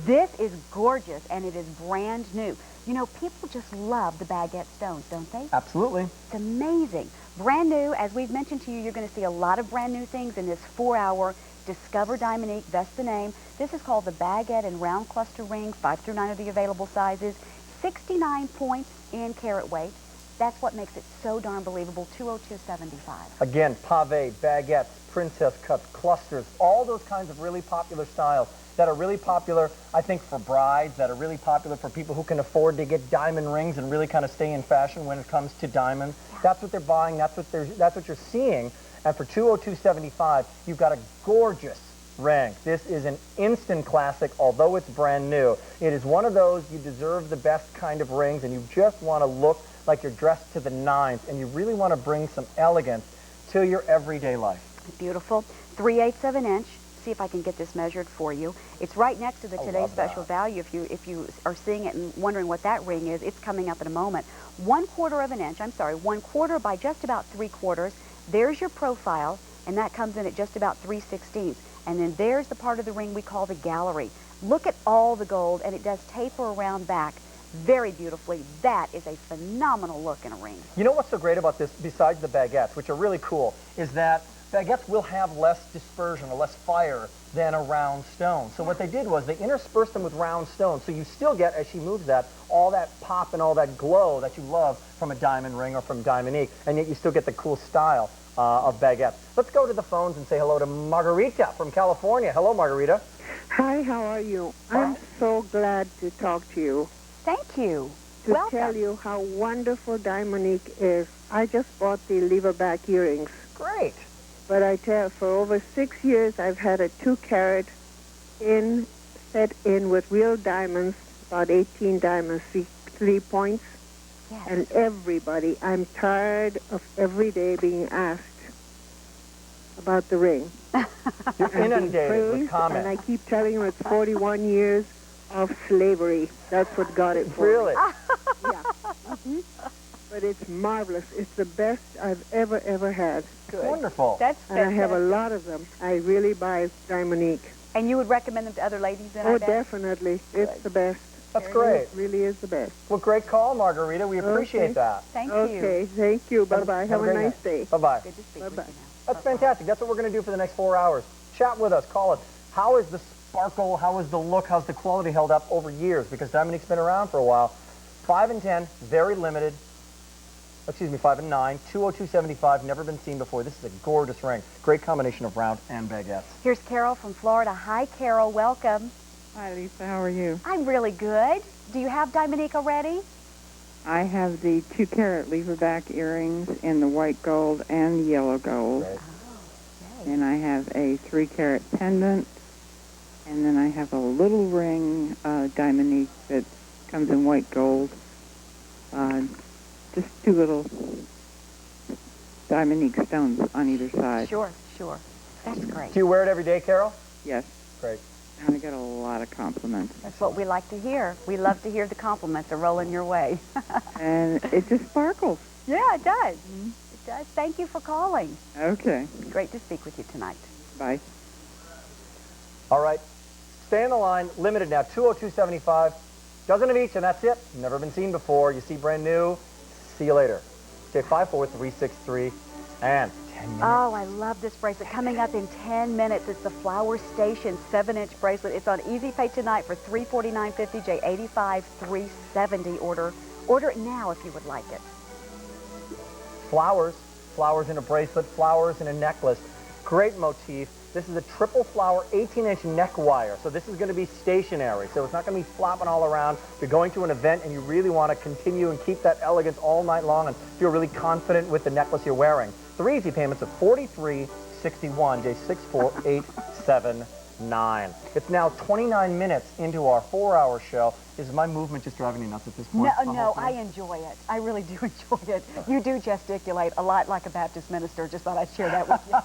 This is gorgeous, and it is brand new. You know, people just love the baguette stones, don't they? Absolutely. It's amazing. Brand new. As we've mentioned to you, you're going to see a lot of brand new things in this 4-hour Discover Diamonique. That's the name. This is called the baguette and round cluster ring. 5 through 9 are the available sizes. 69 points in carat weight. That's what makes it so darn believable. 202.75. Again, pave, baguettes, princess cuts, clusters, all those kinds of really popular styles that are really popular, I think, for brides, that are really popular for people who can afford to get diamond rings and really kind of stay in fashion when it comes to diamonds. Yeah. That's what they're buying. That's what you're seeing. And for $202.75, you've got a gorgeous ring. This is an instant classic, although it's brand new. It is one of those you deserve the best kind of rings, and you just want to look like you're dressed to the nines, and you really want to bring some elegance to your everyday life. Beautiful. 3/8 of an inch. See if I can get this measured for you. It's right next to the today's special value. If you are seeing it and wondering what that ring is, it's coming up in a moment. 1/4 of an inch. I'm sorry, 1/4 by just about 3/4. There's your profile, and that comes in at just about 3/16. And then there's the part of the ring we call the gallery. Look at all the gold, and it does taper around back very beautifully. That is a phenomenal look in a ring. You know what's so great about this, besides the baguettes, which are really cool, is that baguettes will have less dispersion or less fire than a round stone. So what they did was they interspersed them with round stones. So you still get, as she moves that, all that pop and all that glow that you love from a diamond ring or from Diamonique, and yet you still get the cool style of baguettes. Let's go to the phones and say hello to Margarita from California. Hello, Margarita. Hi, how are you? I'm so glad to talk to you. Thank you. To tell you how wonderful Diamonique is. I just bought the lever-back earrings. Great. But I tell you, for over 6 years, I've had a 2-carat set in with real diamonds, about 18 diamonds, 3 points. Yes. And everybody, I'm tired of every day being asked about the ring. You're inundated with comments. And I keep telling them it's 41 years of slavery. That's what got it for Really? me. Yeah. Mm-hmm. But it's marvelous. It's the best I've ever had. Good. Wonderful. That's and I have a fantastic. lot of them. I really buy Diamonique. And you would recommend them to other ladies then, Oh, I bet? definitely. It's the best. That's great. It really is the best. Well, great call, Margarita. We appreciate that. Thank you. Okay, thank you. Bye-bye. Have a great nice night. day. Bye-bye. Good to speak Bye-bye. with you now. That's fantastic. That's what we're going to do for the next 4 hours. Chat with us. Call us. How is the sparkle? How is the look? How's the quality held up over years? Because Diamonique's been around for a while. 5 and 10, very limited. Excuse me, 5 and 9, 202.75, never been seen before. This is a gorgeous ring. Great combination of round and baguettes. Here's Carol from Florida. Hi, Carol. Welcome. Hi, Lisa. How are you? I'm really good. Do you have Diamonique already? I have the 2-carat lever-back earrings in the white gold and yellow gold. Oh, And I have a 3-carat pendant. And then I have a little ring, Diamonique, that comes in white gold. Just 2 little Diamonique stones on either side. Sure, sure. That's great. Do you wear it every day, Carol? Yes. Great. And I get a lot of compliments. That's what we like to hear. We love to hear the compliments are rolling your way. And it just sparkles. Yeah, it does. It does. Thank you for calling. Okay. Great to speak with you tonight. Bye. All right. Stay on the line. Limited now. 202.75. Dozen of each, and that's it. Never been seen before. You see brand new. See you later. Stay 54363 and 10 minutes. Oh, I love this bracelet. Coming up in 10 minutes, it's the Flower Station 7-inch bracelet. It's on Easy Pay tonight for $349.50, J85 $370. Order it now if you would like it. Flowers. Flowers in a bracelet. Flowers in a necklace. Great motif. This is a triple flower 18-inch neck wire. So this is going to be stationary. So it's not going to be flopping all around. If you're going to an event and you really want to continue and keep that elegance all night long and feel really confident with the necklace you're wearing. 3 easy payments of $43.61, J64879. It's now 29 minutes into our 4-hour show. Is my movement just driving you nuts at this point? No, I enjoy it. I really do enjoy it. You do gesticulate a lot like a Baptist minister. Just thought I'd share that with you.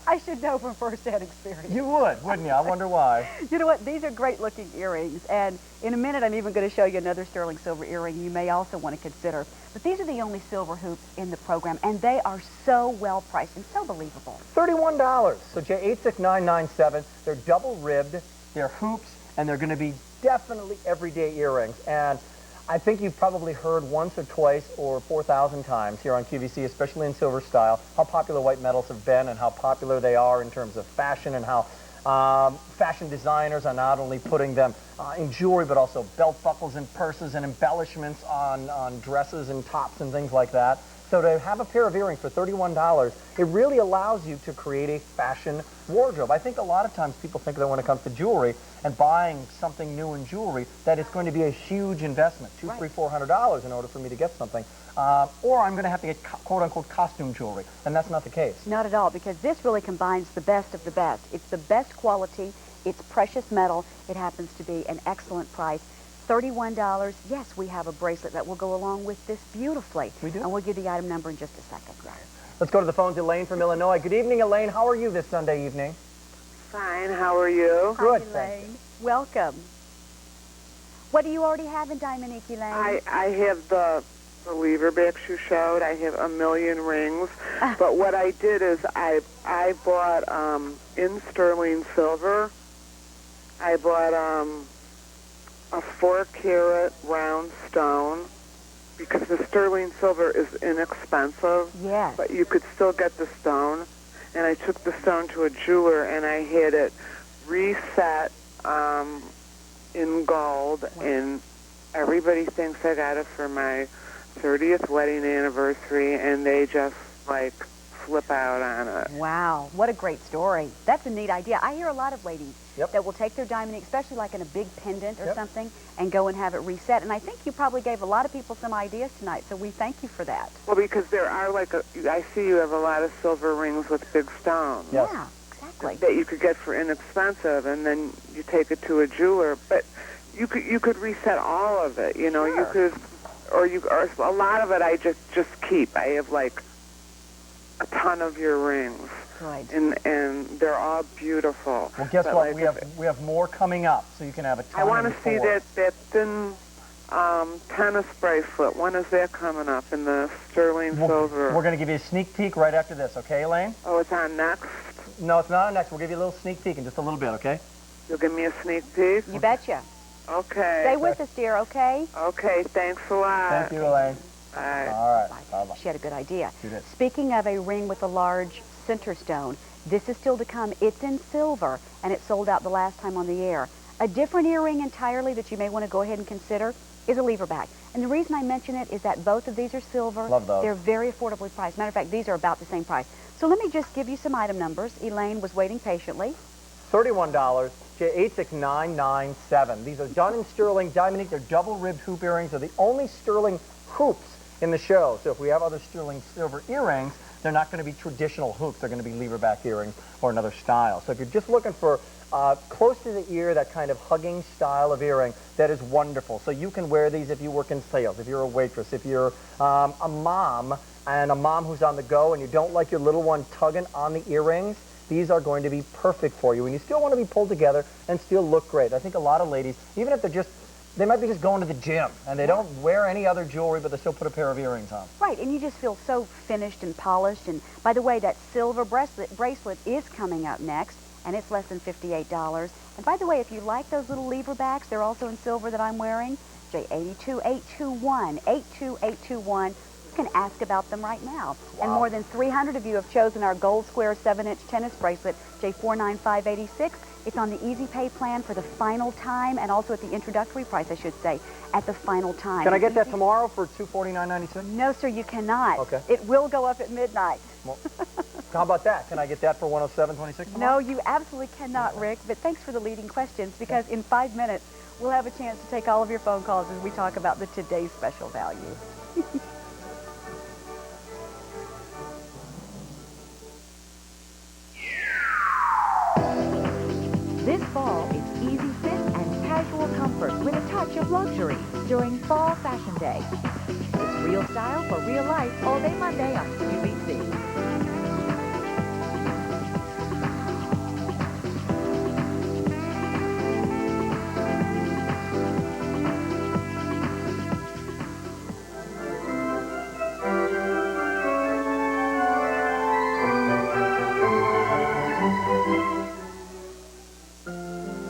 I should know from first-hand experience. You would, wouldn't you? I wonder why. You know what? These are great-looking earrings, and in a minute I'm even going to show you another sterling silver earring you may also want to consider. But these are the only silver hoops in the program, and they are so well-priced and so believable. $31. So J86997. They're double-ribbed, they're hoops, and they're going to be definitely everyday earrings. And I think you've probably heard once or twice or 4,000 times here on QVC, especially in silver style, how popular white metals have been and how popular they are in terms of fashion and how fashion designers are not only putting them in jewelry but also belt buckles and purses and embellishments on dresses and tops and things like that. So to have a pair of earrings for $31, it really allows you to create a fashion wardrobe. I think a lot of times people think that when it comes to jewelry and buying something new in jewelry, that it's going to be a huge investment, $200, $300, $400 in order for me to get something. Or I'm going to have to get quote-unquote costume jewelry, and that's not the case. Not at all, because this really combines the best of the best. It's the best quality, it's precious metal, it happens to be an excellent price. $31, yes, we have a bracelet that will go along with this beautifully. We do? And we'll give the item number in just a second. Let's go to the phones. Elaine from Illinois. Good evening, Elaine. How are you this Sunday evening? Fine. How are you? Good, Hi, thank Elaine. Welcome. What do you already have in Dominique, Elaine? I have the lever backs you showed. I have a million rings. But what I did is I bought in sterling silver. I bought a 4-carat round stone, because the sterling silver is inexpensive. Yes. But you could still get the stone. And I took the stone to a jeweler and I had it reset in gold. And everybody thinks I got it for my 30th wedding anniversary, and they just like flip out on it. Wow, what a great story. That's a neat idea. I hear a lot of ladies that will take their diamond, especially like in a big pendant or something, and go and have it reset. And I think you probably gave a lot of people some ideas tonight, so we thank you for that. Well, because there are I see you have a lot of silver rings with big stones. Yes. Yeah, exactly. That you could get for inexpensive, and then you take it to a jeweler. But you could reset all of it. You know, you could, or a lot of it I just keep. I have like a ton of your rings. Right. And they're all beautiful. Well, guess but what? like We have more coming up, so you can have a ton. I want to see that thin tennis bracelet. When is that coming up in the sterling silver? We're going to give you a sneak peek right after this, okay, Elaine? Oh, it's on next? No, it's not on next. We'll give you a little sneak peek in just a little bit, okay? You'll give me a sneak peek? You betcha. Okay. Stay with us, dear, okay? Okay, thanks a lot. Thank you, Elaine. Bye. All right. Bye-bye. She had a good idea. She did. Speaking of a ring with a large center stone, this is still to come. It's in silver, and it sold out the last time on the air. A different earring entirely that you may want to go ahead and consider is a leverback. And the reason I mention it is that both of these are silver. Love those. They're very affordably priced. Matter of fact, these are about the same price. So let me just give you some item numbers. Elaine was waiting patiently. $31, J86997. These are done in sterling Dominique. They're double-ribbed hoop earrings. They're the only sterling hoops in the show. So if we have other sterling silver earrings, they're not going to be traditional hoops. They're going to be leverback earrings or another style. So if you're just looking for close to the ear, that kind of hugging style of earring, that is wonderful. So you can wear these if you work in sales, if you're a waitress, if you're a mom, and a mom who's on the go and you don't like your little one tugging on the earrings. These are going to be perfect for you. And you still want to be pulled together and still look great. I think a lot of ladies, even if they might be just going to the gym and they don't wear any other jewelry, but they still put a pair of earrings on. Right, and you just feel so finished and polished. And by the way, that silver bracelet is coming up next, and it's less than $58. And by the way, if you like those little leverbacks, they're also in silver that I'm wearing, J82821, 82821. You can ask about them right now. Wow. And more than 300 of you have chosen our gold square 7-inch tennis bracelet, J49586. It's on the Easy Pay plan for the final time, and also at the introductory price, I should say, at the final time. Can I get that tomorrow for $249.96? No, sir, you cannot. Okay. It will go up at midnight. Well, how about that? Can I get that for $107.26 tomorrow? No, you absolutely cannot, Rick, but thanks for the leading questions, because in 5 minutes, we'll have a chance to take all of your phone calls as we talk about the today's special value. This fall, it's easy fit and casual comfort with a touch of luxury during Fall Fashion Day. It's real style for real life all day Monday on QVC.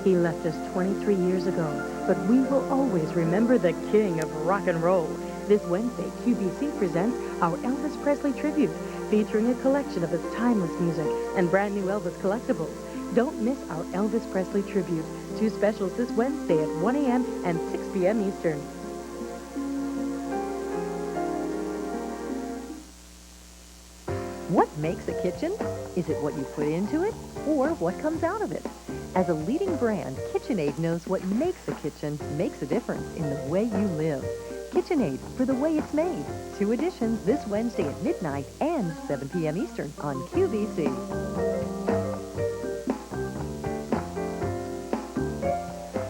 He left us 23 years ago, but we will always remember the king of rock and roll. This Wednesday, QVC presents our Elvis Presley tribute, featuring a collection of his timeless music and brand new Elvis collectibles. Don't miss our Elvis Presley tribute. 2 specials this Wednesday at 1 a.m. and 6 p.m. Eastern. makes a kitchen? Is it what you put into it or what comes out of it? As a leading brand, KitchenAid knows what makes a kitchen makes a difference in the way you live. KitchenAid, for the way it's made. 2 editions this Wednesday at midnight and 7 p.m. Eastern on QVC.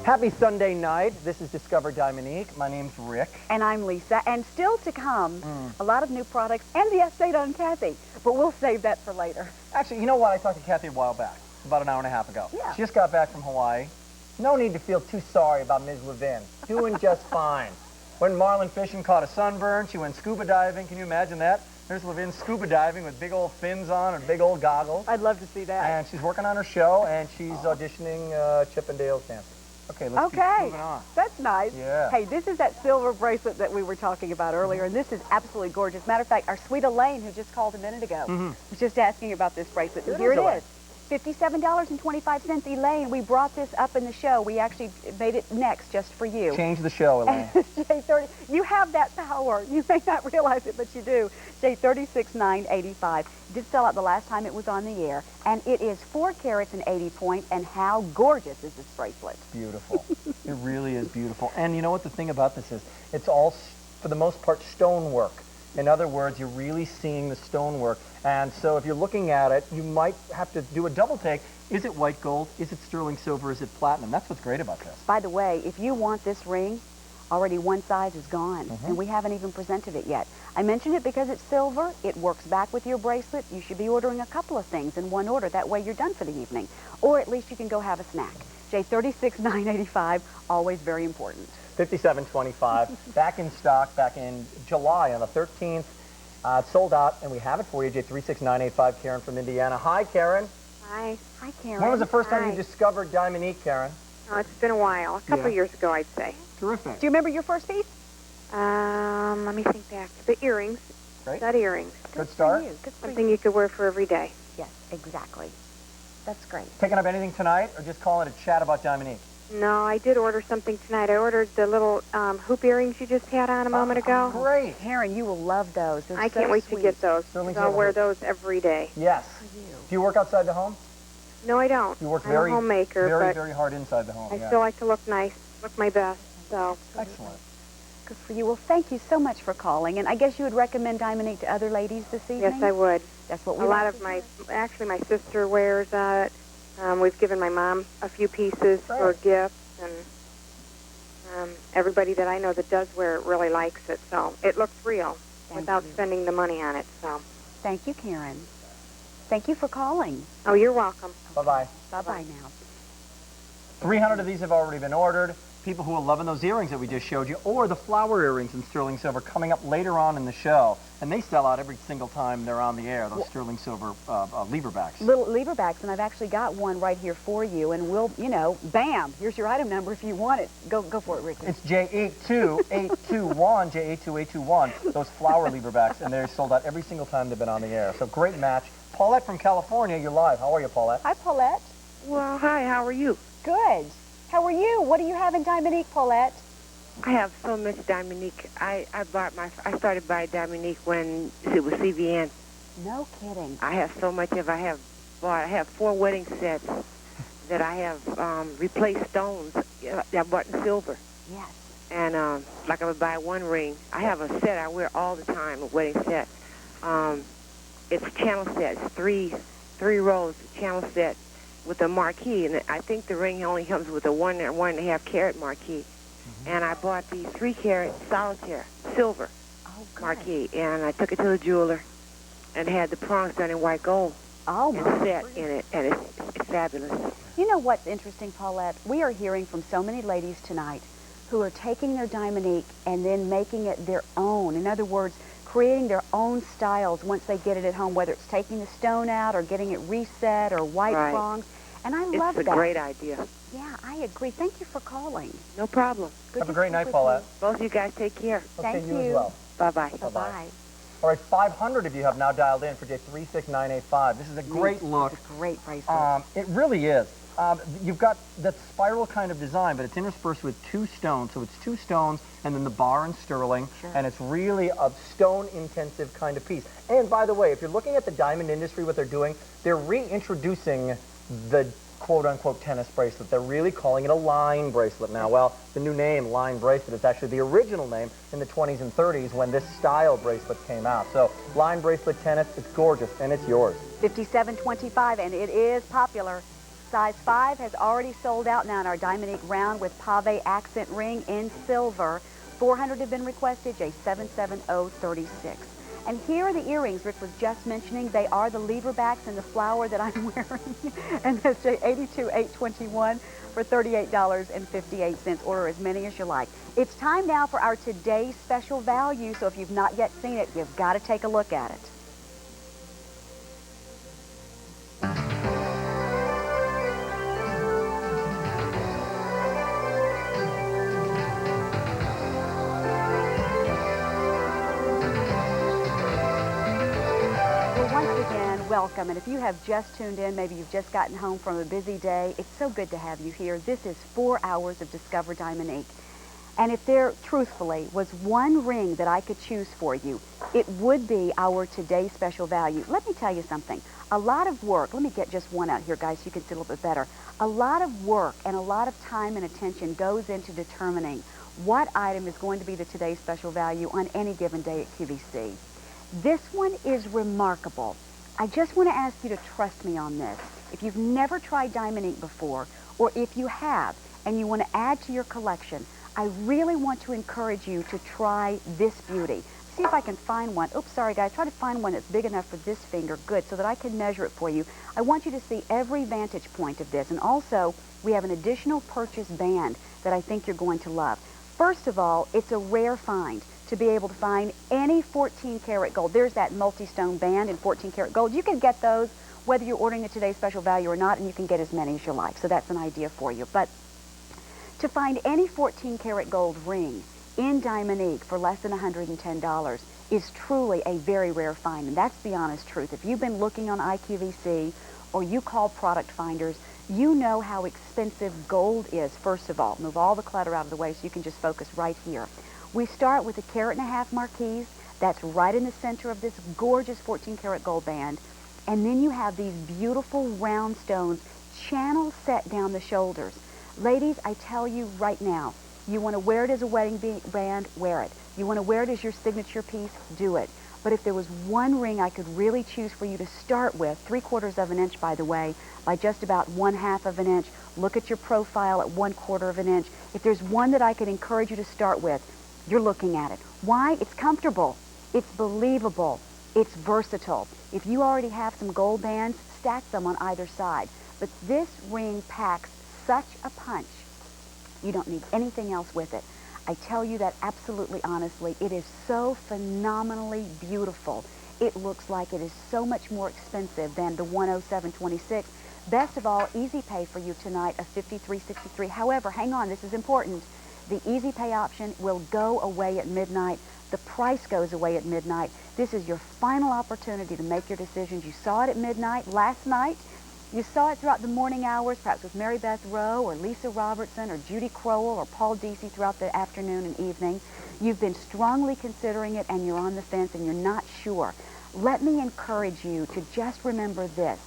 Happy Sunday night. This is Discover Dominique. My name's Rick. And I'm Lisa. And still to come, a lot of new products and the essay on Kathy. But we'll save that for later. Actually, you know what? I talked to Kathy a while back, about an hour and a half ago. Yeah. She just got back from Hawaii. No need to feel too sorry about Ms. Levin. Doing just fine. Went marlin fishing, caught a sunburn. She went scuba diving. Can you imagine that? There's Levin scuba diving with big old fins on and big old goggles. I'd love to see that. And she's working on her show, and she's auditioning Chip and Dale's Dancing. Okay, let's keep moving on. That's nice. Yeah. Hey, this is that silver bracelet that we were talking about earlier, and this is absolutely gorgeous. Matter of fact, our sweet Elaine, who just called a minute ago, was just asking about this bracelet. And here it is. $57.25, Elaine. We brought this up in the show. We actually made it next just for you. Change the show, Elaine. J30, you have that power. You may not realize it, but you do. J36,985. Did sell out the last time it was on the air, and it is 4 carats and 80 points. And how gorgeous is this bracelet? Beautiful. It really is beautiful. And you know what the thing about this is? It's all, for the most part, stonework. In other words, you're really seeing the stonework. And so if you're looking at it, you might have to do a double take. Is it white gold? Is it sterling silver? Is it platinum? That's what's great about this. By the way, if you want this ring, already one size is gone, and we haven't even presented it yet. I mentioned it because it's silver. It works back with your bracelet. You should be ordering a couple of things in one order. That way you're done for the evening. Or at least you can go have a snack. J36,985, always very important. $57.25, back in stock, back in July on the 13th. It's sold out, and we have it for you, J36985, Karen from Indiana. Hi, Karen. Hi. Hi, Karen. When was the first time Hi. you discovered Dominique, Karen? Oh, it's been a while. A couple years ago, I'd say. Terrific. Do you remember your first piece? Let me think back. The earrings. Great. Stud earrings. Good start. Something you could wear for every day. Yes, exactly. That's great. Picking up anything tonight, or just calling it a chat about Dominique? No, I did order something tonight. I ordered the little hoop earrings you just had on a moment ago. Great. Karen, you will love those. They're I so can't wait sweet. to get those. I'll wear those every day. Yes. Do you work outside the home? No, I don't. You work I'm very, a homemaker, very, but very hard inside the home. I yeah. still like to look nice, look my best. So Excellent. Good for you. Well, thank you so much for calling. And I guess you would recommend Dominique to other ladies this evening? Yes, I would. That's what we A lot like of to my, actually, my sister wears it. We've given my mom a few pieces for gifts, and everybody that I know that does wear it really likes it. So it looks real without spending the money on it. So Thank you, Karen. Thank you for calling. Oh, you're welcome. Bye-bye. Bye-bye now. 300 of these have already been ordered. People who are loving those earrings that we just showed you, or the flower earrings in sterling silver coming up later on in the show. And they sell out every single time they're on the air, those sterling silver leverbacks. Little leverbacks, and I've actually got one right here for you, and we'll, you know, bam, here's your item number if you want it. Go for it, Ricky. It's J82821, J82821, those flower leverbacks, and they're sold out every single time they've been on the air. So great match. Paulette from California, you're live. How are you, Paulette? Hi, Paulette. Well, hi, how are you? Good. How are you? What do you have in Dominique, Paulette? I have so much Dominique. I started buying Dominique when it was CVN. No kidding. I have so much of. I have 4 wedding sets that I have replaced stones that I bought in silver. Yes. And like I would buy one ring. I have a set I wear all the time, a wedding set. It's a channel set. It's three rows channel set with a marquee, and I think the ring only comes with a 1 and 1.5 carat marquee. And I bought the 3 carat solitaire silver marquee, and I took it to the jeweler and had the prongs done in white gold. Oh, and set in it, and it's fabulous. You know what's interesting, Paulette? We are hearing from so many ladies tonight who are taking their Dominique and then making it their own. In other words, creating their own styles once they get it at home, whether it's taking the stone out or getting it reset or white prongs. And I love that. It's a great idea. Yeah, I agree. Thank you for calling. No problem. Good Have to a great speak night, with Paulette. you. Both of you guys take care. Okay, Thank you as well. Bye-bye. Bye-bye. All right, 500 of you have now dialed in for J36985. This is a great look. It's a great bracelet. It really is. You've got that spiral kind of design, but it's interspersed with 2 stones. So it's 2 stones and then the bar and sterling, and it's really a stone-intensive kind of piece. And by the way, if you're looking at the diamond industry, what they're doing, they're reintroducing the quote-unquote tennis bracelet. They're really calling it a line bracelet now. Well, the new name, line bracelet, is actually the original name in the 20s and 30s when this style bracelet came out. So line bracelet tennis, it's gorgeous, and it's yours. $57.25, and it is popular. Size 5 has already sold out now in our Diamonique round with pave accent ring in silver. 400 have been requested, J77036. And here are the earrings Rick was just mentioning. They are the leverbacks in the flower that I'm wearing. And that's J82821 for $38.58. Order as many as you like. It's time now for our today's special value. So if you've not yet seen it, you've got to take a look at it. Welcome, and if you have just tuned in, maybe you've just gotten home from a busy day, it's so good to have you here. This is 4 hours of Discover Diamonique. And if there, truthfully, was one ring that I could choose for you, it would be our today's special value. Let me tell you something. A lot of work, let me get just one out here, guys, so you can see a little bit better. A lot of work and a lot of time and attention goes into determining what item is going to be the today's special value on any given day at QVC. This one is remarkable. I just want to ask you to trust me on this. If you've never tried Diamonique before, or if you have and you want to add to your collection, I really want to encourage you to try this beauty. See if I can find one. Oops, sorry guys. Try to find one that's big enough for this finger. Good, so that I can measure it for you. I want you to see every vantage point of this. And also, we have an additional purchase band that I think you're going to love. First of all, it's a rare find to be able to find any 14-karat gold. There's that multi-stone band in 14-karat gold. You can get those whether you're ordering the today's special value or not, and you can get as many as you like. So that's an idea for you. But to find any 14-karat gold ring in Diamonique for less than $110 is truly a very rare find, and that's the honest truth. If you've been looking on IQVC or you call product finders, you know how expensive gold is, first of all. Move all the clutter out of the way so you can just focus right here. We start with a 1.5 carat marquise. That's right in the center of this gorgeous 14-karat gold band. And then you have these beautiful round stones channel set down the shoulders. Ladies, I tell you right now, you want to wear it as a wedding band, wear it. You want to wear it as your signature piece, do it. But if there was one ring I could really choose for you to start with, 3/4 of an inch, by the way, by just about 1/2 of an inch, look at your profile at 1/4 of an inch. If there's one that I could encourage you to start with, you're looking at it. Why? It's comfortable. It's believable. It's versatile. If you already have some gold bands, stack them on either side. But this ring packs such a punch, you don't need anything else with it. I tell you that absolutely honestly. It is so phenomenally beautiful. It looks like it is so much more expensive than the $107.26. Best of all, easy pay for you tonight of $53.63. However, hang on, this is important. The easy pay option will go away at midnight. The price goes away at midnight. This is your final opportunity to make your decisions. You saw it at midnight last night. You saw it throughout the morning hours, perhaps with Mary Beth Rowe or Lisa Robertson or Judy Crowell or Paul Deasy throughout the afternoon and evening. You've been strongly considering it and you're on the fence and you're not sure. Let me encourage you to just remember this.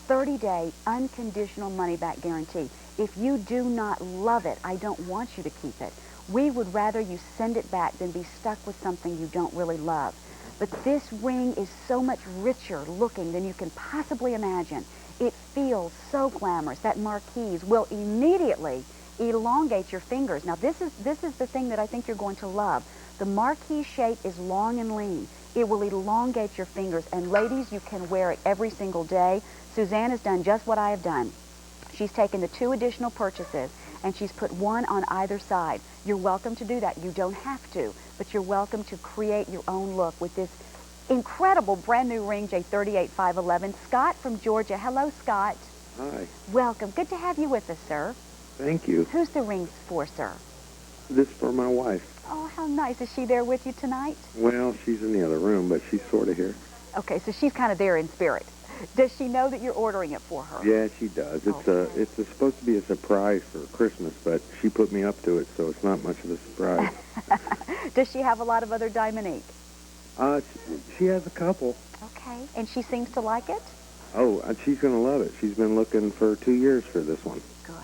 30-day unconditional money-back guarantee. If you do not love it, I don't want you to keep it. We would rather you send it back than be stuck with something you don't really love. But this ring is so much richer looking than you can possibly imagine. It feels so glamorous. That marquise will immediately elongate your fingers. Now, this is the thing that I think you're going to love. The marquise shape is long and lean. It will elongate your fingers. And ladies, you can wear it every single day. Suzanne has done just what I have done. She's taken the 2 additional purchases and she's put one on either side. You're welcome to do that. You don't have to, but you're welcome to create your own look with this incredible brand new ring, J38511. Scott from Georgia. Hello, Scott. Hi. Welcome. Good to have you with us, sir. Thank you. Who's the ring for, sir? This for my wife. Oh, how nice. Is she there with you tonight? Well, she's in the other room, but she's sort of here. Okay, so she's kind of there in spirit. Does she know that you're ordering it for her? Yeah, she does. It's supposed to be a surprise for Christmas, but she put me up to it, so it's not much of a surprise. Does she have a lot of other Diamonique? She has a couple. Okay. And she seems to like it? Oh, she's going to love it. She's been looking for 2 years for this one. Good.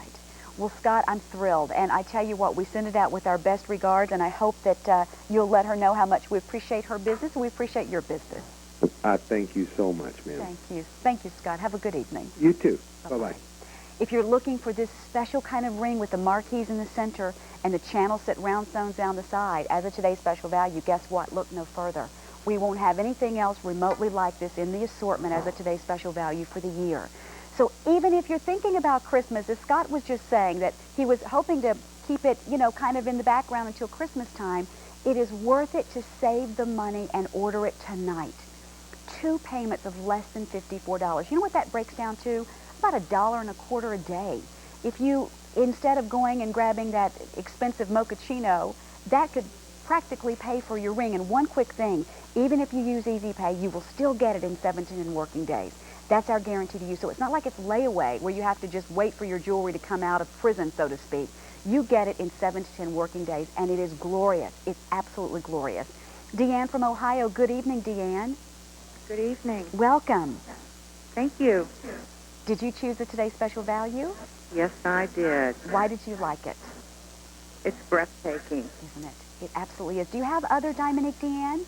Well, Scott, I'm thrilled. And I tell you what, we send it out with our best regards, and I hope that you'll let her know how much we appreciate her business and we appreciate your business. I thank you so much, ma'am. Thank you. Thank you, Scott. Have a good evening. You too. Bye-bye. If you're looking for this special kind of ring with the marquees in the center and the channel set round stones down the side as a today's special value, guess what? Look no further. We won't have anything else remotely like this in the assortment as a today's special value for the year. So even if you're thinking about Christmas, as Scott was just saying that he was hoping to keep it, you know, kind of in the background until Christmas time, it is worth it to save the money and order it tonight. 2 payments of less than $54. You know what that breaks down to? About $1.25 a day. If you, instead of going and grabbing that expensive mochaccino, that could practically pay for your ring. And one quick thing, even if you use Easy Pay, you will still get it in 17 working days. That's our guarantee to you. So it's not like it's layaway where you have to just wait for your jewelry to come out of prison, so to speak. You get it in 7 to 10 working days, and it is glorious. It's absolutely glorious. Deanne from Ohio. Good evening, Deanne. Good evening. Welcome. Thank you. Did you choose the Today's Special Value? Yes, I did. Why did you like it? It's breathtaking. Isn't it? It absolutely is. Do you have other Diamonique, Deanne?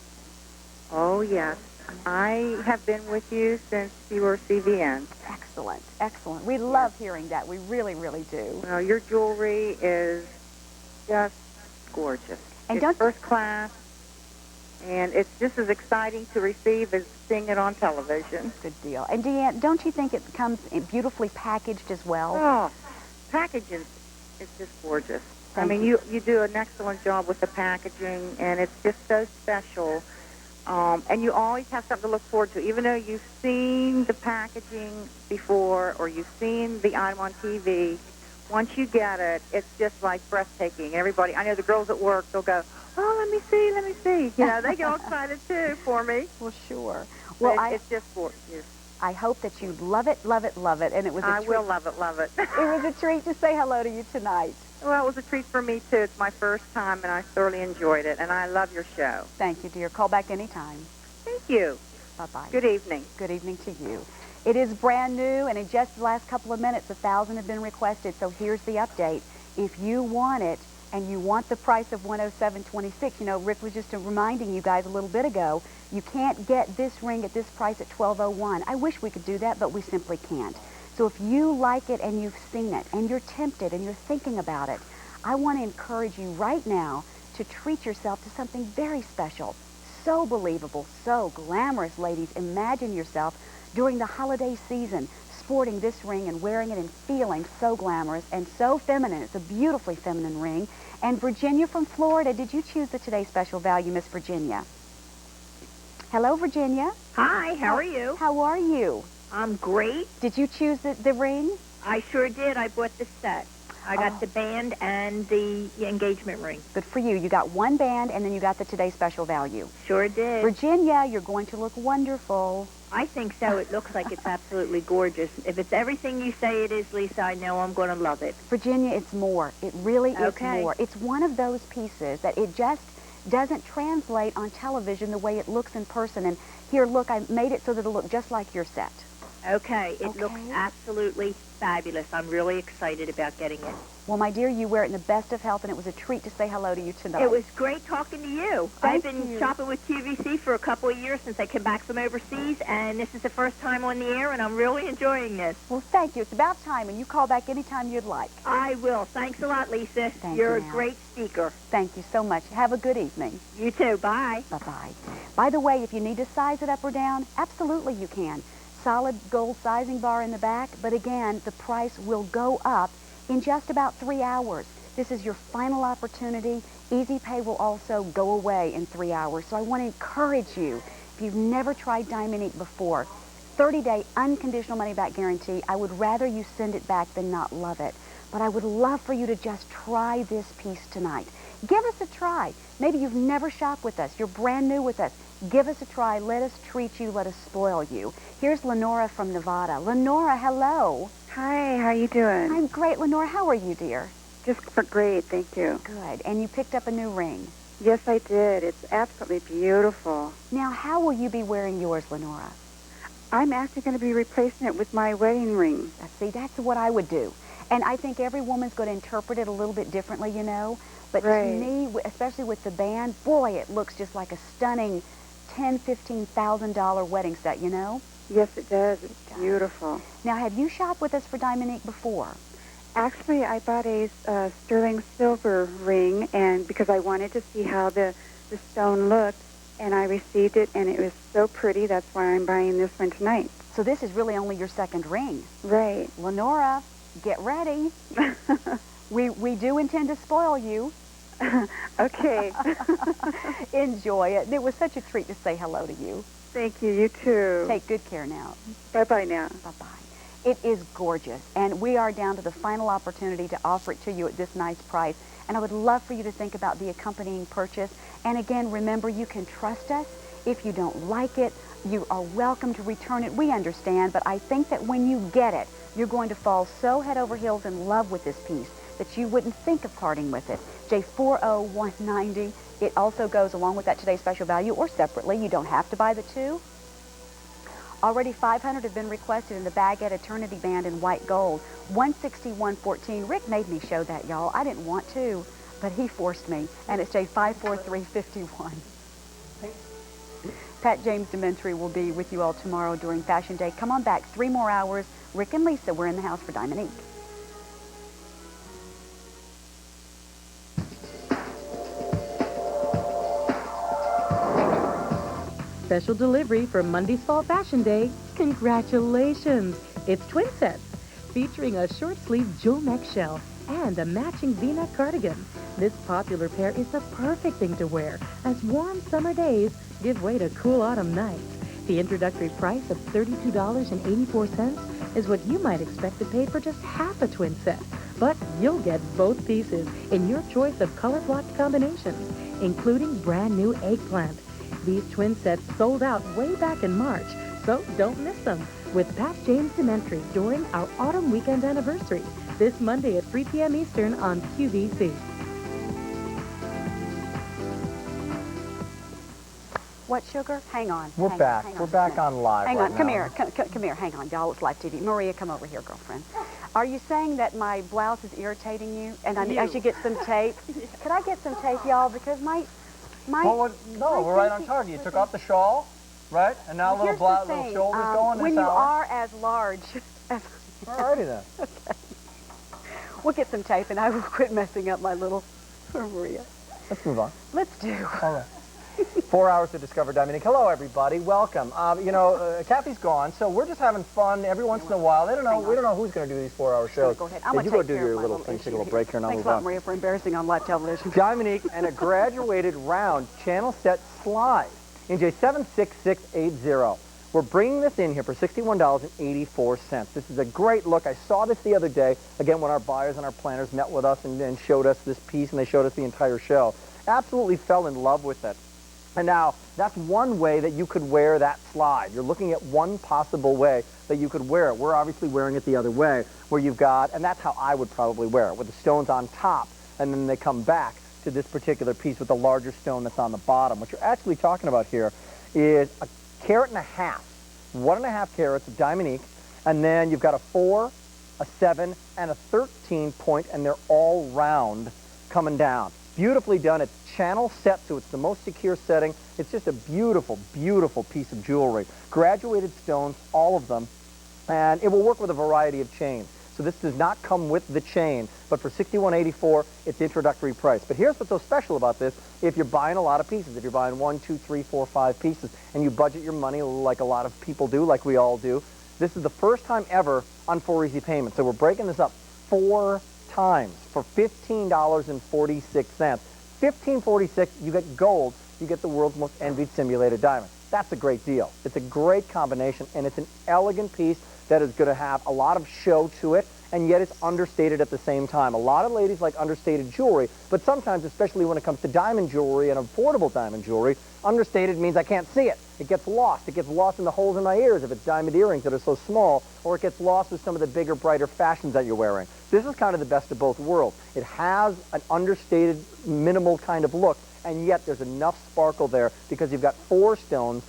Oh, yes. I have been with you since you were CVN. Excellent. Excellent. We love hearing that. We really, really do. Well, your jewelry is just gorgeous. And it's first class, and it's just as exciting to receive as seeing it on television. Good deal. And Deanne, don't you think it comes beautifully packaged as well? Oh, packaging is just gorgeous. Thank I mean, you do an excellent job with the packaging, and it's just so special. And you always have something to look forward to. Even though you've seen the packaging before or you've seen the item on TV, once you get it, it's just like breathtaking. Everybody, I know the girls at work, they'll go, oh, let me see, let me see. You know, they get all excited, too, for me. Well, sure. Well, it's just gorgeous. I hope that you love it, love it, love it. And it was I will love it, love it. It was a treat to say hello to you tonight. Well, it was a treat for me, too. It's my first time, and I thoroughly enjoyed it, and I love your show. Thank you, dear. Call back anytime. Thank you. Bye-bye. Good evening. Good evening to you. It is brand new, and in just the last couple of minutes, 1,000 have been requested, so here's the update. If you want it, and you want the price of $107.26, you know, Rick was just reminding you guys a little bit ago, you can't get this ring at this price at $1,201. I wish we could do that, but we simply can't. So if you like it and you've seen it and you're tempted and you're thinking about it, I want to encourage you right now to treat yourself to something very special. So believable, so glamorous, ladies. Imagine yourself during the holiday season sporting this ring and wearing it and feeling so glamorous and so feminine. It's a beautifully feminine ring. And Virginia from Florida, did you choose the Today's Special Value, Miss Virginia? Hello, Virginia. Hi, how are you? How are you? I'm great. Did you choose the ring? I sure did. I bought the set. I got the band and the engagement ring. Good for you. You got one band, and then you got the Today's Special Value. Sure did. Virginia, you're going to look wonderful. I think so. It looks like it's absolutely gorgeous. If it's everything you say it is, Lisa, I know I'm going to love it. Virginia, it's more. It really is more. It's one of those pieces that it just doesn't translate on television the way it looks in person. And here, look, I made it so that it'll look just like your set. Okay. It looks absolutely fabulous. I'm really excited about getting it. Well, my dear, you wear it in the best of health, and it was a treat to say hello to you tonight. It was great talking to you. Thank I've been you. shopping with QVC for a couple of years since I came back from overseas, and this is the first time on the air, and I'm really enjoying this. Well, thank you. It's about time, and you call back anytime you'd like. I will. Thanks a lot, Lisa. Thank You're you, a ma'am. great speaker. Thank you so much. Have a good evening. You too. Bye. Bye-bye. By the way, if you need to size it up or down, absolutely you can. Solid gold sizing bar in the back, but again, the price will go up in just about 3 hours. This is your final opportunity. Easy Pay will also go away in 3 hours. So I want to encourage you, if you've never tried Diamonique before, 30-day unconditional money-back guarantee. I would rather you send it back than not love it. But I would love for you to just try this piece tonight. Give us a try. Maybe you've never shopped with us. You're brand new with us. Give us a try. Let us treat you. Let us spoil you. Here's Lenora from Nevada. Lenora, hello. Hi, how you doing? I'm great, Lenora. How are you, dear? Just great, thank you. Good. And you picked up a new ring. Yes, I did. It's absolutely beautiful. Now, how will you be wearing yours, Lenora? I'm actually going to be replacing it with my wedding ring. See, that's what I would do. And I think every woman's going to interpret it a little bit differently, you know. But Right. to me, especially with the band, boy, it looks just like a stunning $10,000, $15,000 wedding set, you know? Yes, it does. It's beautiful. Now, have you shopped with us for Dominique before? Actually, I bought a sterling silver ring, and because I wanted to see how the stone looked, and I received it, and it was so pretty. That's why I'm buying this one tonight. So this is really only your second ring. Right. Lenora, get ready. we do intend to spoil you. Okay. Enjoy it. It was such a treat to say hello to you. Thank you. You too. Take good care now. Bye-bye now. Bye-bye. It is gorgeous, and we are down to the final opportunity to offer it to you at this nice price. And I would love for you to think about the accompanying purchase. And again, remember, you can trust us. If you don't like it, you are welcome to return it. We understand, but I think that when you get it, you're going to fall so head over heels in love with this piece that you wouldn't think of parting with it. J40190. It also goes along with that today's special value or separately. You don't have to buy the two. Already 500 have been requested in the Baguette Eternity Band in white gold. 161.14. Rick made me show that, y'all. I didn't want to, but he forced me. And it's J54351. Pat James Dementry will be with you all tomorrow during Fashion Day. Come on back. 3 more hours. Rick and Lisa, we're in the house for Dominique. Special delivery for Monday's Fall Fashion Day. Congratulations! It's twin sets featuring a short-sleeve jewel neck shell and a matching V-neck cardigan. This popular pair is the perfect thing to wear as warm summer days give way to cool autumn nights. The introductory price of $32.84 is what you might expect to pay for just half a twin set. But you'll get both pieces in your choice of color-blocked combinations, including brand new eggplant. These twin sets sold out way back in March, so don't miss them with Pat James Dementry during our autumn weekend anniversary this Monday at 3 p.m. Eastern on QVC. What, sugar? Hang on. We're back. We're back on live Hang right on. Come now. here. Come here. Hang on, y'all. It's live TV. Maria, come over here, girlfriend. Are you saying that my blouse is irritating you and I should get some tape? Could I get some tape, y'all? Because my Well, no, we're right on target. You took off the shawl, right? And now Well, little shoulders going. when you are as large as... Alrighty then. Okay. We'll get some tape and I will quit messing up my little Maria. Let's move on. Let's do. All right. 4 hours to discover Dominique. Hello, everybody. Welcome. Kathy's gone, so we're just having fun every once in a while. We don't know who's going to do these 4-hour shows. Go ahead. I'm Yeah, going you to go take do care your of my little little thing. Take a issue little break here, and I'll Thanks move a lot, on. Maria, for embarrassing on live television. Dominique and a graduated round channel set slide in J76680. We're bringing this in here for $61.84. This is a great look. I saw this the other day, again, when our buyers and our planners met with us and showed us this piece, and they showed us the entire show. Absolutely fell in love with it. And now, that's one way that you could wear that slide. You're looking at one possible way that you could wear it. We're obviously wearing it the other way, where you've got, and that's how I would probably wear it, with the stones on top, and then they come back to this particular piece with the larger stone that's on the bottom. What you're actually talking about here is a 1.5 carats, 1.5 carats of Dominique, and then you've got a 4, a 7, and a 13 point, and they're all round coming down. Beautifully done. It's channel set, so it's the most secure setting. It's just a beautiful, beautiful piece of jewelry. Graduated stones, all of them, and it will work with a variety of chains. So this does not come with the chain, but for $61.84, it's introductory price. But here's what's so special about this. If you're buying a lot of pieces, if you're buying 1, 2, 3, 4, 5 pieces, and you budget your money like a lot of people do, like we all do, this is the first time ever on 4 easy payments. So we're breaking this up 4 times for $15.46. $15.46, you get gold, you get the world's most envied simulated diamond. That's a great deal. It's a great combination, and it's an elegant piece that is going to have a lot of show to it, and yet it's understated at the same time. A lot of ladies like understated jewelry, but sometimes, especially when it comes to diamond jewelry and affordable diamond jewelry, understated means I can't see it. It gets lost. It gets lost in the holes in my ears if it's diamond earrings that are so small, or it gets lost with some of the bigger, brighter fashions that you're wearing. This is kind of the best of both worlds. It has an understated, minimal kind of look, and yet there's enough sparkle there because you've got 4 stones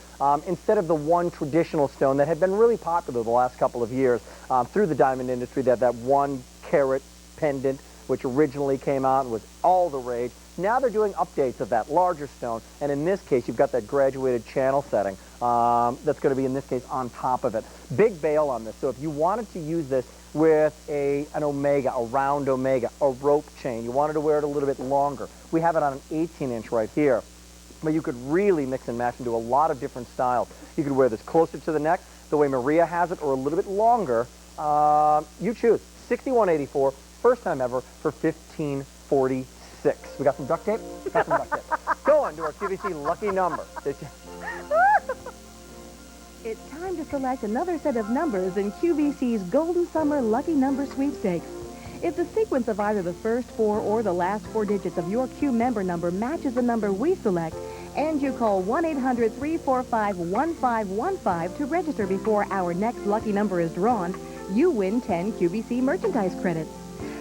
instead of the one traditional stone that had been really popular the last couple of years through the diamond industry, that 1 carat pendant, which originally came out and was all the rage. Now they're doing updates of that larger stone, and in this case, you've got that graduated channel setting that's going to be, in this case, on top of it. Big bail on this, so if you wanted to use this with an omega, a round omega, a rope chain, you wanted to wear it a little bit longer, we have it on an 18-inch right here. But you could really mix and match and do a lot of different styles. You could wear this closer to the neck, the way Maria has it, or a little bit longer. You choose. $61.84, first time ever, for $15.46. We got some duct tape? Got some duct tape. Go on to our QVC lucky number. It's time to select another set of numbers in QVC's Golden Summer Lucky Number Sweepstakes. If the sequence of either the first 4 or the last 4 digits of your Q member number matches the number we select, and you call 1-800-345-1515 to register before our next lucky number is drawn, you win 10 QVC merchandise credits.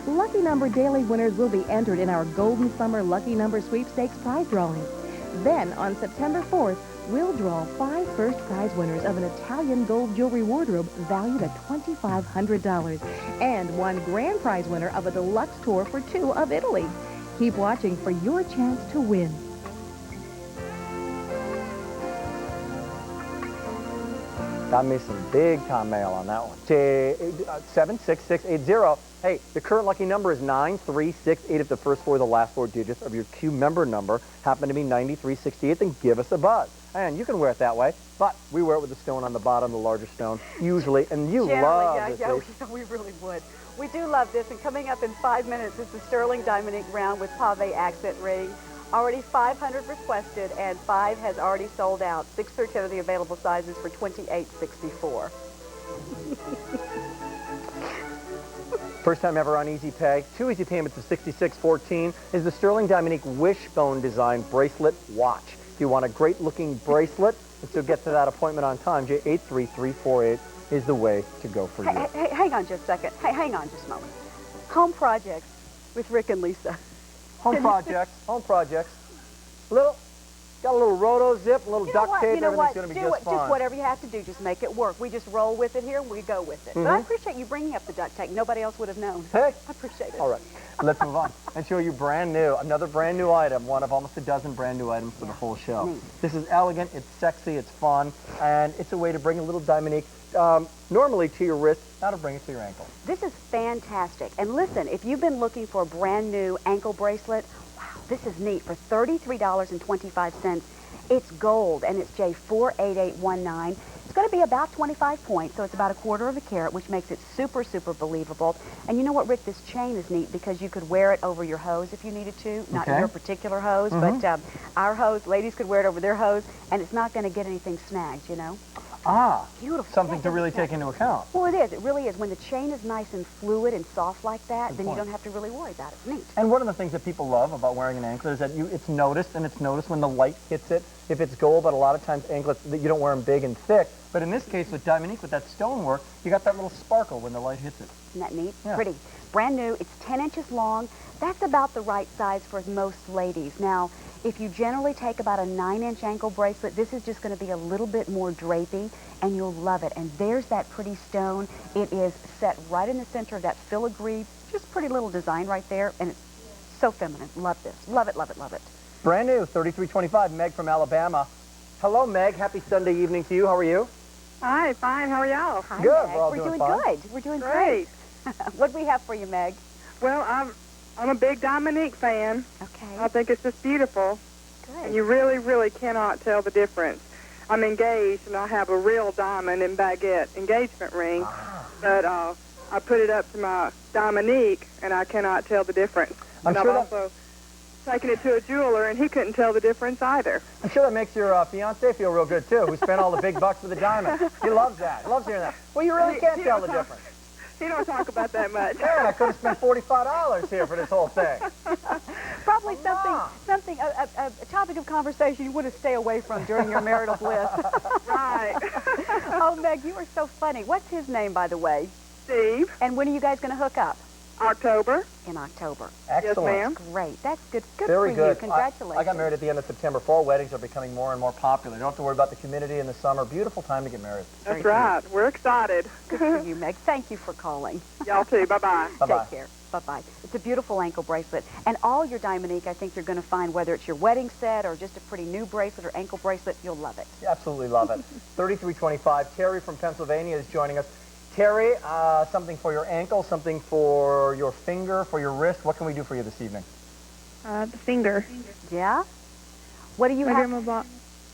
Lucky number daily winners will be entered in our Golden Summer Lucky Number Sweepstakes prize drawing. Then, on September 4th, we'll draw 5 first prize winners of an Italian gold jewelry wardrobe valued at $2,500 and 1 grand prize winner of a deluxe tour for 2 of Italy. Keep watching for your chance to win. Got me some big-time mail on that one. 76680. Hey, the current lucky number is 9368. If the first 4 of the last 4 digits of your Q member number happen to be 9368, then give us a buzz. And you can wear it that way, but we wear it with the stone on the bottom, the larger stone, usually, and you love this. Yeah, we really would. We do love this, and coming up in 5 minutes is the Sterling Diamond Ink round with pave accent ring. Already 500 requested, and 5 has already sold out. 6 through 10 of the available sizes for $28.64. First time ever on Easy Pay. 2 easy payments of $66.14 is the Sterling Diamond Ink Wishbone Design Bracelet Watch. If you want a great-looking bracelet, and so get to that appointment on time, J83348 is the way to go for you. Hey, hang on just a second. Hey, hang on just a moment. Home projects with Rick and Lisa. Home projects. Got a little roto zip, a little duct tape, everything's going to be just fine. Just whatever you have to do, just make it work. We just roll with it here, and we go with it. But I appreciate you bringing up the duct tape. Nobody else would have known. Hey. I appreciate it. All right, let's move on and show you another brand new item, one of almost a dozen brand new items for the whole show. Neat. This is elegant, it's sexy, it's fun, and it's a way to bring a little diamond ink normally to your wrist, now to bring it to your ankle. This is fantastic. And listen, if you've been looking for a brand new ankle bracelet, wow, this is neat. For $33.25, it's gold, and it's J48819. It's going to be about 25 points, so it's about 1/4 of a carat, which makes it super, super believable. And you know what, Rick? This chain is neat because you could wear it over your hose if you needed to. Not your particular hose, but our hose, ladies could wear it over their hose, and it's not going to get anything snagged, you know? Ah, beautiful. Something to really take into account. Well, it is. It really is. When the chain is nice and fluid and soft like that, then you don't have to really worry about it. It's neat. And one of the things that people love about wearing an anklet is that it's noticed, and it's noticed when the light hits it. If it's gold, but a lot of times anklets, you don't wear them big and thick. But in this case, with diamond ink, with that stonework, you got that little sparkle when the light hits it. Isn't that neat? Yeah. Pretty. Brand new. It's 10 inches long. That's about the right size for most ladies. Now, if you generally take about a 9-inch ankle bracelet, this is just going to be a little bit more drapey, and you'll love it. And there's that pretty stone. It is set right in the center of that filigree, just pretty little design right there, and it's so feminine. Love this. Love it, love it, love it. Brand new, $33.25. Meg from Alabama. Hello, Meg. Happy Sunday evening to you. How are you? Hi, fine. How are y'all? Hi, good. Meg. We're all doing fine. good. We're doing great. What do we have for you, Meg? Well, I'm a big diamond ink fan. Okay. I think it's just beautiful. Good. And you really, really cannot tell the difference. I'm engaged, and I have a real diamond and baguette engagement ring, but I put it up to my diamond ink, and I cannot tell the difference. I'm and sure I've also taken it to a jeweler, and he couldn't tell the difference either. I'm sure that makes your fiance feel real good, too, who spent all the big bucks for the diamond. He loves that. He loves hearing that. Well, you really can't tell the difference. He don't talk about that much. Man, I could have spent $45 here for this whole thing. Probably something, a topic of conversation you want to stay away from during your marital bliss. Right. Oh, Meg, you are so funny. What's his name, by the way? Steve. And when are you guys going to hook up? October. In October. Excellent. Yes, ma'am. Great. That's good. Good Very for good. you. Congratulations. I got married at the end of September. Fall weddings are becoming more and more popular. You don't have to worry about the humidity in the summer. Beautiful time to get married. That's right. We're excited. Good for you, Meg. Thank you for calling. Y'all too. Bye-bye. Bye-bye. Take care. Bye-bye. It's a beautiful ankle bracelet. And all your Dominique, I think you're going to find, whether it's your wedding set or just a pretty new bracelet or ankle bracelet, you'll love it. You absolutely love it. 3325. Terry from Pennsylvania is joining us. Terry, something for your ankle, something for your finger, for your wrist. What can we do for you this evening? The finger. Yeah? What do you My have? grandma bought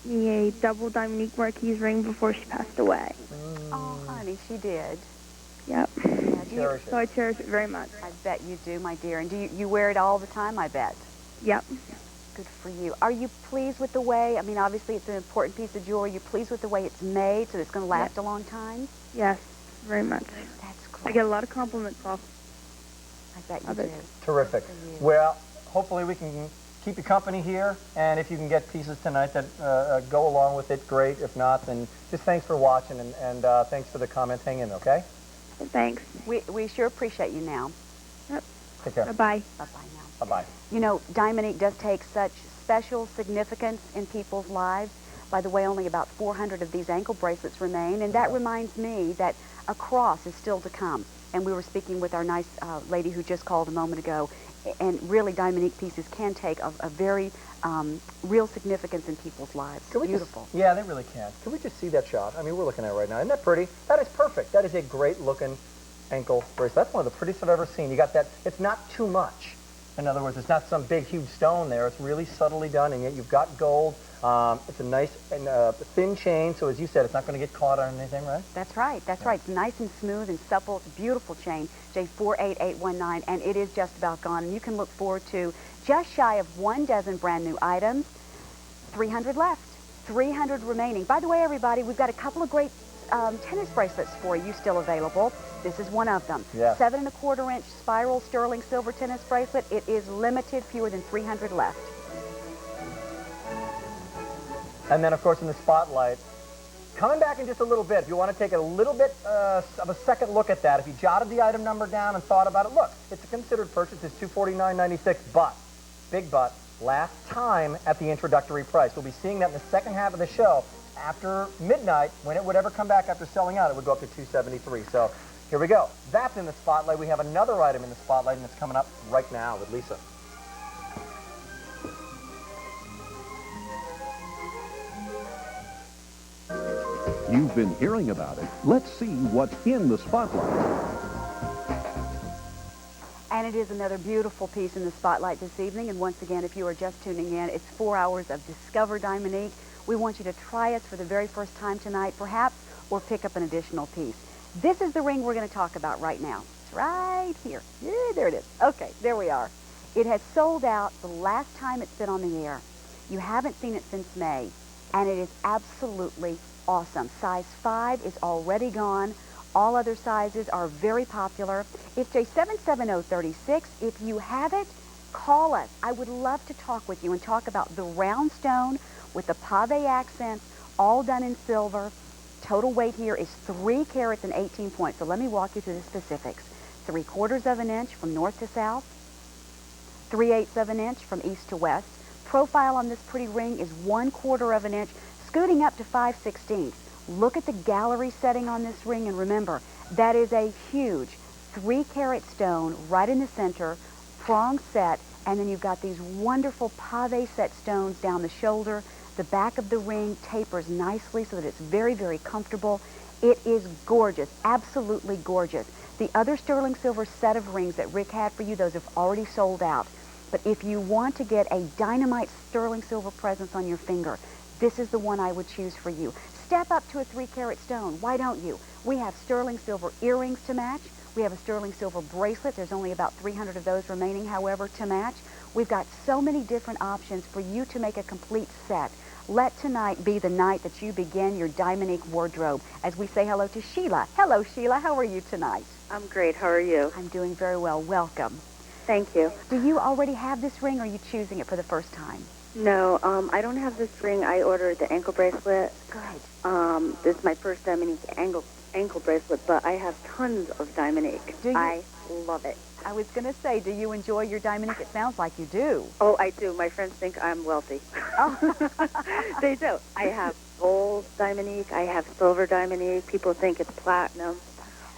me a double Dominique Marquis ring before she passed away. Oh, honey, she did. Yep. Yeah, So I cherish it very much. I bet you do, my dear. And do you wear it all the time, I bet? Yep. Good for you. Are you pleased with the way, I mean, obviously it's an important piece of jewelry. Are you pleased with the way it's made so it's going to last a long time? Yes, very much. That's great. I get a lot of compliments off I bet you of it. do. Terrific. Well, hopefully we can keep you company here, and if you can get pieces tonight that go along with it, great. If not, then just thanks for watching, and thanks for the comments. Hang in, okay? Thanks. We sure appreciate you now. Yep. Take care. Bye-bye. Bye-bye now. Bye-bye. You know, Dominique does take such special significance in people's lives. By the way, only about 400 of these ankle bracelets remain, and that reminds me that a cross is still to come. And we were speaking with our nice lady who just called a moment ago, and really Dominique pieces can take a very real significance in people's lives. Beautiful. Yeah, they really can. Can we just see that shot? I mean, we're looking at it right now. Isn't that pretty? That is perfect. That is a great-looking ankle bracelet. That's one of the prettiest I've ever seen. You got that. It's not too much. In other words, it's not some big, huge stone there. It's really subtly done, and yet you've got gold. It's a nice and thin chain, so as you said, it's not going to get caught on anything, right? That's right. That's right. It's nice and smooth and supple. It's a beautiful chain, J48819, and it is just about gone. And you can look forward to just shy of 1 dozen brand new items. 300 left. 300 remaining. By the way, everybody, we've got a couple of great tennis bracelets for you still available. This is one of them. Yes. 7 1/4 inch spiral sterling silver tennis bracelet. It is limited, fewer than 300 left. And then, of course, in the spotlight, coming back in just a little bit, if you want to take a little bit of a second look at that, if you jotted the item number down and thought about it, look, it's a considered purchase. It's $249.96, but, big but, last time at the introductory price. We'll be seeing that in the second half of the show. After midnight, when it would ever come back after selling out, it would go up to $273. So here we go. That's in the spotlight. We have another item in the spotlight, and it's coming up right now with Lisa. You've been hearing about it. Let's see what's in the spotlight. And it is another beautiful piece in the spotlight this evening. And once again, if you are just tuning in, it's 4 hours of Discover Dominique. We want you to try us for the very first time tonight, perhaps, or pick up an additional piece. This is the ring we're going to talk about right now. It's right here. Yeah, there it is. Okay, there we are. It has sold out the last time it's been on the air. You haven't seen it since May, and it is absolutely awesome. Size 5 is already gone. All other sizes are very popular. It's J77036. If you have it, call us. I would love to talk with you and talk about the round stone with the pave accents, all done in silver. Total weight here is 3 carats and 18 points. So let me walk you through the specifics. 3/4 of an inch from north to south. 3/8 of an inch from east to west. Profile on this pretty ring is 1/4 of an inch, scooting up to 5/16. Look at the gallery setting on this ring, and remember, that is a huge 3-carat stone right in the center, prong set, and then you've got these wonderful pave set stones down the shoulder. The back of the ring tapers nicely so that it's very, very comfortable. It is gorgeous, absolutely gorgeous. The other sterling silver set of rings that Rick had for you, those have already sold out. But if you want to get a dynamite sterling silver presence on your finger, this is the one I would choose for you. Step up to a 3-carat stone. Why don't you? We have sterling silver earrings to match. We have a sterling silver bracelet. There's only about 300 of those remaining, however, to match. We've got so many different options for you to make a complete set Let tonight be the night that you begin your Dominique wardrobe as we say hello to Sheila. Hello, Sheila. How are you tonight? I'm great. How are you? I'm doing very well. Welcome. Thank you. Do you already have this ring, or are you choosing it for the first time? No, I don't have this ring. I ordered the ankle bracelet. Good. This is my first Dominique ankle bracelet, but I have tons of Dominique. Do you? I love it. I was going to say, do you enjoy your Dominique? It sounds like you do. Oh, I do. My friends think I'm wealthy. Oh. They do. I have gold Dominique. I have silver Dominique. People think it's platinum.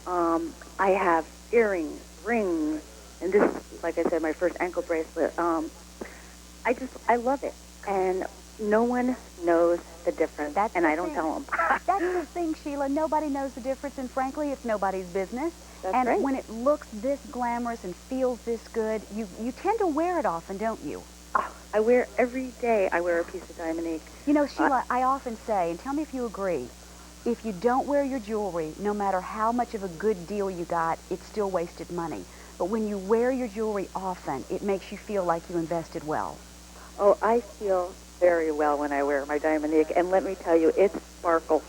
I have earrings, rings, and this is, like I said, my first ankle bracelet. I love it. And no one knows the difference, and I don't tell them. That's the thing, Sheila. Nobody knows the difference, and frankly, it's nobody's business. That's and right. when it looks this glamorous and feels this good, you tend to wear it often, don't you? Oh, I wear every day. I wear a piece of Dominique. You know, Sheila, I often say, and tell me if you agree, if you don't wear your jewelry, no matter how much of a good deal you got, it's still wasted money. But when you wear your jewelry often, it makes you feel like you invested well. Oh, I feel very well when I wear my Dominique, and let me tell you, it sparkles.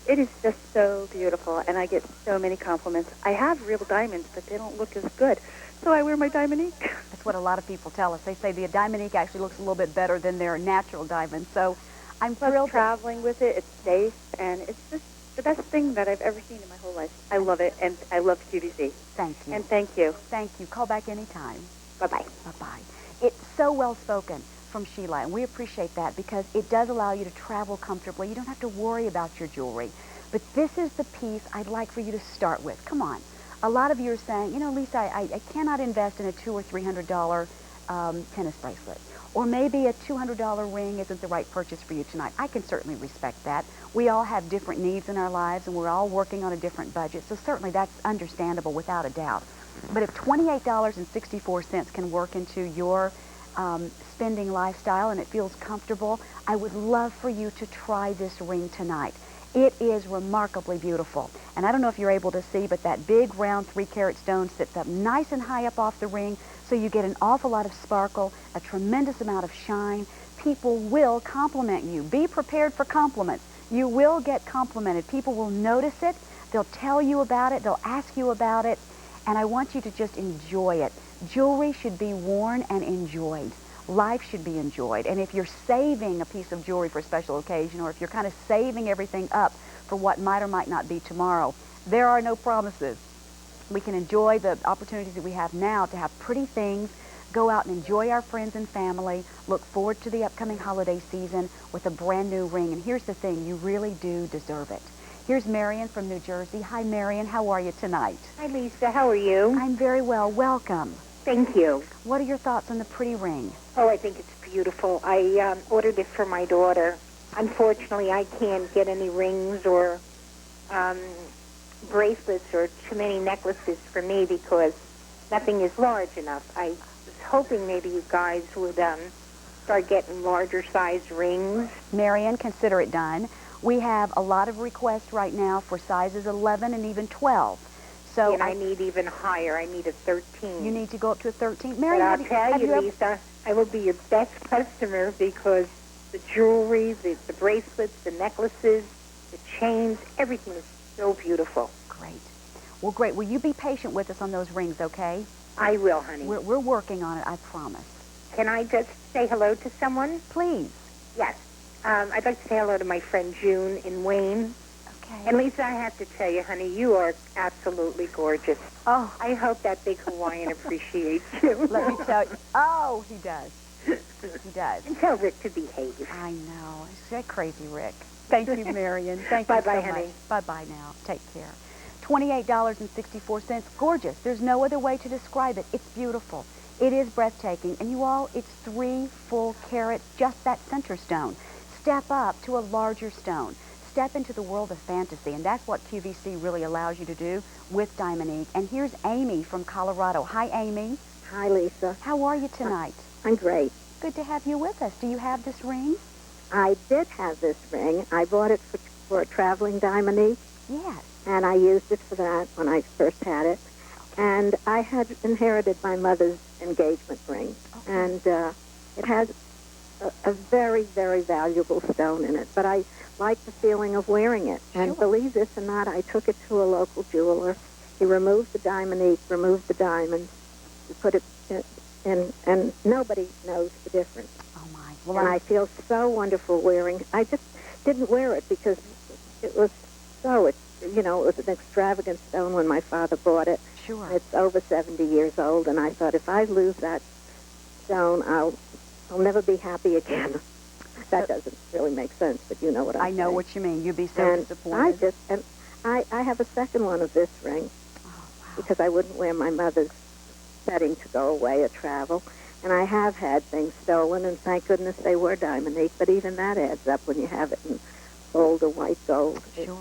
It is just so beautiful, and I get so many compliments. I have real diamonds, but they don't look as good, so I wear my Dominique. That's what a lot of people tell us. They say the Dominique actually looks a little bit better than their natural diamonds. So I'm thrilled. Traveling with it, it's safe, and it's just the best thing that I've ever seen in my whole life. I love it, and I love QVC. Thank you. And thank you. Thank you. Call back anytime. Bye-bye. Bye-bye. It's so well spoken from Sheila, and we appreciate that because it does allow you to travel comfortably. You don't have to worry about your jewelry. But this is the piece I'd like for you to start with. Come on. A lot of you are saying, you know, Lisa, I cannot invest in a $200 or $300 tennis bracelet. Or maybe a $200 ring isn't the right purchase for you tonight. I can certainly respect that. We all have different needs in our lives, and we're all working on a different budget. So certainly that's understandable without a doubt. But if $28.64 can work into your spending lifestyle and it feels comfortable, I would love for you to try this ring tonight. It is remarkably beautiful. And I don't know if you're able to see, but that big round 3-carat stone sits up nice and high up off the ring, so you get an awful lot of sparkle, a tremendous amount of shine. People will compliment you. Be prepared for compliments. You will get complimented. People will notice it. They'll tell you about it. They'll ask you about it. And I want you to just enjoy it. Jewelry should be worn and enjoyed. Life should be enjoyed. And if you're saving a piece of jewelry for a special occasion, or if you're kind of saving everything up for what might or might not be tomorrow, there are no promises. We can enjoy the opportunities that we have now to have pretty things, go out and enjoy our friends and family, look forward to the upcoming holiday season with a brand new ring. And here's the thing, you really do deserve it. Here's Marion from New Jersey. Hi, Marion. How are you tonight? Hi, Lisa. How are you? I'm very well. Welcome. Thank you. What are your thoughts on the pretty ring? Oh, I think it's beautiful. I ordered it for my daughter. Unfortunately, I can't get any rings or bracelets or too many necklaces for me because nothing is large enough. I was hoping maybe you guys would start getting larger size rings. Marion, consider it done. We have a lot of requests right now for sizes 11 and even 12. So and I need even higher. I need a 13. You need to go up to a 13. Marion, but I'll tell you, Lisa, I will be your best customer because the jewelry, the bracelets, the necklaces, the chains, everything is so beautiful. Great. Well, great. Will you be patient with us on those rings, okay? I will, honey. We're working on it, I promise. Can I just say hello to someone? Please. Yes. I'd like to say hello to my friend June in Wayne. Okay. And Lisa, I have to tell you, honey, you are absolutely gorgeous. Oh. I hope that big Hawaiian appreciates you. Let me tell you. Oh, he does. He does. And tell Rick to behave. I know. Is that crazy, Rick? Thank you, Marion. Thank you Bye-bye, so honey. much. Bye-bye now. Take care. $28.64. Gorgeous. There's no other way to describe it. It's beautiful. It is breathtaking. And you all, it's 3 full carats, just that center stone. Step up to a larger stone. Step into the world of fantasy, and that's what QVC really allows you to do with Dominique. And here's Amy from Colorado. Hi, Amy. Hi, Lisa. How are you tonight? I'm great. Good to have you with us. Do you have this ring? I did have this ring. I bought it for a traveling Dominique. Yes. And I used it for that when I first had it. And I had inherited my mother's engagement ring. Okay. And it has a very, very valuable stone in it. But I like the feeling of wearing it. And believe this or not, I took it to a local jeweler. He removed the diamonique, removed the diamonds, he put it in, and nobody knows the difference. Oh, my. Well, And I feel so wonderful wearing. I just didn't wear it because it was it was an extravagant stone when my father bought it. Sure. It's over 70 years old, and I thought if I lose that stone, I'll never be happy again. That doesn't really make sense, but you know what I know saying. what you mean. You'd be so disappointed. I have a second one of this ring because I wouldn't wear my mother's setting to go away or travel. And I have had things stolen, and thank goodness they were diamonique, but even that adds up when you have it in gold or white gold. Sure.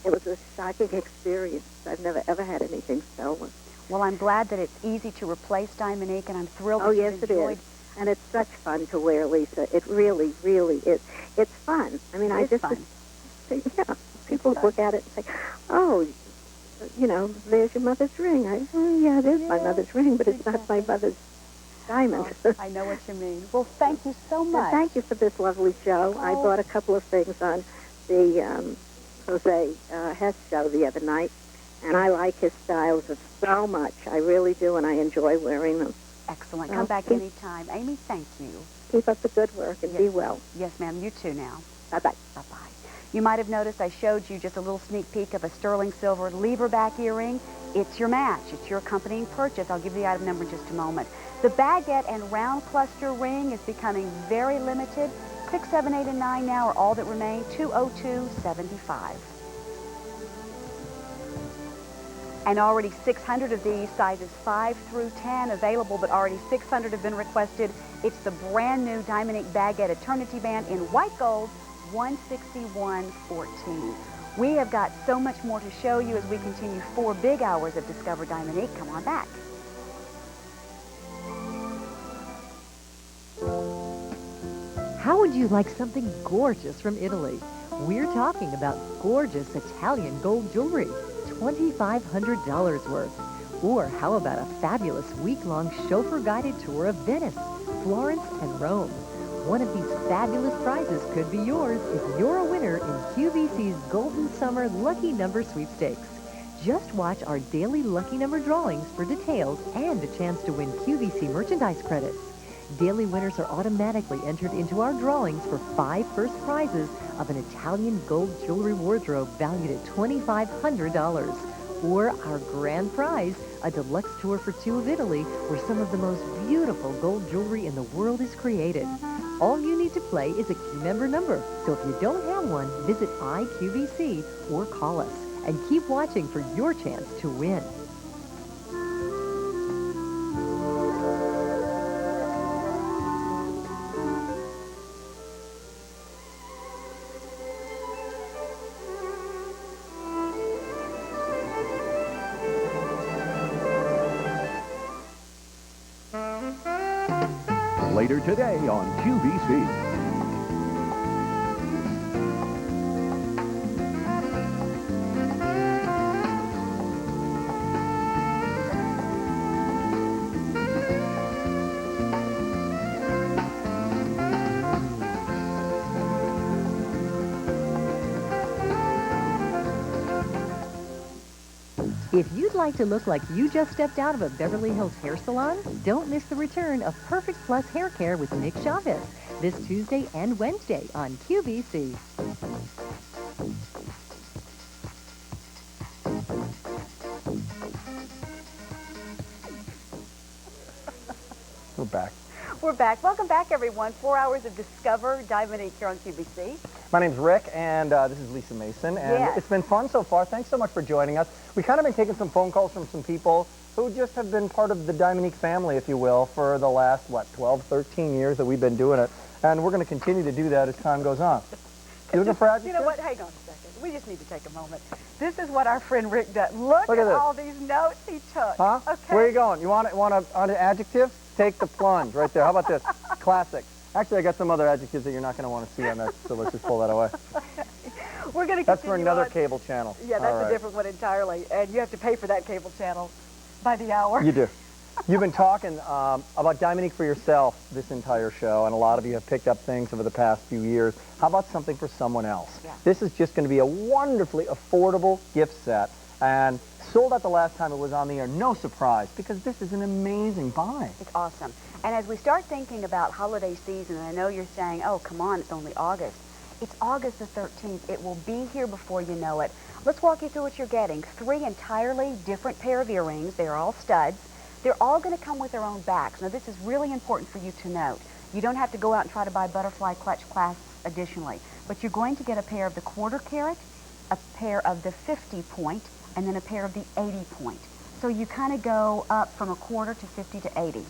It was a shocking experience. I've never, ever had anything stolen. Well, I'm glad that it's easy to replace diamonique, and I'm thrilled Oh, that yes, you've it enjoyed. is. And it's such fun to wear, Lisa. It really, really is. It's fun. I mean, I just think, people look at it and say, oh, there's your mother's ring. Yeah, it is my mother's ring, but it's not my mother's diamond. I know what you mean. Well, thank you so much. Well, thank you for this lovely show. I bought a couple of things on the Jose Hess show the other night, and I like his styles so much. I really do, and I enjoy wearing them. Excellent. Come back anytime. Amy, thank you. Keep up the good work and be well. Yes, ma'am. You too now. Bye-bye. Bye-bye. You might have noticed I showed you just a little sneak peek of a sterling silver lever back earring. It's your match. It's your accompanying purchase. I'll give you the item number in just a moment. The baguette and round cluster ring is becoming very limited. 6, 7, 8, and 9 now are all that remain. 202.75. And already 600 of these, sizes 5 through 10, available, but already 600 have been requested. It's the brand new Diamonique Baguette Eternity Band in white gold, $161.14. We have got so much more to show you as we continue 4 big hours of Discover Diamonique. Come on back. How would you like something gorgeous from Italy? We're talking about gorgeous Italian gold jewelry, $2,500 worth. Or how about a fabulous week-long chauffeur-guided tour of Venice, Florence, and Rome? One of these fabulous prizes could be yours if you're a winner in QVC's Golden Summer Lucky Number Sweepstakes. Just watch our daily Lucky Number drawings for details and a chance to win QVC merchandise credits. Daily winners are automatically entered into our drawings for 5 first prizes of an Italian gold jewelry wardrobe valued at $2,500. Or our grand prize, a deluxe tour for 2 of Italy, where some of the most beautiful gold jewelry in the world is created. All you need to play is a key member number. So if you don't have one, visit iQVC or call us. And keep watching for your chance to win. Later today on QVC. If you'd like to look like you just stepped out of a Beverly Hills hair salon, don't miss the return of Perfect Plus Hair Care with Nick Chavez this Tuesday and Wednesday on QVC. We're back. We're back. Welcome back, everyone. 4 hours of Discover Diamonique here on QVC. My name's Rick, and this is Lisa Mason, and Yes. It's been fun so far. Thanks so much for joining us. We've kind of been taking some phone calls from some people who just have been part of the Diamonique family, if you will, for the last, 12, 13 years that we've been doing it, and we're going to continue to do that as time goes on. You looking for adjectives? You know what? Hang on a second. We just need to take a moment. This is what our friend Rick does. Look Look at at this. all these notes he took. Huh? Okay. Where are you going? You want an adjective? Take the plunge right there. How about this? Classic. Actually, I got some other adjectives that you're not going to want to see on that, so let's just pull that away. We're going to That's for another on. cable channel. Yeah, that's All right. a different one entirely, and you have to pay for that cable channel by the hour. You do. You've been talking about Dominique for yourself this entire show, and a lot of you have picked up things over the past few years. How about something for someone else? Yeah. This is just going to be a wonderfully affordable gift set, and sold out the last time it was on the air. No surprise, because this is an amazing buy. It's awesome. And as we start thinking about holiday season, and I know you're saying, oh, come on, it's only August. It's August the 13th. It will be here before you know it. Let's walk you through what you're getting. 3 entirely different pair of earrings. They're all studs. They're all going to come with their own backs. Now, this is really important for you to note. You don't have to go out and try to buy butterfly clutch clasps additionally. But you're going to get a pair of the 1/4 carat, a pair of the 50 point, and then a pair of the 80 point. So you kind of go up from a 1/4 to 50 to 80.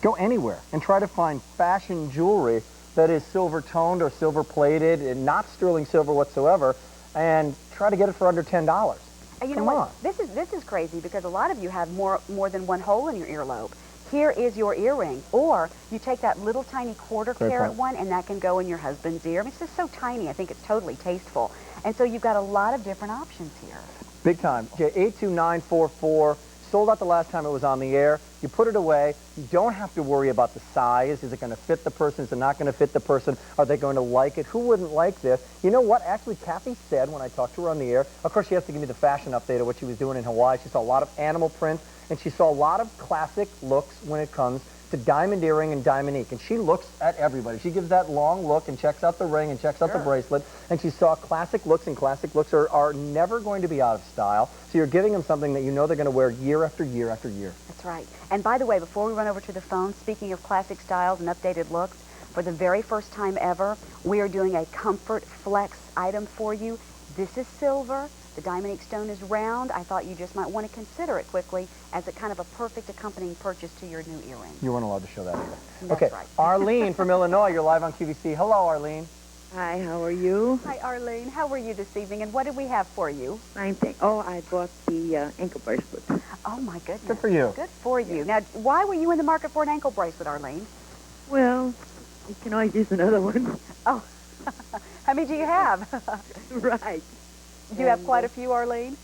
Go anywhere and try to find fashion jewelry that is silver toned or silver plated and not sterling silver whatsoever, and try to get it for under $10. And you know what? This is crazy because a lot of you have more than one hole in your earlobe. Here is your earring, or you take that little tiny 1/4 carat one, and that can go in your husband's ear. I mean, it's just so tiny. I think it's totally tasteful. And so you've got a lot of different options here. Big time. Okay, 82944. Sold out the last time it was on the air. You put it away. You don't have to worry about the size. Is it going to fit the person? Is it not going to fit the person? Are they going to like it? Who wouldn't like this? You know what? Actually, Kathy said when I talked to her on the air, of course she has to give me the fashion update of what she was doing in Hawaii. She saw a lot of animal print, and she saw a lot of classic looks when it comes to diamond earring and Dominique. And she looks at everybody. She gives that long look and checks out the ring and checks out the bracelet. And she saw classic looks, and classic looks are never going to be out of style. So you're giving them something that you know they're going to wear year after year after year. That's right. And by the way, before we run over to the phone, speaking of classic styles and updated looks, for the very first time ever, we are doing a Comfort Flex item for you. This is silver. The Dominique stone is round. I thought you just might want to consider it quickly as a kind of a perfect accompanying purchase to your new earring. You weren't allowed to show that either. That's okay, right. Arlene from Illinois, you're live on QVC. Hello, Arlene. Hi, how are you? Hi, Arlene. How are you this evening, and what did we have for you? Fine thing. Oh, I bought the ankle bracelet. Oh, my goodness. Good for you. Good for you. Now, why were you in the market for an ankle bracelet, Arlene? Well, you can always use another one. Oh, how many do you have? Right. Do you have quite a few, Arlene?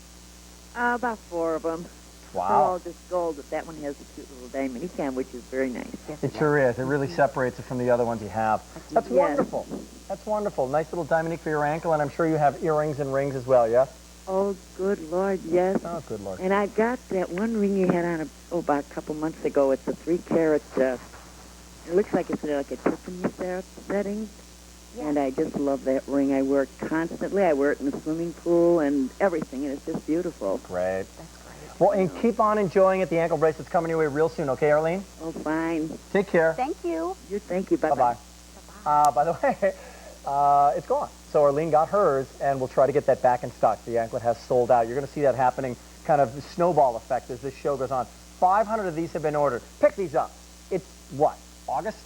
About 4 of them. Wow. They're all just gold, but that one has a cute little diamond cam, which is very nice. Yes, It sure is. It really separates it from the other ones you have. That's wonderful. That's wonderful. Nice little Dominique for your ankle, and I'm sure you have earrings and rings as well, yes? Oh, good Lord, yes. Oh, good Lord. And I got that one ring you had on about a couple months ago. It's a 3-carat, it looks like it's like a Tiffany setting. Yeah. And I just love that ring. I wear it constantly. I wear it in the swimming pool and everything, and it's just beautiful. Great. That's great. Well, and keep on enjoying it. The ankle bracelet's coming your way real soon, okay, Arlene? Oh, fine. Take care. Thank you. Thank you. Bye-bye. By the way, it's gone. So Arlene got hers, and we'll try to get that back in stock. The anklet has sold out. You're going to see that happening, kind of snowball effect as this show goes on. 500 of these have been ordered. Pick these up. It's what, August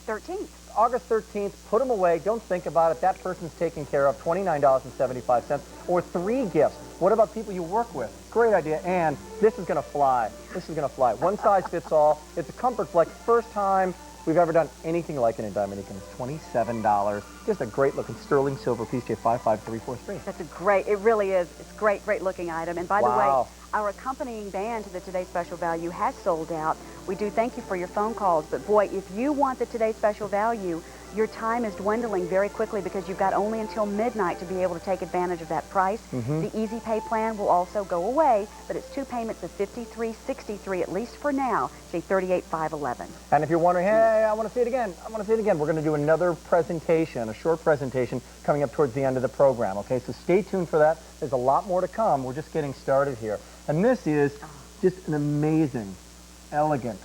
13th. August 13th, put them away. Don't think about it. That person's taken care of. $29.75 or 3 gifts. What about people you work with? Great idea. And this is going to fly. This is going to fly. One size fits all. It's a Comfort Flex. First time we've ever done anything like it in Dominique, and it's $27. Just a great looking sterling silver piece, J55343. That's a great, it really is. It's a great, great looking item. And by the way, our accompanying band to the Today Special Value has sold out. We do thank you for your phone calls, but boy, if you want the Today Special Value, your time is dwindling very quickly because you've got only until midnight to be able to take advantage of that price. The Easy Pay plan will also go away, but it's 2 payments of $53.63 at least for now, $38,511. And if you're wondering, hey, I want to see it again, I want to see it again, we're going to do another presentation, a short presentation coming up towards the end of the program, okay? So stay tuned for that. There's a lot more to come. We're just getting started here. And this is just an amazing, elegant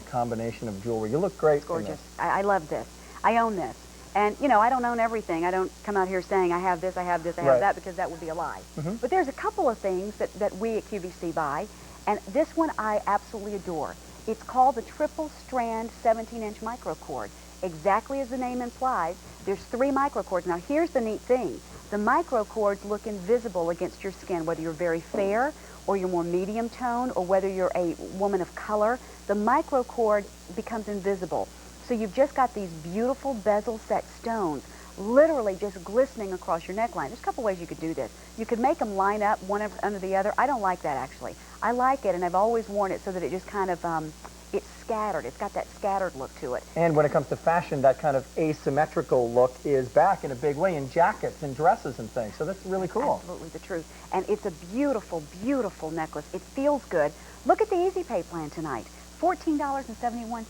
combination of jewelry. You look great. It's gorgeous. I love this. I own this. And, you know, I don't own everything. I don't come out here saying I have this, I have this, I have that, because that would be a lie. But there's a couple of things that we at QVC buy, and this one I absolutely adore. It's called the Triple Strand 17-inch microcord. Exactly as the name implies, there's 3 microcords. Now, here's the neat thing. The microcords look invisible against your skin, whether you're very fair or you're more medium tone or whether you're a woman of color. The microcord becomes invisible. So you've just got these beautiful bezel set stones literally just glistening across your neckline. There's a couple ways you could do this. You could make them line up one under the other. I don't like that, actually. I like it, and I've always worn it so that it just kind of, it's scattered. It's got that scattered look to it. And when it comes to fashion, that kind of asymmetrical look is back in a big way in jackets and dresses and things. So that's really cool. Absolutely the truth. And it's a beautiful, beautiful necklace. It feels good. Look at the Easy Pay plan tonight. $14.71.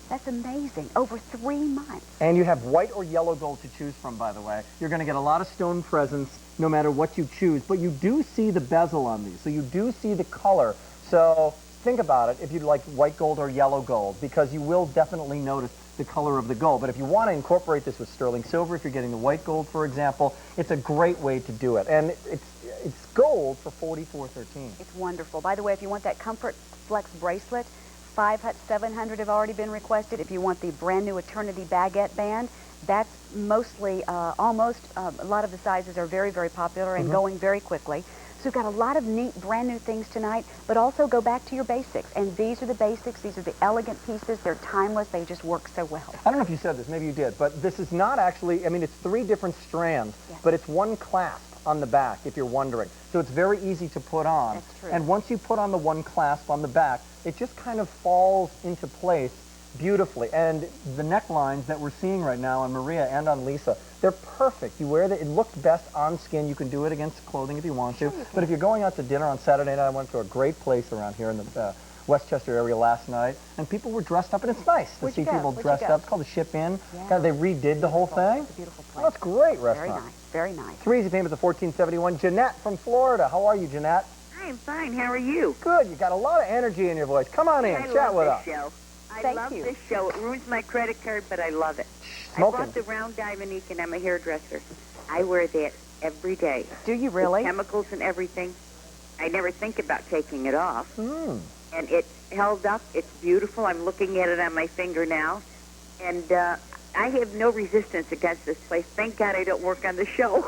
That's amazing. Over 3 months. And you have white or yellow gold to choose from, by the way. You're going to get a lot of stone presents no matter what you choose. But you do see the bezel on these. So you do see the color. So think about it if you'd like white gold or yellow gold, because you will definitely notice the color of the gold. But if you want to incorporate this with sterling silver, if you're getting the white gold, for example, it's a great way to do it. And it's gold for $44.13. It's wonderful. By the way, if you want that Comfort Flex bracelet, 700 have already been requested. If you want the brand new Eternity Baguette Band, that's mostly, a lot of the sizes are very, very popular and going very quickly. So we've got a lot of neat, brand new things tonight, but also go back to your basics. And these are the basics. These are the elegant pieces. They're timeless. They just work so well. I don't know if you said this. Maybe you did. But this is not actually, I mean, it's 3 different strands, but it's one clasp on the back, if you're wondering. So it's very easy to put on. That's true. And once you put on the one clasp on the back, it just kind of falls into place beautifully. And the necklines that we're seeing right now on Maria and on Lisa, they're perfect. You wear it looks best on skin. You can do it against clothing if you want to. But if you're going out to dinner on Saturday night, I went to a great place around here in the Westchester area last night, and people were dressed up, and it's nice to see people dressed up. It's called the Ship Inn. Yeah. They redid the whole thing. It's a beautiful place. Well, that's a great restaurant. Very nice. Very nice. 3 easy payments of $14.71. Jeanette from Florida. How are you, Jeanette? I'm fine. How are you? Good. You got a lot of energy in your voice. Come on in. Chat with us. Show. I love this show. It ruins my credit card, but I love it. Smoking. I bought the round Dominique, and I'm a hairdresser. I wear that every day. Do you really? With chemicals and everything. I never think about taking it off. And it's held up. It's beautiful. I'm looking at it on my finger now. And I have no resistance against this place. Thank God I don't work on the show.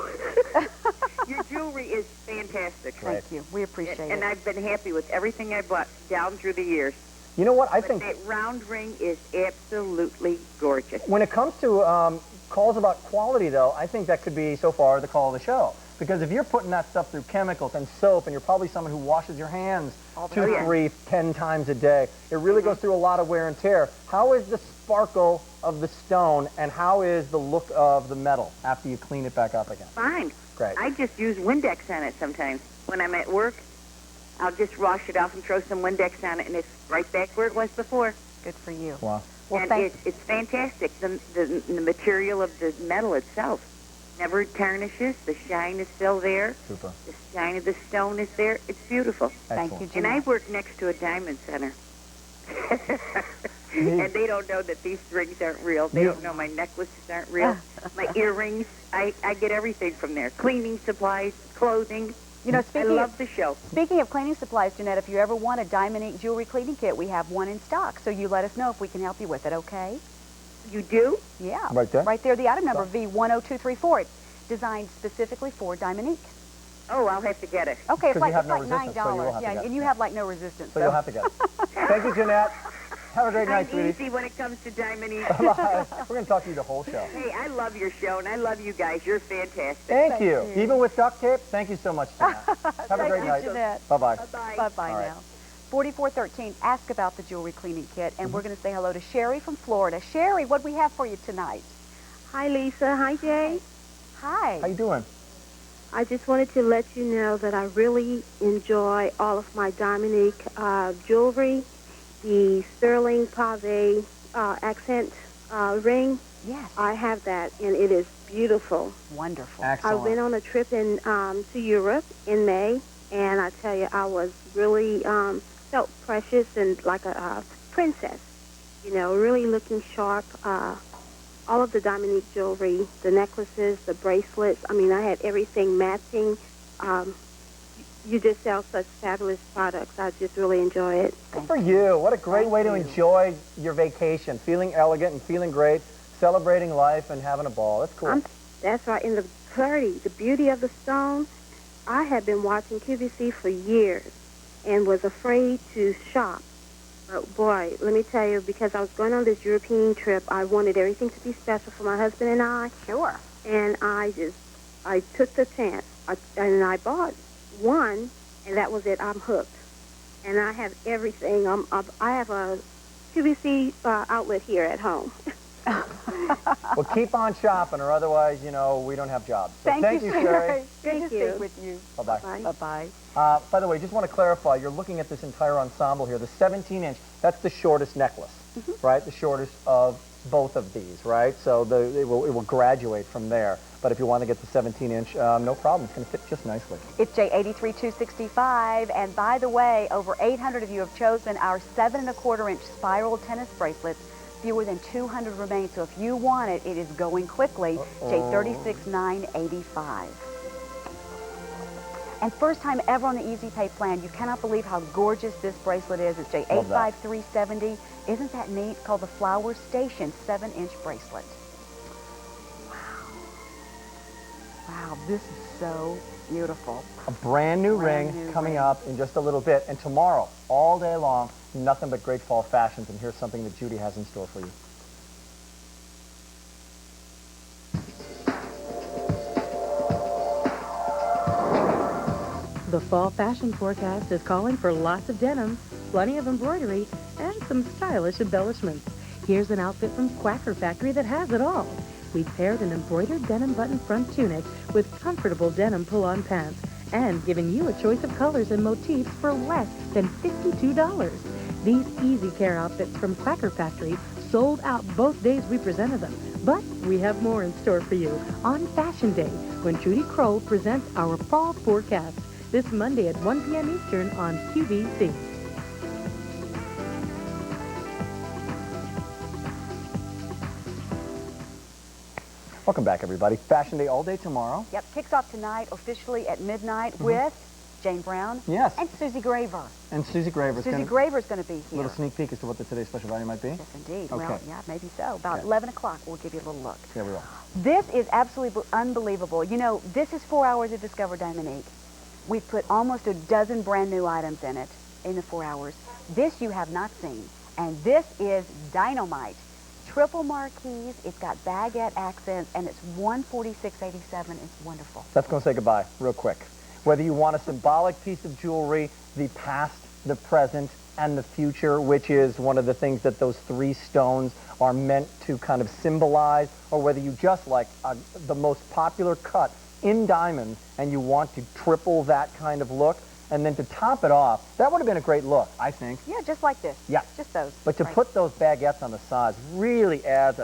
Your jewelry is fantastic. Thank you. We appreciate it. And I've been happy with everything I bought down through the years. You know what? I think that round ring is absolutely gorgeous. when it comes to calls about quality, though, I think that could be, so far, the call of the show. Because if you're putting that stuff through chemicals and soap, and you're probably someone who washes your hands 2, 3, 10 times a day, it really goes through a lot of wear and tear. How is the sparkle of the stone, and how is the look of the metal after you clean it back up again? Fine. Great. I just use Windex on it sometimes. When I'm at work, I'll just wash it off and throw some Windex on it, and it's right back where it was before. Good for you. Wow. Well, and it's fantastic. The material of the metal itself never tarnishes. The shine is still there. Super. The shine of the stone is there. It's beautiful. Thank you, And I work next to a diamond center. And they don't know that these rings aren't real. They don't know my necklaces aren't real. My earrings, I get everything from there. Cleaning supplies, clothing. You know, I love the show. Speaking of cleaning supplies, Jeanette, if you ever want a Dominique jewelry cleaning kit, we have one in stock. So you let us know if we can help you with it, okay? You do? Yeah. Right there? Right there, the item number, V10234. It's designed specifically for Dominique. Oh, I'll have to get it. Okay, it's like, you have it's no like resistance, so you will $9. have to Yeah, get it. and you have like no resistance. So you'll have to get it. Thank you, Jeanette. Have a great night, I'm sweetie. easy when it comes to Dominique. Bye. We're going to talk to you the whole show. Hey, I love your show, and I love you guys. You're fantastic. Thank you. Even with duct tape, thank you so much, Jeanette. Have a great night. Bye-bye. Bye-bye now. 4413, ask about the jewelry cleaning kit, and we're going to say hello to Sherry from Florida. Sherry, what do we have for you tonight? Hi, Lisa. Hi, Jay. Hi. How you doing? I just wanted to let you know that I really enjoy all of my Dominique jewelry, the sterling pave accent ring. Yes. I have that, and it is beautiful. Wonderful. I went on a trip to Europe in May, and I tell you, I was really felt precious and like a princess. You know, really looking sharp. All of the Dominique jewelry, the necklaces, the bracelets. I mean, I had everything matching. You just sell such fabulous products. I just really enjoy it. Good for you. What a great way to enjoy your vacation. Feeling elegant and feeling great, celebrating life and having a ball. That's cool. That's right. And the clarity, the beauty of the stone, I had been watching QVC for years and was afraid to shop. But boy, let me tell you, because I was going on this European trip, I wanted everything to be special for my husband and I. Sure. and I took the chance. And I bought one, and that was it. I'm hooked. And I have everything. I have a QVC outlet here at home. Well, keep on shopping, or otherwise, you know, we don't have jobs. So thank you, Sherry. Good to speak with you. Bye-bye. Bye-bye. By the way, just want to clarify, you're looking at this entire ensemble here. The 17-inch, that's the shortest necklace, right? The shortest of both of these, right? So it will graduate from there. But if you want to get the 17-inch, no problem. It's going to fit just nicely. It's J83265, and by the way, over 800 of you have chosen our 7 1/4-inch spiral tennis bracelets. Fewer than 200 remain, so if you want it, it is going quickly. J36985. And first time ever on the Easy Pay plan. You cannot believe how gorgeous this bracelet is. It's J85370. Isn't that neat? It's called the Flower Station 7-inch bracelet. Wow, this is so beautiful. A brand new ring coming up in just a little bit. And tomorrow, all day long, nothing but great fall fashions. And here's something that Judy has in store for you. The fall fashion forecast is calling for lots of denim, plenty of embroidery, and some stylish embellishments. Here's an outfit from Quacker Factory that has it all. We paired an embroidered denim button front tunic with comfortable denim pull-on pants and given you a choice of colors and motifs for less than $52. These easy care outfits from Quacker Factory sold out both days we presented them. But we have more in store for you on Fashion Day when Judy Kroll presents our fall forecast this Monday at 1 p.m. Eastern on QVC. Welcome back, everybody. Fashion Day all day tomorrow. Yep, kicks off tonight officially at midnight with Jane Brown. Yes. And Susie Graver. And Susie Graver's Susie Graver's going to be here. A little sneak peek as to what the today's special value might be. Yes, indeed. Okay. Well, yeah, maybe so. About 11 o'clock, we'll give you a little look. There we go. This is absolutely unbelievable. You know, this is 4 hours of Discover Dominique. We've put almost a dozen brand new items in it in the 4 hours. This you have not seen. And this is dynamite. Triple marquise, it's got baguette accents, and it's $146.87. It's wonderful. That's going to say goodbye real quick. Whether you want a symbolic piece of jewelry, the past, the present, and the future, which is one of the things that those 3 stones are meant to kind of symbolize, or whether you just like the most popular cut in diamonds and you want to triple that kind of look, and then to top it off, that would have been a great look, I think. Yeah, just like this. Yeah. Just those. But to put those baguettes on the sides really adds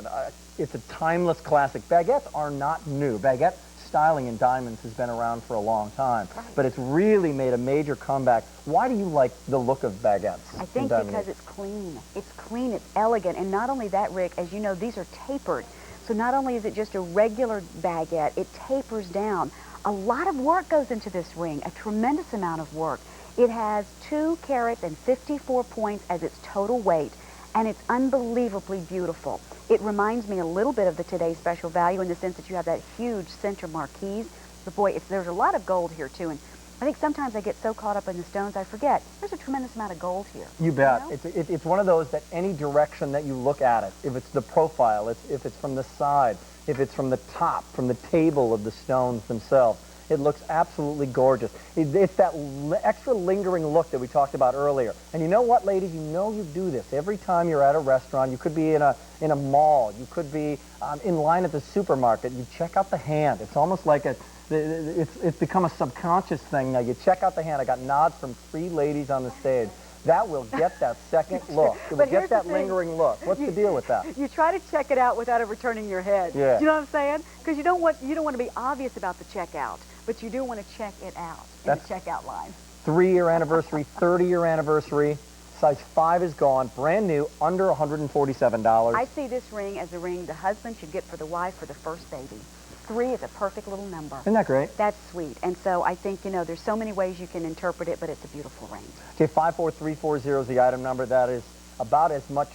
it's a timeless classic. Baguettes are not new. Baguette styling in diamonds has been around for a long time, but it's really made a major comeback. Why do you like the look of baguettes? I think because it's clean. It's clean, it's elegant, and not only that, Rick, as you know, these are tapered. So not only is it just a regular baguette, it tapers down. A lot of work goes into this ring, a tremendous amount of work. It has 2 carats and 54 points as its total weight, and it's unbelievably beautiful. It reminds me a little bit of the Today's Special Value in the sense that you have that huge center marquise. But boy, there's a lot of gold here too, and I think sometimes I get so caught up in the stones I forget there's a tremendous amount of gold here. You bet. You know? It's one of those that any direction that you look at it, if it's the profile, if it's from the side, if it's from the top, from the table of the stones themselves, it looks absolutely gorgeous. It's that extra lingering look that we talked about earlier. And you know what, ladies? You know you do this every time you're at a restaurant. You could be in a mall. You could be in line at the supermarket. You check out the hand. It's almost like it's become a subconscious thing now. You check out the hand. I got nods from 3 ladies on the stage. That will get that second look. It will get that lingering look. What's the deal with that? You try to check it out without ever turning your head. Yeah. Do you know what I'm saying? Because you don't want to be obvious about the checkout, but you do want to check it out in the checkout line. 3-year anniversary, 30-year anniversary. Size 5 is gone, brand new, under $147. I see this ring as a ring the husband should get for the wife for the first baby. 3 is a perfect little number. Isn't that great? That's sweet. And so I think, you know, there's so many ways you can interpret it, but it's a beautiful ring. Okay, 54340 is the item number. That is about as much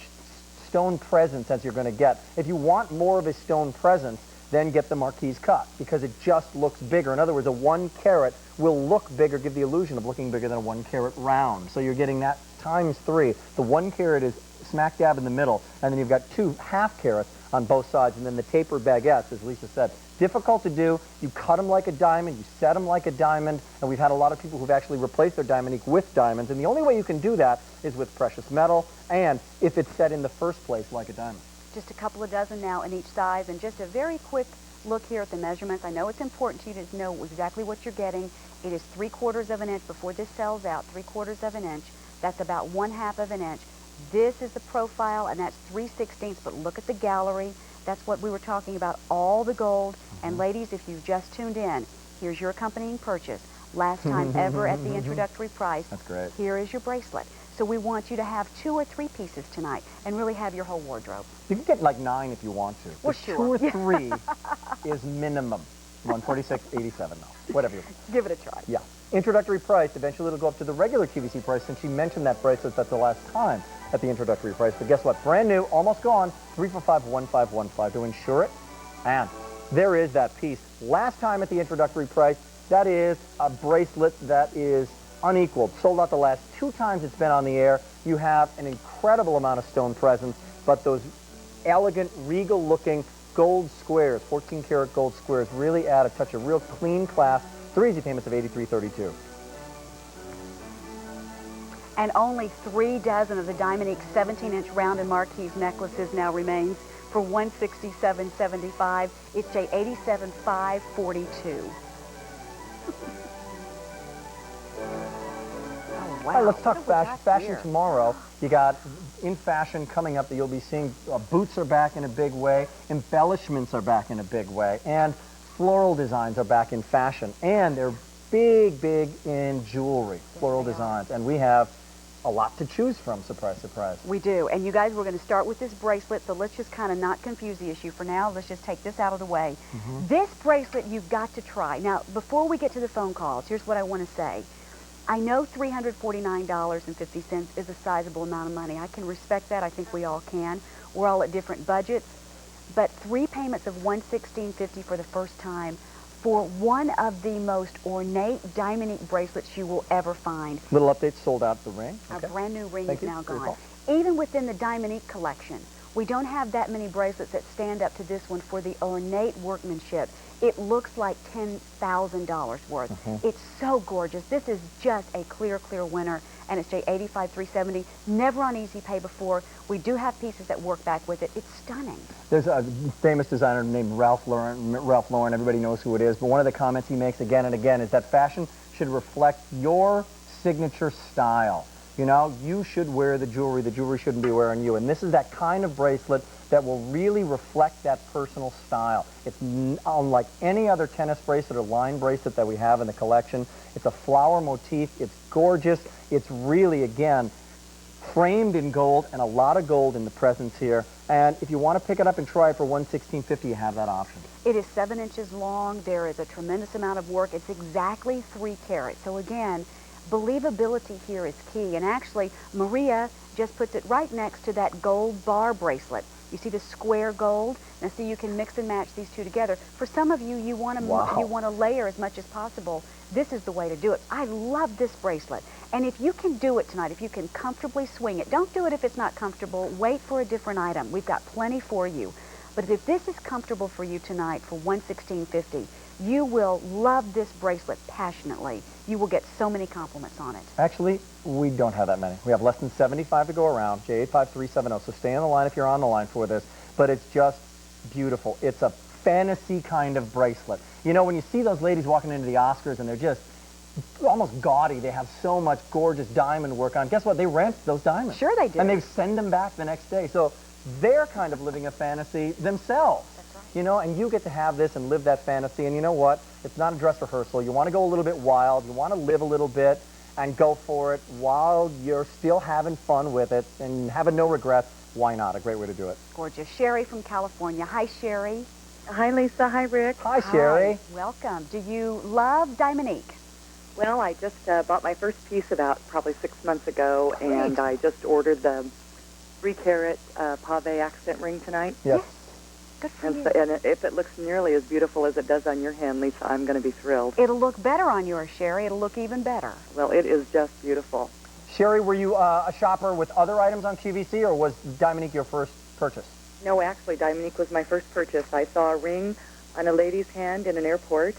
stone presence as you're going to get. If you want more of a stone presence, then get the marquise cut because it just looks bigger. In other words, a 1 carat will look bigger, give the illusion of looking bigger than a 1 carat round. So you're getting that times 3. The 1 carat is smack dab in the middle, and then you've got 2 half carats on both sides, and then the tapered baguettes, as Lisa said. Difficult to do. You cut them like a diamond, you set them like a diamond, and we've had a lot of people who've actually replaced their Diamonique with diamonds, and the only way you can do that is with precious metal, and if it's set in the first place like a diamond. Just a couple of dozen now in each size, and just a very quick look here at the measurements. I know it's important to you to know exactly what you're getting. It is 3/4 of an inch before this sells out, 3/4 of an inch. That's about 1/2 of an inch. This is the profile, and that's 3/16, but look at the gallery. That's what we were talking about, all the gold. And ladies, if you just tuned in, here's your accompanying purchase. Last time ever at the introductory price. That's great. Here is your bracelet. So we want you to have 2 or 3 pieces tonight and really have your whole wardrobe. You can get like 9 if you want to. Well, But sure. 2 or 3 is minimum. 146.87 now. Whatever you want. Give it a try. Yeah. Introductory price. Eventually it'll go up to the regular QVC price since she mentioned that bracelet at the last time at the introductory price. But guess what? Brand new, almost gone, 345-1515 to insure it. And there is that piece. Last time at the introductory price, that is a bracelet that is unequaled. Sold out the last 2 times it's been on the air. You have an incredible amount of stone presence, but those elegant, regal-looking gold squares, 14-karat gold squares, really add a touch of real clean class. 3 easy payments of $83.32. And only 3 dozen of the Diamonique 17-inch round and marquise necklaces now remains for $167.75. It's $87,542. All right, let's talk fashion tomorrow. You got in fashion coming up that you'll be seeing. Boots are back in a big way. Embellishments are back in a big way. And floral designs are back in fashion. And they're big, big in jewelry, floral designs. And we have a lot to choose from, surprise, surprise. We do. And you guys, we're going to start with this bracelet, so let's just kind of not confuse the issue for now. Let's just take this out of the way. This bracelet you've got to try. Now, before we get to the phone calls, here's what I want to say. I know $349.50 is a sizable amount of money. I can respect that. I think we all can. We're all at different budgets. But 3 payments of $116.50 for the first time for one of the most ornate Diamonique bracelets you will ever find. Little update, sold out the ring. A brand new ring Thank is you. now Good gone. call. Even within the Diamonique collection, we don't have that many bracelets that stand up to this one for the ornate workmanship. It looks like $10,000 worth. It's so gorgeous. This is just a clear, clear winner, and it's $85,370. Never on Easy Pay before. We do have pieces that work back with it. It's stunning. There's a famous designer named Ralph Lauren. Everybody knows who it is. But one of the comments he makes again and again is that fashion should reflect your signature style. You know, you should wear the jewelry. The jewelry shouldn't be wearing you. And this is that kind of bracelet that will really reflect that personal style. It's unlike any other tennis bracelet or line bracelet that we have in the collection. It's a flower motif. It's gorgeous. It's really, again, framed in gold and a lot of gold in the presence here. And if you want to pick it up and try it for $116.50, you have that option. It is 7 inches long. There is a tremendous amount of work. It's exactly 3 carat. So again, believability here is key. And actually, Maria just puts it right next to that gold bar bracelet. You see the square gold? Now see, you can mix and match these 2 together. For some of you, you want to layer as much as possible. This is the way to do it. I love this bracelet. And if you can do it tonight, if you can comfortably swing it, don't do it if it's not comfortable. Wait for a different item. We've got plenty for you. But if this is comfortable for you tonight for $116.50, you will love this bracelet passionately. You will get so many compliments on it. Actually, we don't have that many. We have less than 75 to go around, J85370. So stay on the line if you're on the line for this. But it's just beautiful. It's a fantasy kind of bracelet. You know, when you see those ladies walking into the Oscars and they're just almost gaudy, they have so much gorgeous diamond work on. Guess what? They rent those diamonds. Sure they do. And they send them back the next day. So they're kind of living a fantasy themselves. That's right. You know, and you get to have this and live that fantasy. And you know what? It's not a dress rehearsal. You want to go a little bit wild. You want to live a little bit and go for it while you're still having fun with it and having no regrets. Why not? A great way to do it. Gorgeous. Sherry from California. Hi, Sherry. Hi, Lisa. Hi, Rick. Hi, Sherry. Welcome. Do you love Diamonique? Well, I just bought my first piece about probably 6 months ago, and I just ordered the 3-carat pave accent ring tonight. Yes. Good for and, you. so, and if it looks nearly as beautiful as it does on your hand, Lisa, I'm going to be thrilled. It'll look better on yours, Sherry. It'll look even better. Well, it is just beautiful. Sherry, were you a shopper with other items on QVC, or was Dominique your first purchase? No, actually, Dominique was my first purchase. I saw a ring on a lady's hand in an airport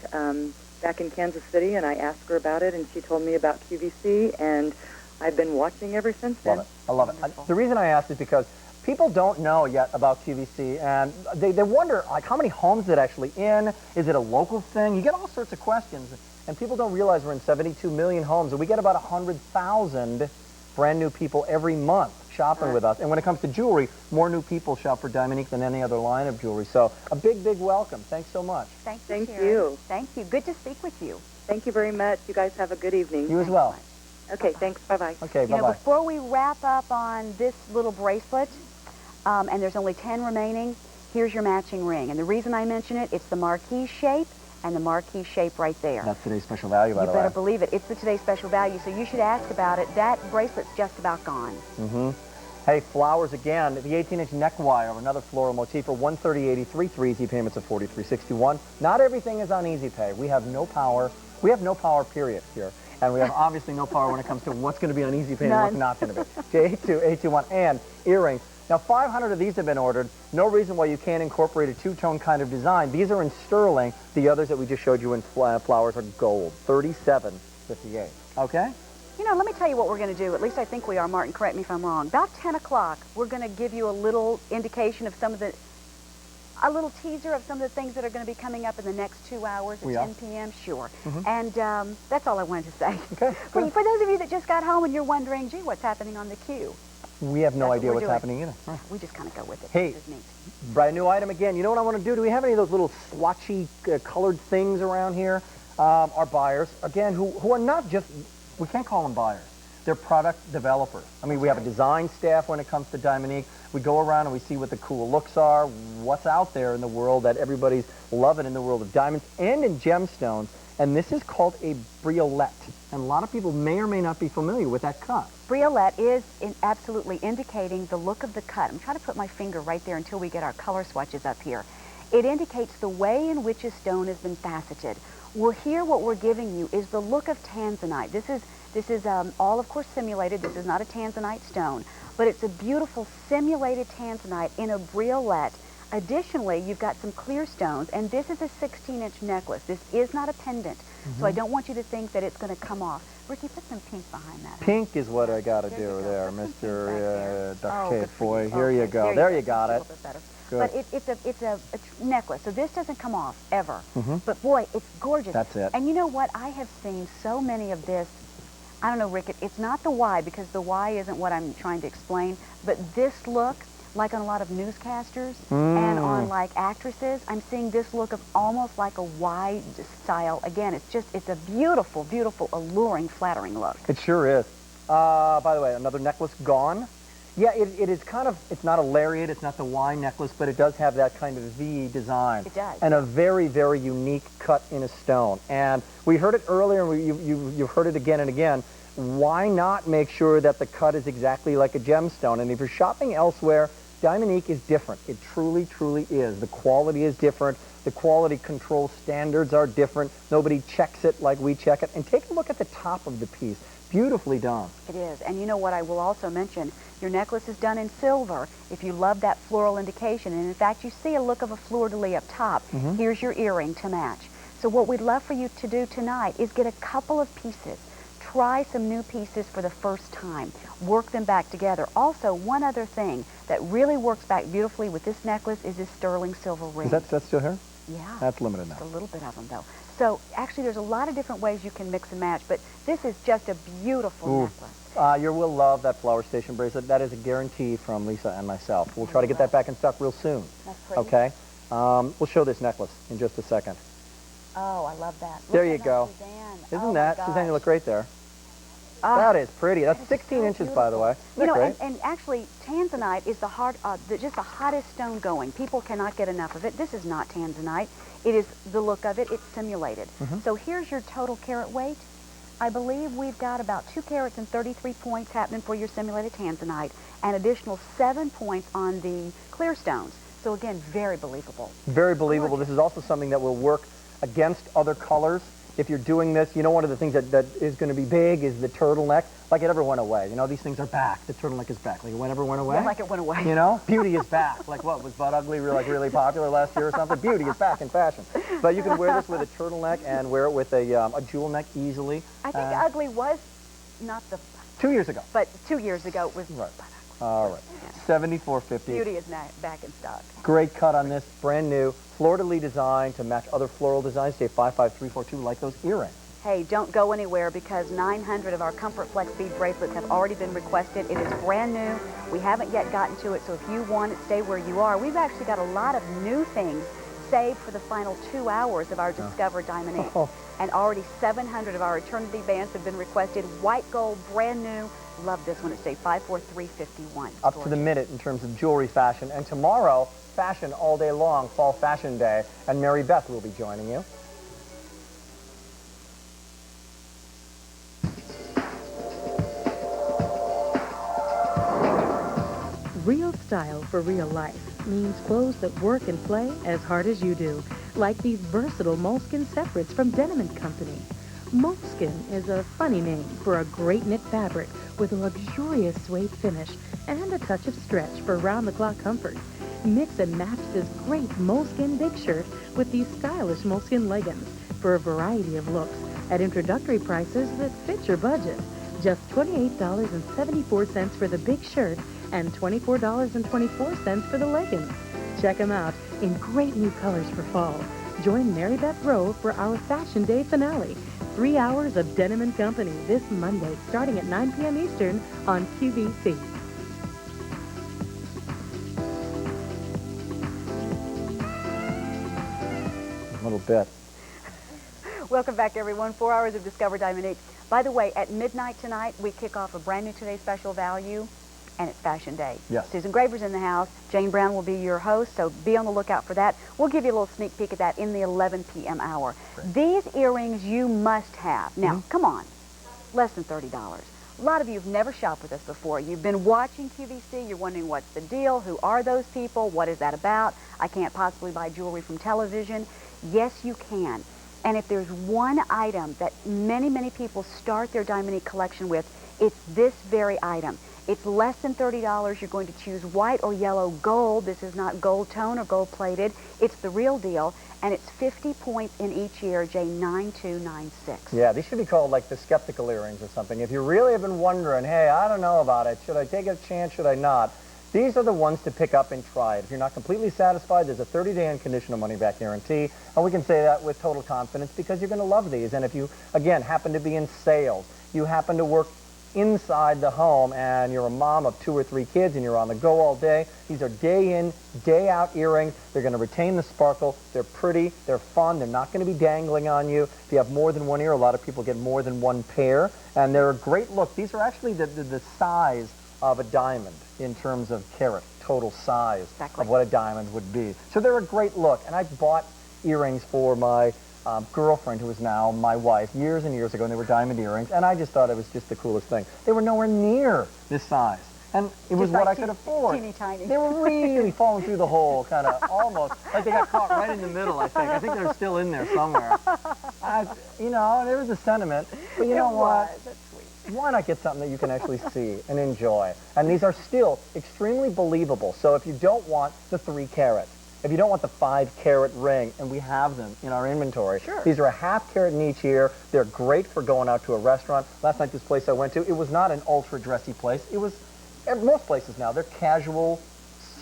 back in Kansas City, and I asked her about it, and she told me about QVC, and I've been watching ever since then. Love it. I love it. The reason I asked is because people don't know yet about QVC, and they wonder, like, how many homes is it actually in? Is it a local thing? You get all sorts of questions, and people don't realize we're in 72 million homes, and we get about 100,000 brand new people every month shopping with us. And when it comes to jewelry, more new people shop for Dominique than any other line of jewelry. So a big, big welcome. Thanks so much. Thank Thank you. Thank you. Good to speak with you. Thank you very much. You guys have a good evening. You as well. Okay, thanks. Bye-bye. Okay, You know, bye-bye. before we wrap up on this little bracelet, and there's only 10 remaining, here's your matching ring. And the reason I mention it, it's the marquee shape and the marquee shape right there. That's today's special value, by the way. You better believe it. It's the today's special value, so you should ask about it. That bracelet's just about gone. Mm-hmm. Hey, flowers again. The 18-inch neck wire, another floral motif for $130.83, 3 easy payments of $43.61. Not everything is on easy pay. We have no power. We have no power, period, here. And we have obviously no power when it comes to what's going to be on easy pay and what's not going to be. J82, and earrings. Now, 500 of these have been ordered. No reason why you can't incorporate a two-tone kind of design. These are in sterling. The others that we just showed you in flowers are gold, $37.58. Okay? You know, let me tell you what we're going to do. At least I think we are, Martin. Correct me if I'm wrong. About 10 o'clock, we're going to give you a little indication of some of the, a little teaser of some of the things that are going to be coming up in the next 2 hours at 10 p.m. Sure. And that's all I wanted to say. Okay. For those of you that just got home and you're wondering, gee, what's happening on the queue? We have no That's idea what what's we're happening either. We just kind of go with it. Hey, This is neat. brand new item again. You know what I want to do? Do we have any of those little swatchy colored things around here? Our buyers, again, who are not just, we can't call them buyers. They're product developers. I mean, we have a design staff when it comes to Dominique. We go around and we see what the cool looks are, what's out there in the world that everybody's loving in the world of diamonds and in gemstones. And this is called a briolette. And a lot of people may or may not be familiar with that cut. Briolette is absolutely indicating the look of the cut. I'm trying to put my finger right there until we get our color swatches up here. It indicates the way in which a stone has been faceted. Well, here what we're giving you is the look of tanzanite. This is all, of course, simulated. This is not a tanzanite stone, but it's a beautiful simulated tanzanite in a briolette. Additionally, you've got some clear stones, and this is a 16-inch necklace. This is not a pendant, so I don't want you to think that it's going to come off. Ricky, put some pink behind that. Pink is what I got to do there, Mr. Duct Tape Boy. Here Okay, you go. There you got A it. little bit better. Good. But it's a necklace, so this doesn't come off ever. But boy, it's gorgeous. That's it. And you know what? I have seen so many of this. I don't know, Rick, it's not the Y, because the Y isn't what I'm trying to explain, but this look, like on a lot of newscasters and on like actresses, I'm seeing this look of almost like a Y style. Again, it's a beautiful, beautiful, alluring, flattering look. It sure is. By the way, another necklace gone. Yeah, it is kind of, it's not a lariat, it's not the Y necklace, but it does have that kind of V design. It does. And a very, very unique cut in a stone. And we heard it earlier, and you've heard it again and again. Why not make sure that the cut is exactly like a gemstone? And if you're shopping elsewhere, Dominique is different. It truly, truly is. The quality is different. The quality control standards are different. Nobody checks it like we check it. And take a look at the top of the piece. Beautifully done. It is. And you know what I will also mention? Your necklace is done in silver. If you love that floral indication, and in fact you see a look of a fleur-de-lis up top, here's your earring to match. So what we'd love for you to do tonight is get a couple of pieces. Try some new pieces for the first time. Work them back together. Also, one other thing that really works back beautifully with this necklace is this sterling silver ring. Is that still here? Yeah. That's limited now. Just a little bit of them, though. So, actually, there's a lot of different ways you can mix and match, but this is just a beautiful necklace. You will love that Flower Station bracelet. That is a guarantee from Lisa and myself. We'll try to get that back in stock real soon. That's pretty. Okay? We'll show this necklace in just a second. Oh, I love that. There Look you at go. Suzanne. Isn't that? Suzanne, you look great there. That is pretty. That's 16 inches, by the way. You know, great? and actually, tanzanite is just the hottest stone going. People cannot get enough of it. This is not tanzanite. It is the look of it. It's simulated. So here's your total carat weight. I believe we've got about 2 carats and 33 points happening for your simulated tanzanite, and additional 7 points on the clear stones. So again, very believable. Very believable. This is also something that will work against other colors if you're doing this, you know, one of the things that is going to be big is the turtleneck. Like it ever went away. You know, these things are back. The turtleneck is back. Like it never went away. Yeah, like it went away. You know, beauty is back. Like what, was Butt Ugly really popular last year or something? Beauty is back in fashion. But you can wear this with a turtleneck and wear it with a jewel neck easily. I think ugly was not the... 2 years ago. But 2 years ago it was... Right. All right. Yeah. $74.50. Beauty is back in stock. Great cut on this, brand new, florally designed to match other floral designs. Stay 55342, like those earrings. Hey, don't go anywhere because 900 of our Comfort Flex bead bracelets have already been requested. It is brand new. We haven't yet gotten to it, so if you want it, stay where you are. We've actually got a lot of new things saved for the final 2 hours of our Discover Diamond Ink. And already 700 of our Eternity bands have been requested. White gold, brand new. Love this one. It stayed 54351. Up to the minute in terms of jewelry fashion. And tomorrow, fashion all day long, Fall Fashion Day. And Mary Beth will be joining you. Real style for real life means clothes that work and play as hard as you do, like these versatile moleskin separates from Denim & Company. Moleskin is a funny name for a great knit fabric with a luxurious suede finish and a touch of stretch for round-the-clock comfort. Mix and match this great moleskin big shirt with these stylish moleskin leggings for a variety of looks at introductory prices that fit your budget. Just $28.74 for the big shirt and $24.24 for the leggings. Check them out in great new colors for fall. Join Mary Beth Rowe for our Fashion Day finale. 3 hours of Denim & Company this Monday, starting at 9 p.m. Eastern on QVC. A little bit. Welcome back, everyone. 4 hours of Discover Diamond Ink. By the way, at midnight tonight, we kick off a brand new Today Special Value, and it's Fashion Day. Yes. Susan Graver's in the house. Jane Brown will be your host, so be on the lookout for that. We'll give you a little sneak peek at that in the 11 p.m. hour. Great. These earrings you must have. Now, come on. Less than $30. A lot of you have never shopped with us before. You've been watching QVC. You're wondering what's the deal, who are those people, what is that about? I can't possibly buy jewelry from television. Yes, you can. And if there's one item that many, many people start their Diamond Ink collection with, it's this very item. It's less than $30. You're going to choose white or yellow gold. This is not gold tone or gold plated. It's the real deal. And it's 50 points in each year, J9296. Yeah, these should be called like the skeptical earrings or something. If you really have been wondering, hey, I don't know about it. Should I take a chance? Should I not? These are the ones to pick up and try it. If you're not completely satisfied, there's a 30-day unconditional money-back guarantee. And we can say that with total confidence because you're going to love these. And if you, again, happen to be in sales, you happen to work inside the home and you're a mom of 2 or 3 kids and you're on the go all day, these are day in, day out earrings. They're going to retain the sparkle. They're pretty. They're fun. They're not going to be dangling on you. If you have more than one ear, a lot of people get more than one pair. And they're a great look. These are actually the size of a diamond in terms of carat, total size of what a diamond would be. So they're a great look. And I bought earrings for my girlfriend, who is now my wife, years and years ago, and they were diamond earrings, and I just thought it was just the coolest thing. They were nowhere near this size, and it was what I could afford. Teeny tiny. They were really falling through the hole, kind of almost, like they got caught right in the middle, I think. I think they're still in there somewhere. You know, there was a sentiment, but you know what? Why not get something that you can actually see and enjoy? And these are still extremely believable. So if you don't want the 3 carat, if you don't want the 5 carat ring, and we have them in our inventory, these are a ½ carat in each ear. They're great for going out to a restaurant. Last night, this place I went to, it was not an ultra dressy place. It was, most places now, they're casual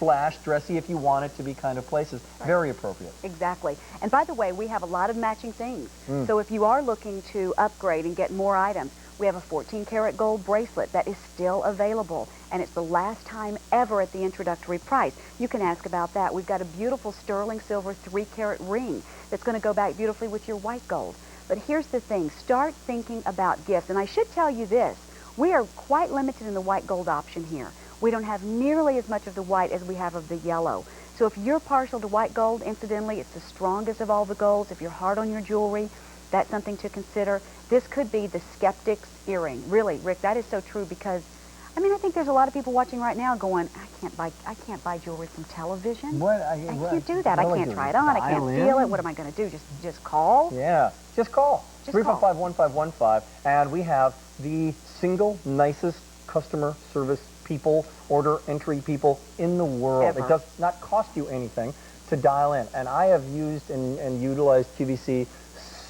/ dressy if you want it to be kind of places. Very appropriate. Exactly. And by the way, we have a lot of matching things. So if you are looking to upgrade and get more items, we have a 14 karat gold bracelet that is still available, and it's the last time ever at the introductory price. You can ask about that. We've got a beautiful sterling silver 3 carat ring that's going to go back beautifully with your white gold. But here's the thing. Start thinking about gifts. And I should tell you this. We are quite limited in the white gold option here. We don't have nearly as much of the white as we have of the yellow. So if you're partial to white gold, incidentally, it's the strongest of all the golds. If you're hard on your jewelry, that's something to consider. This could be the skeptic's earring. Really, Rick, that is so true because, I mean, I think there's a lot of people watching right now going, I can't buy jewelry from television. I can't do that. I can't try it on. I can't feel it. What am I going to do? Just call? Yeah, just call. 355-1515, and we have the single nicest customer service people, order entry people in the world. Ever. It does not cost you anything to dial in, and I have used and utilized QVC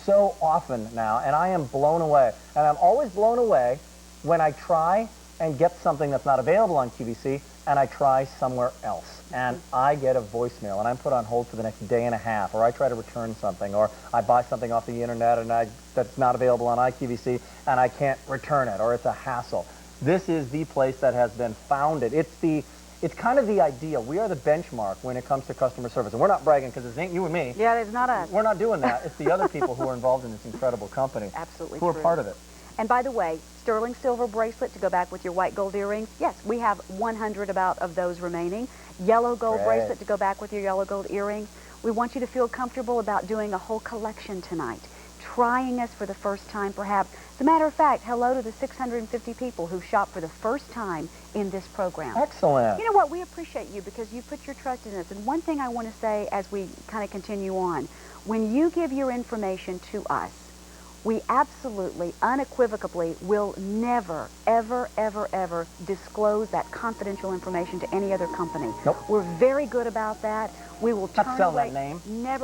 so often now, and I am blown away. And I'm always blown away when I try and get something that's not available on QVC, and I try somewhere else. And I get a voicemail, and I'm put on hold for the next day and a half, or I try to return something, or I buy something off the internet and that's not available on iQVC, and I can't return it, or it's a hassle. This is the place that has been founded. It's kind of the ideal. We are the benchmark when it comes to customer service. And we're not bragging because it ain't you and me. Yeah, it's not us. We're not doing that. It's the other people who are involved in this incredible company. Absolutely who are true. part of it. And by the way, sterling silver bracelet to go back with your white gold earrings. Yes, we have 100 about of those remaining. Yellow gold bracelet to go back with your yellow gold earrings. We want you to feel comfortable about doing a whole collection tonight. Trying us for the first time, perhaps. As a matter of fact, hello to the 650 people who shop for the first time in this program. Excellent. You know what? We appreciate you because you put your trust in us. And one thing I want to say as we kind of continue on, when you give your information to us, we absolutely, unequivocally will never, ever, ever, ever disclose that confidential information to any other company. Nope. We're very good about that. We will turn Not sell away. that name.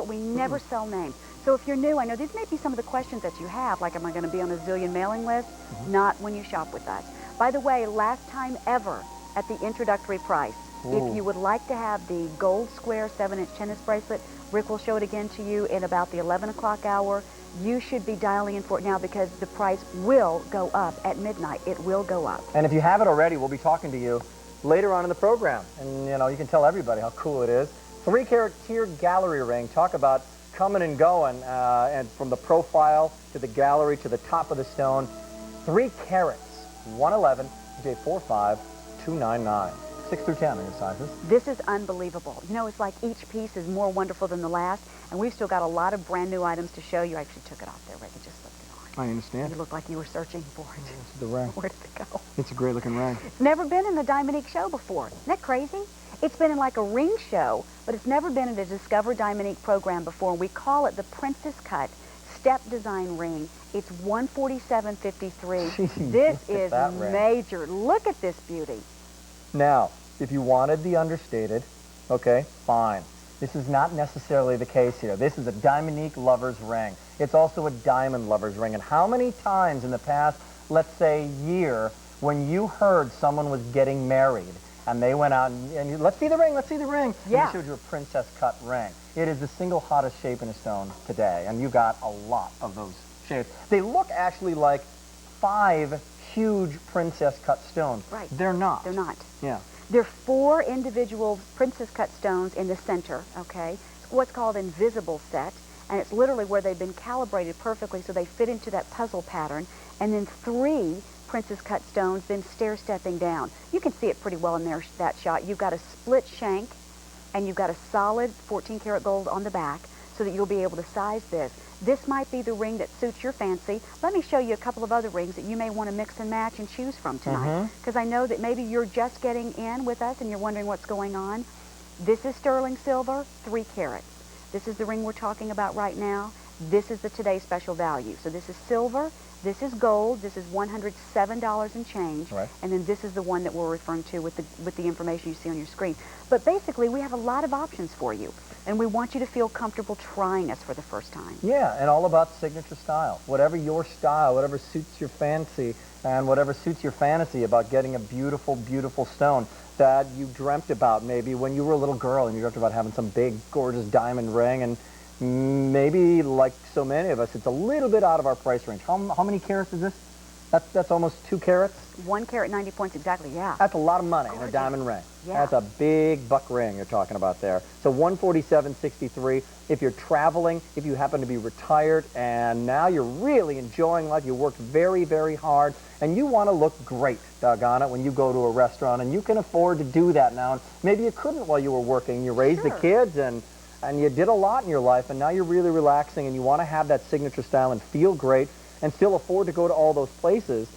We never sell names. So if you're new, I know these may be some of the questions that you have, like am I going to be on a zillion mailing list? Not when you shop with us. By the way, last time ever at the introductory price, if you would like to have the gold square 7-inch tennis bracelet, Rick will show it again to you in about the 11 o'clock hour. You should be dialing in for it now because the price will go up at midnight. It will go up. And if you have it already, we'll be talking to you later on in the program. And, you know, you can tell everybody how cool it is. 3-carat tiered gallery ring. Talk about coming and going, and from the profile to the gallery to the top of the stone. 3 carats, 111, J45, 299. 6 through 10 are your sizes. This is unbelievable. You know, it's like each piece is more wonderful than the last, and we've still got a lot of brand new items to show you. I actually took it off there, Rick, and just slipped it on. I understand. You look like you were searching for it. It's the ring. Where did it go? It's a great looking ring. It's never been in the Diamonique show before. Isn't that crazy? It's been in like a ring show, but it's never been in a Discover Diamonique program before. We call it the Princess Cut Step Design Ring. It's $147.53. This is major. Look at this beauty. Now, if you wanted the understated, okay, fine. This is not necessarily the case here. This is a Diamonique lover's ring. It's also a diamond lover's ring. And how many times in the past, let's say, year, when you heard someone was getting married, and they went out and you, let's see the ring, let's see the ring. Yeah. And they showed you a princess cut ring. It is the single hottest shape in a stone today, and you got a lot of those shapes. They look actually like 5 huge princess cut stones. Right. They're not. They're not. Yeah. There are 4 individual princess cut stones in the center, okay? It's what's called invisible set, and it's literally where they've been calibrated perfectly so they fit into that puzzle pattern, and then 3 princess cut stones, then stair-stepping down. You can see it pretty well in there, that shot. You've got a split shank, and you've got a solid 14-karat gold on the back so that you'll be able to size this. This might be the ring that suits your fancy. Let me show you a couple of other rings that you may want to mix and match and choose from tonight. Because I know that maybe you're just getting in with us and you're wondering what's going on. This is sterling silver, 3 carats. This is the ring we're talking about right now. This is the today's special value. So this is silver. This is gold. This is $107 and change. Right. And then this is the one that we're referring to with the information you see on your screen. But basically, we have a lot of options for you. And we want you to feel comfortable trying us for the first time. Yeah, and all about signature style. Whatever your style, whatever suits your fancy, and whatever suits your fantasy about getting a beautiful, beautiful stone that you dreamt about maybe when you were a little girl and you dreamt about having some big, gorgeous diamond ring. And maybe, like so many of us, it's a little bit out of our price range. How many carats is this? That's almost 2 carats? 1 carat, 90 points exactly, yeah. That's a lot of money in a diamond ring. Yeah. That's a big buck ring you're talking about there. So $147.63. If you're traveling, if you happen to be retired, and now you're really enjoying life, you worked very, very hard, and you want to look great, doggone it, when you go to a restaurant, and you can afford to do that now. And maybe you couldn't while you were working. You raised the kids, and you did a lot in your life, and now you're really relaxing, and you want to have that signature style and feel great, and still afford to go to all those places.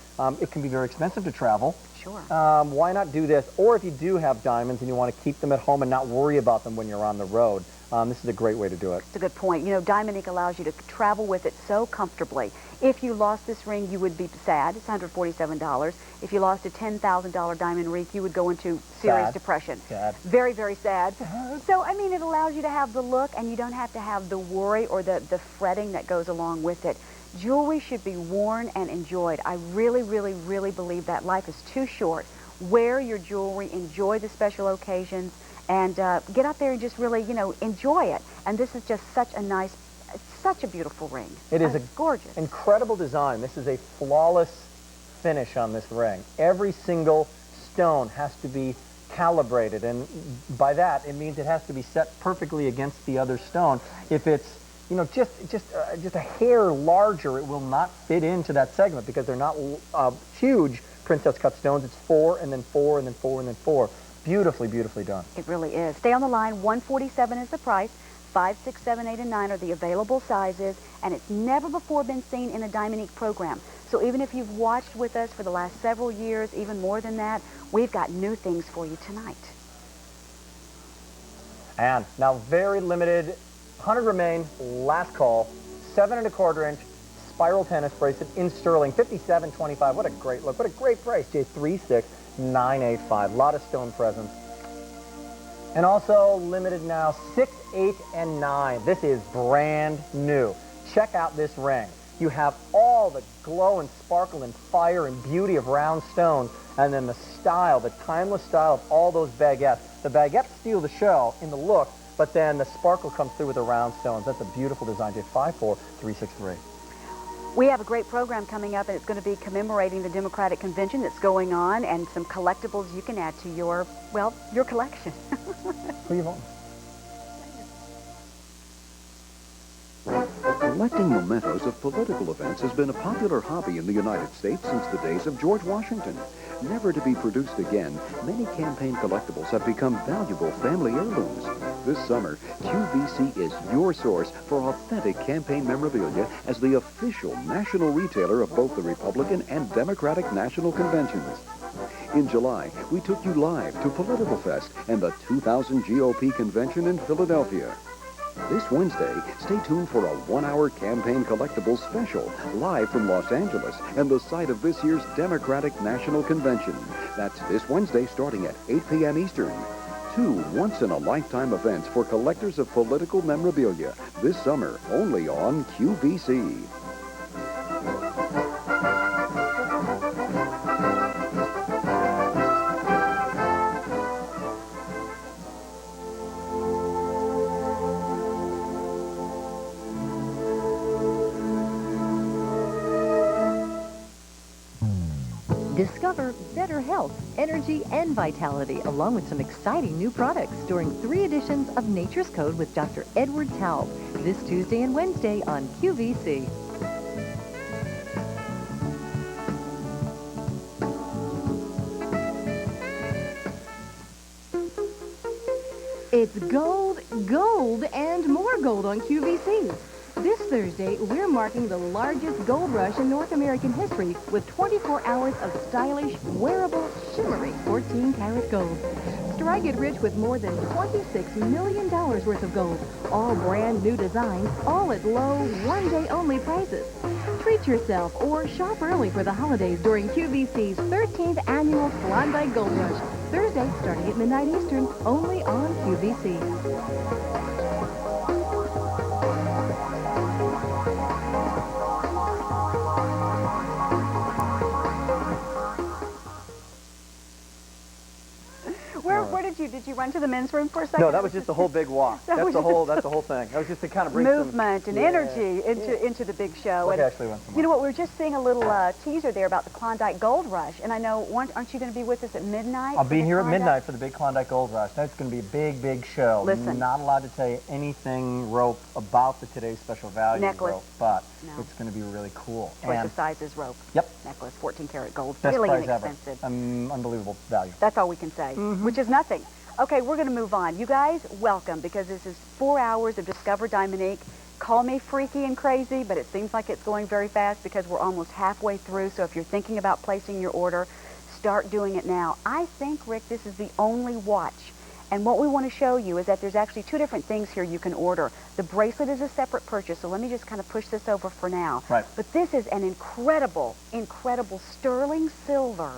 It can be very expensive to travel. Sure. Why not do this? Or if you do have diamonds and you want to keep them at home and not worry about them when you're on the road, this is a great way to do it. It's a good point. You know, Diamonique allows you to travel with it so comfortably. If you lost this ring, you would be sad. It's $147. If you lost a $10,000 diamond ring, you would go into serious depression. Sad. Very, very sad. So, I mean, it allows you to have the look, and you don't have to have the worry or the fretting that goes along with it. Jewelry should be worn and enjoyed. I really, really, really believe that life is too short. Wear your jewelry, enjoy the special occasions, and get out there and just really, you know, enjoy it. And this is just such a nice, such a beautiful ring. It is a gorgeous, incredible design. This is a flawless finish on this ring. Every single stone has to be calibrated, and by that it means it has to be set perfectly against the other stone. If it's, you know, just a hair larger, it will not fit into that segment because they're not huge princess cut stones. It's 4 and then 4 and then 4 and then 4. Beautifully, beautifully done. It really is. Stay on the line. $147 is the price. 5, 6, 7, 8, and 9 are the available sizes, and it's never before been seen in a Diamonique program. So even if you've watched with us for the last several years, even more than that, we've got new things for you tonight. And now very limited, 100 remain, last call, 7 1/4 inch spiral tennis bracelet in sterling, $57.25. What a great look. What a great price. J36985. A lot of stone presents. And also limited now 6, 8, and 9. This is brand new. Check out this ring. You have all the glow and sparkle and fire and beauty of round stones, and then the style, the timeless style of all those baguettes. The baguettes steal the show in the look, but then the sparkle comes through with the round stones. That's a beautiful design. J54363. We have a great program coming up, and it's going to be commemorating the Democratic Convention that's going on, and some collectibles you can add to your, well, your collection. Who are you voting? Collecting mementos of political events has been a popular hobby in the United States since the days of George Washington. Never to be produced again, many campaign collectibles have become valuable family heirlooms. This summer, QVC is your source for authentic campaign memorabilia as the official national retailer of both the Republican and Democratic national conventions. In July, we took you live to Political Fest and the 2000 GOP convention in Philadelphia. This Wednesday, stay tuned for a 1-hour campaign collectibles special live from Los Angeles and the site of this year's Democratic National Convention. That's this Wednesday starting at 8 p.m. Eastern. 2 once-in-a-lifetime events for collectors of political memorabilia this summer only on QVC. Discover better health, energy, and vitality, along with some exciting new products during 3 editions of Nature's Code with Dr. Edward Taub, this Tuesday and Wednesday on QVC. It's gold, gold, and more gold on QVC. This Thursday, we're marking the largest gold rush in North American history with 24 hours of stylish, wearable, shimmery 14-karat gold. Strike it rich with more than $26 million worth of gold. All brand new designs, all at low, one-day-only prices. Treat yourself or shop early for the holidays during QVC's 13th annual Klondike Gold Rush. Thursday, starting at midnight Eastern, only on QVC. Did you run to the men's room for a second? No, that was just the whole big walk. That's the whole thing. That was just to kind of bring movement and energy into the big show. And actually went somewhere. You know what? We were just seeing a little teaser there about the Klondike Gold Rush, and I know aren't you going to be with us at midnight? I'll be here at midnight for the big Klondike Gold Rush. That's going to be a big, big show. Listen, not allowed to tell you anything rope about the today's special value necklace rope, but it's going to be really cool. Choice of sizes rope. Yep. Necklace, 14-karat gold. Best really price inexpensive. Ever. Unbelievable value. That's all we can say, which is nothing. Okay, we're going to move on. You guys, welcome, because this is 4 hours of Discover Diamonique. Call me freaky and crazy, but it seems like it's going very fast because we're almost halfway through. So if you're thinking about placing your order, start doing it now. I think, Rick, this is the only watch. And what we want to show you is that there's actually two different things here you can order. The bracelet is a separate purchase, so let me just kind of push this over for now. Right. But this is an incredible, incredible sterling silver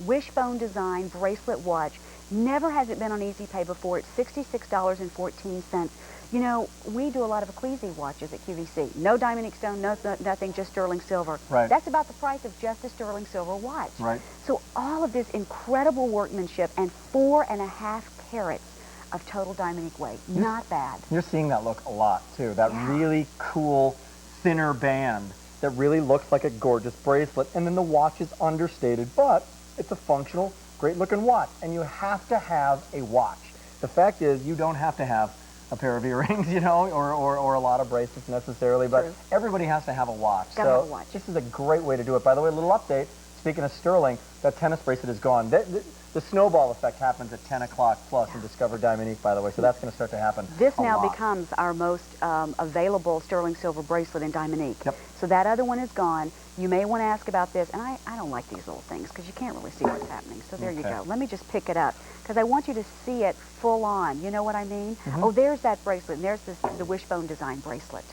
wishbone design bracelet watch. Never has it been on Easy Pay before. It's $66.14. You know, we do a lot of Ecclesi watches at QVC. No diamond stone, nothing, just sterling silver. Right. That's about the price of just a sterling silver watch. Right. So all of this incredible workmanship and 4.5 carats of total diamond weight. Not bad. You're seeing that look a lot, too. That really cool, thinner band that really looks like a gorgeous bracelet. And then the watch is understated, but it's a functional, great-looking watch. And you have to have a watch. The fact is, you don't have to have a pair of earrings, you know, or a lot of bracelets necessarily, but everybody has to have a watch. Gotta have a watch. This is a great way to do it. By the way, a little update. Speaking of sterling, that tennis bracelet is gone. The snowball effect happens at 10 o'clock plus in Discover Diamonique, by the way, so that's going to start to happen. This a now lot. becomes our most available sterling silver bracelet in Diamonique. Yep. So that other one is gone. You may want to ask about this, and I don't like these little things because you can't really see what's happening. So there you go. Let me just pick it up because I want you to see it full on. You know what I mean? Oh, there's that bracelet, and there's the wishbone design bracelet.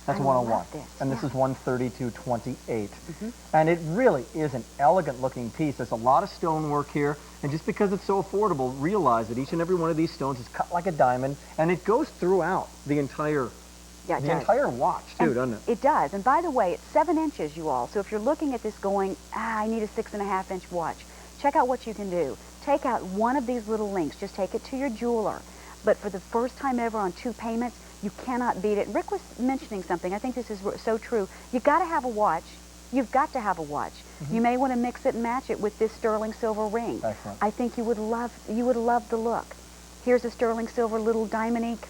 That's I 101. love this. And this is 132.28. And it really is an elegant looking piece. There's a lot of stonework here. And just because it's so affordable, realize that each and every one of these stones is cut like a diamond. And it goes throughout the entire entire watch, too, doesn't it? It does. And by the way, it's 7 inches, you all. So if you're looking at this going, I need a 6.5-inch watch, check out what you can do. Take out one of these little links. Just take it to your jeweler. But for the first time ever on 2 payments, you cannot beat it. Rick was mentioning something. I think this is so true. You got to have a watch. You've got to have a watch. You may want to mix it and match it with this sterling silver ring. Excellent. I think you would love the look. Here's a sterling silver little diamonique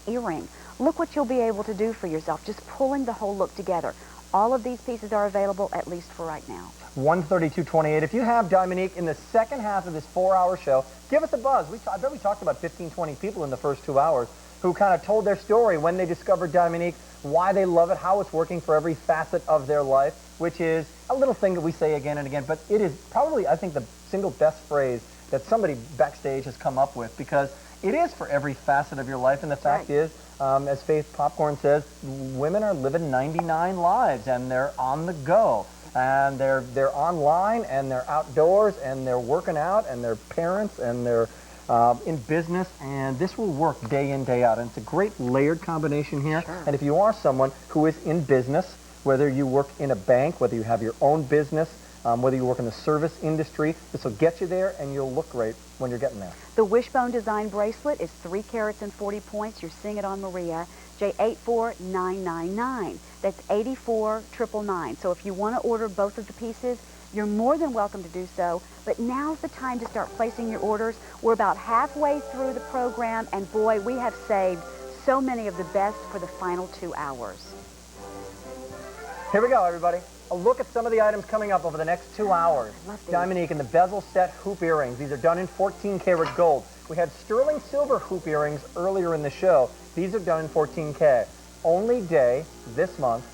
earring. Look what you'll be able to do for yourself, just pulling the whole look together. All of these pieces are available, at least for right now. 132.28. If you have Diamonique in the second half of this 4-hour show, give us a buzz. I bet we talked about 15, 20 people in the first 2 hours who kind of told their story when they discovered Diamonique, why they love it, how it's working for every facet of their life, which is a little thing that we say again and again, but it is probably, I think, the single best phrase that somebody backstage has come up with, because it is for every facet of your life, and the fact is, as Faith Popcorn says, women are living 99 lives, and they're on the go. And they're online, and they're outdoors, and they're working out, and they're parents, and they're in business, and this will work day in, day out. And it's a great layered combination here. Sure. And if you are someone who is in business, whether you work in a bank, whether you have your own business, whether you work in the service industry, this will get you there, and you'll look great when you're getting there. The wishbone design bracelet is 3 carats and 40 points. You're seeing it on Maria. J84999. That's 84999. So if you want to order both of the pieces, you're more than welcome to do so. But now's the time to start placing your orders. We're about halfway through the program, and boy, we have saved so many of the best for the final 2 hours. Here we go, everybody. A look at some of the items coming up over the next 2 hours. Diamonique and the bezel set hoop earrings. These are done in 14 karat gold. We had sterling silver hoop earrings earlier in the show. These are done in 14K. Only day this month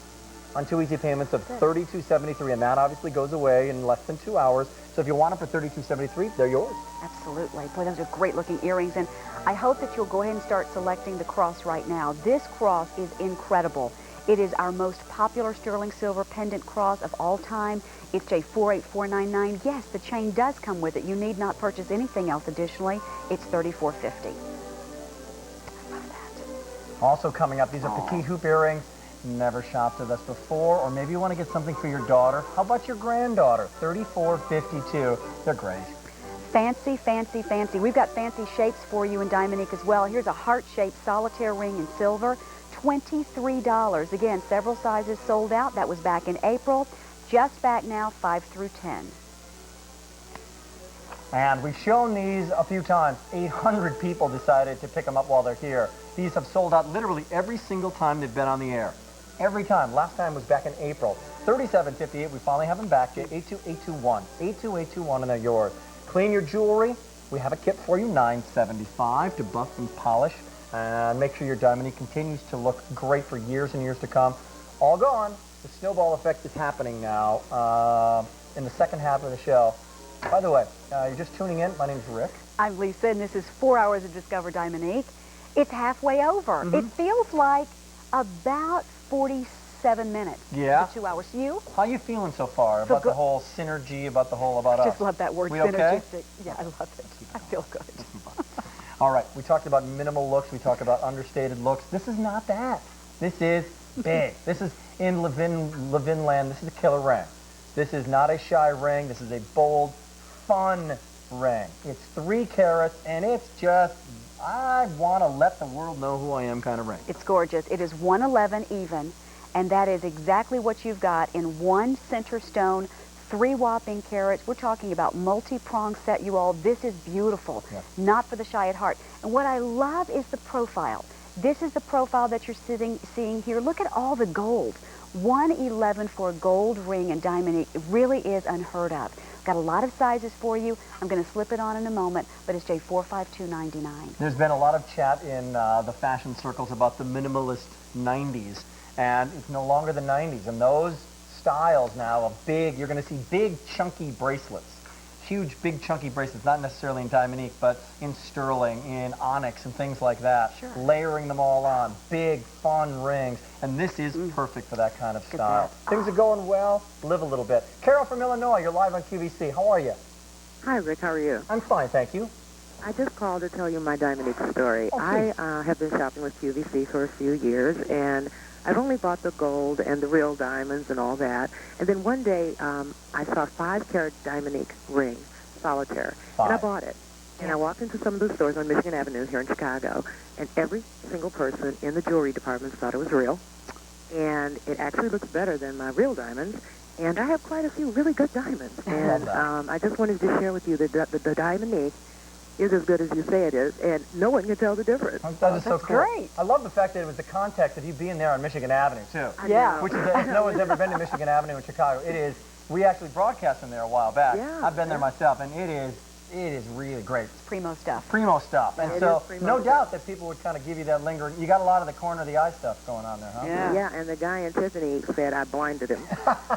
on 2 easy payments of $32.73, and that obviously goes away in less than 2 hours. So if you want them for $32.73, they're yours. Absolutely. Boy, those are great looking earrings, and I hope that you'll go ahead and start selecting the cross right now. This cross is incredible. It is our most popular sterling silver pendant cross of all time. It's J48499. Yes, the chain does come with it. You need not purchase anything else additionally. It's $34.50. Also coming up, these are Piquet hoop earrings. Never shopped with us before, or maybe you want to get something for your daughter. How about your granddaughter? $34.52. They're great. Fancy, fancy, fancy. We've got fancy shapes for you in Diamonique as well. Here's a heart-shaped solitaire ring in silver. $23. Again, several sizes sold out. That was back in April. Just back now, 5 through 10. And we've shown these a few times. 800 people decided to pick them up while they're here. These have sold out literally every single time they've been on the air. Every time. Last time was back in April. $37.58. We finally have them back. 82821. 82821, and they're yours. Clean your jewelry. We have a kit for you. $9.75 to buff and polish. And make sure your Diamonique continues to look great for years and years to come. All gone. The snowball effect is happening now in the second half of the show. By the way, you're just tuning in. My name's Rick. I'm Lisa, and this is 4 hours of Discover Dominique. It's halfway over. It feels like about 47 minutes. Yeah. For 2 hours. You? How you feeling so far about the whole synergy, about us? I just love that word, we synergistic. Okay? Yeah, I love it. I feel good. All right, we talked about minimal looks. We talked about understated looks. This is not that. This is big. This is in Levin land. This is a killer ring. This is not a shy ring. This is a bold, fun ring. It's 3 carats, and it's just, I want to let the world know who I am kind of ring. It's gorgeous. It is 111 even, and that is exactly what you've got in one center stone, 3 whopping carats. We're talking about multi-prong set, you all. This is beautiful, not for the shy at heart. And what I love is the profile. This is the profile that you're seeing here. Look at all the gold. 111 for a gold ring and diamond. It really is unheard of. Got a lot of sizes for you. I'm going to slip it on in a moment, but it's J45299. There's been a lot of chat in the fashion circles about the minimalist 90s, and it's no longer the 90s. And those styles now of big, you're going to see big, chunky bracelets. Huge, big, chunky bracelets, not necessarily in Dominique, but in sterling, in onyx, and things like that. Sure. Layering them all on. Big, fun rings. And this is perfect for that kind of style. Things are going well. Live a little bit. Carol from Illinois, you're live on QVC. How are you? Hi, Rick. How are you? I'm fine, thank you. I just called to tell you my Dominique story. I have been shopping with QVC for a few years, and I've only bought the gold and the real diamonds and all that. And then one day, I saw a 5-carat Dominique ring, solitaire, and I bought it. And I walked into some of the stores on Michigan Avenue here in Chicago, and every single person in the jewelry department thought it was real. And it actually looks better than my real diamonds. And I have quite a few really good diamonds. And I just wanted to share with you that the Dominique is as good as you say it is, and no one can tell the difference. That is so cool. Great. I love the fact that it was the context of you being there on Michigan Avenue, too. Yeah. Which is, if no one's ever been to Michigan Avenue in Chicago, it is, we actually broadcast from there a while back. Yeah, I've been there myself, and it is really great. It's primo stuff. Primo stuff. And It so, is primo no stuff. doubt that people would kind of give you that lingering, you got a lot of the corner of the eye stuff going on there, huh? Yeah. Yeah, and the guy in Tiffany said I blinded him.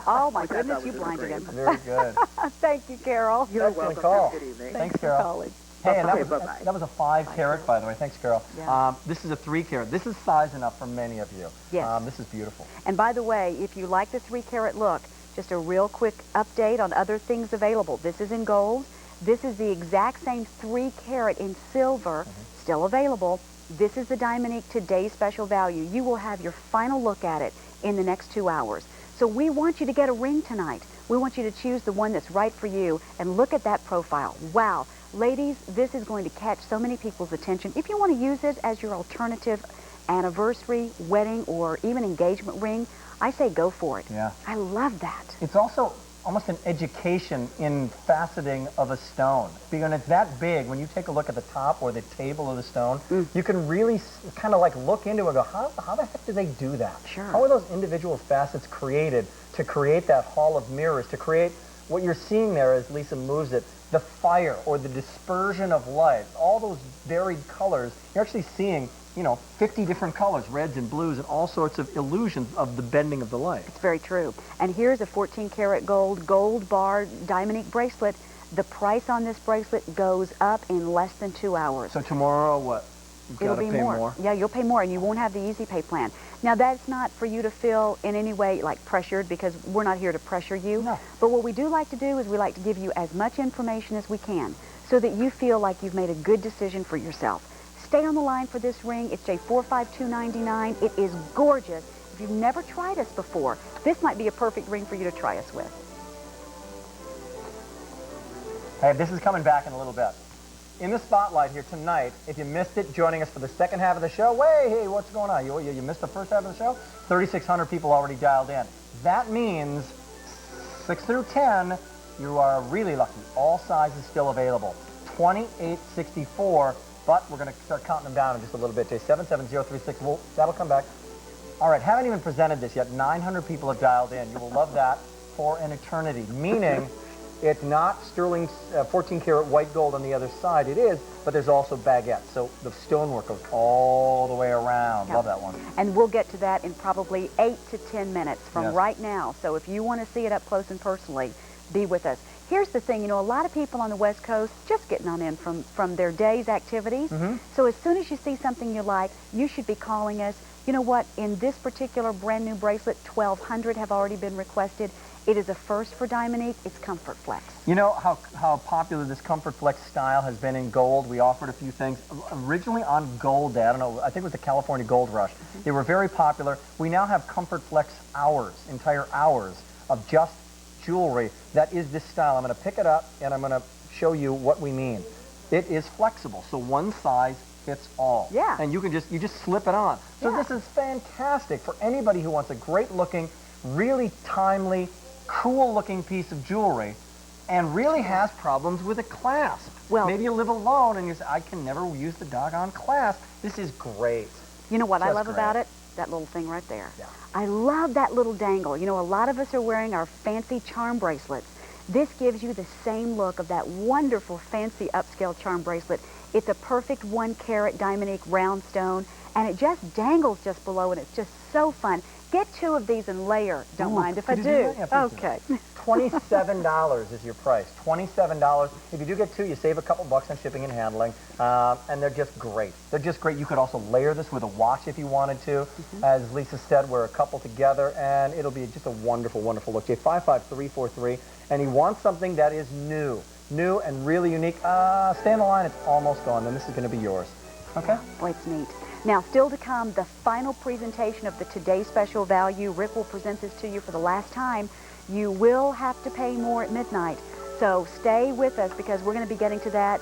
Oh, my Which I goodness, thought you was blinded great. him. Very good. Thank you, Carol. You're Excellent welcome. call. Have a good evening. Thanks, for Carol. calling. Hey, and Okay, that was a 5-carat, by the way. Thanks, Carol. Yeah. This is a 3-carat. This is size enough for many of you. Yes. This is beautiful. And by the way, if you like the 3-carat look, just a real quick update on other things available. This is in gold. This is the exact same 3-carat in silver, still available. This is the Dominique Today special value. You will have your final look at it in the next 2 hours. So we want you to get a ring tonight. We want you to choose the one that's right for you and look at that profile. Wow. Ladies, this is going to catch so many people's attention. If you want to use it as your alternative anniversary, wedding, or even engagement ring, I say go for it. Yeah. I love that. It's also almost an education in faceting of a stone. Because it's that big, when you take a look at the top or the table of the stone, you can really kind of like look into it and go, how the heck did they do that? Sure. How are those individual facets created to create that hall of mirrors, to create what you're seeing there as Lisa moves it, the fire or the dispersion of light, all those varied colors. You're actually seeing, 50 different colors, reds and blues, and all sorts of illusions of the bending of the light. It's very true. And here's a 14-karat gold bar Dominique bracelet. The price on this bracelet goes up in less than 2 hours. So tomorrow, what? You've got to pay more. Yeah, you'll pay more, and you won't have the easy pay plan. Now, that's not for you to feel in any way like pressured, because we're not here to pressure you. No. But what we do like to do is we like to give you as much information as we can so that you feel like you've made a good decision for yourself. Stay on the line for this ring. It's J45299. It is gorgeous. If you've never tried us before, this might be a perfect ring for you to try us with. Hey, this is coming back in a little bit. In the spotlight here tonight, if you missed it, joining us for the second half of the show, hey, what's going on? You missed the first half of the show? 3,600 people already dialed in. That means 6 through 10, you are really lucky. All sizes still available. 2864, but we're going to start counting them down in just a little bit. J77036, well, that'll come back. All right, haven't even presented this yet. 900 people have dialed in. You will love that for an eternity, meaning it's not sterling 14-karat white gold on the other side. It is, but there's also baguettes. So the stonework goes all the way around. Yeah. Love that one. And we'll get to that in probably 8 to 10 minutes from Yes. right now. So if you want to see it up close and personally, be with us. here's the thing, you know, a lot of people on the West Coast just getting on in from their day's activities. So as soon as you see something you like, you should be calling us. You know what? In this particular brand new bracelet, 1,200 have already been requested. It is a first for Dominique. It's Comfort Flex. You know how popular this Comfort Flex style has been in gold? We offered a few things. Originally on gold, I don't know, I think it was the California Gold Rush. They were very popular. We now have Comfort Flex hours, entire hours of just jewelry that is this style. I'm going to pick it up and I'm going to show you what we mean. It is flexible, so one size fits all. Yeah. And you just slip it on. So this is fantastic for anybody who wants a great looking, really timely, cool looking piece of jewelry and really has problems with a clasp. Well, maybe you live alone and you say, I can never use the doggone clasp. This is great. You know what I love great. about it? That little thing right there. Yeah. I love that little dangle. You know, a lot of us are wearing our fancy charm bracelets. This gives you the same look of that wonderful fancy upscale charm bracelet. It's a perfect 1 carat Dominique round stone, and it just dangles just below, and it's just so fun. Get 2 of these and layer. Don't mind if I do. Okay. $27 is your price. $27. If you do get 2, you save a couple bucks on shipping and handling, and they're just great. They're just great. You could also layer this with a watch if you wanted to. As Lisa said, we're a couple together, and it'll be just a wonderful, wonderful look. J55343, and you want something that is new and really unique. Stay on the line. It's almost gone. Then this is going to be yours. Okay? Boy, it's neat. Now, still to come, the final presentation of the Today Special Value. Rick will present this to you for the last time. You will have to pay more at midnight. So stay with us because we're going to be getting to that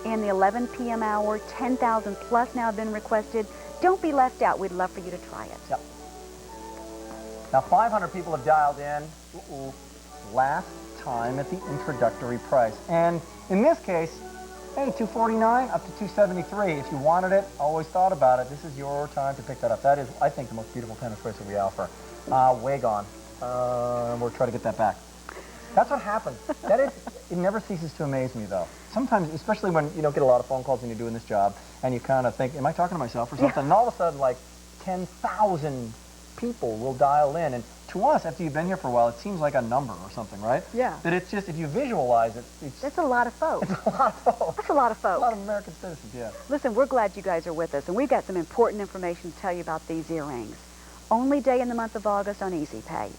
in the 11 p.m. hour. 10,000 plus now have been requested. Don't be left out. We'd love for you to try it. Yep. Now, 500 people have dialed in. Last time at the introductory price. And in this case, hey, $249 up to $273. If you wanted it, always thought about it, this is your time to pick that up. That is, I think, the most beautiful tennis bracelet we offer. Way gone. We'll try to get that back. That's what happens. That is, it never ceases to amaze me, though. Sometimes, especially when you don't get a lot of phone calls when you're doing this job, and you kind of think, am I talking to myself or something? And all of a sudden, like 10,000 people will dial in. And to us, after you've been here for a while, it seems like a number or something, right? Yeah. But it's just, if you visualize it, That's a lot of folks. It's a lot of folks. That's a lot of folks. A lot of American citizens, yeah. Listen, we're glad you guys are with us, and we've got some important information to tell you about these earrings. Only day in the month of August on Easy Pay.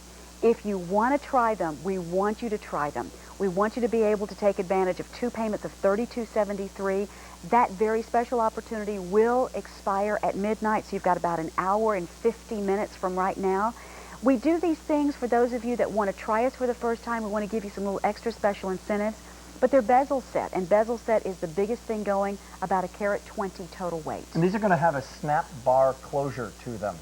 If you want to try them, we want you to try them. We want you to be able to take advantage of 2 payments of $32.73. That very special opportunity will expire at midnight, so you've got about an hour and 50 minutes from right now. We do these things for those of you that want to try us for the first time. We want to give you some little extra special incentives, but they're bezel set, and bezel set is the biggest thing going, about a carat 20 total weight. And these are going to have a snap bar closure to them.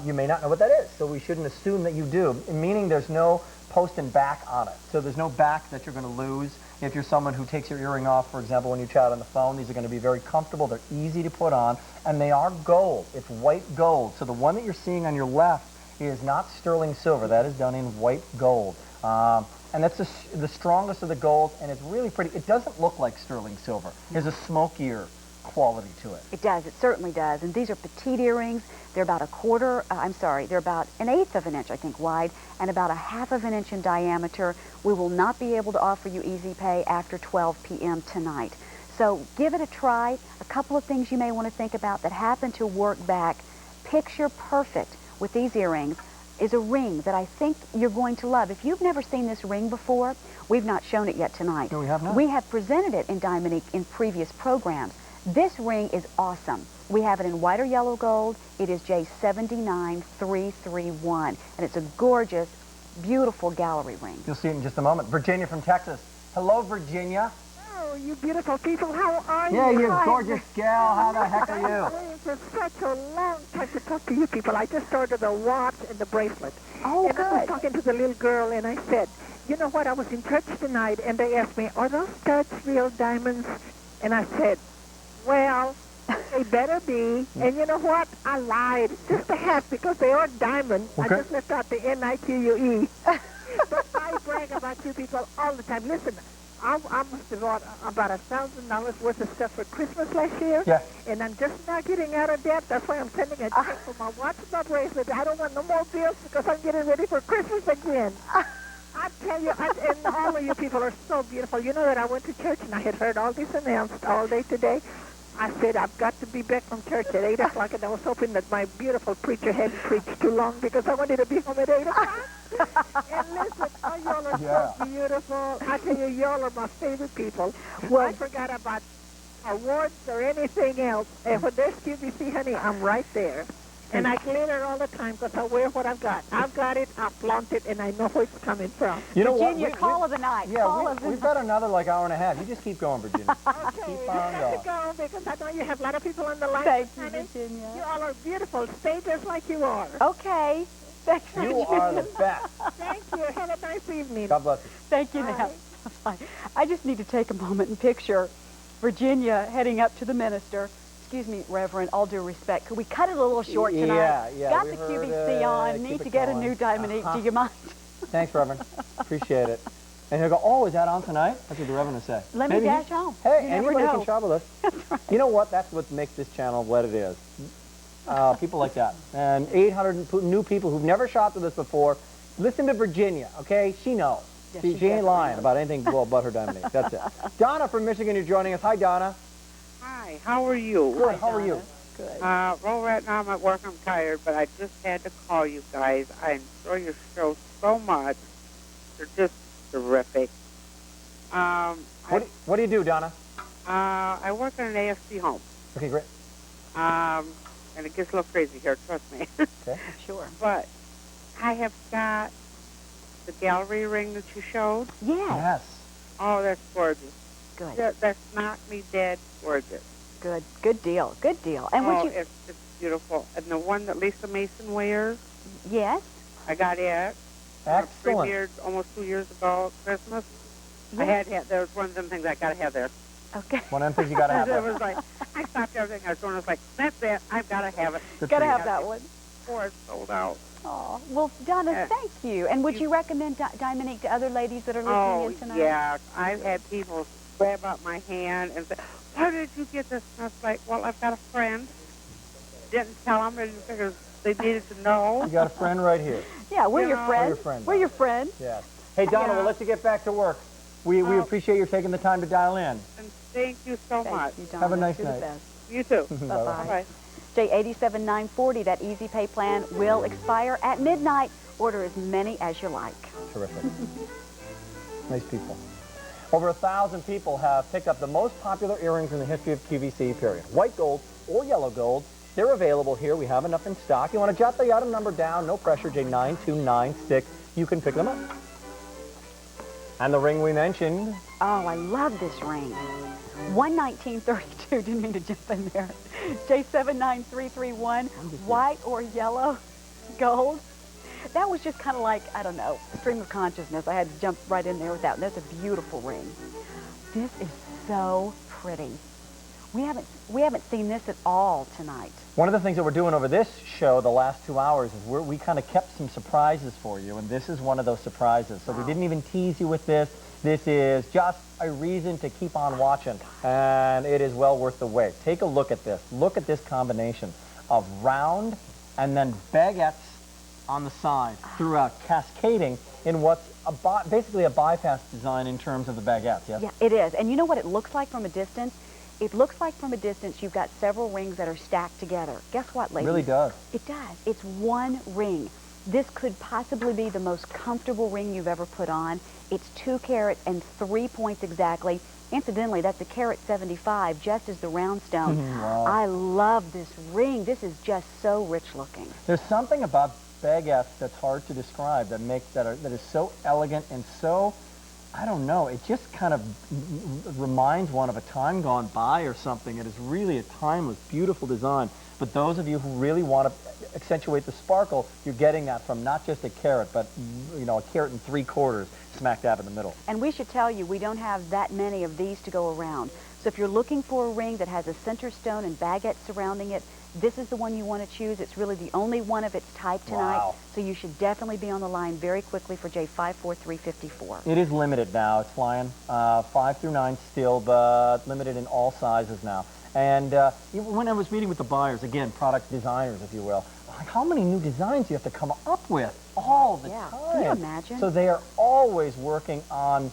You may not know what that is, so we shouldn't assume that you do, meaning there's no post and back on it. So there's no back that you're going to lose. If you're someone who takes your earring off, for example, when you chat on the phone, these are going to be very comfortable. They're easy to put on, and they are gold. It's white gold. So the one that you're seeing on your left is not sterling silver. That is done in white gold. And that's the strongest of the golds, and it's really pretty. It doesn't look like sterling silver. There's a smokier quality to it. It does. It certainly does. And these are petite earrings. They're about they're about 1/8 of an inch, I think, wide, and about 1/2 of an inch in diameter. We will not be able to offer you Easy Pay after 12 p.m. tonight. So give it a try. A couple of things you may want to think about that happen to work back. Picture perfect with these earrings is a ring that I think you're going to love. If you've never seen this ring before, we've not shown it yet tonight. No, we have not. We have presented it in Dominique in previous programs. This ring is awesome. We have it in white or yellow gold. It is J79331, and it's a gorgeous, beautiful gallery ring. You'll see it in just a moment. Virginia from Texas. Hello, Virginia. Oh, you beautiful people. How are you? Yeah, you gorgeous gal. How the heck are you? For such a long time to talk to you people. I just ordered the watch and the bracelet. Oh, and good. I was talking to the little girl, and I said, you know what, I was in church tonight, and they asked me, are those studs real diamonds? And I said, well, they better be. And you know what? I lied. Just a half, because they are diamonds. Okay. I just left out the N-I-Q-U-E. But I brag about you people all the time. Listen, I must have bought about $1,000 worth of stuff for Christmas last year. Yeah. And I'm just now getting out of debt. That's why I'm sending a check for my watch and my bracelet. I don't want no more bills because I'm getting ready for Christmas again. I tell you, and all of you people are so beautiful. You know that I went to church and I had heard all this announced all day today. I said, I've got to be back from church at 8 o'clock, and I was hoping that my beautiful preacher hadn't preached too long because I wanted to be home at 8 o'clock. And listen, oh, y'all are so beautiful. I tell you, y'all are my favorite people. Well, I forgot about awards or anything else. And when there's QVC, honey, I'm right there. And I glitter all the time because I wear what I've got. I've got it, I flaunt it, and I know where it's coming from. You know Virginia, what? call of the night. Yeah, we've got another like hour and a half. You just keep going, Virginia. Okay, keep you on got to go because I know you have a lot of people on the line. Thank you, honey. Virginia. You all are beautiful. Stay just like you are. Okay. Thanks, You are the best. Thank you. Have a nice evening. God bless you. Thank you, now. Bye. I just need to take a moment and picture Virginia heading up to the minister. Excuse me, Reverend, all due respect. Could we cut it a little short tonight? Yeah. Got the QVC on. Need to get a new Dominique. Do you mind? Thanks, Reverend. Appreciate it. And he'll go, oh, is that on tonight? That's what the Reverend will say. Let me dash home. Hey, You never anybody know. can shop with us. That's right. You know what? That's what makes this channel what it is. People like that. And 800 new people who've never shopped with us before. Listen to Virginia, okay? She knows. Yes, she ain't lying knows. about anything but her Dominique. That's it. Donna from Michigan is joining us. Hi, Donna. Hi, how are you? Good. How are you? Good. Well, right now I'm at work. I'm tired, but I just had to call you guys. I enjoy your show so much. They're just terrific. What do you do, Donna? I work in an AFC home. Okay, great. And it gets a little crazy here, trust me. Okay. Sure. But I have got the gallery ring that you showed. Yes. Oh, that's gorgeous. Good. That's knocked me dead gorgeous. Good. Good deal. Good deal. And would you? It's beautiful. And the one that Lisa Mason wears, Yes. I got it. Excellent. Premiered almost 2 years ago at Christmas. Yes. I had to have, there was one of them things I got to have there. Okay. One of them things you got to have. It was like, I stopped everything I was doing. I was like, that's it. I've got to have it. Got to have that one. Before it's sold out. Oh, well, Donna, thank you. And would you recommend Dominique to other ladies that are listening in tonight? Yeah. I've had people grab up my hand and say, where did you get this? And I was like, well, I've got a friend. Didn't tell them because they needed to know. You got a friend right here. Yeah, we're your friend. We're your friend. We're your friend. Yeah. Hey, Donna, we'll let you get back to work. We appreciate you taking the time to dial in. And thank you so much. You, Donna. Have a nice You're the night. best. You too. Bye-bye. Bye-bye. J87-940, that easy pay plan will expire at midnight. Order as many as you like. Terrific. Nice people. Over 1,000 people have picked up the most popular earrings in the history of QVC, period. White gold or yellow gold. They're available here. We have enough in stock. You want to jot the item number down. No pressure, J9296. You can pick them up. And the ring we mentioned. Oh, I love this ring. 11932, didn't mean to jump in there. J79331, white or yellow gold. That was just kind of like, I don't know, stream of consciousness. I had to jump right in there with that. And that's a beautiful ring. This is so pretty. We haven't seen this at all tonight. One of the things that we're doing over this show the last 2 hours is we kind of kept some surprises for you, and this is one of those surprises. So we didn't even tease you with this. This is just a reason to keep on watching, and it is well worth the wait. Take a look at this. Look at this combination of round and then baguettes on the side throughout, cascading in what's basically a bypass design in terms of the baguettes, yes? Yeah, it is. And you know what it looks like from a distance? It looks like from a distance you've got several rings that are stacked together. Guess what, ladies? It really does. It does. It's one ring. This could possibly be the most comfortable ring you've ever put on. It's 2 carats and 3 points exactly. Incidentally, that's a carat 75, just as the round stone. Wow. I love this ring. This is just so rich looking. There's something about baguettes that's hard to describe that is so elegant and so, I don't know, it just kind of reminds one of a time gone by or something. It is really a timeless, beautiful design. But those of you who really want to accentuate the sparkle, you're getting that from not just a carat, but a carat and 3/4 smack dab in the middle. And we should tell you, we don't have that many of these to go around. So if you're looking for a ring that has a center stone and baguette surrounding it, this is the one you want to choose. It's really the only one of its type tonight. Wow. So you should definitely be on the line very quickly for J54354. It is limited now. It's flying 5 through 9 still, but limited in all sizes now. And when I was meeting with the buyers, again, product designers, if you will, like, how many new designs do you have to come up with all the time? Can you imagine? So they are always working on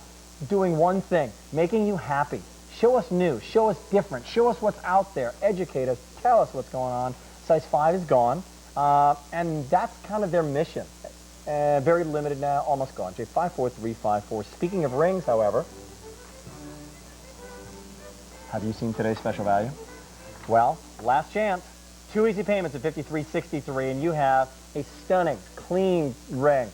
doing one thing, making you happy. Show us new, show us different, show us what's out there, educate us, tell us what's going on. Size 5 is gone, and that's kind of their mission. Very limited now, almost gone. J54354. Speaking of rings, however, have you seen today's special value? Well, last chance. 2 easy payments at $53.63, and you have a stunning, clean ring.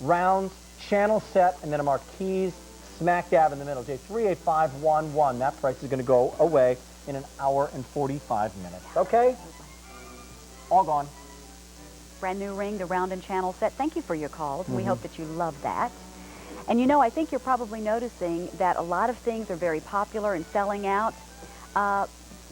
Round, channel set, and then a marquise smack dab in the middle. J38511. That price is going to go away in an hour and 45 minutes. Okay? All gone. Brand new ring, the round and channel set. Thank you for your calls. We hope that you love that. And you know, I think you're probably noticing that a lot of things are very popular and selling out.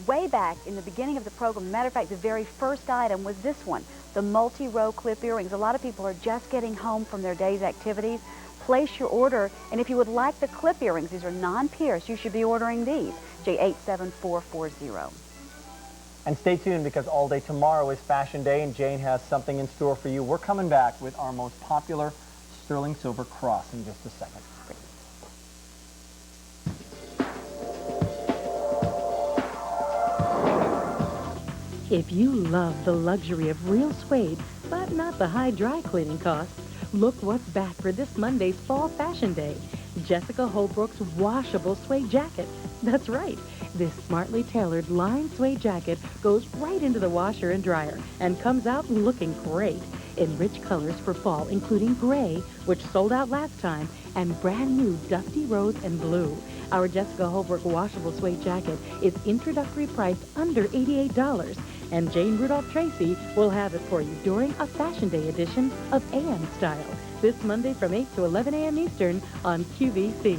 Way back in the beginning of the program, matter of fact, the very first item was this one, the multi-row clip earrings. A lot of people are just getting home from their day's activities. Place your order, and if you would like the clip earrings, these are non-pierced, you should be ordering these. J87440. And stay tuned, because all day tomorrow is Fashion Day, and Jane has something in store for you. We're coming back with our most popular sterling silver cross in just a second. If you love the luxury of real suede, but not the high dry cleaning costs, look what's back for this Monday's Fall Fashion Day. Jessica Holbrook's washable suede jacket. That's right. This smartly tailored lined suede jacket goes right into the washer and dryer and comes out looking great in rich colors for fall, including gray, which sold out last time, and brand new dusty rose and blue. Our Jessica Holbrook washable suede jacket is introductory priced under $88, and Jane Rudolph Tracy will have it for you during a Fashion Day edition of AM Style this Monday from 8 to 11 a.m. Eastern on QVC.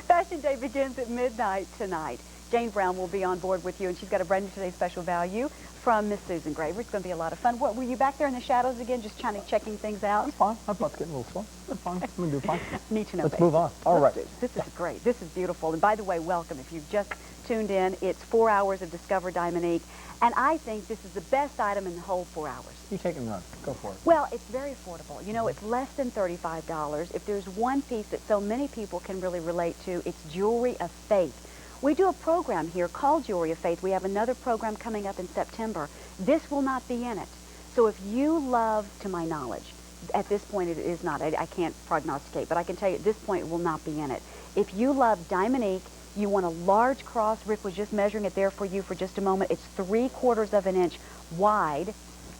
Fashion Day begins at midnight tonight. Jane Brown will be on board with you, and she's got a brand new Today's Special Value from Miss Susan Graver. It's going to be a lot of fun. What, were you back there in the shadows again, just trying to checking things out? That's fine. My butt's getting a little swollen. That's fine. I'm going to do fine. Need to know. Let's move on. All right. This is great. This is beautiful. And by the way, welcome. If you've just tuned in, it's 4 hours of Discover Diamonique, and I think this is the best item in the whole 4 hours. You take and run. Go for it. Well, it's very affordable. You know, it's less than $35. If there's one piece that so many people can really relate to, it's Jewelry of Faith. We do a program here called Jewelry of Faith. We have another program coming up in September. This will not be in it. So if you love, to my knowledge, at this point it is not. I can't prognosticate, but I can tell you at this point it will not be in it. If you love Diamonique, you want a large cross. Rick was just measuring it there for you for just a moment. It's 3/4 of an inch wide,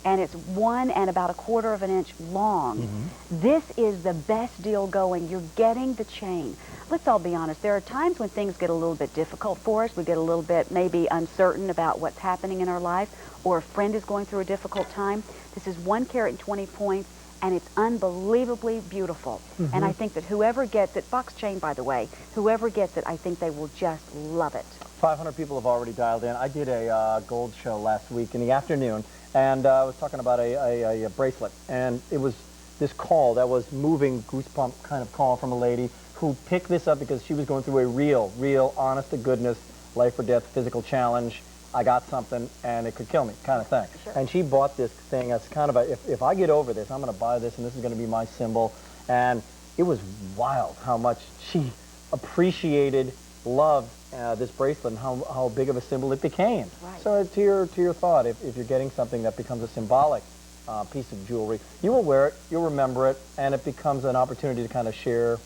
and it's 1 and about 1/4 of an inch long. This is the best deal going. You're getting the chain. Let's all be honest. There are times when things get a little bit difficult for us. We get a little bit maybe uncertain about what's happening in our life, or a friend is going through a difficult time. This is 1 carat and 20 points, and it's unbelievably beautiful. And I think that whoever gets it, box chain by the way, whoever gets it, I think they will just love it. 500 people have already dialed in. I did a gold show last week in the afternoon, and I was talking about a bracelet, and it was this call that was moving, goosebump kind of call from a lady who picked this up because she was going through a real, honest-to-goodness, life-or-death physical challenge. I got something, and it could kill me kind of thing. Sure. And she bought this thing as kind of a, if I get over this, I'm going to buy this, and this is going to be my symbol. And it was wild how much she appreciated, loved this bracelet, and how big of a symbol it became. Right. So to your thought, if you're getting something that becomes a symbolic piece of jewelry, you will wear it, you'll remember it, and it becomes an opportunity to kind of share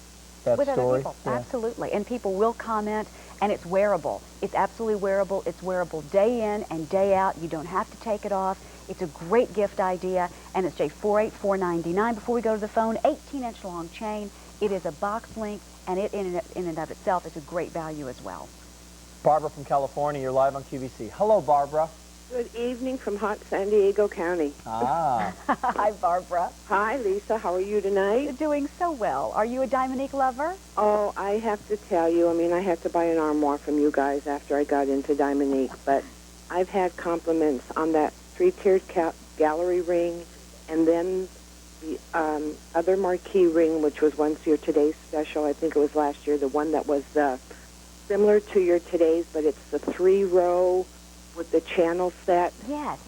that with story. Other people. Yeah. Absolutely. And people will comment, and it's wearable. It's absolutely wearable. It's wearable day in and day out. You don't have to take it off. It's a great gift idea, and it's J48499. Before we go to the phone, 18-inch long chain. It is a box link, and it in and of itself is a great value as well. Barbara from California, you're live on QVC. Hello, Barbara. Good evening from hot San Diego County. Ah. Hi, Barbara. Hi, Lisa. How are you tonight? Doing so well. Are you a Diamonique lover? Oh, I have to tell you, I mean, I had to buy an armoire from you guys after I got into Diamonique, but I've had compliments on that 3-tiered gallery ring, and then the other marquee ring, which was once your Today's special. I think it was last year. The one that was similar to your Today's, but it's the 3-row with the channel set. Yes.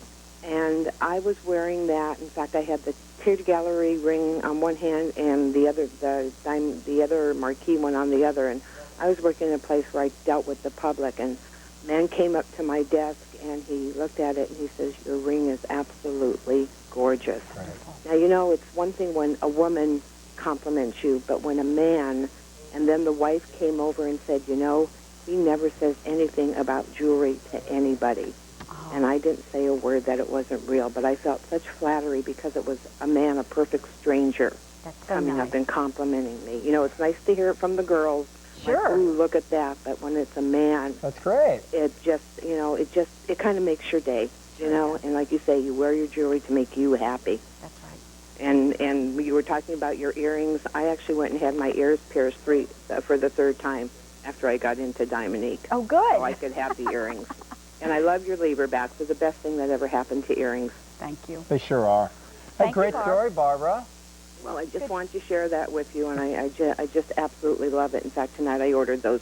And I was wearing that. In fact, I had the tiered gallery ring on one hand and the other marquee one on the other. And I was working in a place where I dealt with the public, and a man came up to my desk and he looked at it and he says, "Your ring is absolutely gorgeous." Right. Now, you know, it's one thing when a woman compliments you, but when a man, and then the wife came over and said, "You know, he never says anything about jewelry to anybody." And I didn't say a word that it wasn't real, but I felt such flattery because it was a man, a perfect stranger, coming up and complimenting me. You know, it's nice to hear it from the girls. Sure. Like, ooh, look at that. But when it's a man, that's great. It just, you know, it kind of makes your day, you know. And like you say, you wear your jewelry to make you happy. That's right. And you were talking about your earrings. I actually went and had my ears pierced for the 3rd time after I got into Diamonique. Oh, good. So I could have the earrings. And I love your lever backs. They're the best thing that ever happened to earrings. Thank you. They sure are. Thank Great you, story, Barbara. Well, I just wanted to share that with you, and I just absolutely love it. In fact, tonight I ordered those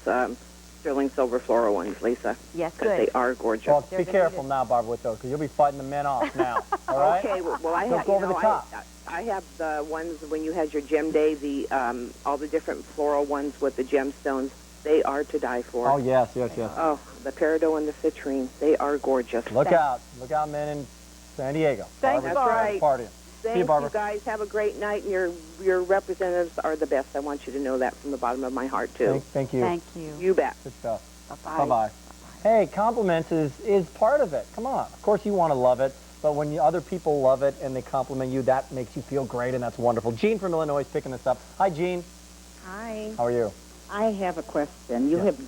sterling silver floral ones, Lisa. Yes, because they are gorgeous. Well, be careful now, Barbara, with those, because you'll be fighting the men off now. All right? Okay. Well, I Don't have go over the top. I have the ones when you had your gem day, the all the different floral ones with the gemstones. They are to die for. Oh, yes. Oh, the peridot and the citrine. They are gorgeous. Look out, men in San Diego. Thanks, Barbara's Barbara. partying. See Thank you, Barbara. guys. Have a great night, and your representatives are the best. I want you to know that from the bottom of my heart, too. Thank you. Thank you. You bet. Good stuff. Bye-bye. Bye-bye. Hey, compliments is part of it. Come on. Of course you want to love it, but when other people love it and they compliment you, that makes you feel great, and that's wonderful. Jean from Illinois is picking this up. Hi, Jean. Hi. How are you? I have a question. You have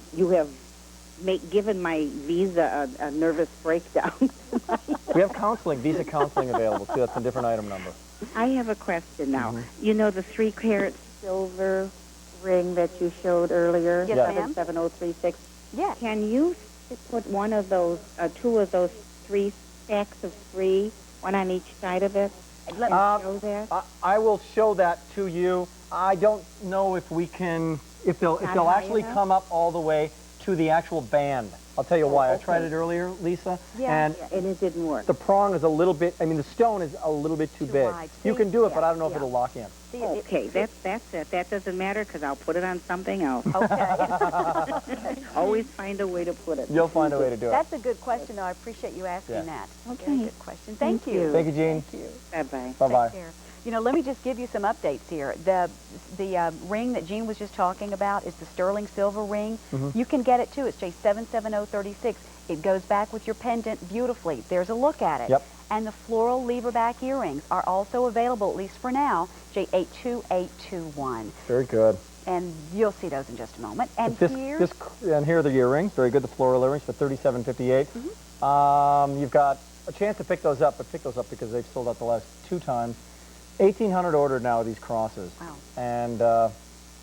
given my visa a nervous breakdown. We have counseling, visa counseling available, too. That's a different item number. I have a question now. You know the 3-carat silver ring that you showed earlier? Yes, ma'am. 77036? Yes. Can you put one of those, 2 of those 3 stacks of 3, one on each side of it, and show that? I will show that to you. I don't know if we can, if they'll actually come up all the way to the actual band. I'll tell you why. I tried it earlier, Lisa, and it didn't work. The prong is a little bit, the stone is a little bit too big. wide. You can do it, but I don't know if it'll lock in. Okay, that's it. That doesn't matter because I'll put it on something else. Okay. Always find a way to put it. You'll find a way to do it. That's a good question, though. I appreciate you asking that. Okay. Very good question. Thank you. Thank you, Jean. Thank you. Bye-bye. Bye-bye. Take care. You know, let me just give you some updates here. The ring that Jean was just talking about is the sterling silver ring. You can get it, too. It's J77036. It goes back with your pendant beautifully. There's a look at it. Yep. And the floral lever back earrings are also available, at least for now, J82821. Very good. And you'll see those in just a moment. And here are the earrings. Very good, the floral earrings for $37.58. You've got a chance to pick those up, but pick those up because they've sold out the last 2 times. 1,800 ordered now of these crosses. Wow. And limited.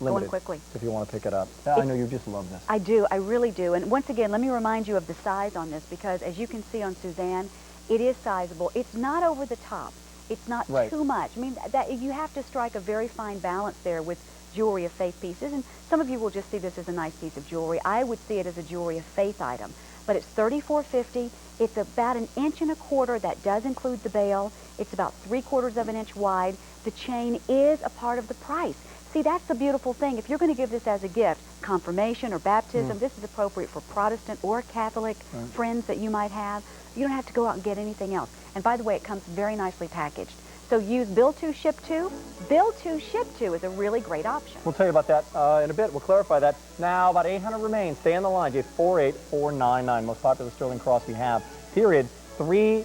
Going quickly. If you want to pick it up. I know you just love this. I do. I really do. And once again, let me remind you of the size on this because as you can see on Suzanne, it is sizable. It's not over the top. It's not too much. I mean, that you have to strike a very fine balance there with jewelry of faith pieces. And some of you will just see this as a nice piece of jewelry. I would see it as a jewelry of faith item. But it's $34.50. It's about 1 1/4 inch. That does include the bail. It's about 3/4 of an inch wide. The chain is a part of the price. See, that's the beautiful thing. If you're going to give this as a gift, confirmation or baptism, this is appropriate for Protestant or Catholic friends that you might have. You don't have to go out and get anything else. And by the way, it comes very nicely packaged. So use Bill 2, Ship 2. Bill 2, Ship 2 is a really great option. We'll tell you about that in a bit. We'll clarify that. Now, about 800 remain. Stay on the line. J48499, most popular sterling cross we have. Period. 3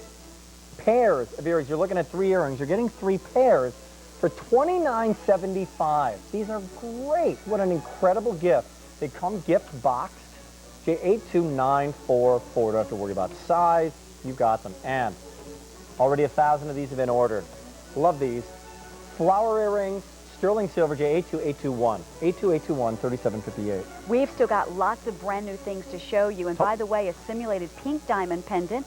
pairs of earrings. You're looking at 3 earrings. You're getting 3 pairs for $29.75. These are great. What an incredible gift. They come gift boxed. J82944. Don't have to worry about size. You got them. And already 1,000 of these have been ordered. Love these. Flower earrings, sterling silver, J82821. 82821, $37.58. We've still got lots of brand new things to show you. And by the way, a simulated pink diamond pendant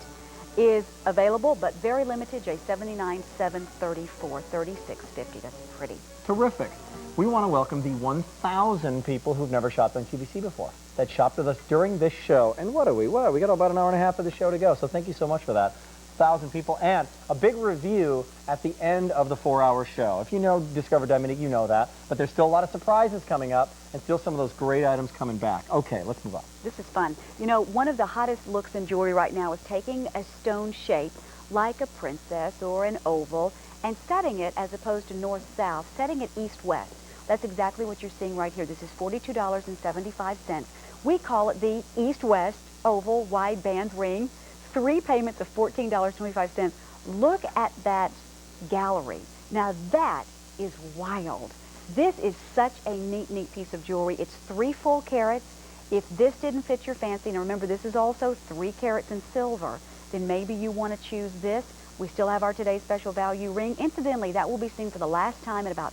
is available, but very limited, J79, 734, 3650. That's pretty. Terrific. We want to welcome the 1,000 people who've never shopped on QVC before, that shopped with us during this show. And what are we? We got about an hour and a half of the show to go, so thank you so much for that. 1,000 people, and a big review at the end of the 4-hour show. If you know Discover Dominique, you know that, but there's still a lot of surprises coming up, and still some of those great items coming back. Okay, let's move on. This is fun. You know, one of the hottest looks in jewelry right now is taking a stone shape like a princess or an oval and setting it, as opposed to north-south, setting it east-west. That's exactly what you're seeing right here. This is $42.75. We call it the east-west oval wide band ring. 3 payments of $14.25. Look at that gallery. Now that is wild. This is such a neat piece of jewelry. It's 3 full carats. If this didn't fit your fancy, and remember this is also 3 carats in silver, then maybe you want to choose this. We still have our today's special value ring. Incidentally, that will be seen for the last time at about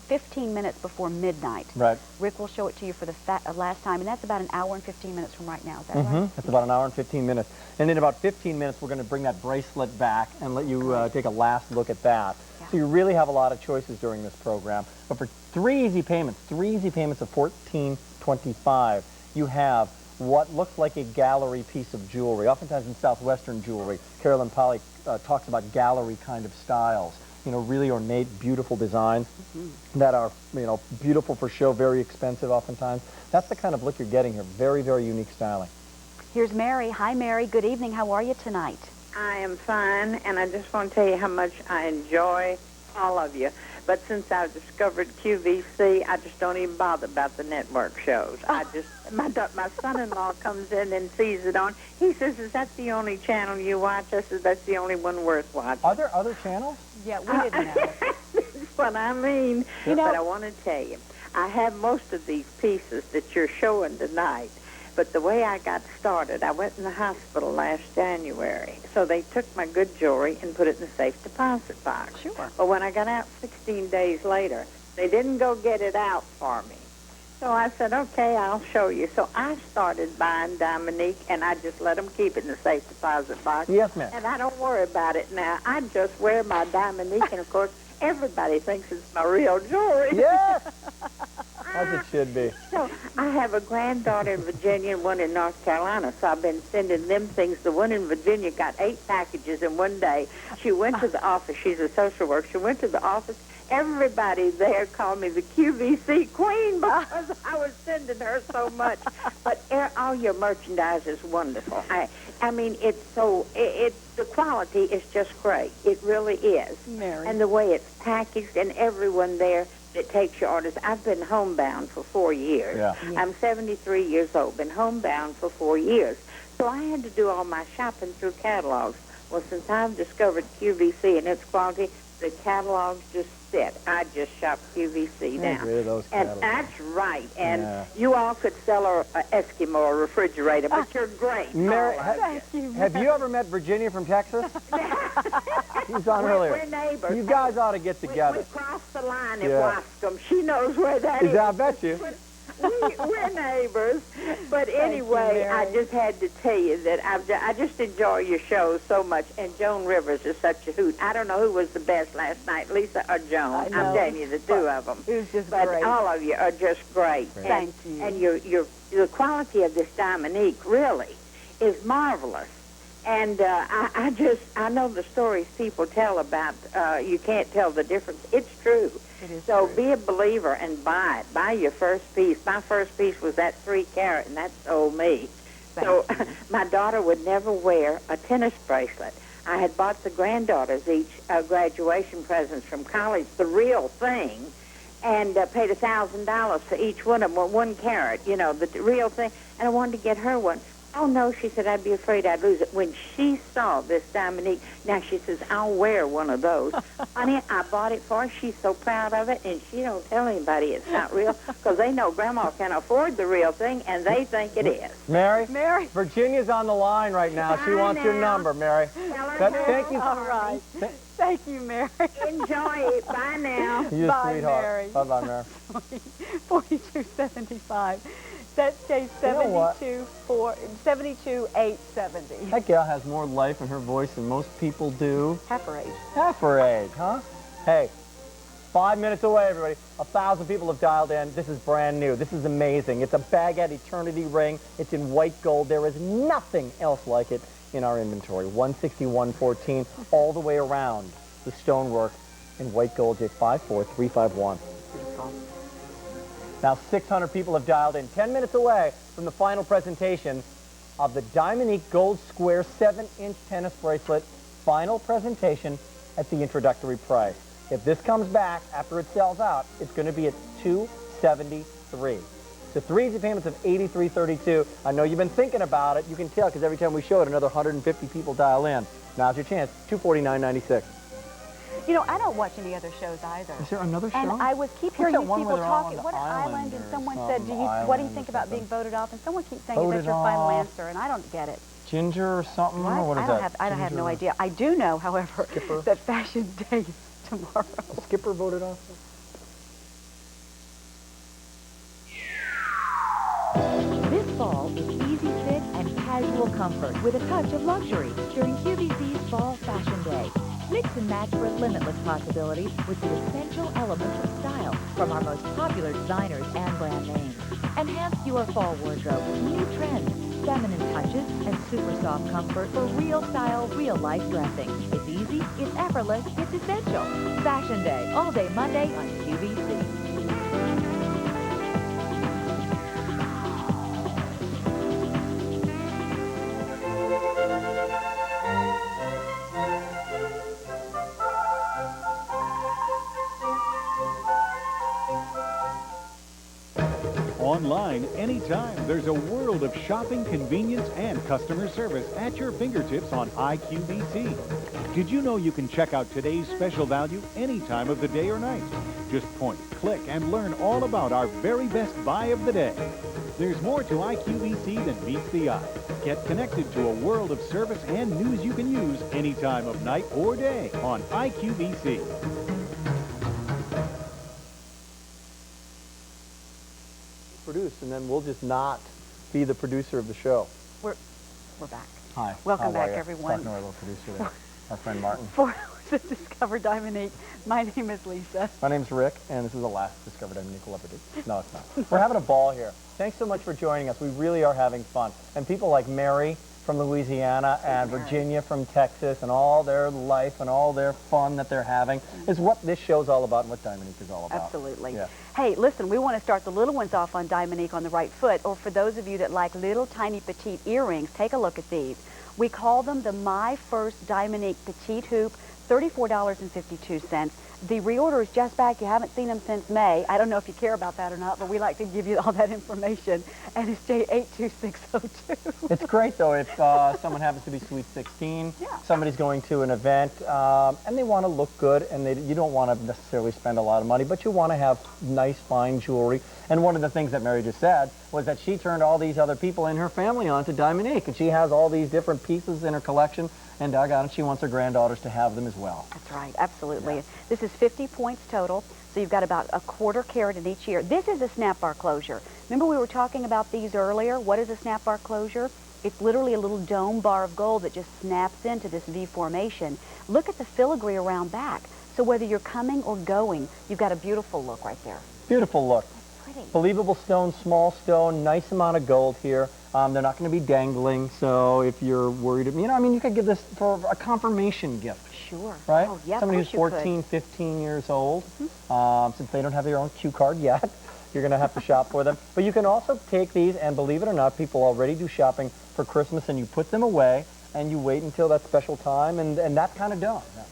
15 minutes before midnight. Right. Rick will show it to you for the last time, and that's about an hour and 15 minutes from right now. Is that right? That's about an hour and 15 minutes. And in about 15 minutes, we're going to bring that bracelet back and let you take a last look at that. Yeah. So you really have a lot of choices during this program. But for 3 easy payments of $14.25, you have what looks like a gallery piece of jewelry. Oftentimes in Southwestern jewelry, Carolyn Polly talks about gallery kind of styles. You know, really ornate, beautiful designs that are, you know, beautiful for show, very expensive oftentimes. That's the kind of look you're getting here. Very, very unique styling. Here's Mary. Hi, Mary. Good evening. How are you tonight? I am fine, and I just want to tell you how much I enjoy all of you. But since I've discovered QVC, I just don't even bother about the network shows. I just, my son-in-law comes in and sees it on. He says, "Is that the only channel you watch?" I said, "That's the only one worth watching." Are there other channels? Yeah, we didn't know. That's what I mean. You know, but I want to tell you, I have most of these pieces that you're showing tonight. But the way I got started, I went in the hospital last January. So they took my good jewelry and put it in the safe deposit box. Sure. But when I got out 16 days later, they didn't go get it out for me. So I said, okay, I'll show you. So I started buying Dominique, and I just let them keep it in the safe deposit box. Yes, ma'am. And I don't worry about it now. I just wear my Dominique, and, of course, everybody thinks it's my real jewelry. Yes! As it should be. So I have a granddaughter in Virginia and one in North Carolina, so I've been sending them things. The one in Virginia got 8 packages in one day. She went to the office. She's a social worker. She went to the office. Everybody there called me the QVC queen because I was sending her so much. But all your merchandise is wonderful. I mean, it's so, the quality is just great. It really is. Mary. And the way it's packaged, and everyone there that takes your orders. I've been homebound for 4 years. Yeah. I'm 73 years old, been homebound for 4 years. So I had to do all my shopping through catalogs. Well, since I've discovered QVC and its quality, the catalogs just sit. I just shop QVC now. Get rid of those catalogs. And that's right. And you all could sell an Eskimo or refrigerator, but you're great. Mary, Thank you. have you ever met Virginia from Texas? She was on earlier. We're neighbors. You guys ought to get together. We crossed the line at Wascom. She knows where that is. I bet you. We're neighbors. But anyway, I just had to tell you that I just enjoy your show so much. And Joan Rivers is such a hoot. I don't know who was the best last night, Lisa or Joan. I'm telling you, the 2 of them. It was just but great. all of you are just great. Thank you. And the quality of this Dominique really is marvelous. And I know the stories people tell about you can't tell the difference. It's true. It is so true. be a believer and buy it. Buy your first piece. My first piece was that 3 carat, and that sold me. So my daughter would never wear a tennis bracelet. I had bought the granddaughters each graduation presents from college, the real thing, and paid $1,000 for each one of them, 1 carat, you know, the real thing. And I wanted to get her one. Oh, no, she said, I'd be afraid I'd lose it. When she saw this Dominique, now she says, I'll wear one of those. Honey, I bought it for her. She's so proud of it, and she don't tell anybody it's not real because they know Grandma can afford the real thing, and they think it is. Mary? Virginia's on the line right now. She wants your number, Mary. Thank you. All right. Thank you, Mary. Enjoy it. Bye now. You Bye, sweetheart. Mary. Bye-bye, Mary. $42.75. That's case You know what? 72,870. That gal has more life in her voice than most people do. Half her age. Half her age, huh? Hey, 5 minutes away, everybody. 1,000 people have dialed in. This is brand new. This is amazing. It's a Baguette Eternity ring. It's in white gold. There is nothing else like it in our inventory. 161.14 all the way around the stonework in white gold, J54351. Beautiful. Now 600 people have dialed in. 10 minutes away from the final presentation of the Dominique Gold Square 7-inch tennis bracelet. Final presentation at the introductory price. If this comes back after it sells out, it's going to be at $273. So 3 easy payments of $83.32. I know you've been thinking about it. You can tell because every time we show it, another 150 people dial in. Now's your chance. $249.96. You know, I don't watch any other shows either. Is there another show? And I keep hearing these people talking. What an island? And someone said, what do you think about being voted off? And someone keeps saying, that's your final answer, and I don't get it. Ginger or something? What? Or what is that? I have no idea. I do know, however, that Fashion Day is tomorrow. Skipper voted off? This fall is easy fit and casual comfort with a touch of luxury during QVC's Fall Fashion Day. Mix and match for limitless possibilities with the essential elements of style from our most popular designers and brand names. Enhance your fall wardrobe with new trends, feminine touches, and super soft comfort for real style, real life dressing. It's easy, it's effortless, it's essential. Fashion Day, all day Monday on QVC. Online, anytime, there's a world of shopping, convenience, and customer service at your fingertips on iQVC. Did you know you can check out today's special value any time of the day or night? Just point, click, and learn all about our very best buy of the day. There's more to iQVC than meets the eye. Get connected to a world of service and news you can use any time of night or day on iQVC. Produce, and then we'll just not be the producer of the show. We're back. Hi. Welcome How are back, ya? everyone. Talking to our little producer there, our friend Martin. 4 hours of Discover Dominique. My name is Lisa. My name's Rick, and this is the last Discover Dominique we'll ever do. No, it's not. We're having a ball here. Thanks so much for joining us. We really are having fun. And people like Mary from Louisiana and Virginia from Texas and all their life and all their fun that they're having is what this show's all about and what Dominique is all about. Absolutely. Yeah. Hey, listen, we want to start the little ones off on Dominique on the right foot, or for those of you that like little tiny petite earrings, take a look at these. We call them the My First Dominique Petite Hoop, $34.52. The reorder is just back. You haven't seen them since May. I don't know if you care about that or not, but we like to give you all that information. And it's J82602. It's great, though, if someone happens to be Sweet 16, somebody's going to an event, and they want to look good, and you don't want to necessarily spend a lot of money, but you want to have nice, fine jewelry. And one of the things that Mary just said was that she turned all these other people in her family on to Dominique, and she has all these different pieces in her collection, and doggone it, she wants her granddaughters to have them as well. That's right, absolutely. Yeah. This is 50 points total, so you've got about a quarter carat in each ear. This is a snap bar closure. Remember we were talking about these earlier? What is a snap bar closure? It's literally a little dome bar of gold that just snaps into this V formation. Look at the filigree around back. So whether you're coming or going, you've got a beautiful look right there. Beautiful look. Pretty. Believable stone, small stone, nice amount of gold here. They're not going to be dangling, so if you're worried, you could give this for a confirmation gift. Sure. Right? Oh, yeah, Somebody who's 14, 15 years old, since they don't have their own cue card yet, you're going to have to shop for them. But you can also take these, and believe it or not, people already do shopping for Christmas, and you put them away, and you wait until that special time, and that's kind of done. Yeah.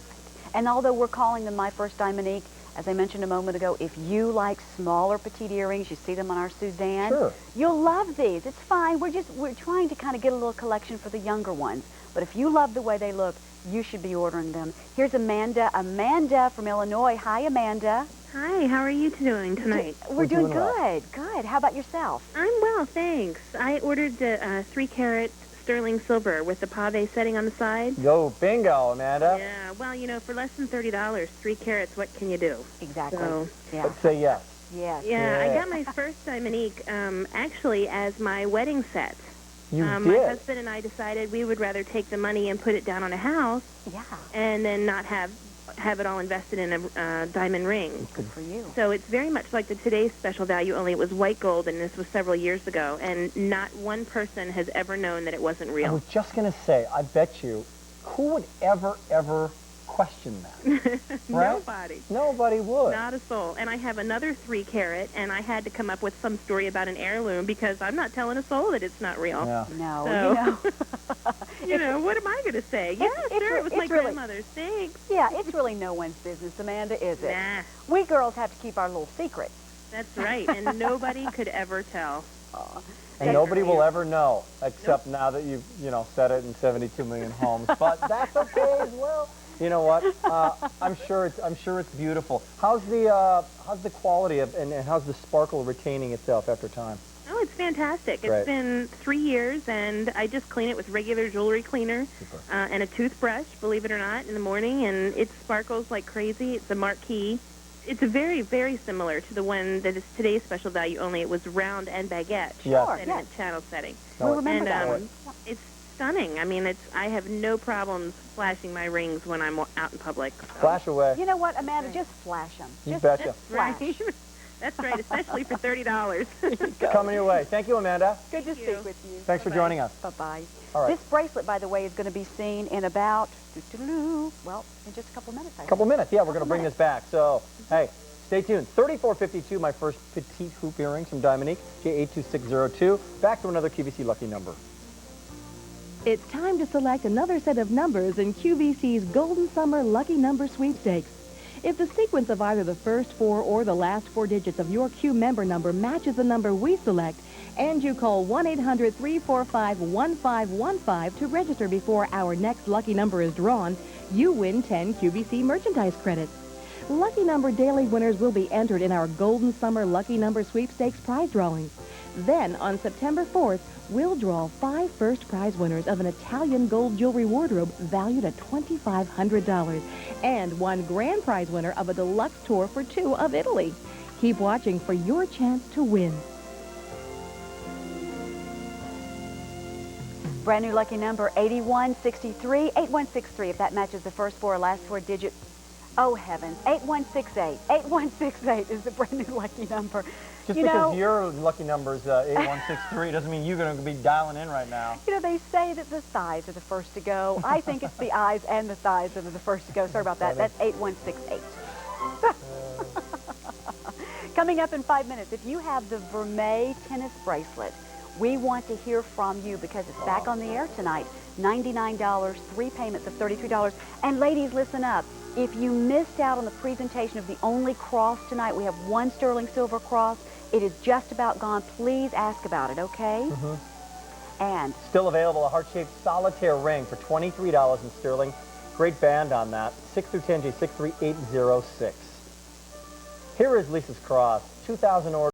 And although we're calling them My First Dominique, as I mentioned a moment ago, if you like smaller petite earrings, you see them on our Suzanne, sure, you'll love these. It's fine. We're trying to kind of get a little collection for the younger ones. But if you love the way they look, you should be ordering them. Here's Amanda. Amanda from Illinois. Hi, Amanda. Hi, how are you doing tonight? We're doing good. Well. Good. How about yourself? I'm well, thanks. I ordered the 3-carat sterling silver with the pave setting on the side. Go bingo, Amanda. Yeah, well, for less than $30, 3 carats, what can you do? Exactly. So, yeah. But say yes. Yes. Yeah, I got my first Dominique actually as my wedding set. You My did? husband and I decided we would rather take the money and put it down on a house. Yeah. And then not have it all invested in a diamond ring. Good for you. So it's very much like the today's special value, only it was white gold, and this was several years ago. And not one person has ever known that it wasn't I real. was just going to say, I bet you, who would ever question that? Right? Nobody. Nobody would. Not a soul. And I have another 3 carat, and I had to come up with some story about an heirloom because I'm not telling a soul that it's not real. Yeah. No, So, you know, what am I going to say? Yeah, sure, it was my grandmother's. Thanks. Yeah, it's really no one's business, Amanda, is it? Nah. We girls have to keep our little secrets. That's right, and nobody could ever tell. And nobody will ever know, except now that you've, said it in 72 million homes. But that's okay as well. You know what? I'm sure it's beautiful. How's the quality of and how's the sparkle retaining itself after time? Oh, it's fantastic. Great. It's been 3 years, and I just clean it with regular jewelry cleaner and a toothbrush, believe it or not, in the morning, and it sparkles like crazy. It's a marquee. It's very, very similar to the one that is today's special value, only it was round and baguette in a channel setting. We'll remember that. It's stunning. I mean, I have no problems flashing my rings when I'm out in public. Flash away. You know what, Amanda? Just flash them. You betcha. Right. That's right, especially for $30. Coming your way. Thank you, Amanda. Good to speak with you. Thanks for joining us. Bye-bye. All right. This bracelet, by the way, is going to be seen in about, well, in just a couple minutes, I think. Couple minutes. Yeah, we're going to bring this back. So, hey, stay tuned. 3452, my first petite hoop earrings from Dominique, J82602. Back to another QVC lucky number. It's time to select another set of numbers in QVC's Golden Summer Lucky Number Sweepstakes. If the sequence of either the first 4 or the last 4 digits of your Q member number matches the number we select, and you call 1-800-345-1515 to register before our next lucky number is drawn, you win 10 QVC merchandise credits. Lucky number daily winners will be entered in our Golden Summer Lucky Number Sweepstakes prize drawings. Then, on September 4th, we'll draw 5 first prize winners of an Italian gold jewelry wardrobe valued at $2,500 and 1 grand prize winner of a deluxe tour for 2 of Italy. Keep watching for your chance to win. Brand new lucky number 8163, 8163. If that matches the first 4 or last 4 digits, oh heavens, 8168. 8168 is the brand new lucky number. Just because your lucky number is 8163 doesn't mean you're going to be dialing in right now. You know, they say that the thighs are the first to go. I think it's the eyes and the thighs that are the first to go. Sorry about that. That's 8168. Coming up in 5 minutes, if you have the Vermeil tennis bracelet, we want to hear from you because it's back on the air tonight. $99, 3 payments of $33. And ladies, listen up. If you missed out on the presentation of the only cross tonight, we have 1 sterling silver cross. It is just about gone. Please ask about it, okay? And still available, a heart-shaped solitaire ring for $23 in sterling. Great band on that. 6 through 10G 63806. Here is Lisa's cross. 2,000 orders.